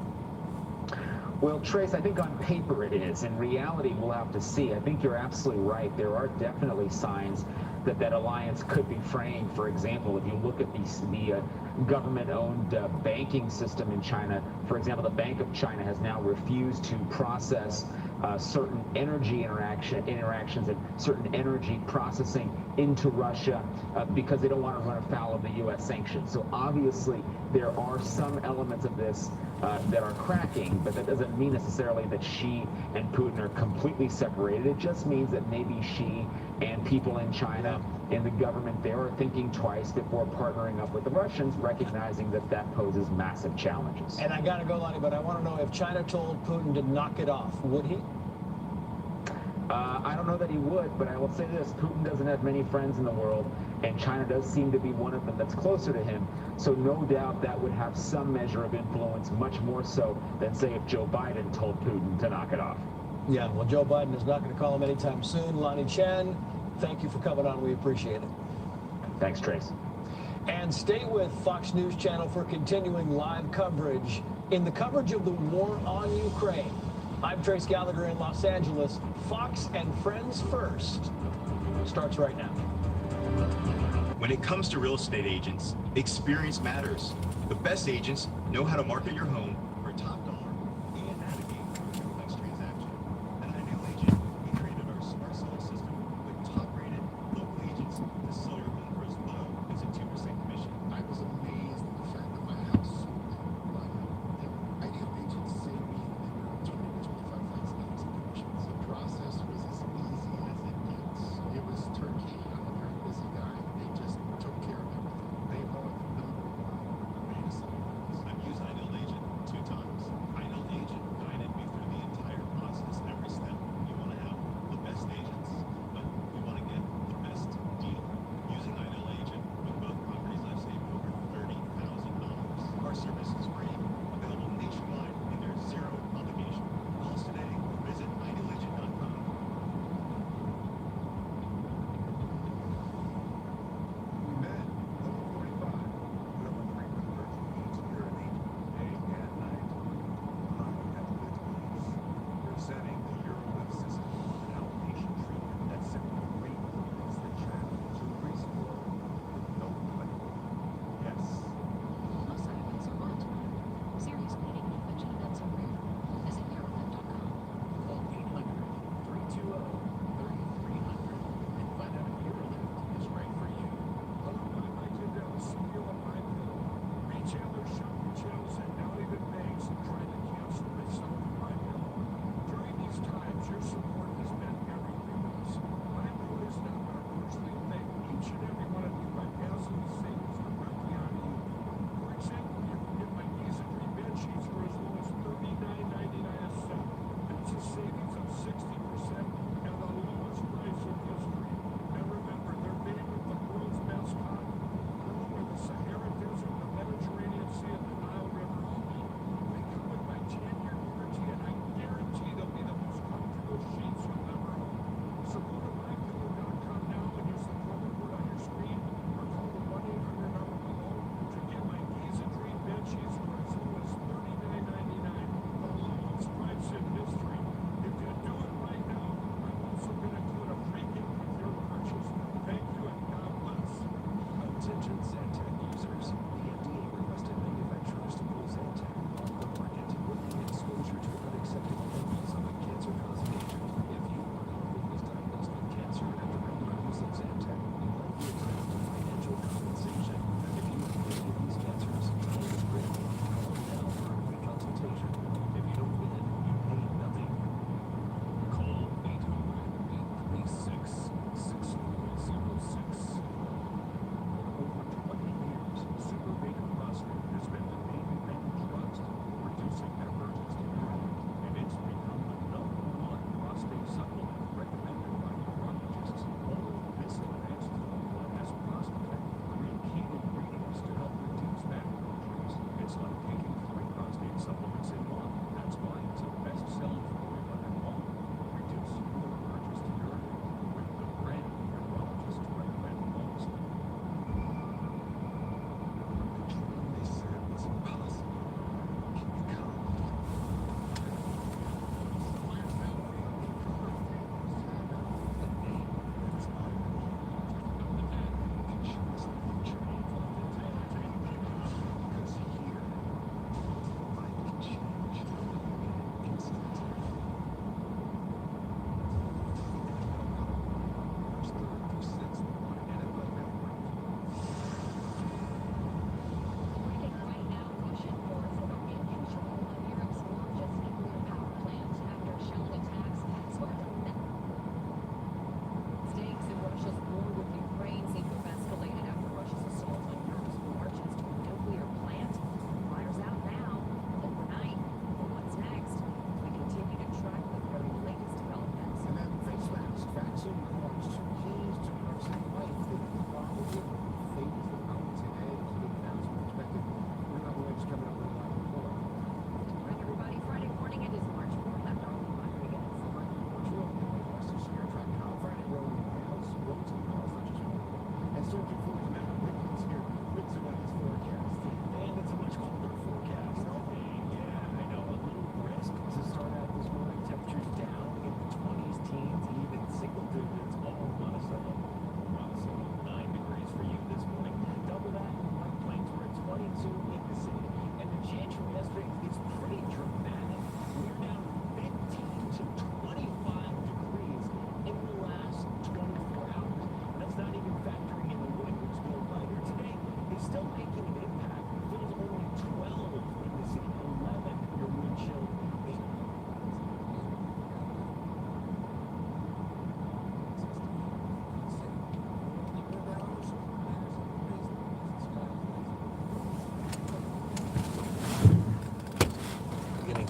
Well, Trace, I think on paper it is. In reality, we'll have to see. I think you're absolutely right. There are definitely signs that that alliance could be fraying. For example, if you look at the government-owned banking system in China, for example, the Bank of China has now refused to process certain energy interactions and certain energy processing into Russia because they don't want to run afoul of the U.S. sanctions. So obviously there are some elements of this that are cracking, but that doesn't mean necessarily that Xi and Putin are completely separated. It just means that maybe Xi and people in China and the government there are thinking twice before partnering up with the Russians, recognizing that that poses massive challenges. And I got to go, Lonnie, but I want to know if China told Putin to knock it off, would he? I don't know that he would, but I will say this. Putin doesn't have many friends in the world, and China does seem to be one of them that's closer to him. So no doubt that would have some measure of influence, much more so than, say, if Joe Biden told Putin to knock it off. Yeah, well, Joe Biden is not going to call him anytime soon. Lonnie Chen, thank you for coming on. We appreciate it. Thanks, Trace. And stay with Fox News Channel for continuing live coverage. In the coverage of the war on Ukraine, I'm Trace Gallagher in Los Angeles. Fox and Friends First starts right now. When it comes to real estate agents, experience matters. The best agents know how to market your home for top dollar and navigate through complex transactions. An ideal agent, we created our smart sales system with top-rated local agents to sell your home for as low as a 2% commission. I was amazed at the fact that my house sold by ideal agents saved me anywhere from 20 to 25 flights in commissions. The process was as easy as it gets. It was turkey. I'm a very busy guy. They just took care of everything. They are the number one way to sell your house. I've used Ideal Agent to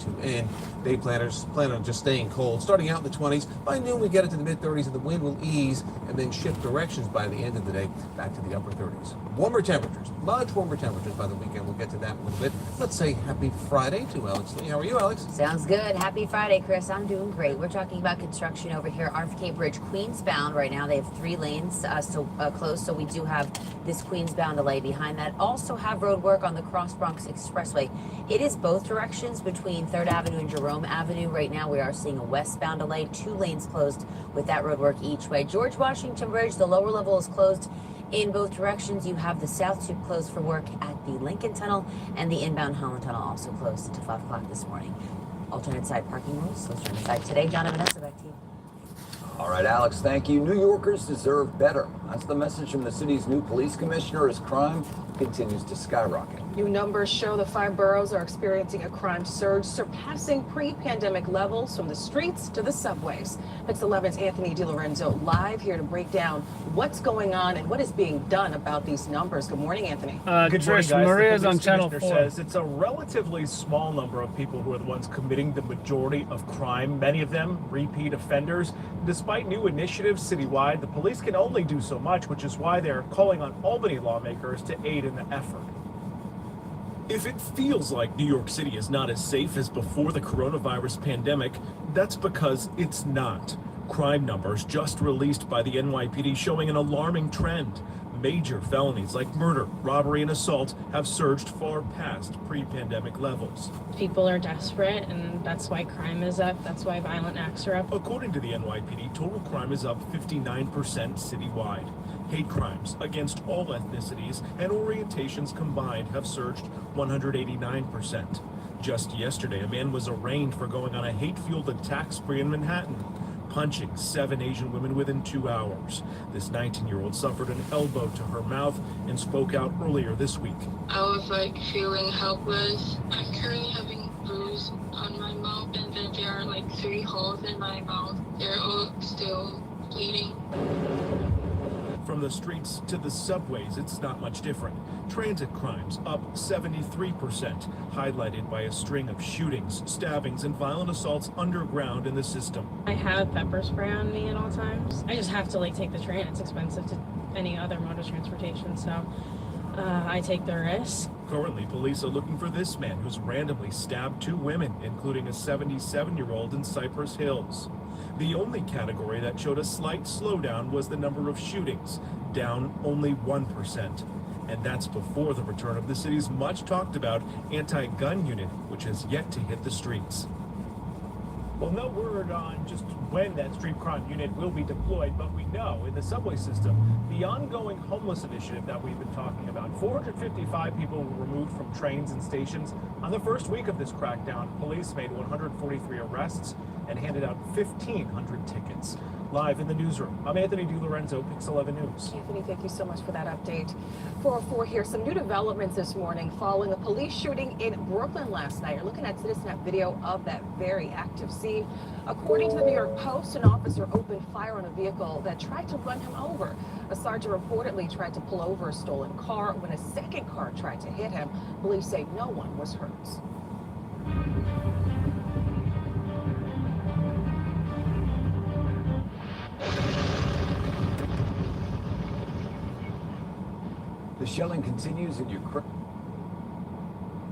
to end. Day planners plan on just staying cold, starting out in the 20s. By noon, we get into the mid-30s, and the wind will ease and then shift directions by the end of the day back to the upper 30s. Warmer temperatures, much warmer temperatures by the weekend. We'll get to that in a little bit. Let's say happy Friday to Alex Lee. How are you, Alex? Sounds good. Happy Friday, Chris. I'm doing great. We're talking about construction over here, RFK Bridge, Queensbound. Right now, they have 3 lanes closed, so we do have this Queensbound delay. Behind that, also have road work on the Cross Bronx Expressway. It is both directions between 3rd Avenue and Jerome Avenue. Right now, we are seeing a westbound delay, 2 lanes closed with that road work each way. George Washington Bridge, the lower level is closed in both directions. You have the South Tube closed for work at the Lincoln Tunnel, and the inbound Holland Tunnel also closed until 5 o'clock this morning. Alternate side parking rules, alternate side today. John and Vanessa, back to you. All right, Alex, thank you. New Yorkers deserve better. That's the message from the city's new police commissioner as crime continues to skyrocket. New numbers show the 5 boroughs are experiencing a crime surge, surpassing pre-pandemic levels from the streets to the subways. Mix 11's Anthony DiLorenzo live here to break down what's going on and what is being done about these numbers. Good morning, Anthony. Good morning, guys. Maria's the on police Channel commissioner 4. says it's a relatively small number of people who are the ones committing the majority of crime, many of them repeat offenders. Despite new initiatives citywide, the police can only do so much, which is why they're calling on Albany lawmakers to aid in the effort. If it feels like New York City is not as safe as before the coronavirus pandemic, that's because it's not. Crime numbers just released by the NYPD showing an alarming trend. Major felonies like murder, robbery, and assault have surged far past pre-pandemic levels. People are desperate, and that's why crime is up. That's why violent acts are up. According to the NYPD, total crime is up 59% citywide. Hate crimes against all ethnicities and orientations combined have surged 189%. Just yesterday, a man was arraigned for going on a hate-fueled attack spree in Manhattan, punching 7 Asian women within 2 hours. This 19-year-old suffered an elbow to her mouth and spoke out earlier this week. I was feeling helpless. I'm currently having a bruise on my mouth, and then there are 3 holes in my mouth. They're all still bleeding. From the streets to the subways, it's not much different. Transit crimes up 73%, highlighted by a string of shootings, stabbings, and violent assaults underground in the system. I have pepper spray on me at all times. I just have to take the train. It's expensive to any other mode of transportation, so I take the risk. Currently, police are looking for this man who's randomly stabbed 2 women, including a 77-year-old in Cypress Hills. The only category that showed a slight slowdown was the number of shootings, down only 1%. And that's before the return of the city's much talked about anti-gun unit, which has yet to hit the streets. Well, no word on just when that street crime unit will be deployed, but we know in the subway system, the ongoing homeless initiative that we've been talking about, 455 people were removed from trains and stations. On the first week of this crackdown, police made 143 arrests and handed out 1,500 tickets. Live in the newsroom, I'm Anthony DiLorenzo, Pix 11 News. Anthony, thank you so much for that update. 404 here, some new developments this morning following a police shooting in Brooklyn last night. You're looking at CitizenNet video of that very active scene. According to the New York Post, an officer opened fire on a vehicle that tried to run him over. A sergeant reportedly tried to pull over a stolen car when a second car tried to hit him. Police say no one was hurt. The shelling continues in Ukraine.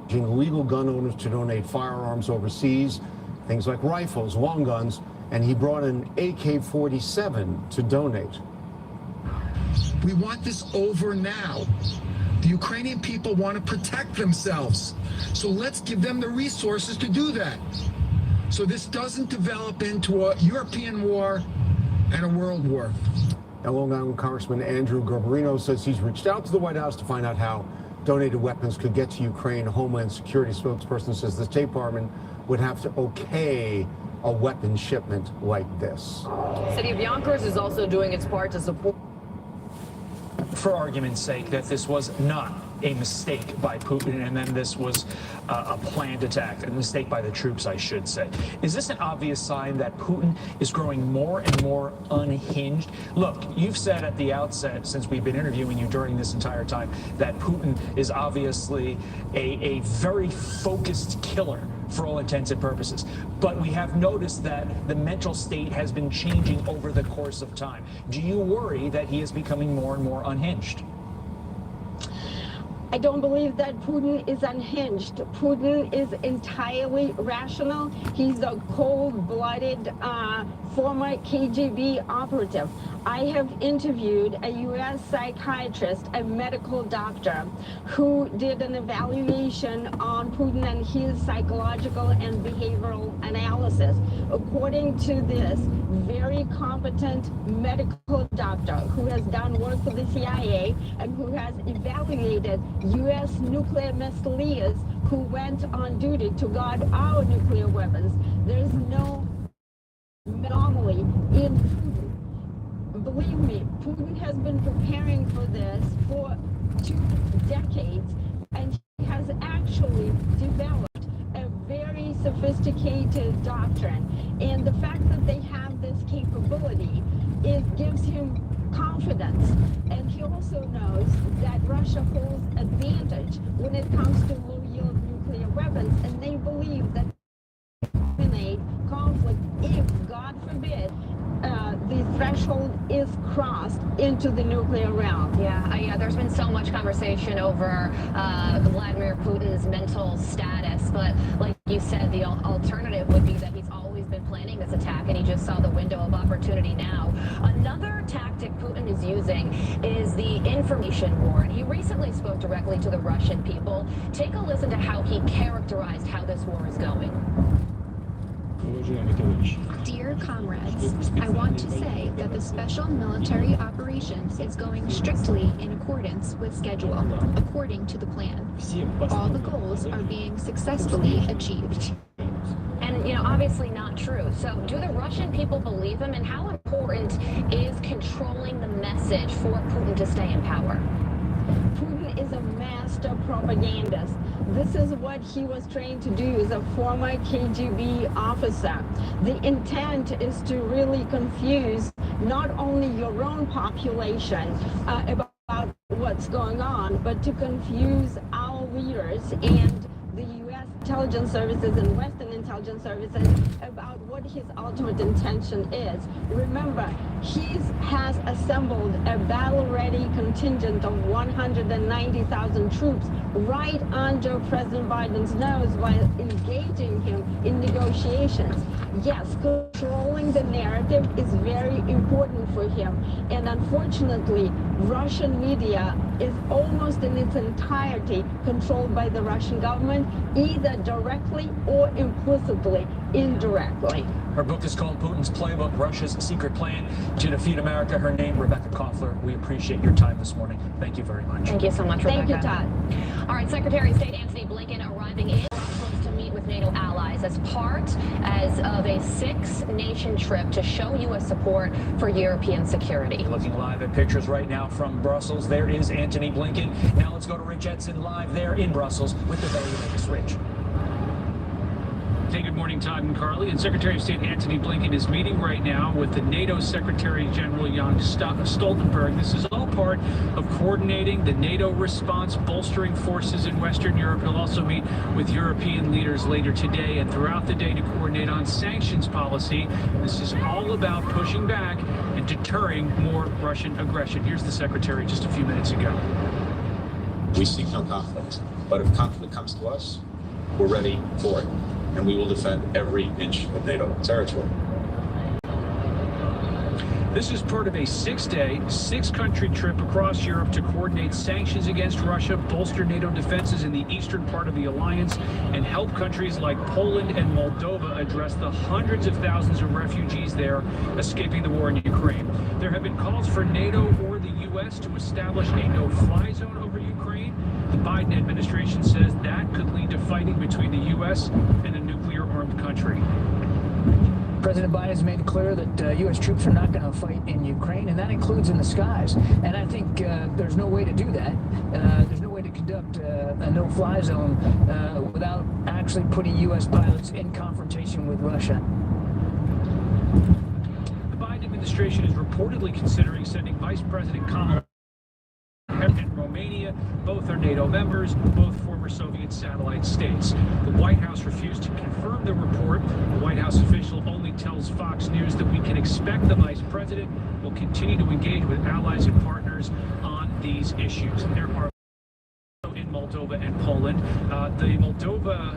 Illegal gun owners to donate firearms overseas, things like rifles, long guns, and he brought an AK-47 to donate. We want this over now. The Ukrainian people want to protect themselves. So let's give them the resources to do that. So this doesn't develop into a European war and a world war. Now, Long Island Congressman Andrew Garbarino says he's reached out to the White House to find out how donated weapons could get to Ukraine. A Homeland Security spokesperson says the State Department would have to okay a weapon shipment like this. City of Yonkers is also doing its part to support. For argument's sake, that this was not a mistake by Putin, and then this was a planned attack, a mistake by the troops, I should say. Is this an obvious sign that Putin is growing more and more unhinged? Look, you've said at the outset, since we've been interviewing you during this entire time, that Putin is obviously a very focused killer for all intents and purposes. But we have noticed that the mental state has been changing over the course of time. Do you worry that he is becoming more and more unhinged? I don't believe that Putin is unhinged. Putin is entirely rational. He's a cold-blooded former KGB operative. I have interviewed a U.S. psychiatrist, a medical doctor, who did an evaluation on Putin and his psychological and behavioral analysis. According to this very competent medical doctor who has done work for the CIA and who has evaluated U.S. nuclear missileers who went on duty to guard our nuclear weapons, there is no anomaly in Putin. Believe me, Putin has been preparing for this for 2 decades, and he has actually developed a very sophisticated doctrine. And the fact that they have this capability, it gives him confidence. And he also knows that Russia holds advantage when it comes to low-yield nuclear weapons, and they believe that eliminate conflict if, God forbid, the threshold is crossed into the nuclear realm. Yeah, there's been so much conversation over Vladimir Putin's mental status, but like you said, the alternative would be that he's always been planning this attack and he just saw the window of opportunity now. Another tactic Putin is using is the information war, and he recently spoke directly to the Russian people. Take a listen to how he characterized how this war is going. Dear comrades, I want to say that the special military operations is going strictly in accordance with schedule, according to the plan. All the goals are being successfully achieved. And, obviously not true. So do the Russian people believe him, and how important is controlling the message for Putin to stay in power? Putin is a master propagandist. This is what he was trained to do as a former KGB officer. The intent is to really confuse not only your own population about what's going on, but to confuse our leaders and the U.S. intelligence services and Western intelligence services about what his ultimate intention is. Remember, he has assembled a battle-ready contingent of 190,000 troops right under President Biden's nose while engaging him in negotiations. Yes, controlling the narrative is very important for him, and unfortunately, Russian media is almost in its entirety controlled by the Russian government, either directly or implicitly, indirectly. Her book is called Putin's Playbook, Russia's Secret Plan to Defeat America. Her name, Rebecca Koffler. We appreciate your time this morning. Thank you very much. Thank you so much, Rebecca. Thank you, Todd. All right, Secretary of State Antony Blinken arriving in Brussels to meet with NATO allies as part of a 6-nation trip to show U.S. support for European security. Looking live at pictures right now from Brussels. There is Antony Blinken. Now let's go to Rich Edson live there in Brussels with the very latest. Rich. Hey, good morning, Todd and Carly. And Secretary of State Antony Blinken is meeting right now with the NATO Secretary General Jens Stoltenberg. This is all part of coordinating the NATO response, bolstering forces in Western Europe. He'll also meet with European leaders later today and throughout the day to coordinate on sanctions policy. This is all about pushing back and deterring more Russian aggression. Here's the Secretary just a few minutes ago. We seek no conflict, but if conflict comes to us, we're ready for it. And we will defend every inch of NATO territory. This is part of a 6-day, 6-country trip across Europe to coordinate sanctions against Russia, bolster NATO defenses in the eastern part of the alliance, and help countries like Poland and Moldova address the hundreds of thousands of refugees there escaping the war in Ukraine. There have been calls for NATO or the U.S. to establish a no-fly zone over Ukraine. The Biden administration says that could lead to fighting between the U.S. and a nuclear-armed country. President Biden has made it clear that U.S. troops are not going to fight in Ukraine, and that includes in the skies. And I think there's no way to do that. There's no way to conduct conduct a no-fly zone without actually putting U.S. pilots in confrontation with Russia. The Biden administration is reportedly considering sending Vice President Kamala and Romania. Both are NATO members, both former Soviet satellite states. The White House refused to confirm the report. The White House official only tells Fox News that we can expect the vice president will continue to engage with allies and partners on these issues. There are in Moldova and Poland. The Moldova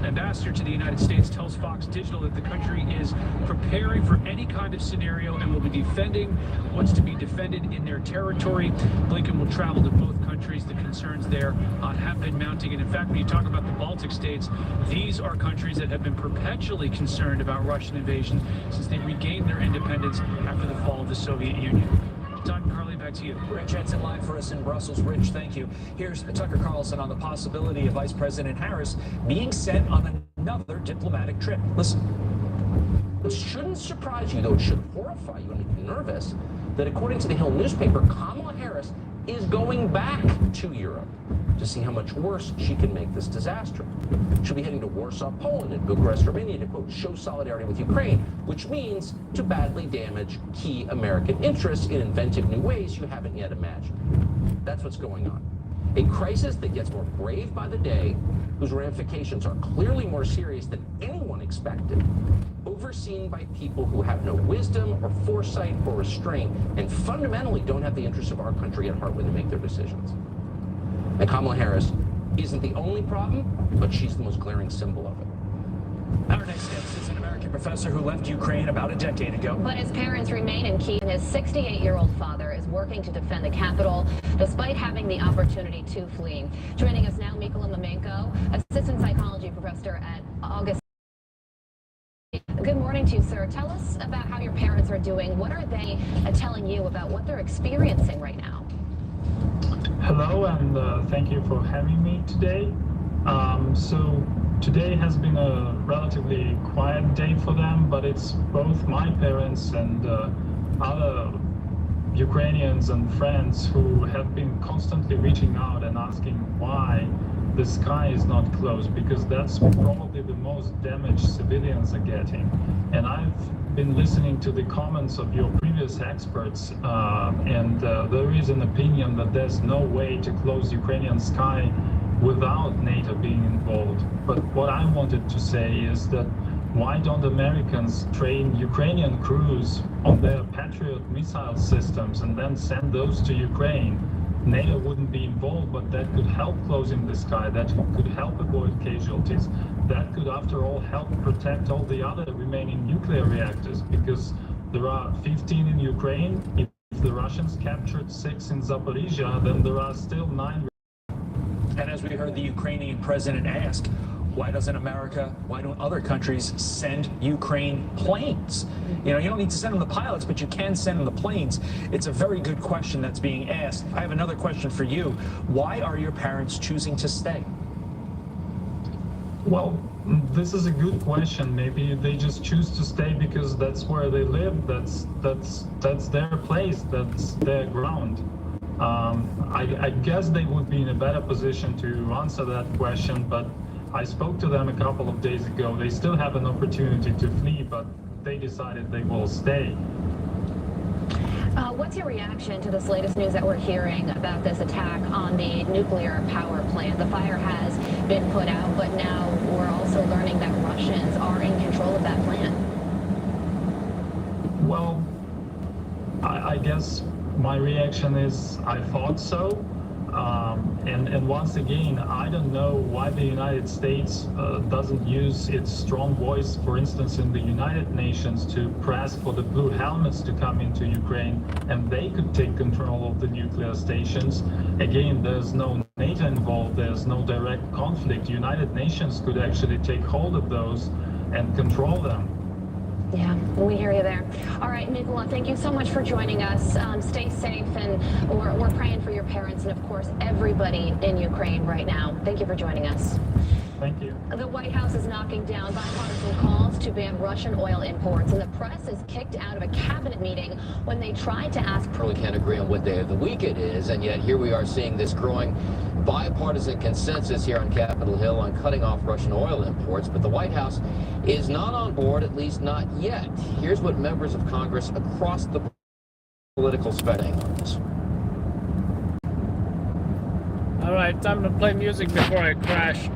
ambassador to the United States tells Fox Digital that the country is preparing for any kind of scenario and will be defending what's to be defended in their territory. Blinken will travel to both countries. The concerns there have been mounting. And in fact, when you talk about the Baltic states, these are countries that have been perpetually concerned about Russian invasion since they regained their independence after the fall of the Soviet Union. Don Carly, back to you. Rich Henson live for us in Brussels. Rich, thank you. Here's Tucker Carlson on the possibility of Vice President Harris being sent on another diplomatic trip. Listen. It shouldn't surprise you, though it should horrify you and make you nervous, that according to the Hill newspaper, Kamala Harris is going back to Europe to see how much worse she can make this disaster. She'll be heading to Warsaw, Poland, and Bucharest, Romania to, quote, show solidarity with Ukraine, which means to badly damage key American interests in inventive new ways you haven't yet imagined. That's what's going on. A crisis that gets more grave by the day, whose ramifications are clearly more serious than anyone expected, overseen by people who have no wisdom or foresight or restraint, and fundamentally don't have the interests of our country at heart when they make their decisions. And Kamala Harris isn't the only problem, but she's the most glaring symbol of it. Our next guest is an American professor who left Ukraine about a decade ago. But his parents remain in Kyiv, and his 68-year-old father is working to defend the capital despite having the opportunity to flee. Joining us now, Mykola Mamenko, assistant psychology professor at August. Good morning to you, sir. Tell us about how your parents are doing. What are they telling you about what they're experiencing right now? Hello, and thank you for having me today. So today has been a relatively quiet day for them, but it's both my parents and other Ukrainians and friends who have been constantly reaching out and asking why the sky is not closed, because that's probably the most damage civilians are getting. And I've been listening to the comments of your previous experts, and there is an opinion that there's no way to close Ukrainian sky without NATO being involved. But what I wanted to say is that why don't Americans train Ukrainian crews on their Patriot missile systems and then send those to Ukraine? NATO wouldn't be involved, but that could help closing the sky, that could help avoid casualties, that could, after all, help protect all the other remaining nuclear reactors, because there are 15 in Ukraine. If the Russians captured 6 in Zaporizhia, then there are still 9. And as we heard the Ukrainian president ask, why doesn't America, why don't other countries send Ukraine planes? You know, you don't need to send them the pilots, but you can send them the planes. It's a very good question that's being asked. I have another question for you. Why are your parents choosing to stay? Well, this is a good question. Maybe they just choose to stay because that's where they live. That's their place. That's their ground. I guess they would be in a better position to answer that question, but I spoke to them a couple of days ago. They still have an opportunity to flee, but they decided they will stay. What's your reaction to this latest news that we're hearing about this attack on the nuclear power plant? The fire has been put out, but now we're also learning that Russians are in control of that plant. Well, I guess my reaction is I thought so. And once again, I don't know why the United States doesn't use its strong voice, for instance, in the United Nations to press for the blue helmets to come into Ukraine, and they could take control of the nuclear stations. Again, there's no NATO involved, there's no direct conflict. United Nations could actually take hold of those and control them. Yeah, we hear you there. All right, Mykola, thank you so much for joining us. Stay safe, and we're praying for your parents and, of course, everybody in Ukraine right now. Thank you for joining us. Thank you. The White House is knocking down bipartisan calls to to ban Russian oil imports, and the press is kicked out of a cabinet meeting when they tried to ask. Really can't agree on what day of the week it is, and yet here we are seeing this growing bipartisan consensus here on Capitol Hill on cutting off Russian oil imports, but the White House is not on board, at least not yet. Here's what members of Congress across the political spectrum on this. All right, time to play music before I crash.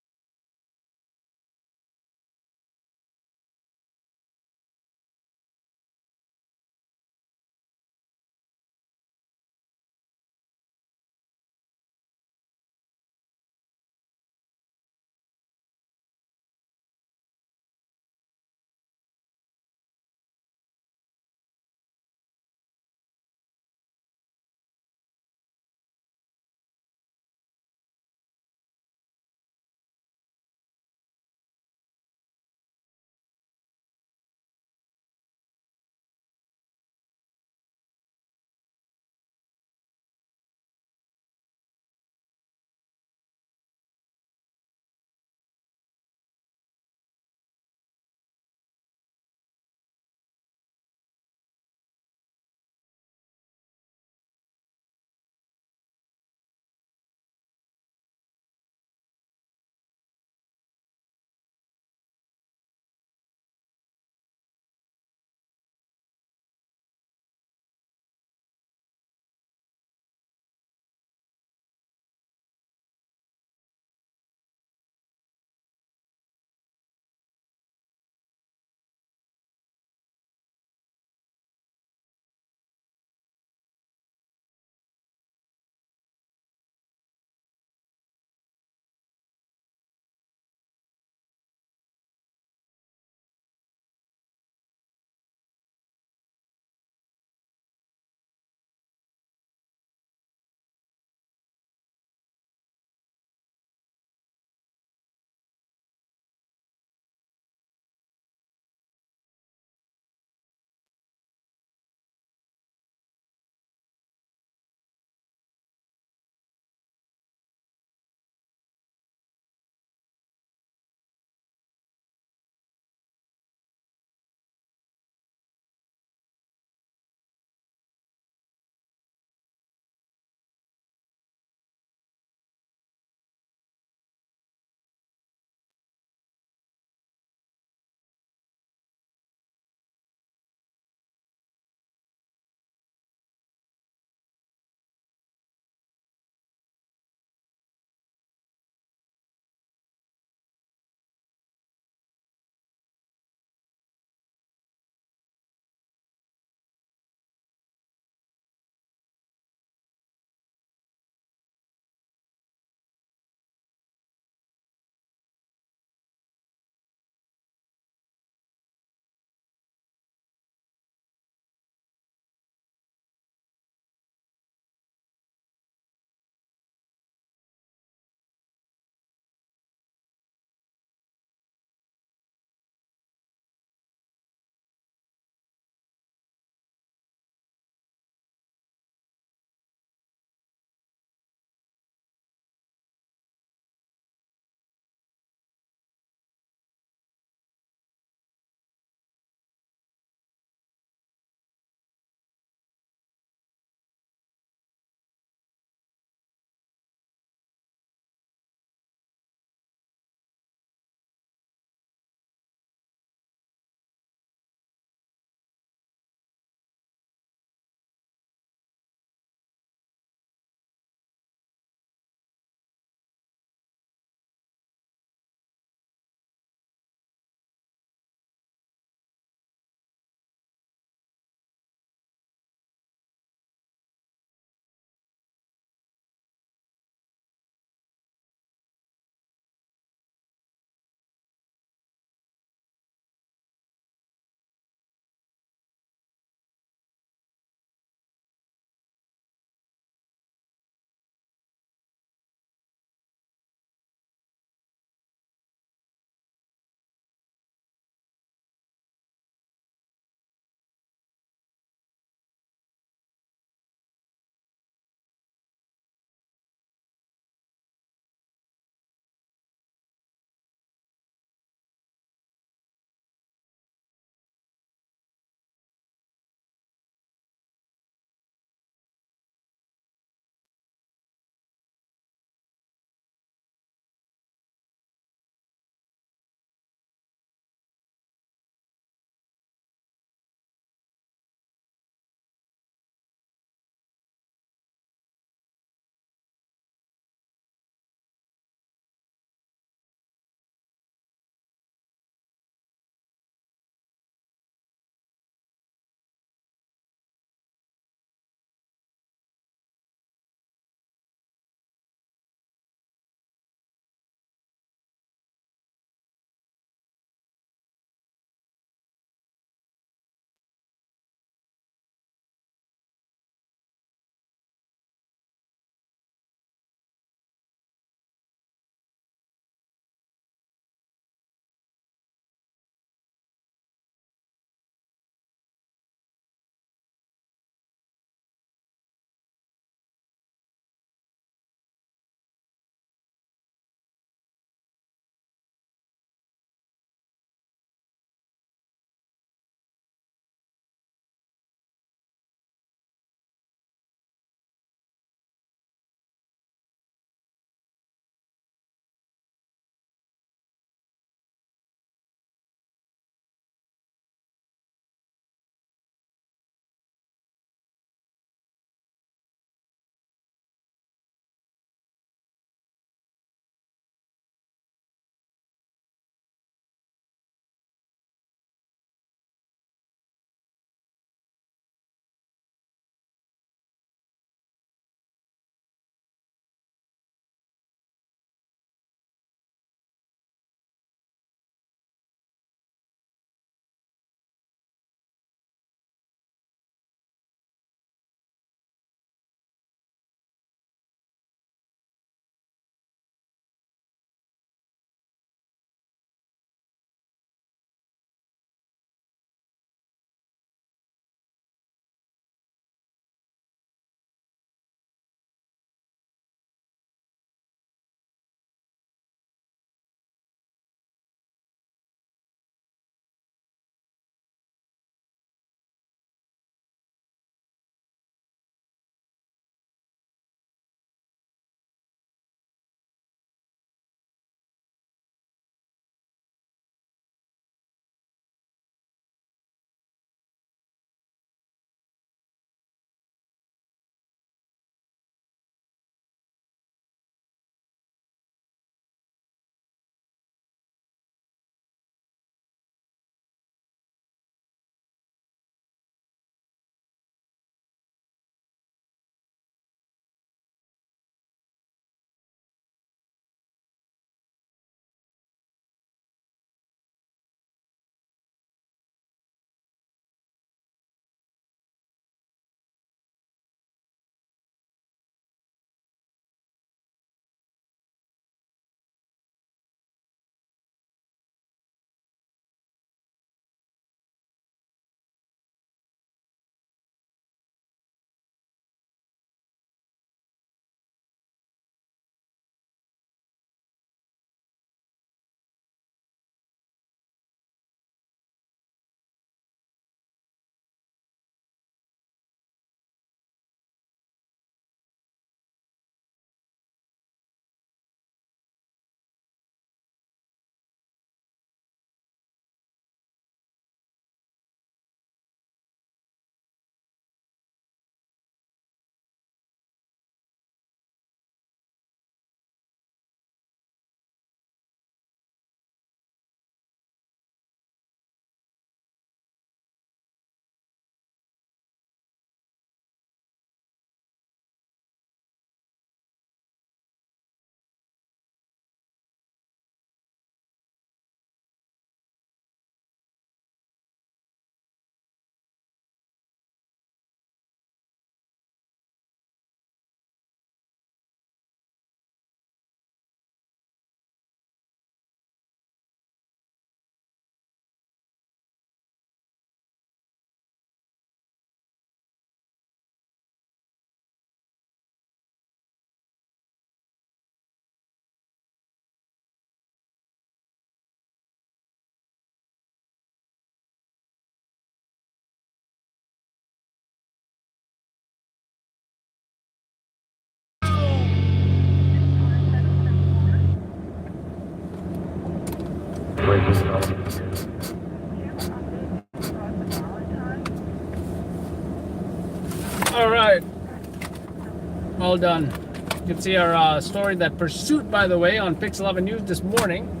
all done. You can see our story, that pursuit, by the way, on Pix 11 News this morning.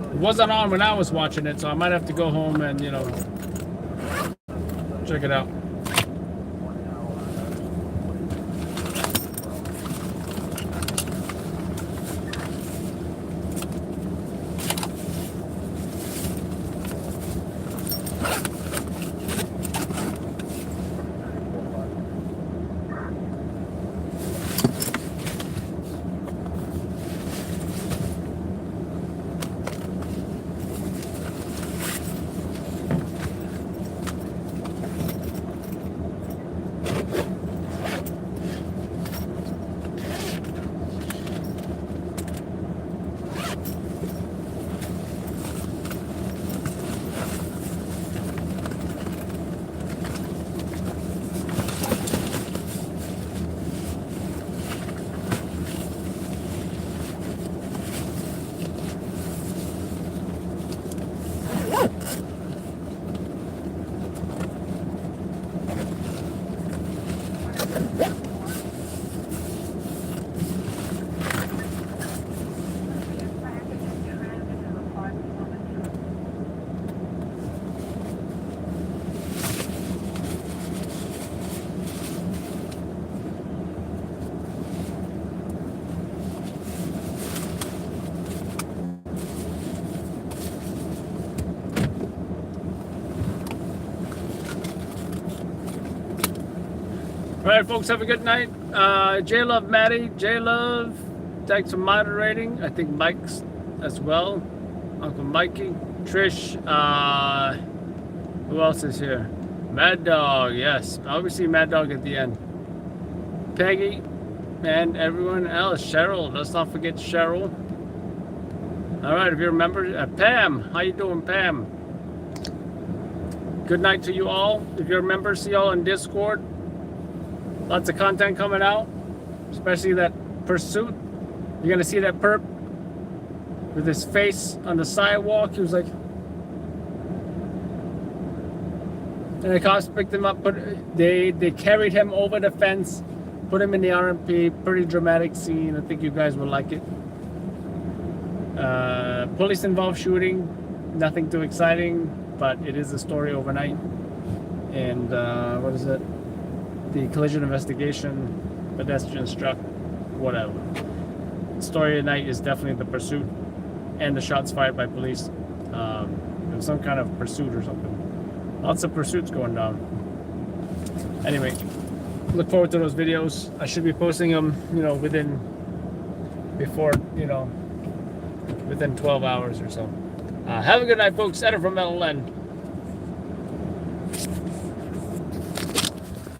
It wasn't on when I was watching it, so I might have to go home and, you know, check it out. All right, folks, have a good night. J-Love, Maddie, J-Love, thanks for moderating. I think Mike's as well. Uncle Mikey, Trish, who else is here? Mad Dog, yes. I always see Mad Dog at the end. Peggy, and everyone else. Cheryl, let's not forget Cheryl. All right, if you remember, Pam, how you doing, Pam? Good night to you all. If you're a member, see y'all on Discord. Lots of content coming out, especially that pursuit. You're gonna see that perp with his face on the sidewalk. He was like, and the cops picked him up. They carried him over the fence, put him in the RMP. Pretty dramatic scene. I think you guys will like it. Police involved shooting. Nothing too exciting, but it is a story overnight. And what is it? The collision investigation, pedestrian struck, whatever. The story of the night is definitely the pursuit and the shots fired by police. It was some kind of pursuit or something. Lots of pursuits going down. Anyway, look forward to those videos. I should be posting them, you know, within 12 hours or so. Have a good night, folks. Ed from LLN.